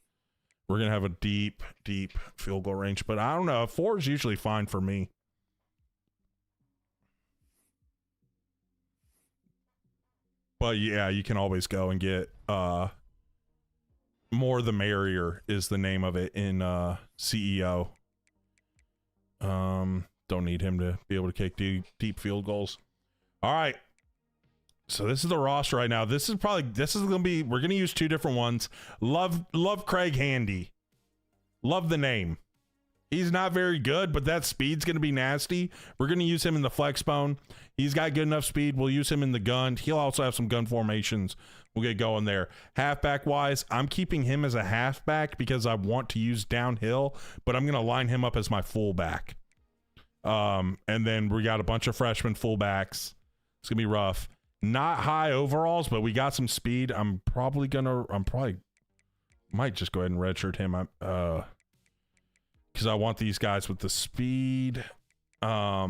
We're going to have a deep, deep field goal range. But I don't know. 4 is usually fine for me. But yeah, you can always go and get more the merrier is the name of it in CEO. Don't need him to be able to kick deep field goals. All right. So this is the roster right now. This is going to be, we're going to use 2 different ones. Love Craig Handy. Love the name. He's not very good, but that speed's going to be nasty. We're going to use him in the flex bone. He's got good enough speed. We'll use him in the gun. He'll also have some gun formations. We'll get going there. Halfback wise, I'm keeping him as a halfback because I want to use downhill, but I'm going to line him up as my fullback. And then we got a bunch of freshman fullbacks. It's going to be rough. Not high overalls, but we got some speed. I might just go ahead and redshirt him. Because I want these guys with the speed. I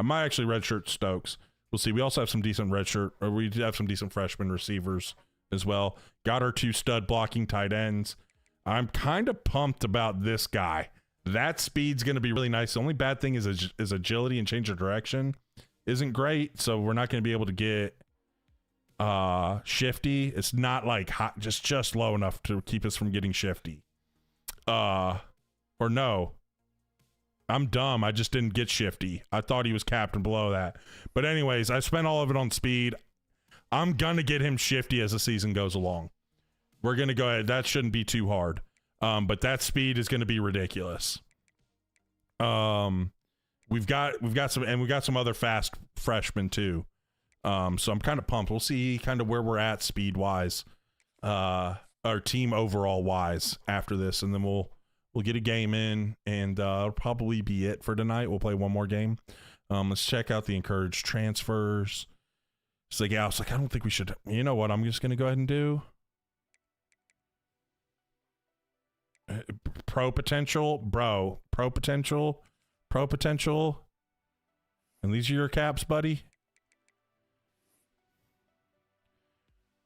might actually redshirt Stokes. We'll see. We also have some decent we have some decent freshman receivers as well. Got our 2 stud blocking tight ends. I'm kind of pumped about this guy. That speed's going to be really nice. The only bad thing is agility and change of direction isn't great, so we're not going to be able to get shifty. It's not like hot, just low enough to keep us from getting shifty. Or no, I'm dumb. I just didn't get shifty. I thought he was capped and below that. But anyways, I spent all of it on speed. I'm going to get him shifty as the season goes along. We're going to go ahead. That shouldn't be too hard. But that speed is going to be ridiculous. We've got some other fast freshmen too. So I'm kind of pumped. We'll see kind of where we're at speed wise, our team overall wise after this. And then we'll get a game in, and it'll probably be it for tonight. We'll play one more game. Let's check out the encouraged transfers. It's like, yeah, I was like, I don't think we should. You know what? I'm just going to go ahead and do pro potential. And these are your caps, buddy.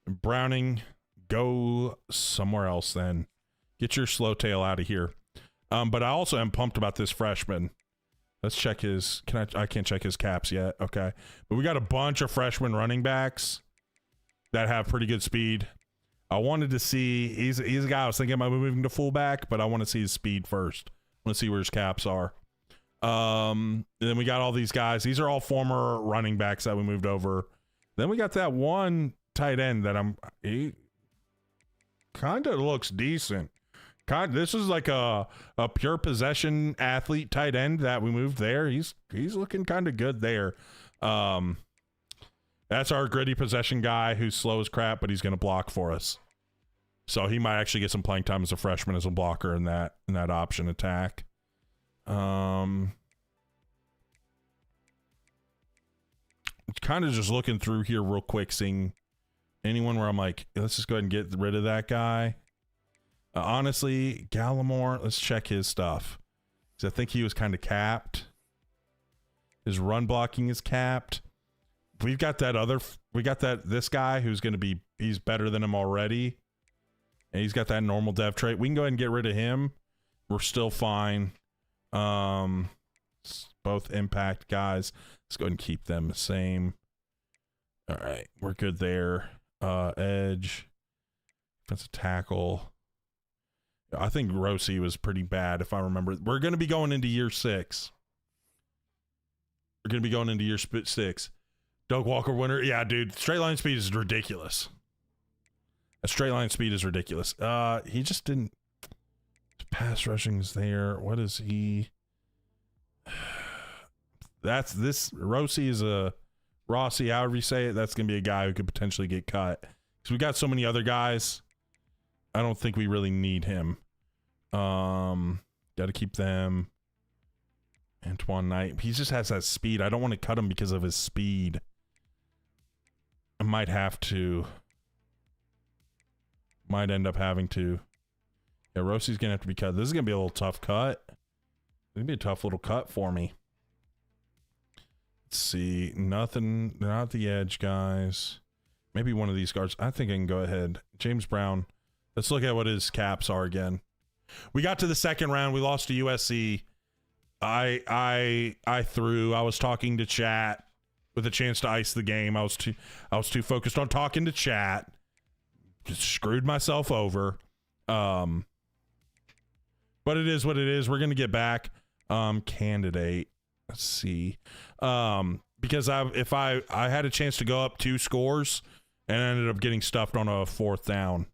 Browning, go somewhere else then. Get your slow tail out of here. But I also am pumped about this freshman. Let's check his. I can't check his caps yet. Okay. But we got a bunch of freshman running backs that have pretty good speed. I wanted to see. He's a guy I was thinking about moving to fullback, but I want to see his speed first. I want to see where his caps are. And then we got all these guys. These are all former running backs that we moved over. Then we got that one tight end that he kind of looks decent. This is like a pure possession athlete tight end that we moved there. He's looking kind of good there. That's our gritty possession guy who's slow as crap, but he's going to block for us. So he might actually get some playing time as a freshman as a blocker in that option attack. Kind of just looking through here real quick, seeing Anyone where I'm like, let's just go ahead and get rid of that guy. Honestly, Gallimore, let's check his stuff. Because I think he was kind of capped. His run blocking is capped. We've got this guy who's going to be, he's better than him already. And he's got that normal dev trait. We can go ahead and get rid of him. We're still fine. Both impact guys. Let's go ahead and keep them the same. All right, we're good there. Edge. Defensive tackle. I think Rossi was pretty bad, if I remember. We're going to be going into year 6. We're going to be going into year 6. Doug Walker winner. Yeah, dude. Straight line speed is ridiculous. A straight line speed is ridiculous. He just didn't. Pass rushing is there. What is he? That's this. Rossi is a Rossi, however you say it. That's going to be a guy who could potentially get cut. Because we got so many other guys. I don't think we really need him. Got to keep them. Antoine Knight. He just has that speed. I don't want to cut him because of his speed. I might have to. Might end up having to. Yeah, Rossi's going to have to be cut. This is going to be a little tough cut. It's going to be a tough little cut for me. Let's see. Nothing. Not the edge guys. Maybe one of these guards. I think I can go ahead. James Brown. Let's look at what his caps are again. We got to the second round. We lost to USC. I threw. I was talking to chat with a chance to ice the game. I was too focused on talking to chat. Just screwed myself over. But it is what it is. We're gonna get back. Candidate. Let's see. Because if I had a chance to go up 2 scores and I ended up getting stuffed on a 4th down.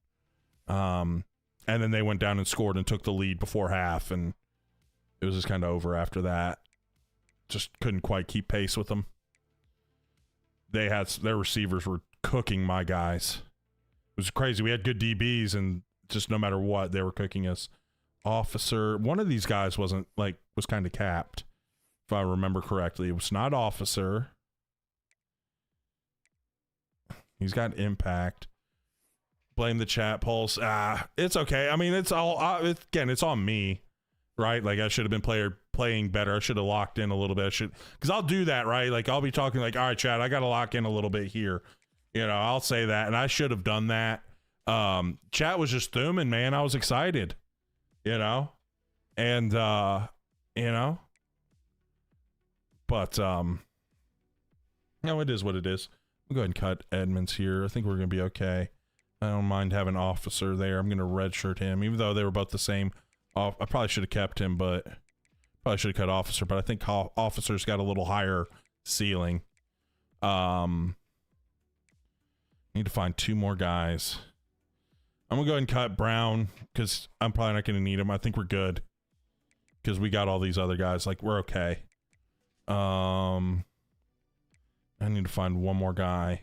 And then they went down and scored and took the lead before half, and it was just kind of over after that. Just couldn't quite keep pace with them. Their receivers were cooking my guys. It was crazy. We had good DBs, and just no matter what, they were cooking us. Officer, one of these guys was kind of capped, if I remember correctly. It was not Officer. He's got impact. Blame the chat pulse. It's okay. I mean, it's on me, right? Like, I should have been playing better. I should have locked in a little bit. Because I'll do that, right? Like, I'll be talking like, all right, chat, I got to lock in a little bit here. You know, I'll say that, and I should have done that. Chat was just thumbing, man. I was excited, you know, and you know, but no, it is what it is. We'll go ahead and cut Edmonds here. I think we're gonna be okay. I don't mind having Officer there. I'm gonna redshirt him, even though they were both the same. I probably should have kept him, but probably should have cut Officer. But I think Officer's got a little higher ceiling. Need to find 2 more guys. I'm gonna go ahead and cut Brown because I'm probably not gonna need him. I think we're good because we got all these other guys. Like, we're okay. I need to find 1 more guy.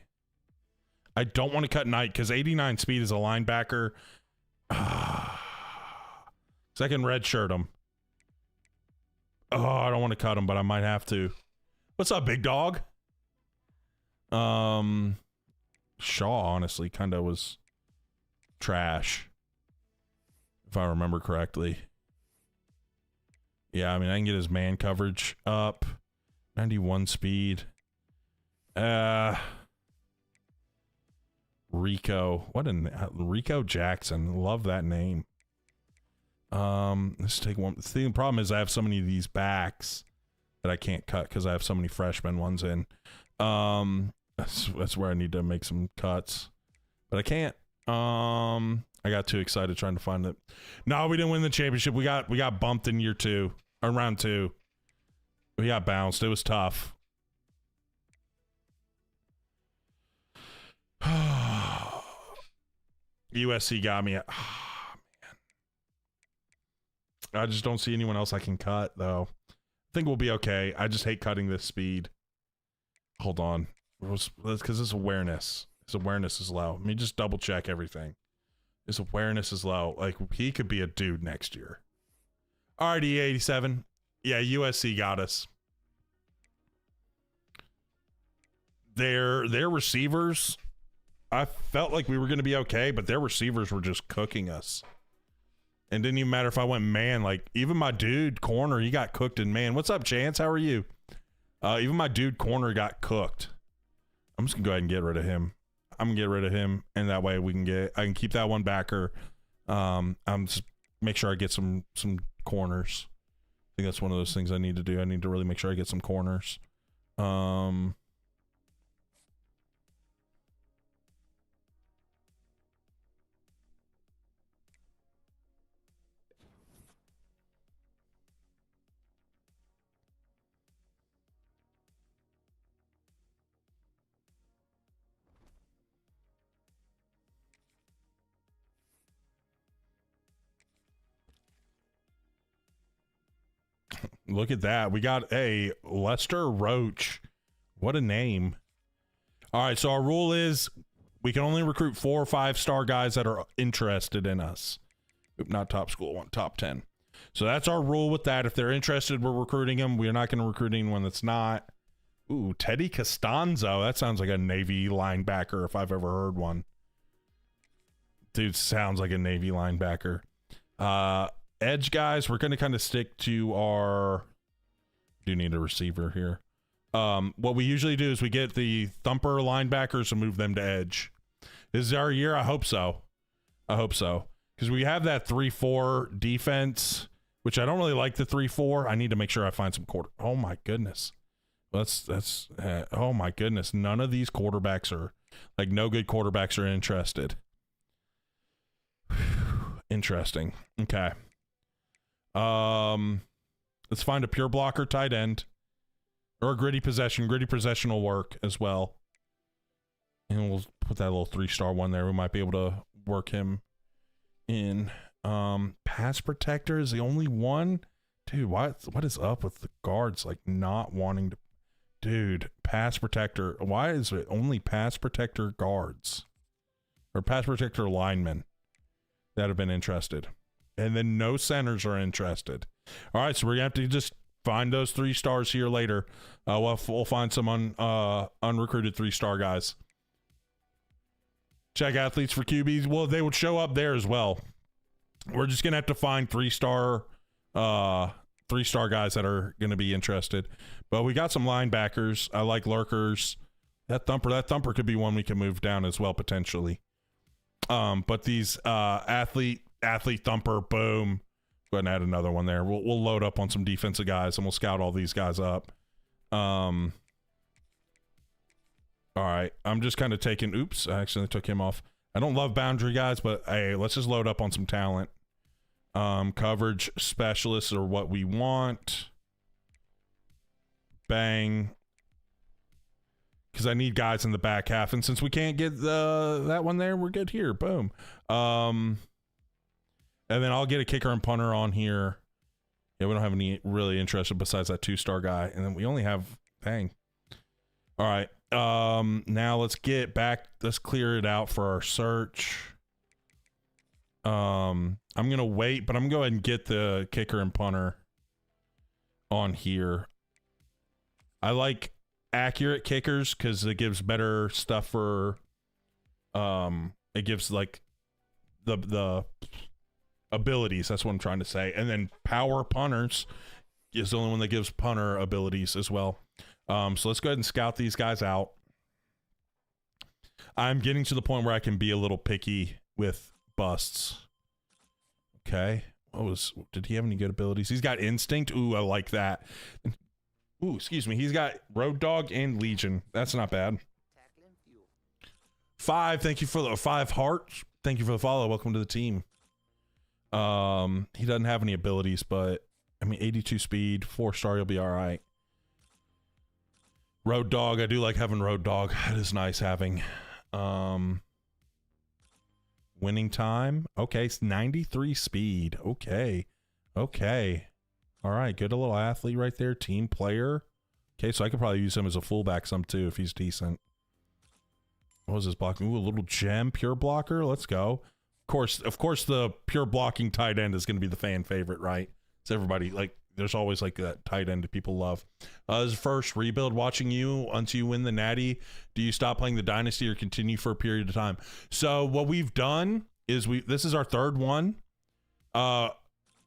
I don't want to cut Knight because 89 speed is a linebacker. Second red shirt him. Oh, I don't want to cut him, but I might have to. What's up, big dog? Shaw, honestly, kind of was trash, if I remember correctly. Yeah, I mean, I can get his man coverage up. 91 speed. Rico. Rico Jackson. Love that name. Let's take one. The problem is I have so many of these backs that I can't cut because I have so many freshman ones in. That's where I need to make some cuts, but I can't. I got too excited trying to find it. No, we didn't win the championship. We got bumped in year 2 or round 2. We got bounced. It was tough. USC got me. Man. I just don't see anyone else I can cut, though. I think we'll be okay. I just hate cutting this speed. Hold on. Because his awareness. His awareness is low. Let me just double check everything. His awareness is low. Like, he could be a dude next year. Alrighty, 87. Yeah, USC got us. Their receivers I felt like we were going to be okay, but their receivers were just cooking us. And didn't even matter if I went man. Like, even my dude corner, he got cooked in man. What's up, Chance? How are you? Even my dude corner got cooked. I'm just going to go ahead and get rid of him. I'm going to get rid of him, and that way I can keep that one backer. I'm just make sure I get some corners. I think that's one of those things I need to do. I need to really make sure I get some corners. Look at that. We got a Lester Roach. What a name. All right, so our rule is we can only recruit 4 or 5-star guys that are interested in us. Not top school, want top 10. So that's our rule with that. If they're interested, we're recruiting them. We're not going to recruit anyone that's not. Ooh, Teddy Costanzo. That sounds like a Navy linebacker if I've ever heard one. Dude sounds like a Navy linebacker. Edge guys, we're going to kind of stick to our... Do need a receiver here. What we usually do is we get the thumper linebackers and move them to edge. Is our year? I hope so. I hope so. Because we have that 3-4 defense, which I don't really like the 3-4. I need to make sure I find some quarter. Oh my goodness. Oh my goodness. None of these quarterbacks are, like, no good quarterbacks are interested. Interesting. Okay. Let's find a pure blocker tight end or a gritty possession. Gritty possession will work as well. And we'll put that little 3-star one there. We might be able to work him in. Pass protector is the only one. Dude, what is up with the guards like not wanting to? Dude, pass protector. Why is it only pass protector guards or pass protector linemen that have been interested? And then no centers are interested. All right, so we're gonna have to just find those 3 stars here later. We'll find some unrecruited 3-star guys. Check athletes for QBs. Well, they would show up there as well. We're just gonna have to find 3-star guys that are gonna be interested. But we got some linebackers. I like lurkers. That thumper could be one we can move down as well potentially. But these athlete thumper, boom. Go ahead and add another one there. We'll load up on some defensive guys and we'll scout all these guys up. All right, I'm just kind of taking. Oops, I accidentally took him off. I don't love boundary guys, but hey, let's just load up on some talent. Coverage specialists are what we want. Bang. Because I need guys in the back half, and since we can't get that one there, we're good here. Boom. And then I'll get a kicker and punter on here. Yeah, we don't have any really interested besides that 2-star guy. And then we only have, dang. All right. Now let's get back. Let's clear it out for our search. I'm going to wait, but I'm going to go ahead and get the kicker and punter on here. I like accurate kickers because it gives better stuff for, it gives like the abilities. That's what I'm trying to say. And then power punters is the only one that gives punter abilities as well. So let's go ahead and scout these guys out. I'm getting to the point where I can be a little picky with busts. Okay. Did he have any good abilities? He's got instinct. Ooh, I like that. Ooh, excuse me. He's got Road Dog and Legion. That's not bad. 5, thank you for the 5 hearts. Thank you for the follow. Welcome to the team. He doesn't have any abilities, but I mean 82 speed, 4-star, you'll be all right. Road Dog, I do like having Road Dog. It is nice having. Winning time. Okay, it's 93 speed. Okay. All right, good, a little athlete right there, team player. Okay, so I could probably use him as a fullback some too if he's decent. What was his blocking? Ooh, a little gem pure blocker. Let's go. Of course, the pure blocking tight end is going to be the fan favorite, right? So everybody, like, there's always like that tight end that people love. As first rebuild watching you until you win the Natty. Do you stop playing the Dynasty or continue for a period of time? So what we've done is this is our third one. I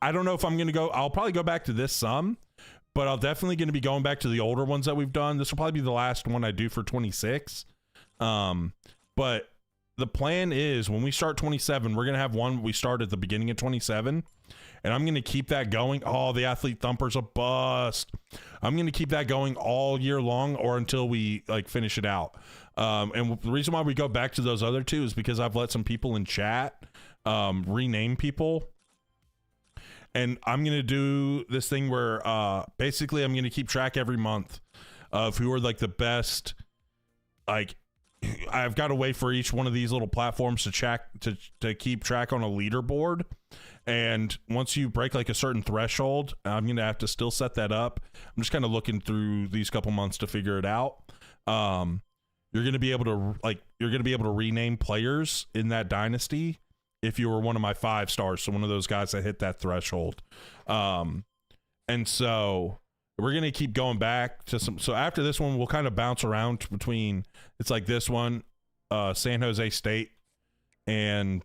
don't know if I'm going to go. I'll probably go back to this some, but I'll definitely going to be going back to the older ones that we've done. This will probably be the last one I do for 26. But the plan is when we start 27, we're going to have one we start at the beginning of 27. And I'm going to keep that going. Oh, the Athlete Thumper's a bust. I'm going to keep that going all year long or until we like finish it out. And the reason why we go back to those other two is because I've let some people in chat rename people. And I'm going to do this thing where basically I'm going to keep track every month of who are like the best. Like I've got a way for each one of these little platforms to check to keep track on a leaderboard. And once you break like a certain threshold, I'm going to have to still set that up. I'm just kind of looking through these couple months to figure it out. You're going to be able to rename players in that dynasty if you were one of my 5 stars. So one of those guys that hit that threshold. And so we're going to keep going back to some. So after this one, we'll kind of bounce around between, it's like this one, San Jose State and,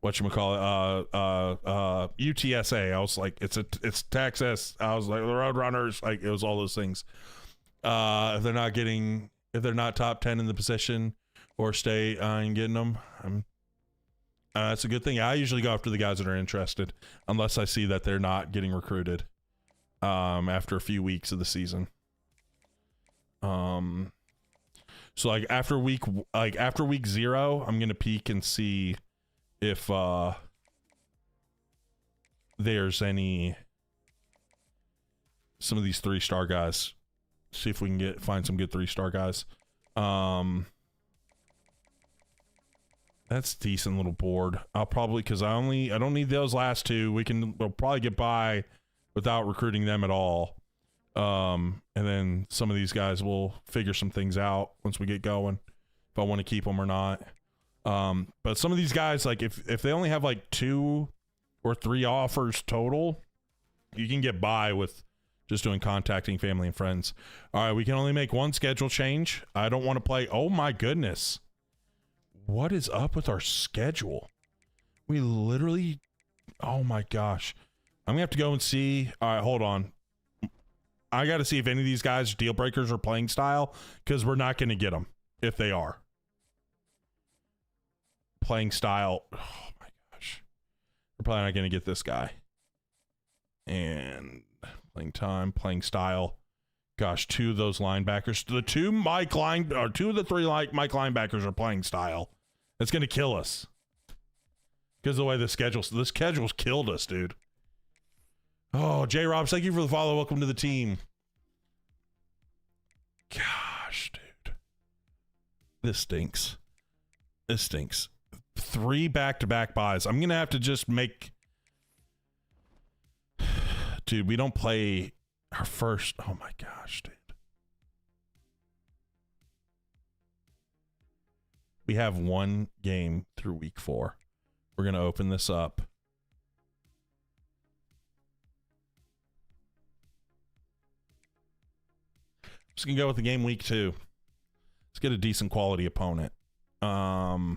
UTSA. I was like, it's Texas. I was like the Roadrunners. Like it was all those things. If they're not top 10 in the position or state, I ain't getting them. That's a good thing. I usually go after the guys that are interested, unless I see that they're not getting recruited. After a few weeks of the season. So like after week 0, I'm gonna peek and see if there's some of these 3-star guys. See if we can find some good 3-star guys. That's a decent little board. I'll probably, because I don't need those last 2. We'll probably get by without recruiting them at all. And then some of these guys will figure some things out once we get going, if I want to keep them or not. But some of these guys, like if they only have like 2 or 3 offers total, you can get by with just doing contacting family and friends. All right, we can only make 1 schedule change. I don't want to play. Oh my goodness. What is up with our schedule? We literally, oh my gosh. I'm gonna have to go and see. All right, hold on. I got to see if any of these guys are deal breakers or playing style, because we're not going to get them if they are. Playing style. Oh my gosh. We're probably not going to get this guy. And playing time, playing style. Gosh, 2 of those linebackers. The 2 of the 3 Mike linebackers are playing style. It's going to kill us. Because of the way the schedule's killed us, dude. Oh, J. Robs, thank you for the follow. Welcome to the team. Gosh, dude. This stinks. 3 back-to-back buys. I'm going to have to just make... Dude, we don't play our first... Oh, my gosh, dude. We have 1 game through week 4. We're going to open this up. Just gonna go with the game week 2. Let's get a decent quality opponent. I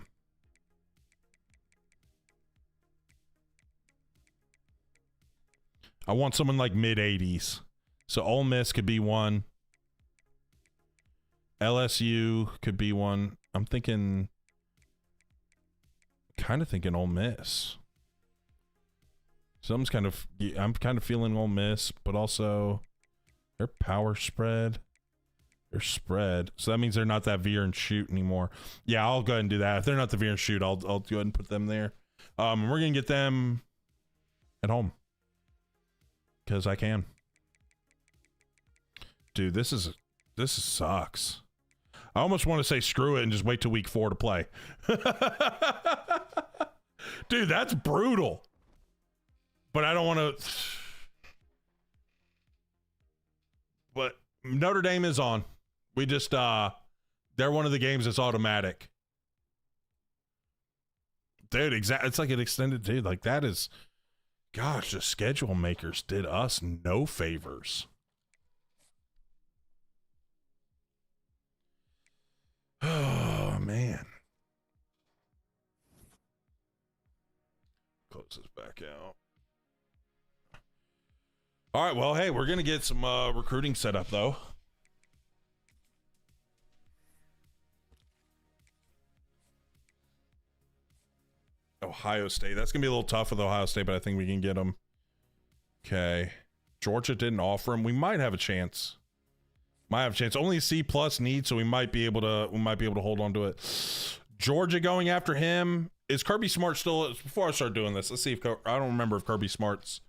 want someone like mid-80s. So Ole Miss could be one. LSU could be one. I'm kind of thinking Ole Miss. I'm kind of feeling Ole Miss, but also their power spread. Their spread. So that means they're not that veer and shoot anymore. Yeah, I'll go ahead and do that. If they're not the veer and shoot, I'll go ahead and put them there. We're going to get them at home. Because I can. Dude, this sucks. I almost want to say screw it and just wait till week 4 to play. Dude, that's brutal. But I don't want to... But Notre Dame is on. We just, they're one of the games that's automatic. Dude, it's like an extended, dude, like that is Gosh, the schedule makers did us no favors. Oh, man. Close this back out. All right, well, hey, we're going to get some recruiting set up, though. Ohio State. That's going to be a little tough with Ohio State, but I think we can get them. Okay. Georgia didn't offer him. We might have a chance. Only a C+ need, so we might be able to hold on to it. Georgia going after him. Is Kirby Smart still, before I start doing this, let's see if, I don't remember if Kirby Smart's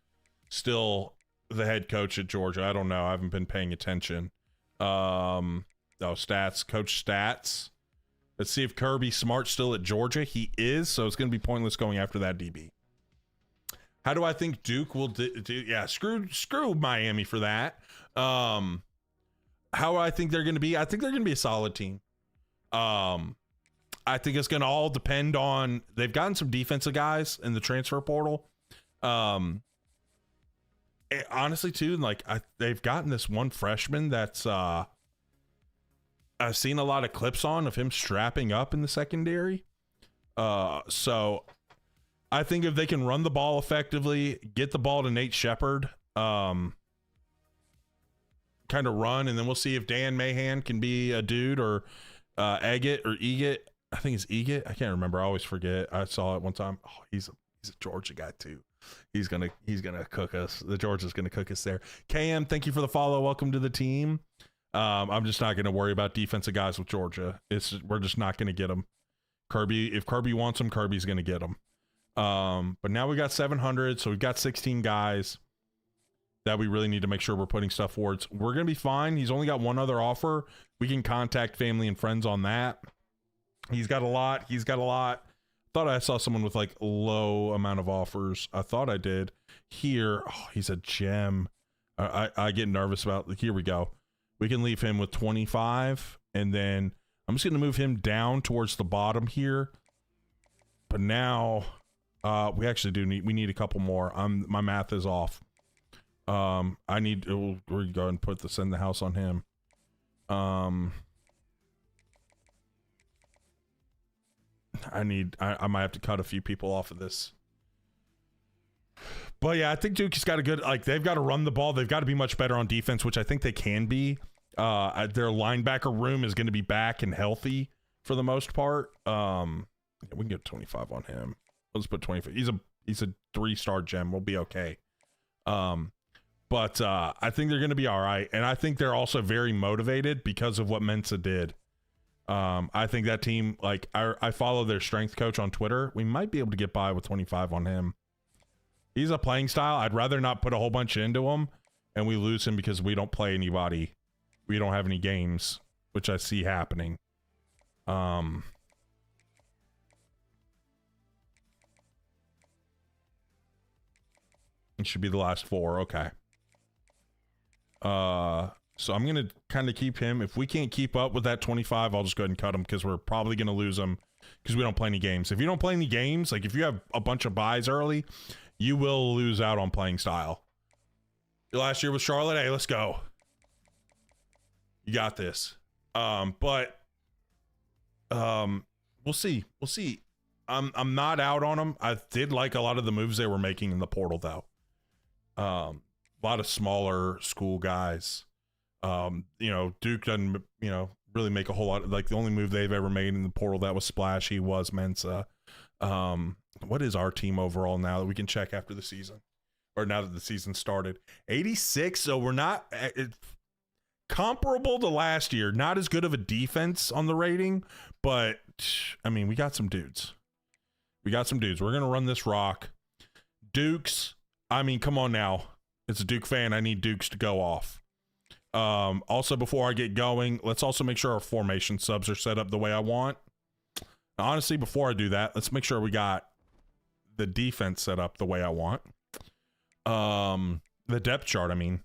still the head coach at Georgia. I don't know. I haven't been paying attention. Stats, Coach Stats. Let's see if Kirby Smart's still at Georgia. He is, so it's going to be pointless going after that DB. How do I think Duke will do? Yeah, screw Miami for that. How I think they're going to be? I think they're going to be a solid team. I think it's going to all depend on, they've gotten some defensive guys in the transfer portal. Honestly, too, like they've gotten this one freshman that's I've seen a lot of clips of him strapping up in the secondary. So I think if they can run the ball effectively, get the ball to Nate Shepard, kind of run, and then we'll see if Dan Mahan can be a dude, or Egget. I think it's Egget. I can't remember. I always forget. I saw it one time. Oh, he's a Georgia guy too. He's gonna cook us. The Georgia's gonna cook us there. KM, thank you for the follow. Welcome to the team. I'm just not gonna worry about defensive guys with Georgia. We're just not gonna get them. If Kirby wants them, Kirby's gonna get them. But now we got 700, so we've got 16 guys that we really need to make sure we're putting stuff towards. We're gonna be fine. He's only got one other offer. We can contact family and friends on that. He's got a lot. Thought I saw someone with like low amount of offers. I thought I did. Here, he's a gem. I get nervous about. Here we go. We can leave him with 25, and then I'm just going to move him down towards the bottom here. But now we actually need a couple more. My math is off. We're going to send the house on him. I might have to cut a few people off of this. But yeah, I think Duke's got a good, they've got to run the ball. They've got to be much better on defense, which I think they can be. Their linebacker room is going to be back and healthy for the most part. We can get 25 on him. Let's put 25. He's a 3-star gem. We'll be okay. But I think they're going to be all right. And I think they're also very motivated because of what Mensa did. I think that team, I follow their strength coach on Twitter. We might be able to get by with 25 on him. He's a playing style. I'd rather not put a whole bunch into him and we lose him because we don't play anybody. We don't have any games, which I see happening. It should be the last 4. Okay. So I'm going to kind of keep him. If we can't keep up with that 25, I'll just go ahead and cut him because we're probably going to lose him because we don't play any games. If you don't play any games, if you have a bunch of buys early, you will lose out on playing style. Last year with Charlotte, hey, let's go. You got this. But we'll see. We'll see. I'm not out on them. I did like a lot of the moves they were making in the portal, though. A lot of smaller school guys. Duke doesn't, really make a whole lot. The only move they've ever made in the portal that was splashy was Mensa. What is our team overall now that we can check after the season, or now that the season started? 86. So we're not comparable to last year. Not as good of a defense on the rating, but I mean, we got some dudes. We're gonna run this rock. Dukes. I mean, come on now. It's a Duke fan. I need Dukes to go off. Also, before I get going, let's also make sure our formation subs are set up the way I want. Honestly, before I do that, let's make sure we got the defense set up the way I want. The depth chart, I mean.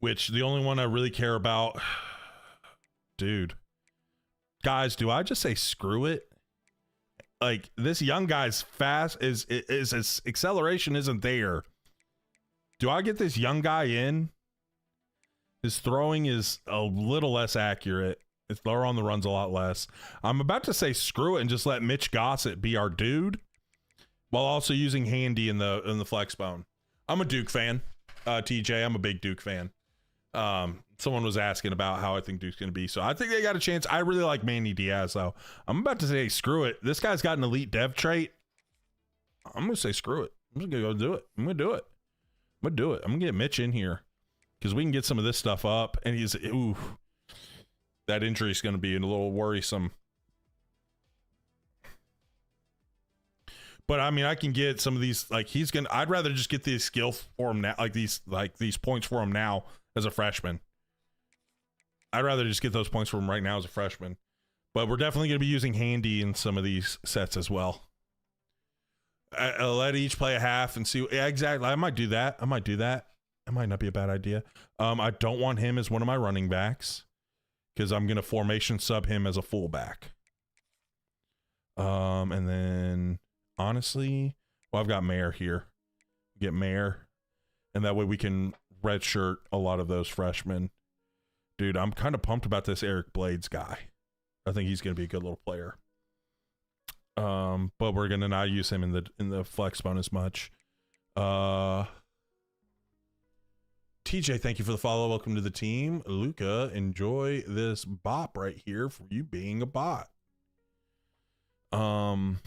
Which, the only one I really care about... Dude. Guys, do I just say screw it? like this young guy's fast is his acceleration isn't there. Do I get this young guy in? His throwing is a little less accurate. His throw on the run's a lot less. I'm about to say screw it and just let Mitch Gossett be our dude, while also using Handy in the flex bone. I'm a Duke fan, TJ. I'm a big Duke fan. Someone was asking about how I think Duke's going to be, so I think they got a chance. I really like Manny Diaz, though. I'm about to say screw it. This guy's got an elite dev trait. I'm going to say screw it. I'm just going to go do it. I'm going to do it. I'm going to get Mitch in here because we can get some of this stuff up, and he's ooh. That injury is going to be a little worrisome. But I mean, I can get some of these, like I'd rather just get these skill for him now, like these points for him now as a freshman. I'd rather just get those points for him right now as a freshman. But we're definitely going to be using Handy in some of these sets as well. I'll let each play a half and see. Yeah, exactly. I might do that. That might not be a bad idea. I don't want him as one of my running backs, because I'm going to formation sub him as a fullback. And then, honestly, well, I've got Mayer here. Get Mayer. And that way we can redshirt a lot of those freshmen. Dude, I'm kind of pumped about this Eric Blades guy. I think he's going to be a good little player. But we're going to not use him in the flex bone as much. TJ, thank you for the follow. Welcome to the team. Luca, enjoy this bop right here for you being a bot. And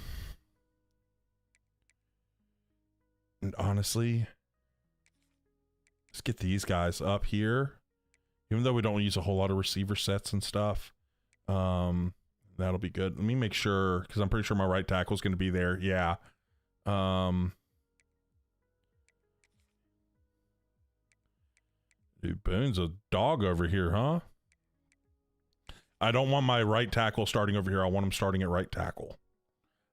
honestly, let's get these guys up here. Even though we don't use a whole lot of receiver sets and stuff, that'll be good. Let me make sure, because I'm pretty sure my right tackle is going to be there. Yeah. Dude, Boone's a dog over here, huh? I don't want my right tackle starting over here. I want him starting at right tackle.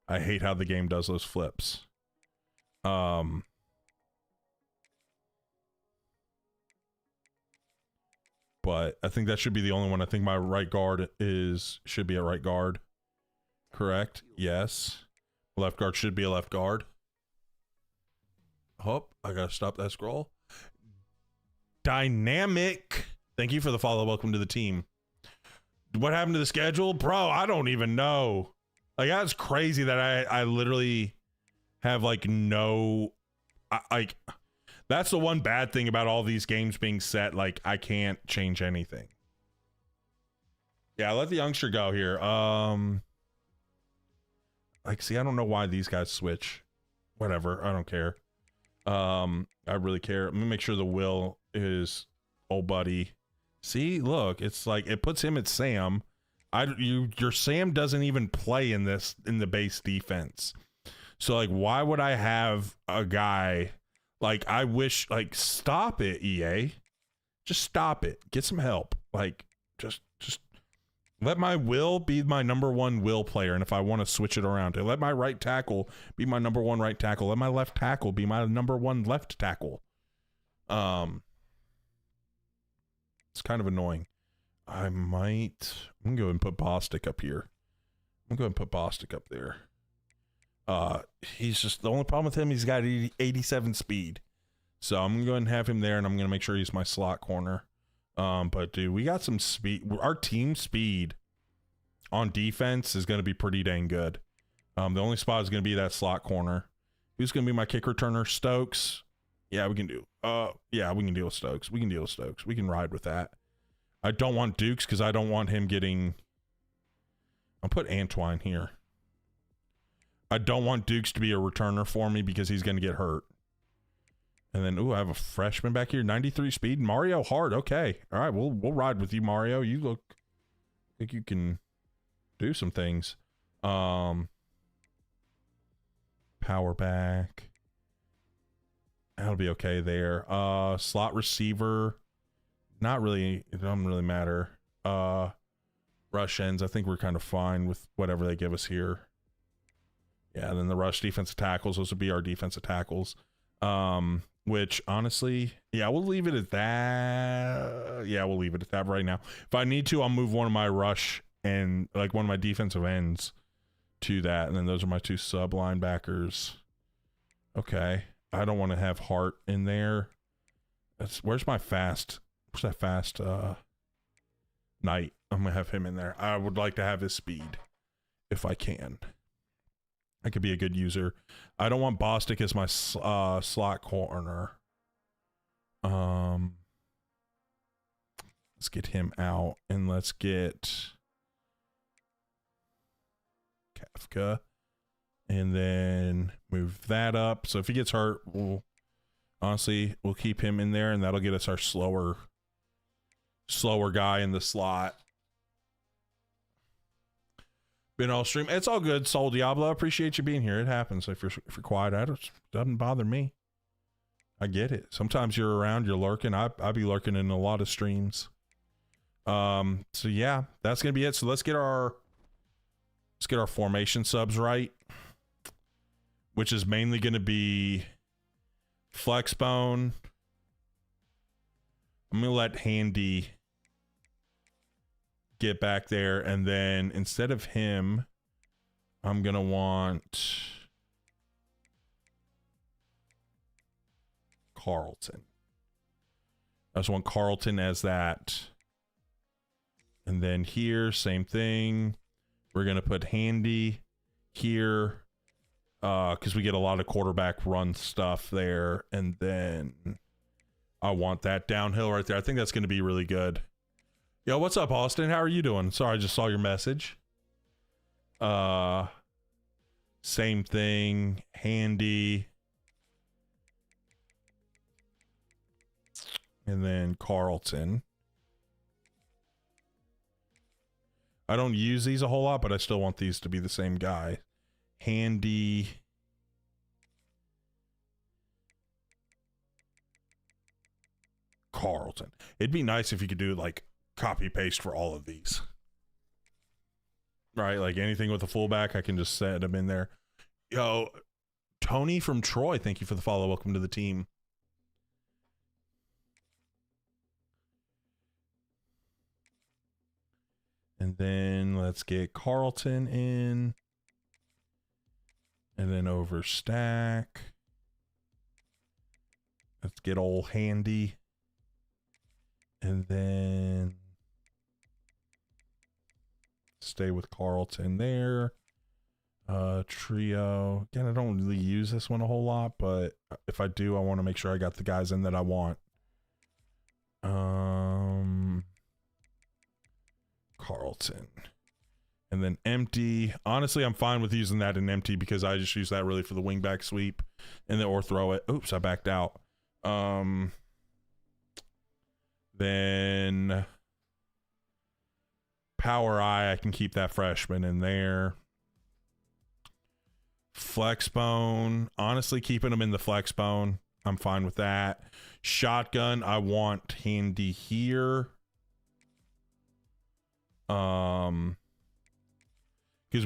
I hate how the game does those flips. But I think that should be the only one. I think my right guard should be a right guard. Correct? Yes. Left guard should be a left guard. Oh, I gotta stop that scroll. Dynamic. Thank you for the follow. Welcome to the team. What happened to the schedule? Bro, I don't even know. Like, that's crazy that I literally have like no, like, that's the one bad thing about all these games being set. Like, I can't change anything. Yeah, let the youngster go here. Like, see, I don't know why these guys switch. Whatever, I don't care. I really care. Let me make sure the Will is old buddy. See, look, it's like it puts him at Sam. Your Sam doesn't even play in the base defense. So like, why would I have a guy like, I wish, like, stop it, EA. Just stop it. Get some help. Like, just let my Will be my number one Will player, and if I want to switch it around, let my right tackle be my number one right tackle. Let my left tackle be my number one left tackle. It's kind of annoying. I'm gonna go and put Bostic up here. I'm gonna go and put Bostic up there. He's just, the only problem with him, he's got 87 speed. So I'm gonna go ahead and have him there, and I'm gonna make sure he's my slot corner. But dude, we got some speed. Our team speed on defense is gonna be pretty dang good. The only spot is gonna be that slot corner. Who's gonna be my kick returner? Stokes. Yeah, we can do. Yeah, we can deal with Stokes. We can ride with that. I don't want Dukes because I don't want him getting. I'll put Antoine here. I don't want Dukes to be a returner for me because he's going to get hurt. And then, ooh, I have a freshman back here, 93 speed. Mario Hard. Okay. All right, we'll ride with you, Mario. You look like you can do some things. Power back. That'll be okay there. Slot receiver. Not really. It doesn't really matter. Rush ends. I think we're kind of fine with whatever they give us here. Yeah, and then the rush defensive tackles. Those would be our defensive tackles. Which honestly, yeah, we'll leave it at that. Yeah, we'll leave it at that right now. If I need to, I'll move one of my rush and like one of my defensive ends to that. And then those are my 2 sub linebackers. Okay. I don't want to have Hart in there. Where's that fast Knight? I'm going to have him in there. I would like to have his speed if I can. I could be a good user. I don't want Bostic as my slot corner. Let's get him out, and let's get Kafka, and then move that up. So if he gets hurt, we'll keep him in there, and that'll get us our slower guy in the slot. Been all stream. It's all good, Soul Diablo. I appreciate you being here. It happens. If you're quiet, it doesn't bother me. I get it. Sometimes you're around, you're lurking. I be lurking in a lot of streams. So yeah, that's gonna be it. So let's get our formation subs right, which is mainly gonna be Flexbone. I'm gonna let Handy get back there, and then instead of him, I'm gonna want Carlton. I just want Carlton as that. And then here, same thing. We're gonna put Handy here, because we get a lot of quarterback run stuff there. And then I want that downhill right there. I think that's gonna be really good. Yo, what's up, Austin? How are you doing? Sorry, I just saw your message. Same thing. Handy. And then Carlton. I don't use these a whole lot, but I still want these to be the same guy. Handy. Carlton. It'd be nice if you could do like copy paste for all of these. Right? Like anything with a fullback, I can just set them in there. Yo, Tony from Troy, thank you for the follow. Welcome to the team. And then let's get Carlton in. And then over stack. Let's get old Handy. And then stay with Carlton there. Trio. Again, I don't really use this one a whole lot, but if I do, I want to make sure I got the guys in that I want. Carlton. And then empty. Honestly, I'm fine with using that in empty because I just use that really for the wingback sweep and then or throw it. Oops, I backed out. Then Power Eye, I can keep that freshman in there. Flexbone, honestly, keeping him in the Flexbone, I'm fine with that. Shotgun, I want Handy here. Because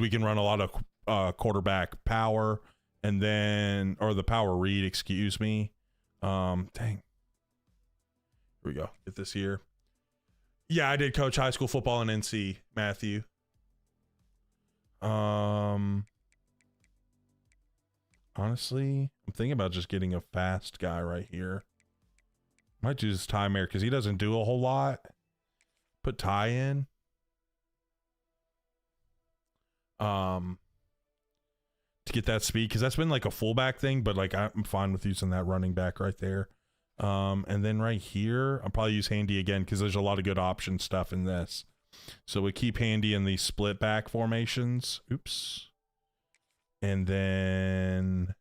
we can run a lot of quarterback power, and then, or the power read, excuse me. Dang. Here we go. Get this here. Yeah, I did coach high school football in NC, Matthew. Honestly, I'm thinking about just getting a fast guy right here. Might use Ty Mayer because he doesn't do a whole lot. Put Ty in. To get that speed, because that's been like a fullback thing, but like I'm fine with using that running back right there. And then right here, I'll probably use Handy again because there's a lot of good option stuff in this. So we keep Handy in these split back formations. Oops. And then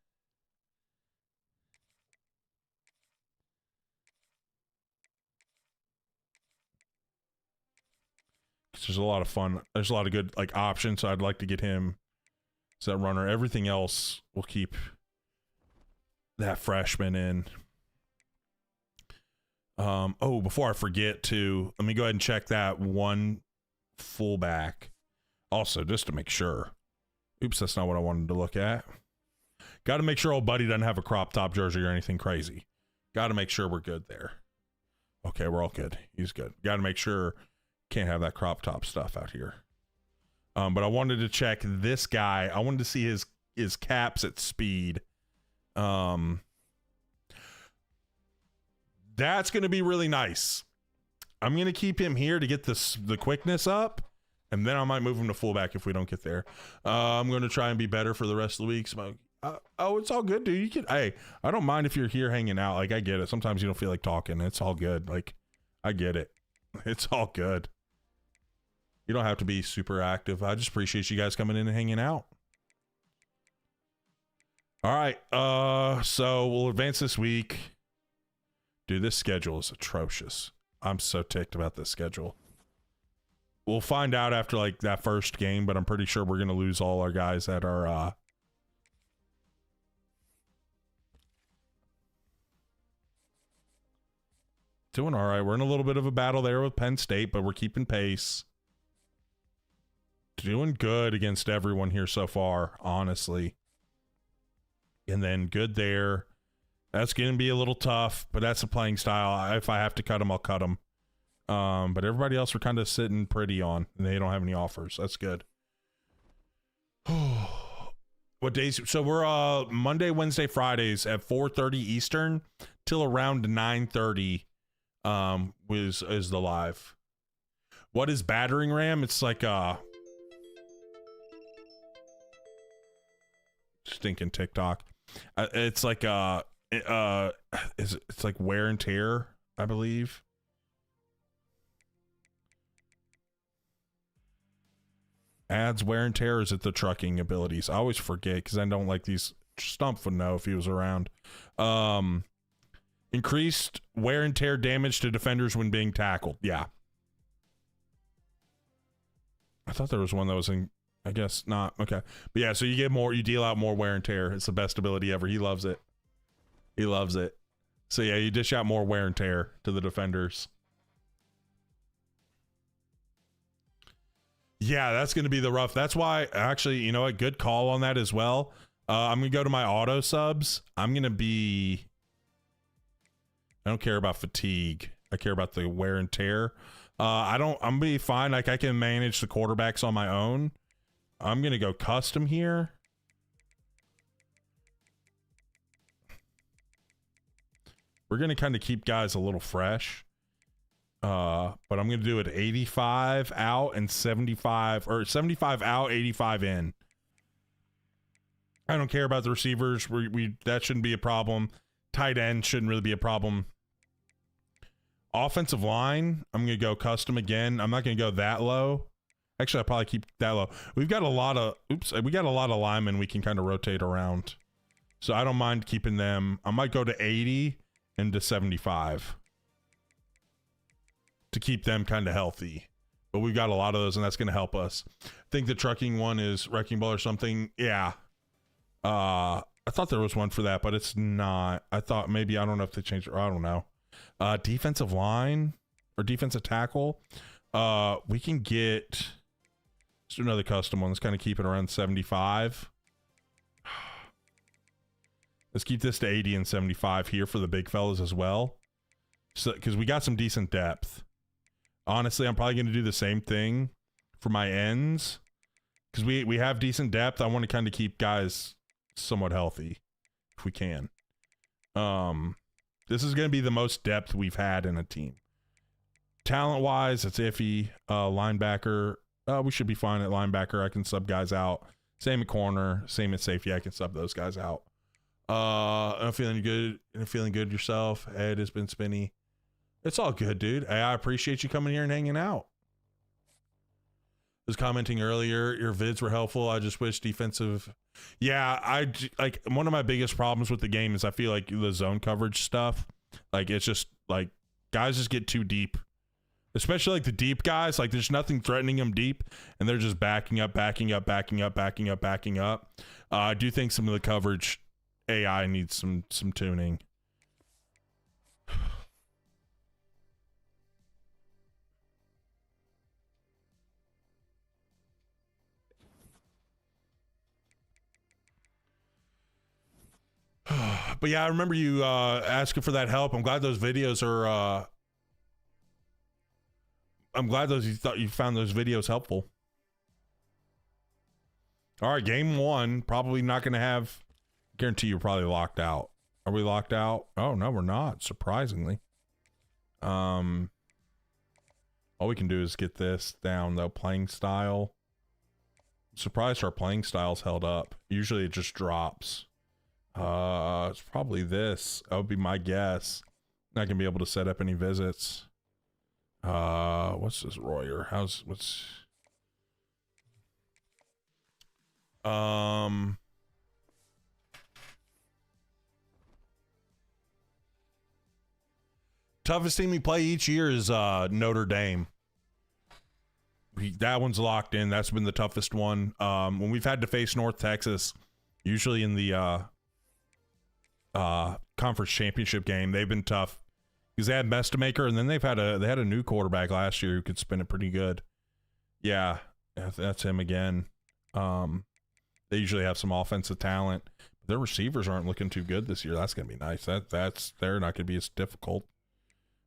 there's a lot of fun. There's a lot of good like options. So I'd like to get him as that runner. Everything else we'll keep that freshman in. Oh, before I forget to, let me go ahead and check that one fullback. Also, just to make sure. Oops, that's not what I wanted to look at. Got to make sure old buddy doesn't have a crop top jersey or anything crazy. Got to make sure we're good there. Okay, we're all good. He's good. Got to make sure can't have that crop top stuff out here. But I wanted to check this guy. I wanted to see his caps at speed. That's going to be really nice. I'm going to keep him here to get the quickness up, and then I might move him to fullback if we don't get there. I'm going to try and be better for the rest of the week. So it's all good, dude. Hey, I don't mind if you're here hanging out. Like, I get it. Sometimes you don't feel like talking. It's all good. Like, I get it. It's all good. You don't have to be super active. I just appreciate you guys coming in and hanging out. All right. So we'll advance this week. Dude, this schedule is atrocious. I'm so ticked about this schedule. We'll find out after like that first game, but I'm pretty sure we're going to lose all our guys that are doing all right. We're in a little bit of a battle there with Penn State, but we're keeping pace. Doing good against everyone here so far, honestly. And then good there. That's going to be a little tough, but that's a playing style. If I have to cut them, I'll cut them. But everybody else we're kind of sitting pretty on, and they don't have any offers. That's good. What days? So we're Monday, Wednesday, Fridays at 4:30 Eastern till around 9:30 is the live. What is battering ram? It's like stinking TikTok. It's like it's like wear and tear, I believe. Adds wear and tear. Is it the trucking abilities? I always forget because I don't like these. Stump would know if he was around. Increased wear and tear damage to defenders when being tackled. Yeah. I thought there was one that was in. I guess not. Okay. But yeah, so you get more, you deal out more wear and tear. It's the best ability ever. He loves it. He loves it. So yeah, you dish out more wear and tear to the defenders. Yeah, that's going to be the rough. That's why, actually, you know what? Good call on that as well. I'm going to go to my auto subs. I'm going to be, I don't care about fatigue. I care about the wear and tear. I'm going to be fine. Like, I can manage the quarterbacks on my own. I'm going to go custom here. We're going to kind of keep guys a little fresh. But I'm going to do it 85 out and 75, or 75 out, 85 in. I don't care about the receivers. That shouldn't be a problem. Tight end shouldn't really be a problem. Offensive line, I'm going to go custom again. I'm not going to go that low. Actually, I'll probably keep that low. We got a lot of linemen we can kind of rotate around. So I don't mind keeping them. I might go to 80 and to 75 to keep them kind of healthy. But we've got a lot of those, and that's going to help us. I think the trucking one is Wrecking Ball or something. Yeah. I thought there was one for that, but it's not. I thought maybe, I don't know if they changed it, or I don't know. Defensive line or defensive tackle. We can get... Let's do another custom one. Let's kind of keep it around 75. Let's keep this to 80 and 75 here for the big fellas as well. So, because we got some decent depth. Honestly, I'm probably going to do the same thing for my ends. Because we have decent depth. I want to kind of keep guys somewhat healthy if we can. This is going to be the most depth we've had in a team. Talent-wise, it's iffy. Linebacker... we should be fine at linebacker. I can sub guys out. Same at corner. Same at safety. I can sub those guys out. I'm feeling good. Feeling good yourself. Ed has been spinny. It's all good, dude. Hey, I appreciate you coming here and hanging out. I was commenting earlier. Your vids were helpful. I just wish defensive. Yeah, like one of my biggest problems with the game is I feel like the zone coverage stuff. Like it's just like guys just get too deep. Especially like the deep guys, like there's nothing threatening them deep, and they're just backing up. I do think some of the coverage AI needs some tuning. But yeah, I remember you asking for that help. I'm glad those videos are. I'm glad you found those videos helpful. All right, game 1. Probably not going to have. Guarantee you're probably locked out. Are we locked out? Oh no, we're not. Surprisingly. All we can do is get this down though. Playing style. I'm surprised our playing style's held up. Usually it just drops. It's probably this. That would be my guess. Not gonna be able to set up any visits. What's this Royer? What's toughest team we play each year is Notre Dame. That one's locked in. That's been the toughest one. When we've had to face North Texas, usually in the conference championship game, they've been tough because they had Mestamaker, and then they had a new quarterback last year who could spin it pretty good. Yeah, that's him again. They usually have some offensive talent. Their receivers aren't looking too good this year. That's gonna be nice. They're not gonna be as difficult.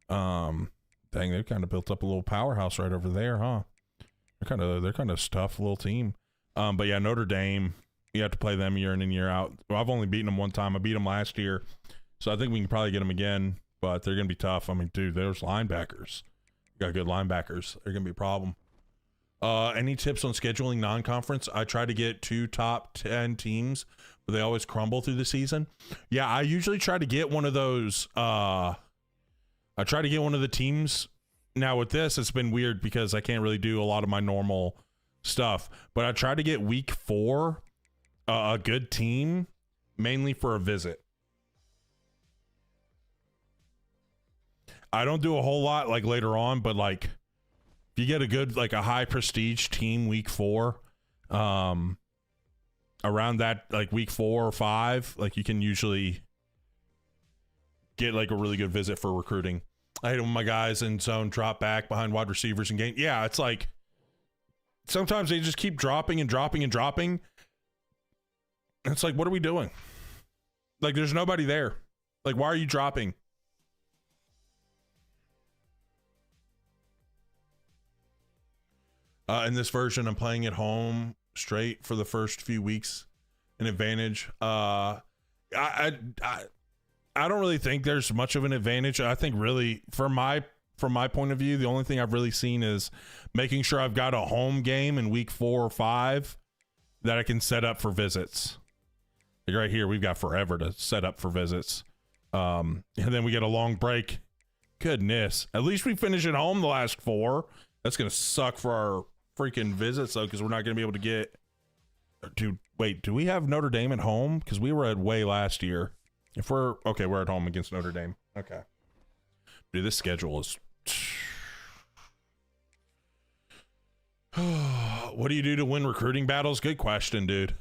Dang, they've kind of built up a little powerhouse right over there, huh? They're kind of tough little team. But yeah, Notre Dame, you have to play them year in and year out. Well, I've only beaten them one time. I beat them last year, so I think we can probably get them again. But they're gonna be tough. I mean, dude, there's linebackers. You got good linebackers. They're gonna be a problem. Any tips on scheduling non-conference? I try to get 2 top 10 teams, but they always crumble through the season. Yeah, I usually try to get one of those. I try to get one of the teams. Now with this, it's been weird because I can't really do a lot of my normal stuff, but I try to get week 4 a good team, mainly for a visit. I don't do a whole lot like later on, but like if you get a good, like a high prestige team week 4, around that, like week 4 or 5, like you can usually get like a really good visit for recruiting. I hate when my guys in zone drop back behind wide receivers and game. Yeah, it's like sometimes they just keep dropping and dropping and dropping. And it's like, what are we doing? Like, there's nobody there. Like, why are you dropping? In this version, I'm playing at home straight for the first few weeks. An advantage. I don't really think there's much of an advantage. I think really from my point of view, the only thing I've really seen is making sure I've got a home game in week 4 or 5 that I can set up for visits. Like right here, we've got forever to set up for visits. And then we get a long break. Goodness. At least we finish at home the last 4. That's going to suck for our freaking visits though, because we're not going to be able to get... Dude, wait, do we have Notre Dame at home? Because we were at way last year. If we're... Okay, we're at home against Notre Dame. Okay. Dude, this schedule is... What do you do to win recruiting battles? Good question, dude.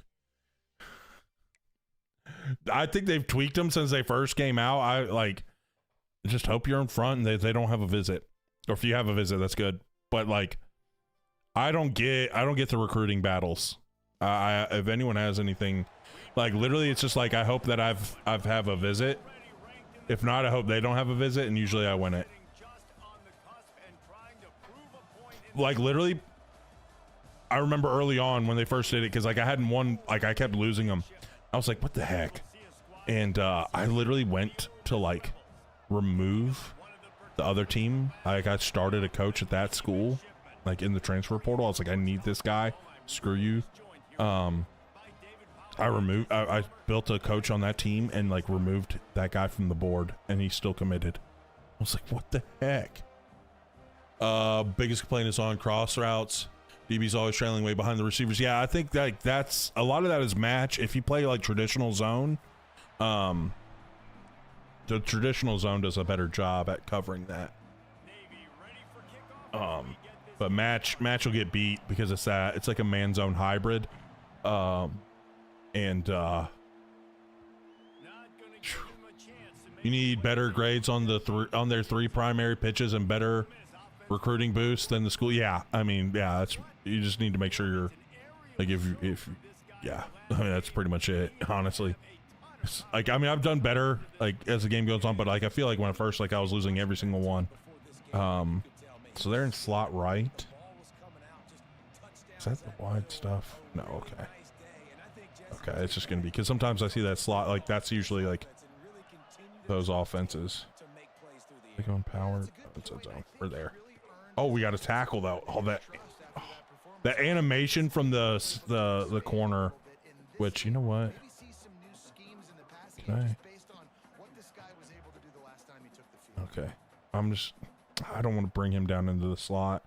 I think they've tweaked them since they first came out. I just hope you're in front and they don't have a visit. Or if you have a visit, that's good. But like, I don't get the recruiting battles. If anyone has anything, like literally, it's just like I hope that I've have a visit. If not, I hope they don't have a visit, and usually I win it. Like literally, I remember early on when they first did it, because like I hadn't won, like I kept losing them. I was like, what the heck? And I literally went to like remove the other team. I started a coach at that school, like in the transfer portal. I was like, I need this guy. Screw you. I built a coach on that team and like removed that guy from the board, and he's still committed. I was like, what the heck? Biggest complaint is on cross routes. DB's always trailing way behind the receivers. Yeah, I think that that's a lot of that is match. If you play like traditional zone, the traditional zone does a better job at covering that. But match will get beat because it's like a man zone hybrid. You need better grades on on their 3 primary pitches and better recruiting boosts than the school. Yeah, I mean, yeah, you just need to make sure you're like yeah, I mean, that's pretty much it, honestly. It's like, I mean, I've done better like as the game goes on, but like I feel like when I first, like I was losing every single one. So they're in slot right. Is that the wide stuff? No, okay. Okay, it's just gonna be because sometimes I see that slot, like that's usually like those offenses. They go on power. Oh, it's a zone. We're there. Oh, we got to tackle though. All that, the animation from the corner. Which, you know what? Okay. Okay. I don't want to bring him down into the slot.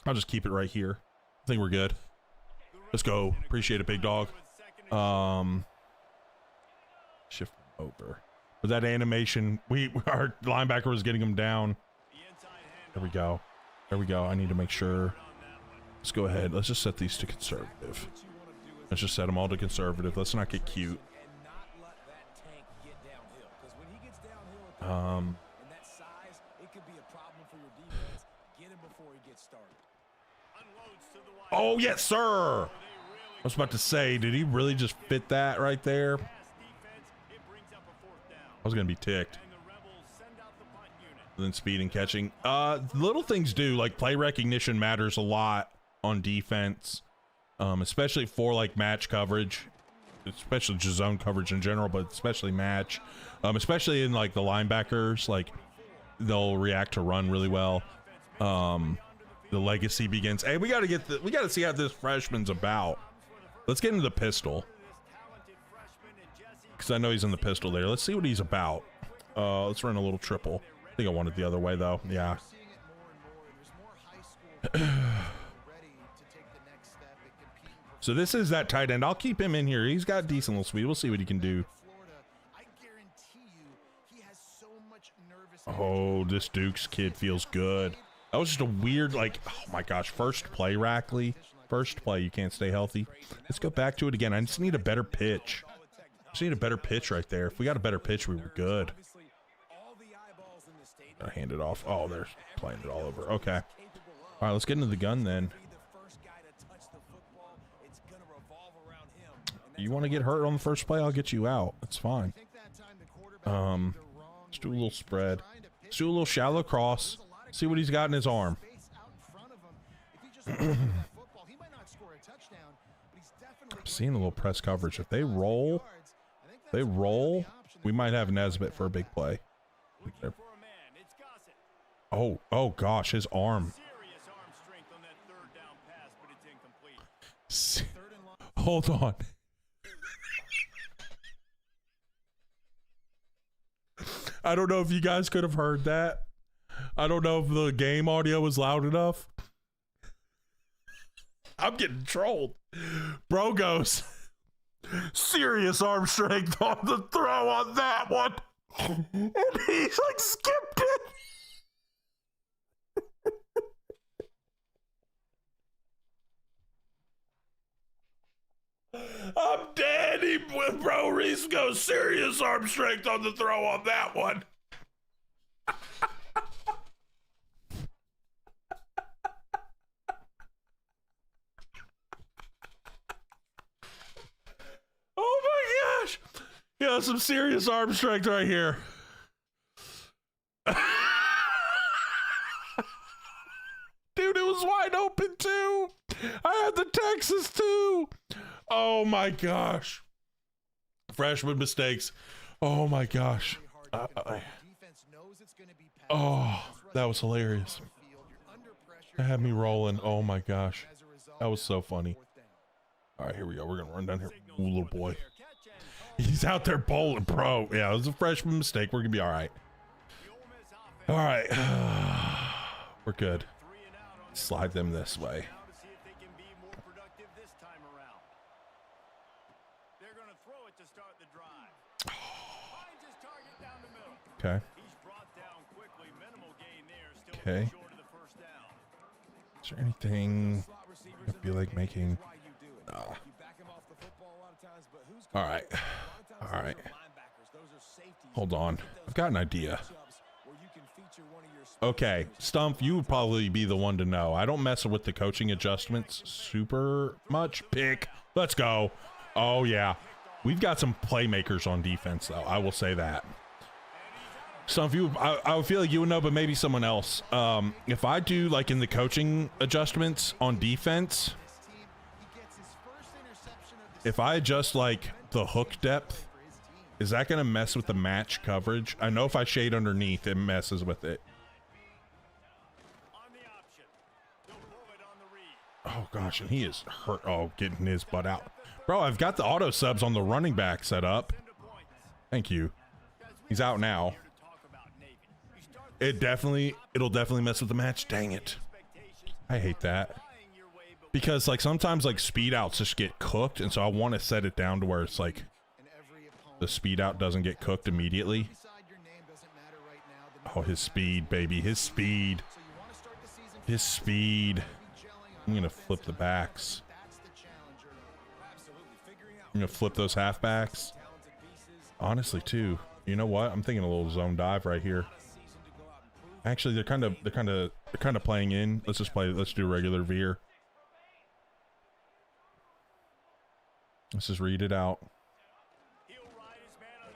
I'll just keep it right here. I think we're good. Let's go. Appreciate it, big dog. Shift over. But that animation, our linebacker was getting him down. There we go. There we go. I need to make sure. Let's go ahead. Let's just set these to conservative. Let's just set them all to conservative. Let's not get cute. Oh, yes, sir. I was about to say, did he really just fit that right there? I was going to be ticked. And then speed and catching. Little things do, like play recognition matters a lot on defense, especially for like match coverage, especially just zone coverage in general, but especially match, especially in like the linebackers, like they'll react to run really well. The legacy begins. Hey, we got to see how this freshman's about. Let's get into the pistol, because I know he's in the pistol there. Let's see what he's about. Let's run a little triple. I think I want it the other way though. Yeah. So this is that tight end. I'll keep him in here. He's got decent little speed. We'll see what he can do. Oh, this Dukes kid feels good. That was just a weird, like, oh my gosh, first play, Rackley. First play, you can't stay healthy. Let's go back to it again. I just need a better pitch. Just need a better pitch right there. If we got a better pitch, we were good. I hand it off. Oh, they're playing it all over. Okay. All right, let's get into the gun then. You want to get hurt on the first play? I'll get you out. That's fine. Let's do a little spread. Let's do a little shallow cross. See what he's got in his arm. I'm seeing a little press coverage. If they roll, we might have Nesbitt for a big play. Oh gosh, his arm. Hold on. I don't know if you guys could have heard that. I don't know if the game audio was loud enough. I'm getting trolled. Bro goes, serious arm strength on the throw on that one. And he's like skipped it. I'm dead. Bro Reese goes, serious arm strength on the throw on that one. Oh my gosh. Yeah, some serious arm strength right here. Dude, it was wide open too. I had the Texas too. Oh my gosh. Freshman mistakes. Oh my gosh. Oh, that was hilarious. That had me rolling. Oh my gosh. That was so funny. All right, here we go. We're going to run down here. Ooh, little boy. He's out there bowling, bro. Yeah, it was a freshman mistake. We're going to be all right. All right. We're good. Slide them this way. Okay. Okay. Is there anything I feel like making? Nah. All right. All right. Hold on. I've got an idea. Okay, Stump, you would probably be the one to know. I don't mess with the coaching adjustments super much. Pick. Let's go. Oh, yeah. We've got some playmakers on defense, though. I will say that. Some of you, I would feel like you would know, but maybe someone else. If I do like in the coaching adjustments on defense, if I adjust like the hook depth, is that going to mess with the match coverage? I know if I shade underneath, it messes with it. Oh gosh, and he is hurt. Oh, getting his butt out. Bro, I've got the auto subs on the running back set up. Thank you. He's out now. It'll definitely mess with the match. Dang it. I hate that. Because like sometimes like speed outs just get cooked, and so I want to set it down to where it's like the speed out doesn't get cooked immediately. Oh, his speed, baby. His speed. His speed. I'm going to flip the backs. I'm going to flip those halfbacks. Honestly, too. You know what? I'm thinking a little zone dive right here. Actually, they're kind of playing in. Let's do a regular veer. Let's just read it out.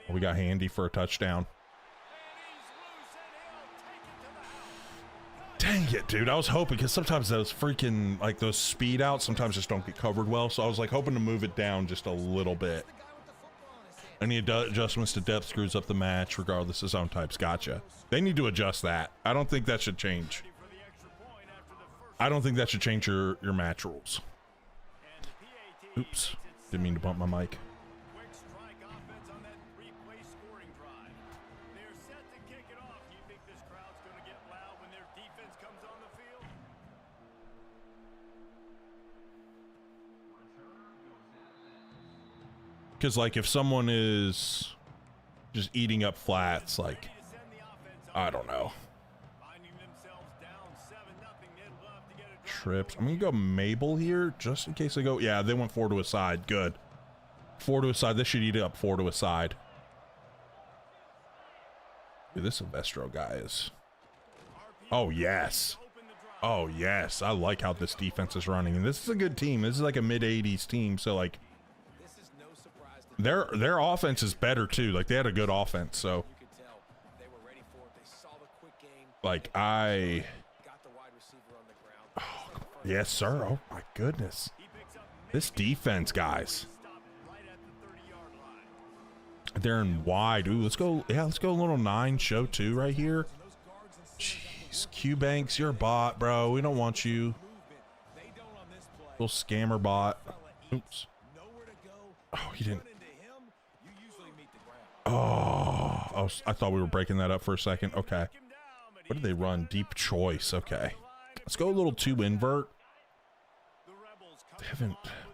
We got Handy for a touchdown. Dang it, dude. I was hoping, because sometimes those freaking, like those speed outs sometimes just don't get covered well. So I was like hoping to move it down just a little bit. Any adjustments to depth screws up the match regardless of zone types. Gotcha. They need to adjust that. I don't think that should change. I don't think that should change your match rules. Oops. Didn't mean to bump my mic. Because like if someone is just eating up flats, like I don't know. Trips. I'm gonna go Mabel here just in case I go. Yeah, they went 4 to a side. Good. 4 to a side. This should eat up 4 to a side. Dude, this Silvestro guy is. Oh yes. Oh yes. I like how this defense is running, and this is a good team. This is like a mid-80s team, so like. Their offense is better too. Like they had a good offense, so like oh, yes sir. Oh my goodness, this defense, guys. They're in wide. Ooh, let's go. Yeah, let's go a little 9 show 2 right here. Jeez, Q Banks, you're a bot, bro. We don't want you. Little scammer bot. Oops. Oh, he didn't. Oh, I thought we were breaking that up for a second. Okay. What did they run? Deep choice. Okay. Let's go a little 2 invert.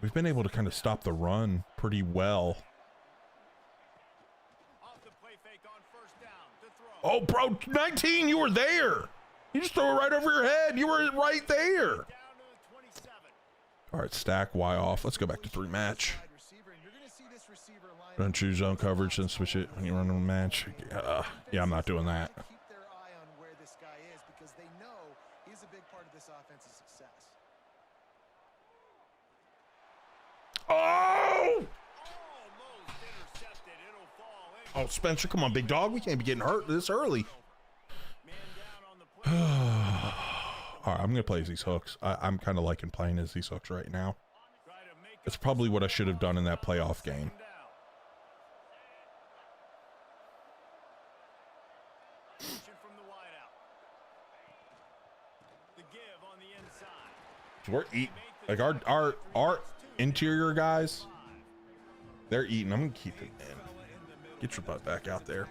We've been able to kind of stop the run pretty well. Oh, bro, 19, you were there. You just throw it right over your head. You were right there. All right, stack Y off. Let's go back to 3 match. Don't choose zone coverage and switch it when you run a match. Yeah, I'm not doing that. Keep their eye on where this guy is because they know he's a big part of this offense's success. Oh! Oh, Spencer, come on, big dog. We can't be getting hurt this early. All right, I'm going to play as these hooks. I'm kind of liking playing as these hooks right now. That's probably what I should have done in that playoff game. We're eating. Like our interior guys, they're eating. I'm going to keep it in. Get your butt back out there.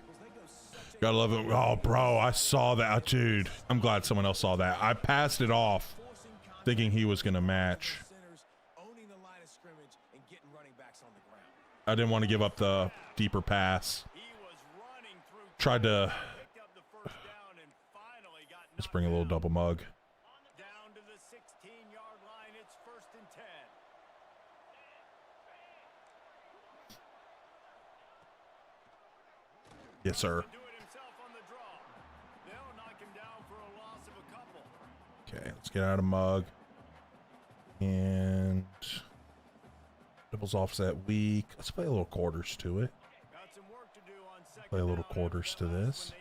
Gotta love it. Oh, bro, I saw that, dude. I'm glad someone else saw that. I passed it off thinking he was going to match. I didn't want to give up the deeper pass. Tried to. Let's bring a little double mug. Yes, sir. Okay, let's get out of mug. And doubles offset weak. Let's play a little quarters to it. Play a little quarters to this.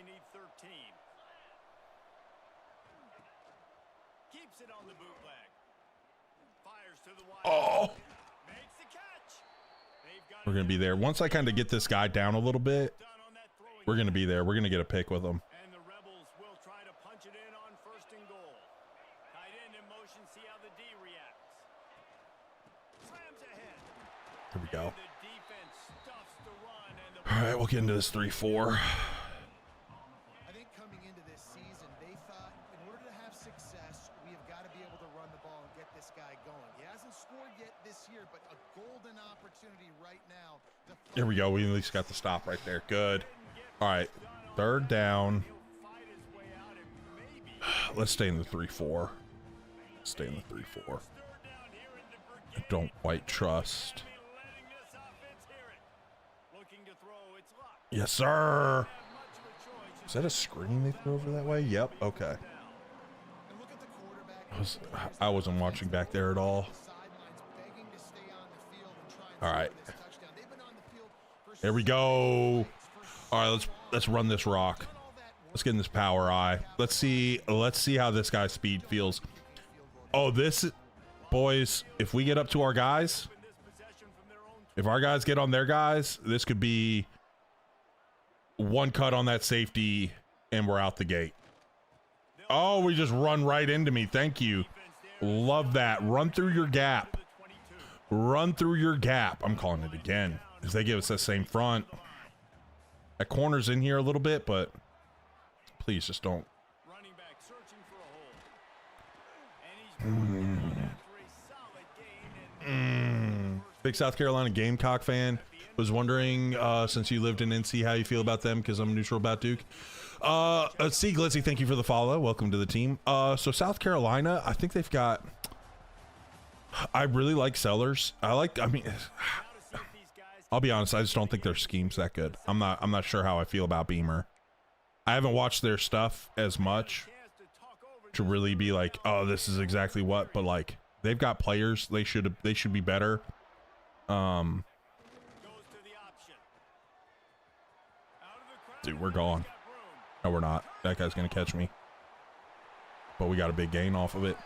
Oh! We're going to be there. Once I kind of get this guy down a little bit, Done on that throwing. we're going to be there. We're going to get a pick with him. And the Rebels will try to punch it in on 1st and goal. Tight end in motion, see how the D reacts. Slams ahead. Here we go. The defense stuffs the run and the All right, we'll get into this 3-4. I think coming into this season, they thought in order to have success, we have got to be able to run the ball and get this guy going. He hasn't scored yet this year, but a golden opportunity right now. Here we go. We at least got the stop right there. Good. All right, 3rd down. fight his way out and maybe Let's stay in the 3-4. Stay in the 3-4. stir down here in the I brigade. don't quite trust. Letting this offense hear it. Looking to throw, it's locked. Yes, sir. Much of a choice. Is that a screen they threw over that way? Yep. Okay. And look at the quarterback. I wasn't watching back there at all. Sidelines begging to stay on the field and try and All right. score this touchdown. They've been on the field for There we go. All right, let's run this rock. Let's get in this power eye. Let's see how this guy's speed feels. Oh, boys, if we get up to our guys, if our guys get on their guys, this could be one cut on that safety and we're out the gate. Oh, we just run right into me. Thank you. Love that. Run through your gap. Run through your gap. I'm calling it again because they give us that same front. That corner's in here a little bit, but please just don't. Running back searching for a hole. And he's after a solid gain and Big South Carolina Gamecock fan. Was wondering, since you lived in NC, how you feel about them, because I'm neutral about Duke. C. Glizzy, thank you for the follow. Welcome to the team. So South Carolina, I think they've got. I really like Sellers. I'll be honest, I just don't think their scheme's that good. I'm not sure how I feel about Beamer. I haven't watched their stuff as much to really be like, oh, this is exactly what, but like they've got players. They should be better. goes to the option. Out of the crowd. Dude, we're gone. Got room. No, we're not. That guy's gonna catch me. But we got a big gain off of it.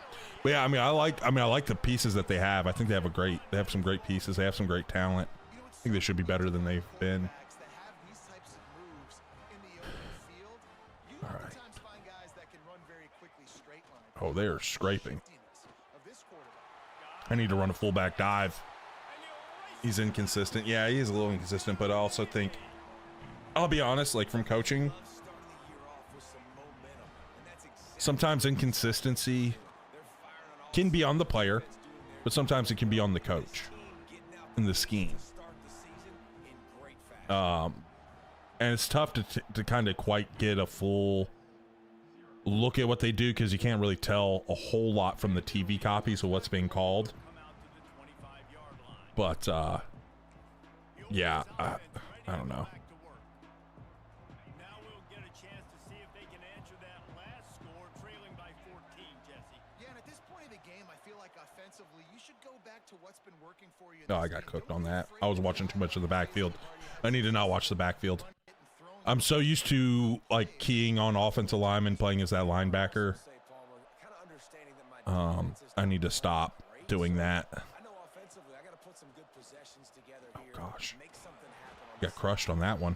But yeah, I like the pieces that they have. I think they have some great pieces. They have some great talent. I think they should be better than they've been. Quarterbacks that have these types of moves in the open field, you All right. oftentimes find guys that can run very quickly straight line. Oh, they are scraping. Shiftiness of this quarterback. I need to run a fullback dive. He's inconsistent. Yeah, he is a little inconsistent, but I also think, I'll be honest, like from coaching, sometimes inconsistency can be on the player, but sometimes it can be on the coach in the scheme. And it's tough to kind of quite get a full look at what they do because you can't really tell a whole lot from the TV copies of what's being called. But yeah, I don't know. Now we'll get a chance to see if they can answer that last score, trailing by 14, Jesse. Yeah, and at this point of the game, I feel like offensively, you should go back to what's been working for you. in Oh, I this got game. cooked Don't on be that. afraid I was to watching try too much of the backfield. I need to not watch the backfield. and throw them. I'm so used to like keying on offensive linemen playing as that linebacker. I need to stop doing that. Oh gosh, got crushed on that one.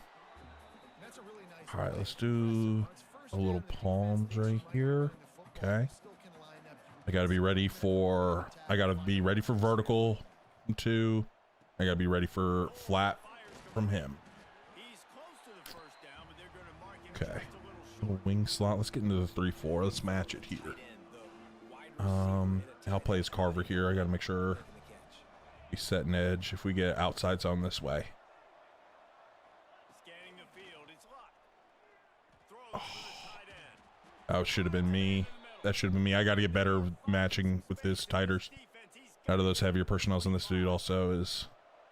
That's a really nice All right, play. let's do First a little down and palms right here. Okay, still can line up. I gotta be ready for vertical 2. I gotta be ready for flat from him. He's close to the first down, but they're going to mark him Okay, just a little short. little wing slot. Let's get into the 3-4. Let's match it here. I'll play as Carver here. I gotta make sure we set an edge if we get outside zone this way. Scanning the field, it's locked. Throw to the tight end. That should have been me. That should have been me. I got to get better matching with his tighters. Defense, he's got Out of those heavier personnels, and this dude also is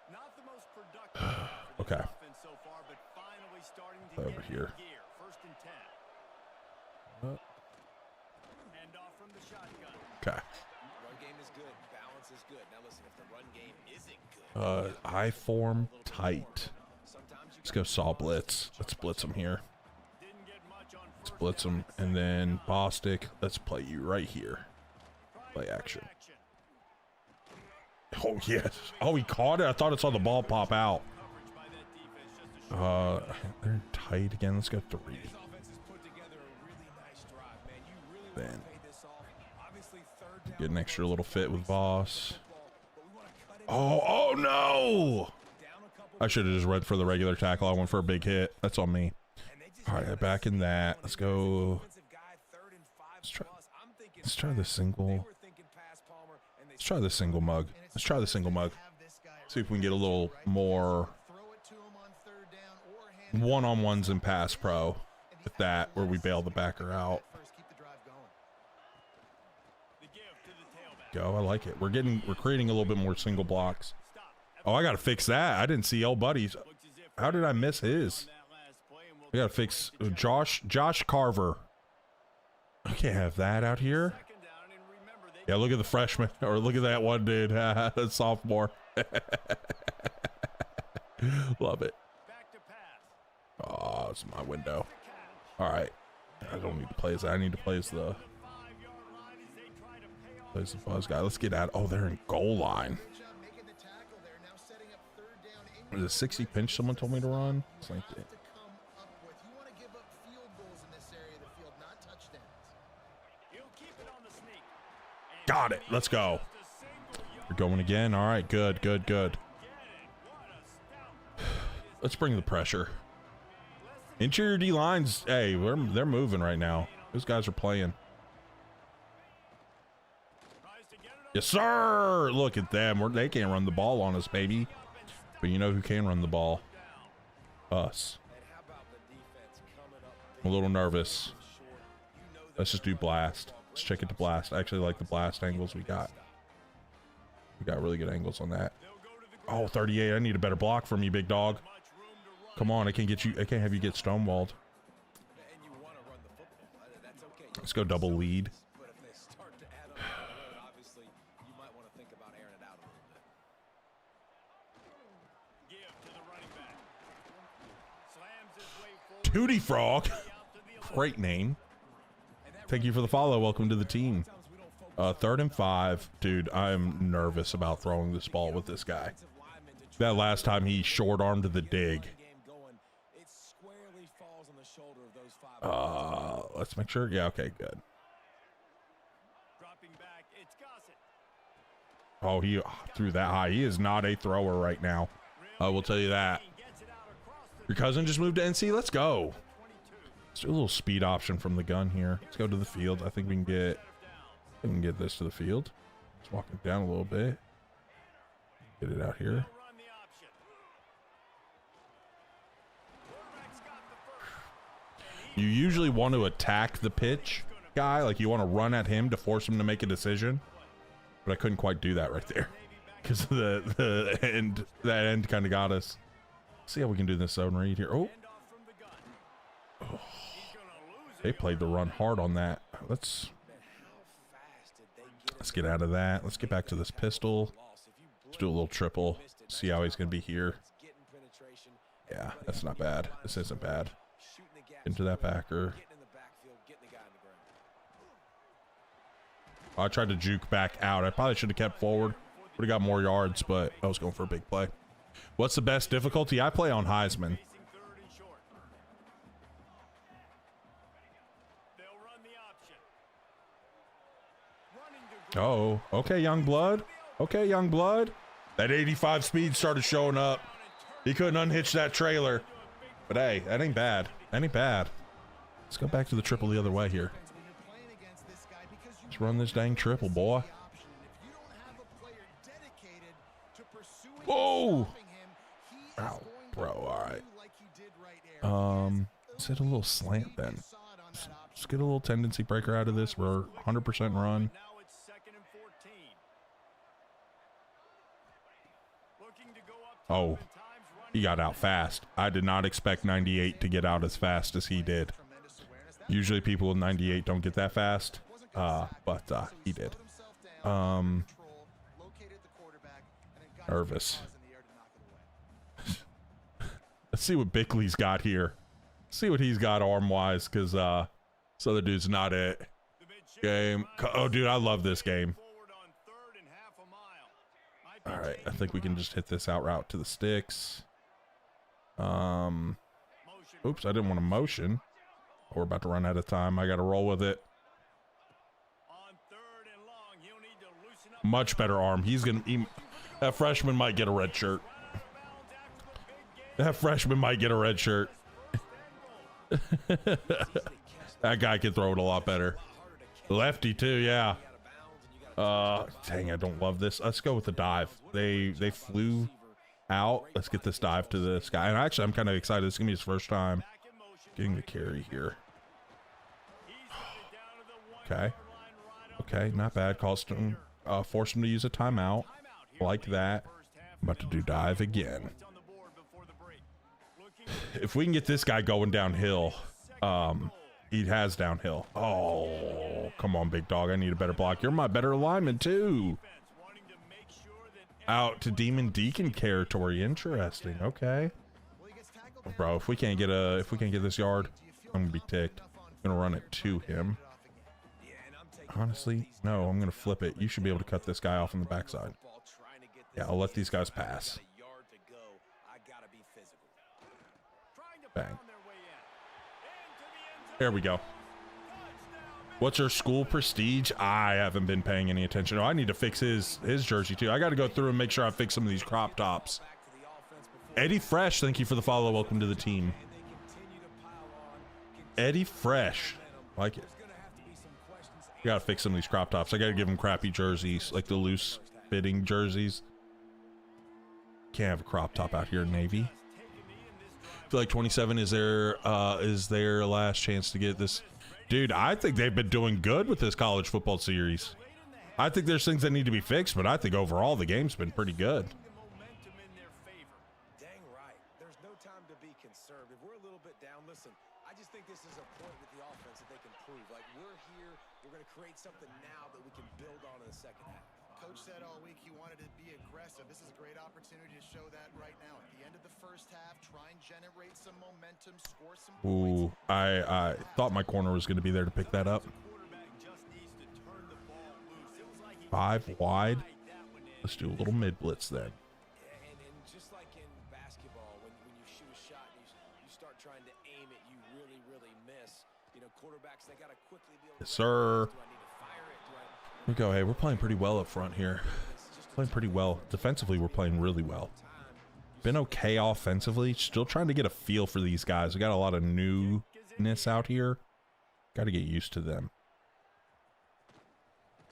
not the most productive for this okay. offense so far, but finally starting to Over get here. into gear. First and 10. Hand off from the shotgun. Okay. Run game is good. Balance is good. Now listen, if the run game isn't good, I form tight. sometimes you Let's go saw blitz. Let's blitz him here. Didn't get much on Let's first blitz down. him, and then Bostic. Let's play you right here. Play action. Oh, yes. Oh, he caught it. I thought I saw the ball pop out. They're tight again. Let's go 3. Then get an extra little fit with Voss. Oh no! I should have just read for the regular tackle. I went for a big hit. That's on me. All right, back in that. Let's go. Let's try the single. Let's try the single mug. Let's try the single mug. See if we can get a little more one-on-ones in pass pro with that, where we bail the backer out. Go, I like it. We're creating a little bit more single blocks. Oh, I gotta fix that. I didn't see old buddies. How did I miss his? We gotta fix Josh Carver. I can't have that out here. Yeah, look at the freshman, or look at that one dude, the sophomore. Love it. Oh, it's my window. All right, I don't need to play as that. I need to play as the buzz guy. Let's get out. Oh, they're in goal line. There's a 60 pinch someone told me to run. It's like it. Got it. Let's go. We're going again. All right. Good, good, good. Let's bring the pressure. Interior D lines. Hey, they're moving right now. Those guys are playing. Yes, sir. Look at them. They can't run the ball on us, baby. But you know who can run the ball? Us. I'm a little nervous. Let's just do blast. Let's check it to blast. I actually like the blast angles we got. We got really good angles on that. Oh, 38. I need a better block from you, big dog. Come on, I can't have you get stonewalled. Let's go double lead. Tootie Frog. Great name. Thank you for the follow. Welcome to the team. 3rd and 5. Dude, I'm nervous about throwing this ball with this guy. That last time he short-armed the dig. Let's make sure. Yeah, okay, good. Oh, he threw that high. He is not a thrower right now. I will tell you that. Your cousin just moved to NC. Let's go. Let's do a little speed option from the gun here. Let's go to the field. I think we can get this to the field. Let's walk it down a little bit. Get it out here. You usually want to attack the pitch guy, like you want to run at him to force him to make a decision. But I couldn't quite do that right there because the end. That end kind of got us. See how we can do this zone read here. Oh. They played the run hard on that. Let's get out of that. Let's get back to this pistol. Let's do a little triple. See how he's going to be here. Yeah, that's not bad. This isn't bad. Into that backer. I tried to juke back out. I probably should have kept forward. Would have got more yards, but I was going for a big play. What's the best difficulty? I play on Heisman. Oh, okay, young blood. Okay, young blood. That 85 speed started showing up. He couldn't unhitch that trailer. But hey, that ain't bad. That ain't bad. Let's go back to the triple the other way here. Let's run this dang triple, boy. Whoa! Ow, bro, alright. Let's hit a little slant then. Let's get a little tendency breaker out of this. We're 100% run. Oh, he got out fast. I did not expect 98 to get out as fast as he did. Usually people with 98 don't get that fast, but he did. Nervous. Let's see what Bickley's got here. See what he's got arm-wise, because this other dude's not it. Game. Oh, dude, I love this game. All right, I think we can just hit this out route to the sticks. Oops, I didn't want to motion. We're about to run out of time. I got to roll with it. Much better arm. That freshman might get a red shirt. That freshman might get a red shirt. That guy can throw it a lot better. Lefty too, yeah. Dang, I don't love this. Let's go with the dive. They flew out. Let's get this dive to this guy. And actually, I'm kind of excited. This is gonna be his first time getting the carry here. Okay. Okay, not bad. Forced him to use a timeout. Like that. I'm about to do dive again. If we can get this guy going downhill, he has downhill. Oh, come on, big dog. I need a better block. You're my better lineman too. Out to Demon Deacon territory. Interesting. Okay. Bro, if we can't get this yard, I'm gonna be ticked. I'm gonna run it to him. Honestly, no, I'm gonna flip it. You should be able to cut this guy off on the backside. Yeah, I'll let these guys pass. Bang. There we go. What's your school prestige? I haven't been paying any attention. Oh, I need to fix his jersey too. I got to go through and make sure I fix some of these crop tops. Eddie Fresh, thank you for the follow. Welcome to the team. Eddie Fresh, like it. I gotta fix some of these crop tops. I gotta give them crappy jerseys, like the loose fitting jerseys. Can't have a crop top out here in Navy. I feel like 27 is their last chance to get this. Dude, I think they've been doing good with this college football series. I think there's things that need to be fixed, but I think overall the game's been pretty good. Dang right. There's no time to be concerned. If we're a little bit down, listen, I just think this is a point with the offense that they can prove. Like, we're here, we're going to create something now that we can build on in the second half. Coach said all week he wanted to be aggressive. This is a great opportunity to show that right now. At the end of the first half, try and generate some momentum, score some Ooh, points. I thought my corner was going to be there to pick that up. 5 wide. Let's do a little mid blitz then. And just like in basketball, when you shoot a shot and you start trying to aim it, you really miss. You know, quarterbacks, they got to quickly be able to... Yes, sir. Do I need to fire it? Here we go. Hey, we're playing pretty well up front here. Playing pretty well. Defensively, we're playing really well. Been okay offensively. Still trying to get a feel for these guys. We got a lot of newness out here. Got to get used to them.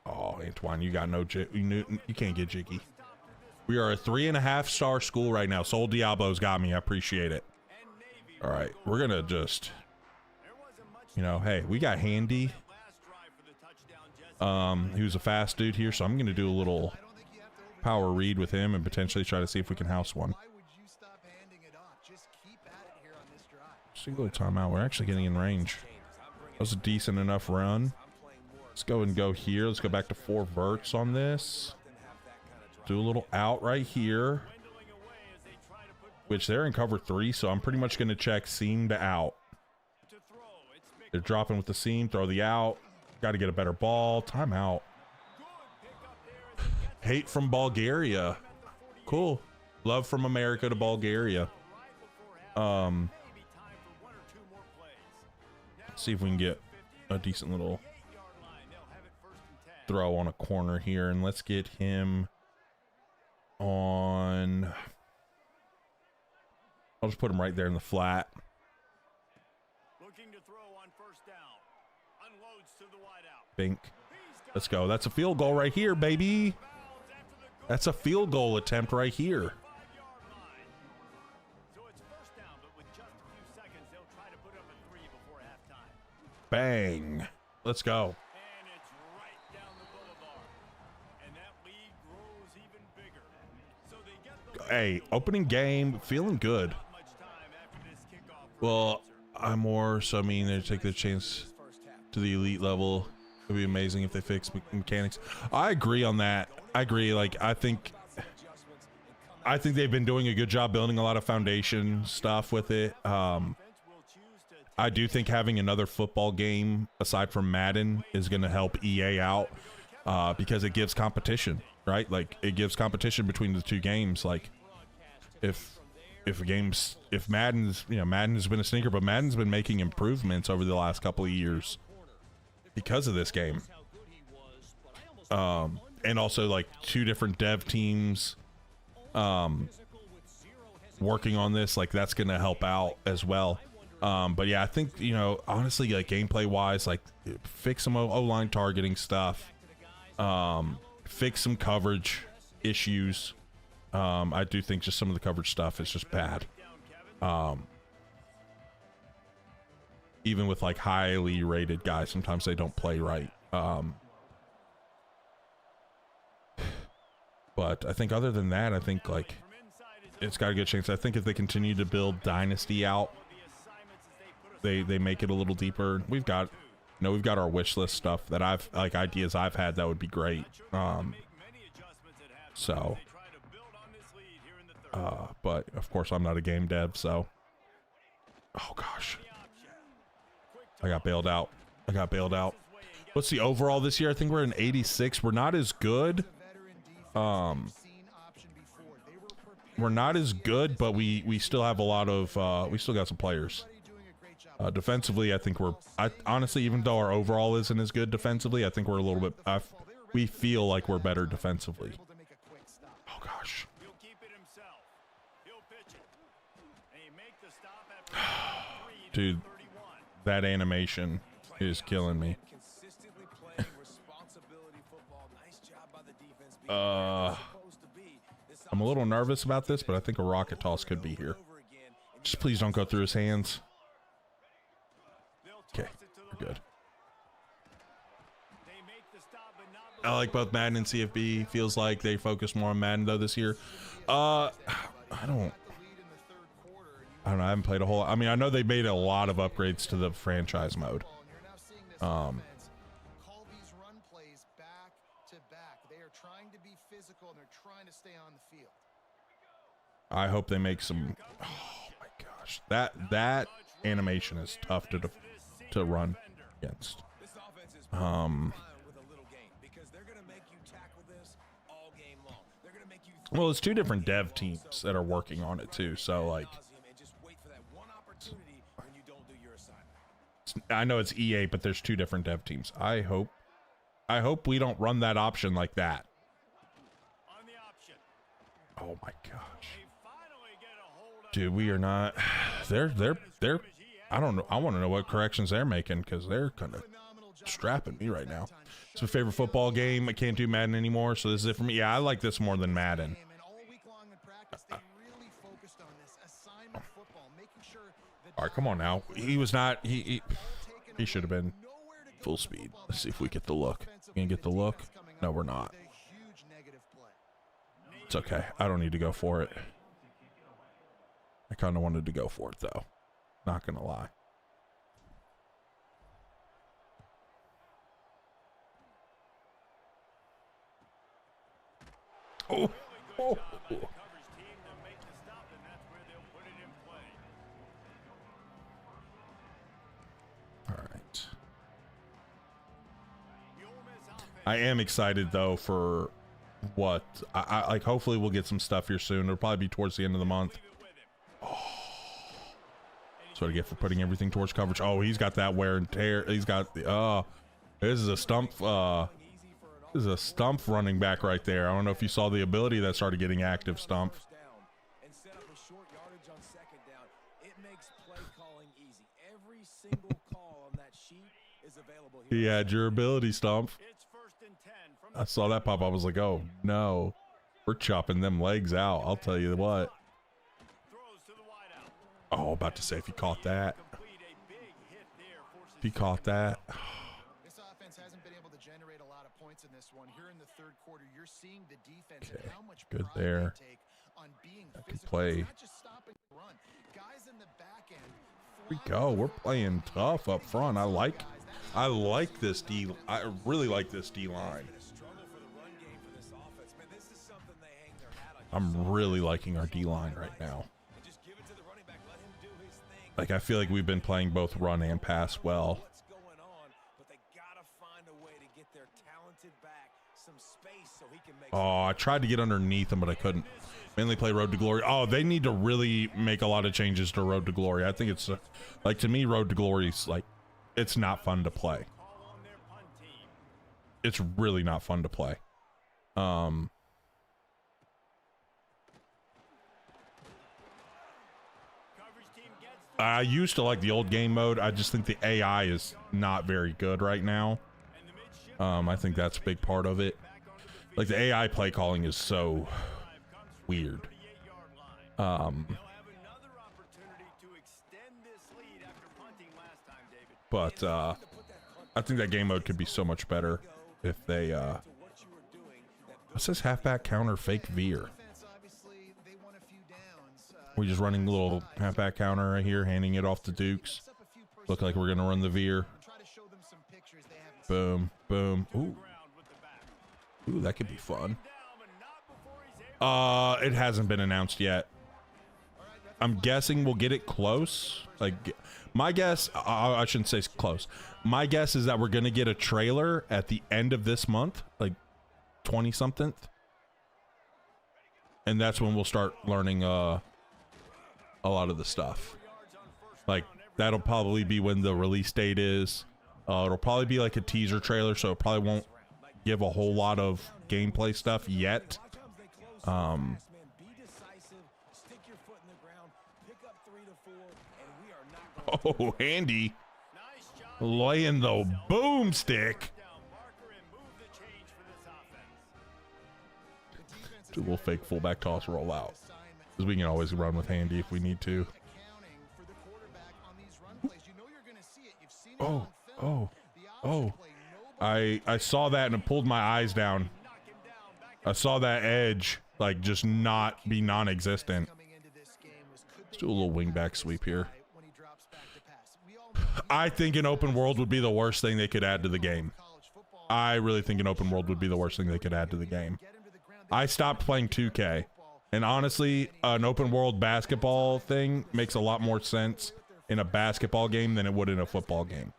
Oh, Antoine, you got no you can't get jiggy. We are a 3.5-star school right now. Soul Diablo's got me. I appreciate it. All right, we're gonna just, you know, hey, we got Handy. He was a fast dude here, so I'm gonna do a little power read with him and potentially try to see if we can house one. Why would you stop handing it off? Just keep at it here on this drive. Single timeout. We're actually getting in range. That was a decent enough run. Let's go here. Let's go back to 4 verts on this. Do a little out right here, which they're in cover 3, so I'm pretty much going to check seam to out. They're dropping with the seam, throw the out. Got to get a better ball. Timeout. Hate from Bulgaria. Cool. Love from America to Bulgaria. Let's see if we can get a decent little throw on a corner here, and let's get him on. I'll just put him right there in the flat. Looking to throw on first down. Unloads to the wide out. Bink. Let's go. That's a field goal right here, baby. That's a field goal attempt right here. So it's first down, but with just a few seconds, they'll try to put up a 3 before halftime. Bang. Let's go. And it's right down the boulevard. And that lead grows even bigger. So they get the Hey, opening game, feeling good. not much time after this kickoff. Well, I'm more so mean they take the chance to the elite level. It'd be amazing if they fix mechanics. I agree on that. I agree. Like, I think they've been doing a good job building a lot of foundation stuff with it. I do think having another football game aside from Madden is going to help EA out because it gives competition. right? Like it gives competition between the two games. Like if Madden's, Madden's been a sneaker, but Madden's been making improvements over the last couple of years because of this game. And also like two different dev teams working on this, like that's gonna help out as well. But yeah, I think, honestly, like gameplay wise, like fix some O-line targeting stuff, fix some coverage issues. I do think just some of the coverage stuff is just bad. Even with like highly rated guys, sometimes they don't play right. But I think other than that, I think like it's got a good chance. I think if they continue to build Dynasty out, they make it a little deeper. We've got our wish list stuff that I've like ideas I've had that would be great. But of course I'm not a game dev, so oh gosh, I got bailed out. What's the overall this year? I think we're in 86. We're not as good. We're not as good, but we still have a lot of we still got some players. Defensively, I think honestly, even though our overall isn't as good defensively, I think we're a little bit we feel like we're better defensively. Oh gosh. Dude, that animation is killing me. I'm a little nervous about this, but I think a rocket toss could be here. Just please don't go through his hands. Okay, we're good. I like both Madden and CFB. Feels like they focus more on Madden though this year. I don't know. I haven't played a whole lot. I mean, I know they made a lot of upgrades to the franchise mode. I hope they make some. Oh my gosh, that animation is tough to run against. Well, it's two different dev teams that are working on it too, so like I know it's EA, but there's two different dev teams. I hope we don't run that option like that. Oh my gosh, dude, we are not. They're. I don't know. I want to know what corrections they're making because they're kind of strapping me right now. It's my favorite football game. I can't do Madden anymore, so this is it for me. Yeah, I like this more than Madden. All right, come on now. He was not. He should have been full speed. Let's see if we get the look. We can get the look. No, we're not. It's okay. I don't need to go for it. I kind of wanted to go for it though. Not gonna lie. Oh. Oh. All right. I am excited though for what I like. Hopefully we'll get some stuff here soon. It'll probably be towards the end of the month. Oh. That's what I get for putting everything towards coverage. Oh, he's got that wear and tear. He's got the this is a stump running back right there. I don't know if you saw the ability that started getting active. Stump. He had your ability, Stump. I saw that pop. I was like, oh no, we're chopping them legs out. I'll tell you what. Oh, about to say if he caught that. If he caught that. This offense hasn't been able to generate a lot of points in this one. Here in the third quarter, you're seeing the defense and how much good pride there. they take on being I can physical. play. It's not just stopping the run. Guys in the back end. Here we go. We're playing tough up front. I like this D. I really like this D line. I'm really liking our D line right now. Like I feel like we've been playing both run and pass well. But they gotta find a way to get their talented back some space so he can make Oh, I tried to get underneath them, but I couldn't. Mainly play Road to Glory. Oh, they need to really make a lot of changes to Road to Glory. I think it's like, to me, Road to Glory is like, it's not fun to play. It's really not fun to play. I used to like the old game mode. I just think the AI is not very good right now. I think that's a big part of it. Like the AI play calling is so weird. But I think that game mode could be so much better if they what's this halfback counter fake veer? We're just running a little halfback counter right here, handing it off to Dukes. Look like we're gonna run the veer. Boom, boom. Ooh. Ooh, that could be fun. It hasn't been announced yet. I'm guessing we'll get it close. Like, my guess, I shouldn't say close. My guess is that we're gonna get a trailer at the end of this month, like 20-something. And that's when we'll start learning a lot of the stuff. Like, that'll probably be when the release date is. It'll probably be like a teaser trailer, so it probably won't give a whole lot of gameplay stuff yet. Oh, Handy laying the boomstick. Do a little fake fullback toss roll out, because we can always run with Handy if we need to. Oh, oh, oh. I saw that and it pulled my eyes down. I saw that edge like just not be non-existent. Let's do a little wingback sweep here. I think an open world would be the worst thing they could add to the game. I really think an open world would be the worst thing they could add to the game. I stopped playing 2K, and honestly, an open world basketball thing makes a lot more sense in a basketball game than it would in a football game.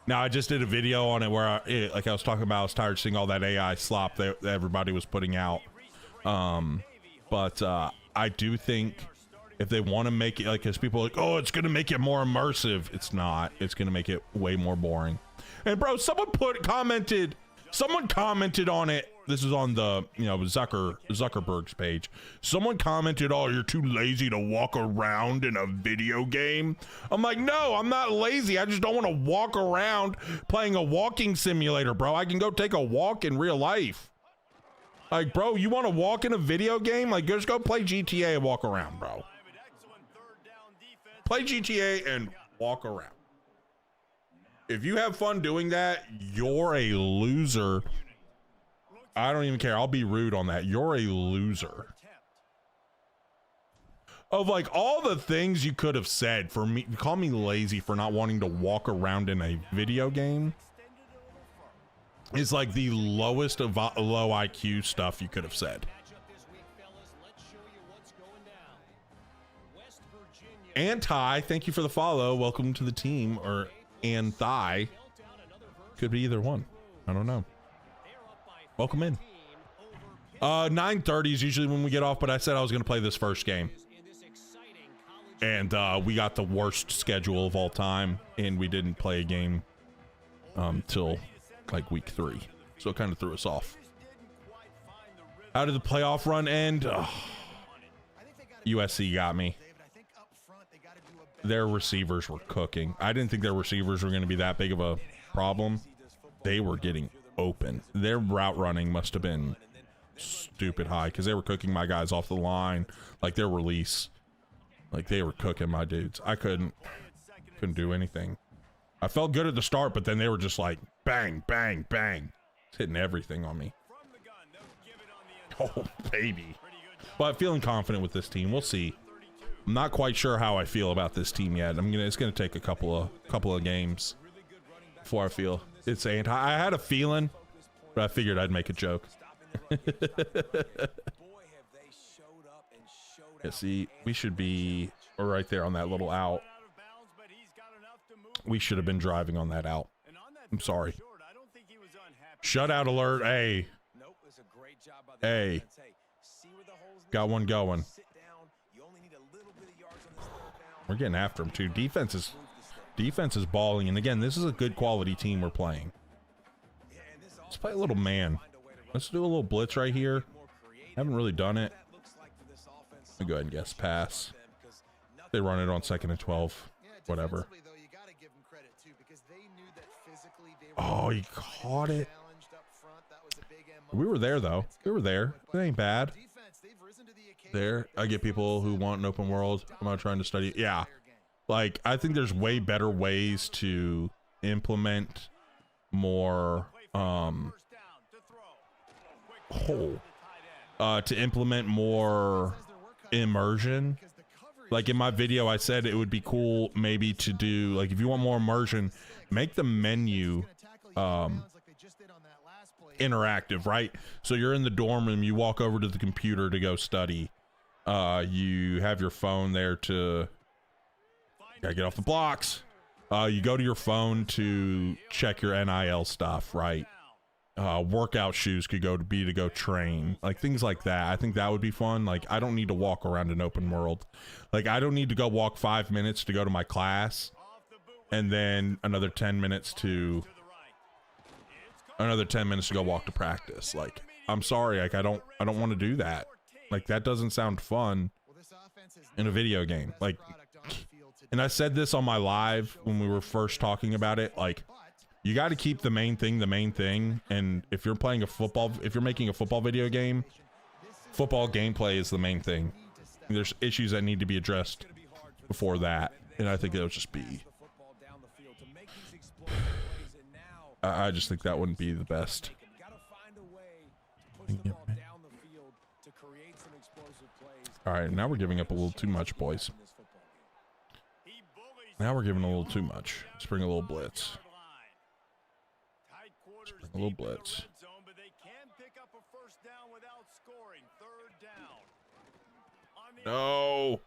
Now, I just did a video on it where, like I was talking about, I was tired of seeing all that AI slop that everybody was putting out. But I do think if they want to make it, like, because people are like, oh, it's going to make it more immersive. It's not. It's going to make it way more boring. And, bro, someone commented on it. This is on the, Zuckerberg's page. Someone commented, oh, you're too lazy to walk around in a video game. I'm like, no, I'm not lazy. I just don't want to walk around playing a walking simulator, bro. I can go take a walk in real life. Like, bro, you want to walk in a video game? Like, just go play GTA and walk around, bro. Play GTA and walk around. If you have fun doing that, you're a loser. I don't even care. I'll be rude on that. You're a loser. Of like all the things you could have said for me, call me lazy for not wanting to walk around in a video game is like the lowest of low IQ stuff you could have said. Anti, thank you for the follow. Welcome to the team. Or Anti. Could be either one. I don't know. Welcome in. 9:30 is usually when we get off, but I said I was going to play this first game. And we got the worst schedule of all time, and we didn't play a game till like week 3. So it kind of threw us off. How did the playoff run end? Oh, USC got me. Their receivers were cooking. I didn't think their receivers were going to be that big of a problem. They were getting open. Their route running must have been stupid high because they were cooking my guys off the line. Like their release, like they were cooking my dudes. I couldn't do anything. I felt good at the start, but then they were just like bang, bang, bang. It's hitting everything on me. Oh, baby. But feeling confident with this team. We'll see. I'm not quite sure how I feel about this team yet. It's gonna take a couple of games before I feel it's anti. I had a feeling, but I figured I'd make a joke. Yeah, see, we should be right there on that little out. We should have been driving on that out. I'm sorry. Shutout alert. Hey, Hey, got one going. We're getting after him too. Defense is balling, and again, this is a good quality team we're playing. Let's play a little man. Let's do a little blitz right here. Haven't really done it. I'll go ahead and guess pass. They run it on 2nd and 12. Whatever. Oh, he caught it. We were there though. We were there. It ain't bad. There, I get people who want an open world. I'm not trying to study. Yeah, like I think there's way better ways to implement more to implement more immersion. Like in my video I said it would be cool maybe to do, like, if you want more immersion, make the menu interactive, right? So you're in the dorm room, you walk over to the computer to go study. You have your phone there to gotta get off the blocks. You go to your phone to check your NIL stuff, right? Workout shoes could go to train, like things like that. I think that would be fun. Like I don't need to walk around an open world. Like I don't need to go walk 5 minutes to go to my class and then another 10 minutes to go walk to practice. Like I'm sorry, like I don't want to do that. Like that doesn't sound fun in a video game. Like, and I said this on my live when we were first talking about it, like you got to keep the main thing. And if you're playing if you're making a football video game, football gameplay is the main thing. There's issues that need to be addressed before that. And I think it'll just be, I just think that wouldn't be the best. All right, now we're giving up a little too much, boys. Now we're giving a little too much. Let's bring a little blitz. Let's bring a little blitz. No.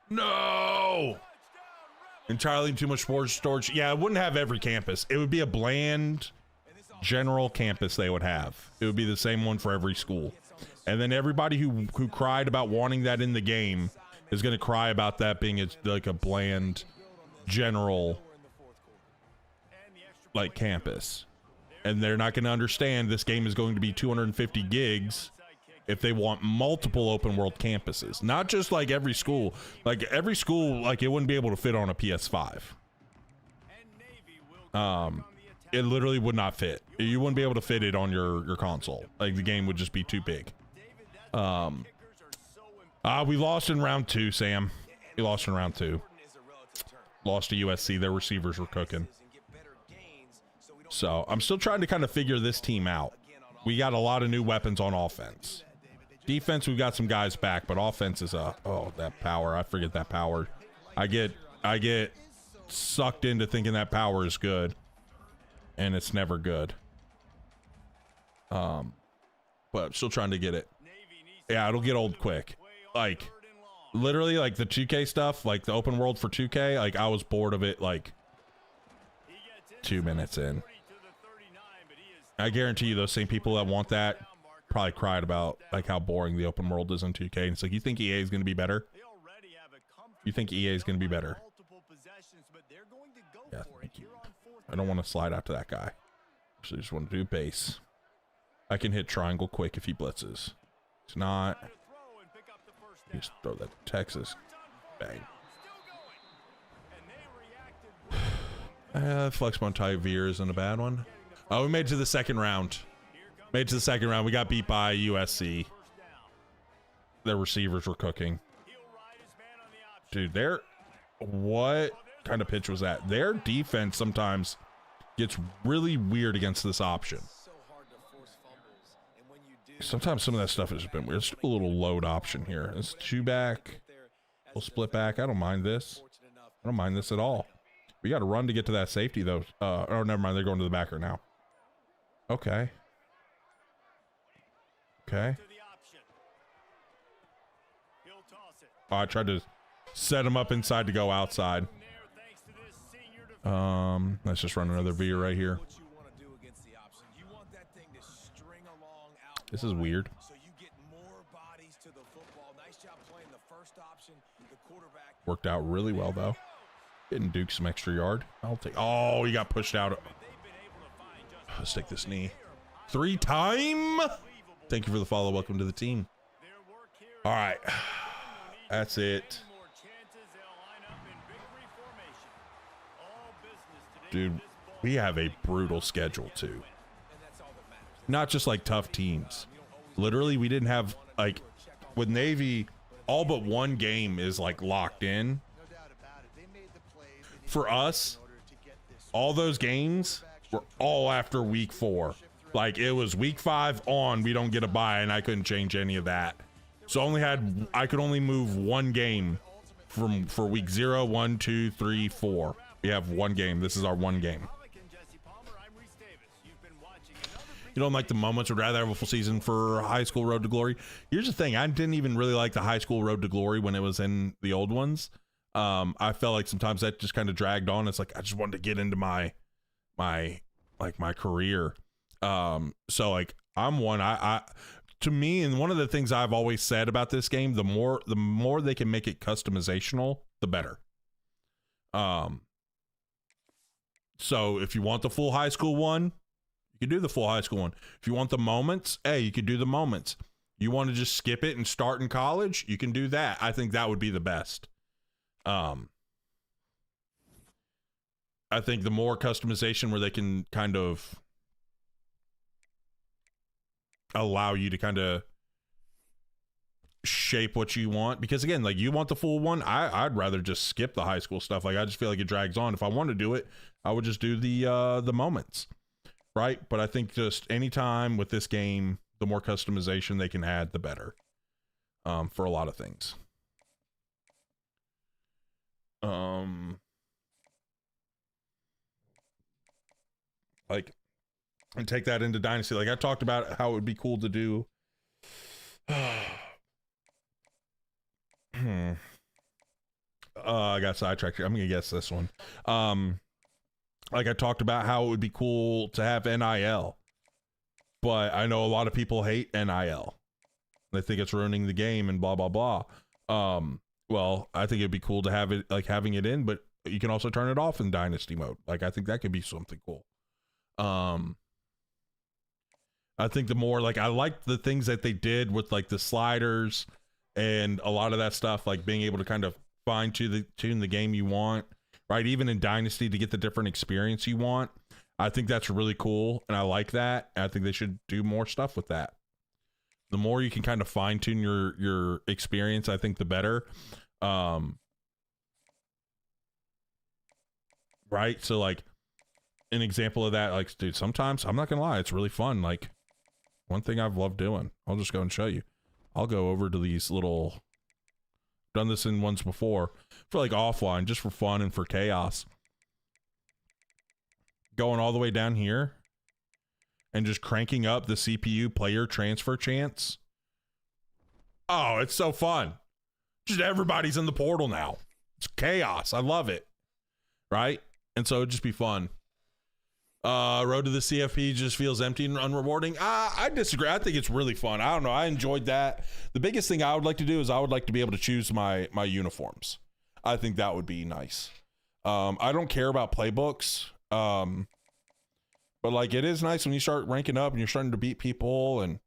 No. Entirely too much storage. Yeah, it wouldn't have every campus. It would be a bland general campus they would have. It would be the same one for every school. And then everybody who cried about wanting that in the game is going to cry about that being like a bland general like campus. And they're not going to understand this game is going to be 250 gigs if they want multiple open world campuses. Not just like every school. Like every school, like it wouldn't be able to fit on a PS5. It literally would not fit. You wouldn't be able to fit it on your console. Like the game would just be too big. We lost in round 2, Sam. We lost in round 2. Lost to USC. Their receivers were cooking. So I'm still trying to kind of figure this team out. We got a lot of new weapons on offense. Defense, we've got some guys back, but offense is that power. I forget that power. I get sucked into thinking that power is good, and it's never good. But I'm still trying to get it. Yeah, it'll get old quick. Like literally, like the 2K stuff, like the open world for 2K, like I was bored of it like 2 minutes in. I guarantee you those same people that want that probably cried about like how boring the open world is in 2K. And it's like, you think EA is going to be better? You think EA is going to be better? Yeah, thank you. I don't want to slide out to that guy. So I just want to do base. I can hit triangle quick if he blitzes. It's not. Just throw that to Texas. Bang. Flexbone tie veer isn't a bad one. Oh, we made it to the second round. We got beat by USC. Their receivers were cooking. Dude, what kind of pitch was that? Their defense sometimes gets really weird against this option. Sometimes some of that stuff has been weird. Let's do a little load option here. It's 2 back. We'll split back. I don't mind this. I don't mind this at all. We got to run to get to that safety, though. Oh, never mind. They're going to the backer now. Okay. Okay. Oh, I tried to set him up inside to go outside. Let's just run another veer right here. This is weird. Worked out really well, though. Getting Duke some extra yard. I'll take. Oh, he got pushed out. Let's take this knee. 3-time. Thank you for the follow. Welcome to the team. All right. That's it. Dude, we have a brutal schedule, too. Not just like tough teams. Literally, we didn't have like with Navy, all but one game is like locked in. For us, all those games were all after week 4. Like it was week 5 on, we don't get a bye, and I couldn't change any of that. So I could only move one game for week 0, 1, 2, 3, 4. We have one game. This is our one game. You don't like the moments, would rather have a full season for High School Road to Glory. Here's the thing. I didn't even really like the High School Road to Glory when it was in the old ones. I felt like sometimes that just kind of dragged on. It's like, I just wanted to get into my career. So like I'm one, to me, and one of the things I've always said about this game, the more they can make it customizational, the better. So if you want the full high school one, you can do the full high school one. If you want the moments, hey, you could do the moments. You want to just skip it and start in college, you can do that. I think that would be the best. I think the more customization where they can kind of allow you to kind of shape what you want, because again, like you want the full one, I'd rather just skip the high school stuff. Like I just feel like it drags on. If I want to do it, I would just do the moments, right? But I think just anytime with this game, the more customization they can add, the better, for a lot of things. Like, and take that into Dynasty. Like I talked about how it would be cool to do. I got sidetracked here. I'm gonna guess this one. Like I talked about how it would be cool to have NIL, but I know a lot of people hate NIL. They think it's ruining the game and blah blah blah. Well, I think it'd be cool to have it, like having it in, but you can also turn it off in Dynasty mode. Like I think that could be something cool. I think the more, like, I like the things that they did with like the sliders and a lot of that stuff, like being able to kind of tune the game you want, right? Even in Dynasty to get the different experience you want. I think that's really cool, and I like that. I think they should do more stuff with that. The more you can kind of fine tune your experience, I think the better. Right? So like an example of that, like, dude, sometimes I'm not gonna lie, it's really fun. Like one thing I've loved doing, I'll just go and show you. I'll go over to these little, done this in ones before for like offline, just for fun and for chaos. Going all the way down here and just cranking up the CPU player transfer chance. Oh, it's so fun. Just everybody's in the portal now. It's chaos. I love it. Right? And so it'd just be fun. Road to the CFP just feels empty and unrewarding. I disagree. I think it's really fun. I don't know. I enjoyed that. The biggest thing I would like to do is I would like to be able to choose my uniforms. I think that would be nice. I don't care about playbooks. But like it is nice when you start ranking up and you're starting to beat people, and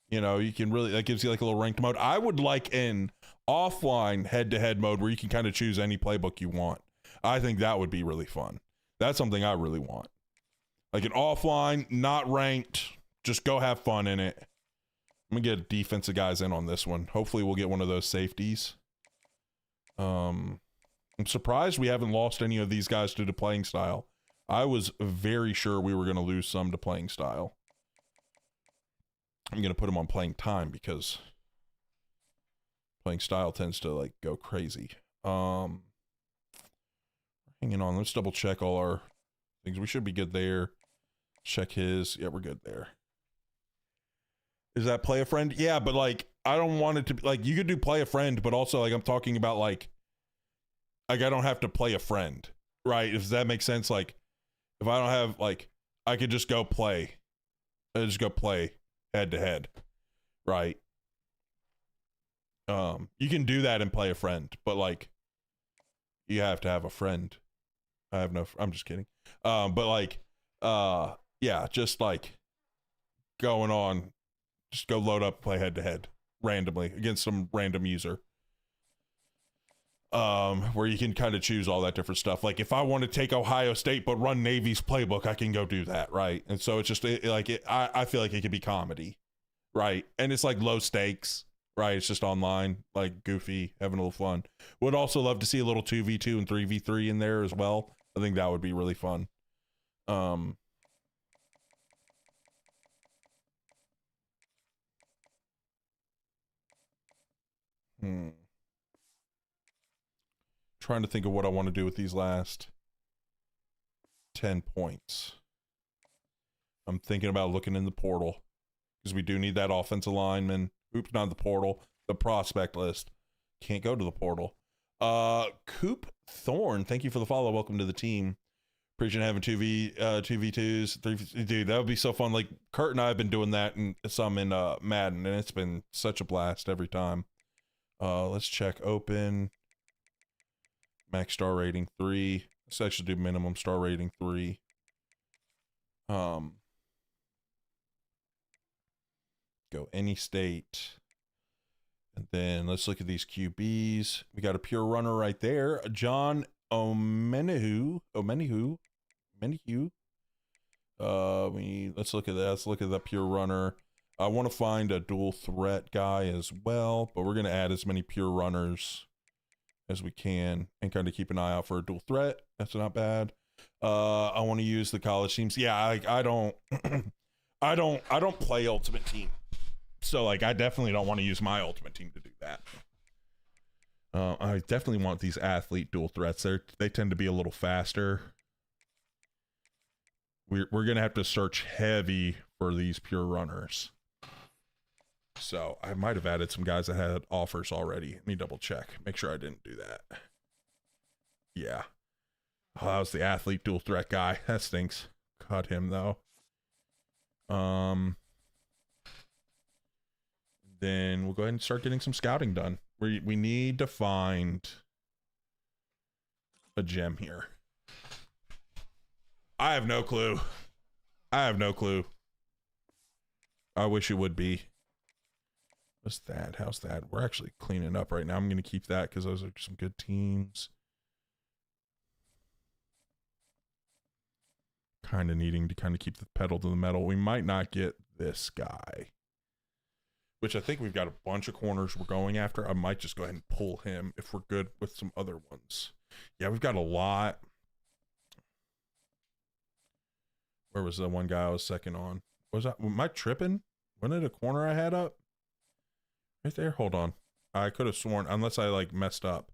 you know, you can really, that gives you like a little ranked mode. I would like an offline head-to-head mode where you can kind of choose any playbook you want. I think that would be really fun. That's something I really want. Like an offline, not ranked, just go have fun in it. I'm gonna get defensive guys in on this one. Hopefully we'll get one of those safeties. I'm surprised we haven't lost any of these guys due to playing style. I was very sure we were going to lose some to playing style. I'm going to put them on playing time because playing style tends to like go crazy. Hanging on. Let's double check all our things. We should be good there. Check his. Yeah, we're good there. Is that play a friend? Yeah, but like, I don't want it to be like, you could do play a friend, but also like, I'm talking about like I don't have to play a friend, right? Does that make sense? Like, if I don't have, like, I could just go play. I just go play head to head, right? You can do that and play a friend, but like, you have to have a friend. I'm just kidding. But like, yeah, just like going on, just go load up, play head to head randomly against some random user. Where you can kind of choose all that different stuff. Like if I want to take Ohio State but run Navy's playbook, I can go do that, right? And so it's just I feel like it could be comedy, right? And it's like low stakes, right? It's just online, like goofy, having a little fun. Would also love to see a little 2v2 and 3v3 in there as well. I think that would be really fun. Trying to think of what I want to do with these last 10 points. I'm thinking about looking in the portal because we do need that offensive lineman. Oops, not the portal, the prospect list. Can't go to the portal. Coop Thorne, thank you for the follow. Welcome to the team. Appreciate having 2v2s, 3v, dude, that would be so fun. Like Kurt and I have been doing that and some in Madden, and it's been such a blast every time. Let's check open. Max star rating 3. Let's actually do minimum star rating 3. Go any state. And then let's look at these QBs. We got a pure runner right there. John Omenihu. Let's look at that. Let's look at the pure runner. I want to find a dual threat guy as well, but we're going to add as many pure runners as we can and kind of keep an eye out for a dual threat. That's not bad. I want to use the college teams. Yeah, I don't I don't play Ultimate Team. So like I definitely don't want to use my Ultimate Team to do that. I definitely want these athlete dual threats. They tend to be a little faster. We're going to have to search heavy for these pure runners. So I might have added some guys that had offers already. Let me double check. Make sure I didn't do that. Yeah. Oh, that was the athlete dual threat guy. That stinks. Cut him though. Then we'll go ahead and start getting some scouting done. We need to find a gem here. I have no clue. I wish it would be. What's that? How's that? We're actually cleaning up right now. I'm going to keep that because those are some good teams. Kind of needing to kind of keep the pedal to the metal. We might not get this guy, which I think we've got a bunch of corners we're going after. I might just go ahead and pull him if we're good with some other ones. Yeah, we've got a lot. Where was the one guy I was second on? Am I tripping? Wasn't it a corner I had up? Right there? Hold on. I could have sworn, unless I like messed up.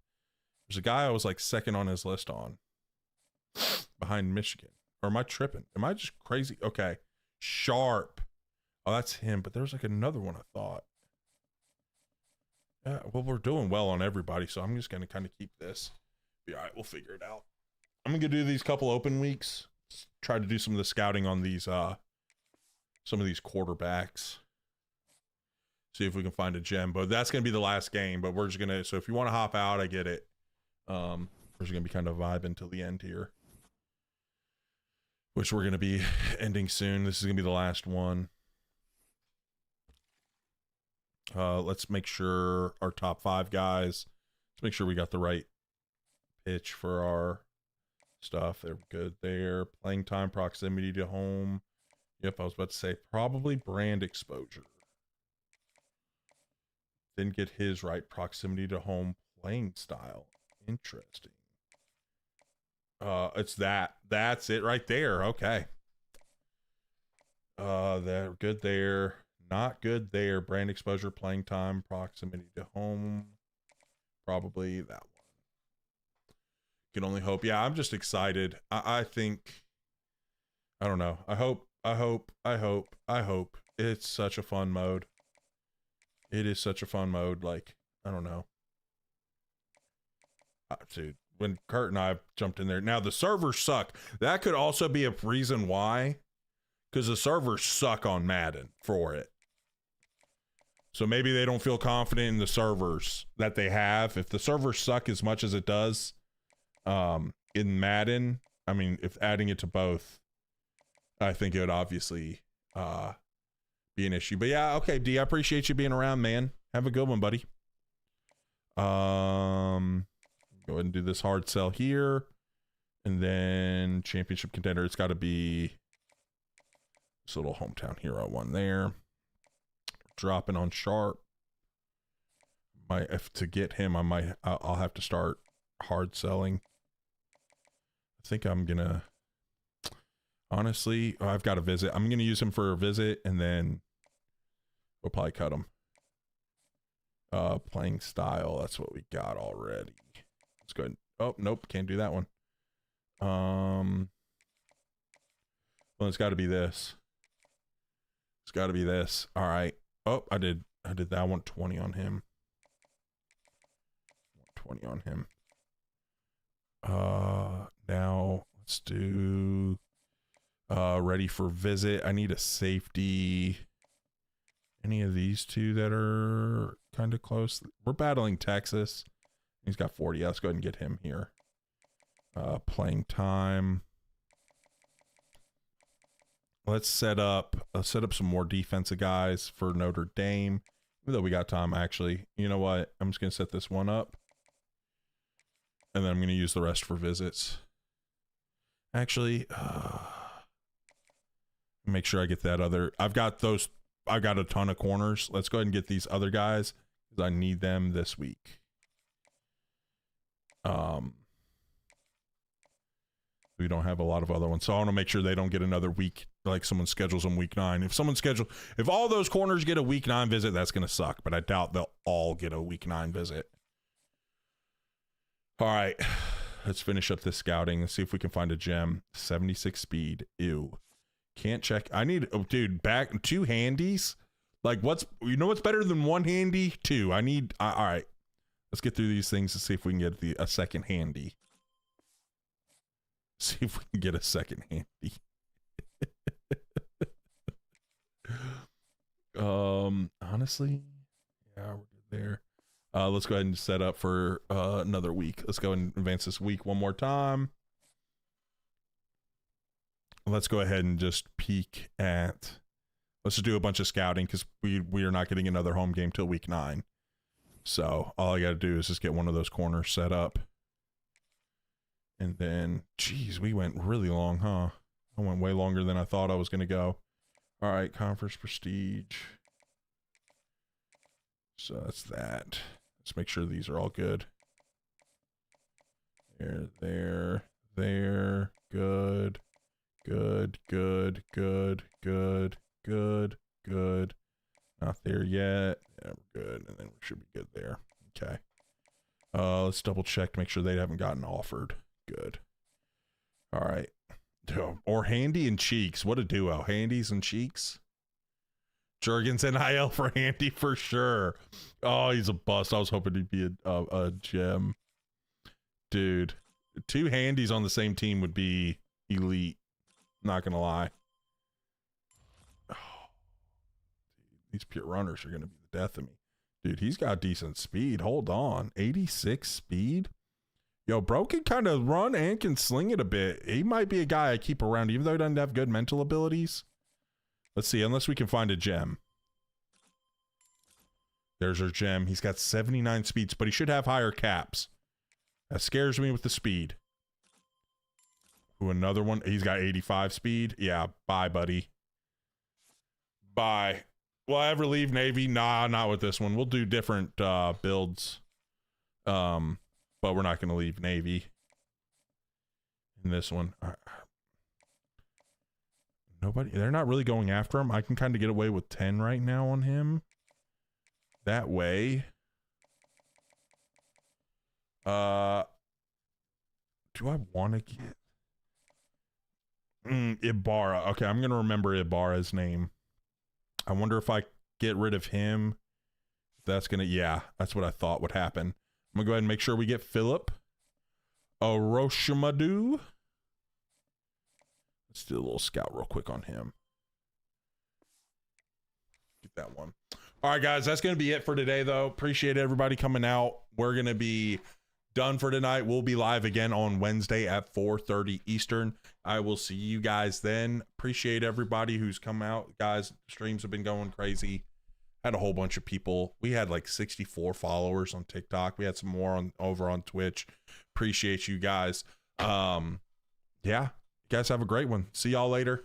There's a guy I was like second on his list on. Behind Michigan. Or am I tripping? Am I just crazy? Okay. Sharp. Oh, that's him. But there's like another one I thought. Yeah, well, we're doing well on everybody, so I'm just going to kind of keep this. Be all right, we'll figure it out. I'm going to do these couple open weeks. Try to do some of the scouting on these, some of these quarterbacks. See if we can find a gem. But that's going to be the last game. But we're just going to, so if you want to hop out, I get it. We're just going to be kind of vibing till the end here. Which we're going to be ending soon. This is going to be the last one. Let's make sure our top 5 guys. Let's make sure we got the right pitch for our stuff. They're good there. Playing time, proximity to home. Yep, I was about to say probably brand exposure. Didn't get his right. Proximity to home, playing style. Interesting. It's that. That's it right there. Okay. They're good there. Not good there. Brand exposure, playing time, proximity to home. Probably that one. Can only hope. Yeah, I'm just excited. I think, I don't know. I hope. It's such a fun mode. It is such a fun mode. Like, I don't know. Dude, when Kurt and I jumped in there. Now, the servers suck. That could also be a reason why. Because the servers suck on Madden for it. So maybe they don't feel confident in the servers that they have. If the servers suck as much as it does, In Madden, I mean, if adding it to both, I think it would obviously be an issue. But yeah, okay, D, I appreciate you being around, man. Have a good one, buddy. Go ahead and do this hard sell here. And then championship contender, it's got to be this little hometown hero one there. Dropping on Sharp. If to get him, I'll have to start hard selling. I think I'm gonna, honestly, I've got a visit. I'm gonna use him for a visit, and then we'll probably cut him. Playing style, that's what we got already. Let's go ahead. Oh, nope, can't do that one. Well, it's got to be this. It's got to be this. All right. Oh, I did that. I want 20 on him. 20 on him. Now let's do ready for visit. I need a safety. Any of these two that are kind of close. We're battling Texas. He's got 40. Let's go ahead and get him here. Playing time. Let's set up some more defensive guys for Notre Dame. Even though we got time, actually. You know what? I'm just gonna set this one up. And then I'm gonna use the rest for visits. Actually, make sure I get that other. I've got a ton of corners. Let's go ahead and get these other guys because I need them this week. We don't have a lot of other ones, so I want to make sure they don't get another week. Like someone schedules them week 9. If all those corners get a week 9 visit, that's gonna suck. But I doubt they'll all get a week 9 visit. All right, let's finish up this scouting. Let's see if we can find a gem. 76 speed. Ew. Can't check. I need, oh, dude, back 2 handies. Like, what's better than 1 handy? 2. I need. All right, let's get through these things and see if we can get a second handy. See if we can get a second handy. Honestly, yeah, we're good there. Let's go ahead and set up for another week. Let's go and advance this week one more time. Let's go ahead and just peek at. Let's just do a bunch of scouting because we are not getting another home game till week 9. So all I got to do is just get one of those corners set up. And then, geez, we went really long, huh? I went way longer than I thought I was going to go. All right, conference prestige. So that's that. Let's make sure these are all good. There. Good. Not there yet. Yeah, we're good. And then we should be good there. Okay. Let's double check to make sure they haven't gotten offered. Good. All right. Or Handy and Cheeks. What a duo. Handies and Cheeks. Jurgens NIL for Handy for sure. Oh, he's a bust. I was hoping he'd be a gem. Dude. 2 Handies on the same team would be elite. Not gonna lie. Oh, these pure runners are gonna be the death of me. Dude, he's got decent speed. Hold on. 86 speed? Yo, bro can kind of run and can sling it a bit. He might be a guy I keep around, even though he doesn't have good mental abilities. Let's see, unless we can find a gem. There's our gem. He's got 79 speeds, but he should have higher caps. That scares me with the speed. Ooh, another one. He's got 85 speed. Yeah, bye, buddy. Bye. Will I ever leave Navy? Nah, not with this one. We'll do different builds. But we're not going to leave Navy in this one. Nobody, they're not really going after him. I can kind of get away with 10 right now on him. That way. Do I want to get Ibarra? Okay, I'm going to remember Ibarra's name. I wonder if I get rid of him. That's going to, yeah, that's what I thought would happen. I'm going to go ahead and make sure we get Philip Oroshimadu. Let's do a little scout real quick on him. Get that one. All right, guys, that's going to be it for today, though. Appreciate everybody coming out. We're going to be done for tonight. We'll be live again on Wednesday at 4:30 Eastern. I will see you guys then. Appreciate everybody who's come out. Guys, streams have been going crazy. Had a whole bunch of people. We had like 64 followers on TikTok. We had some more over on Twitch. Appreciate you guys. Yeah. You guys have a great one. See y'all later.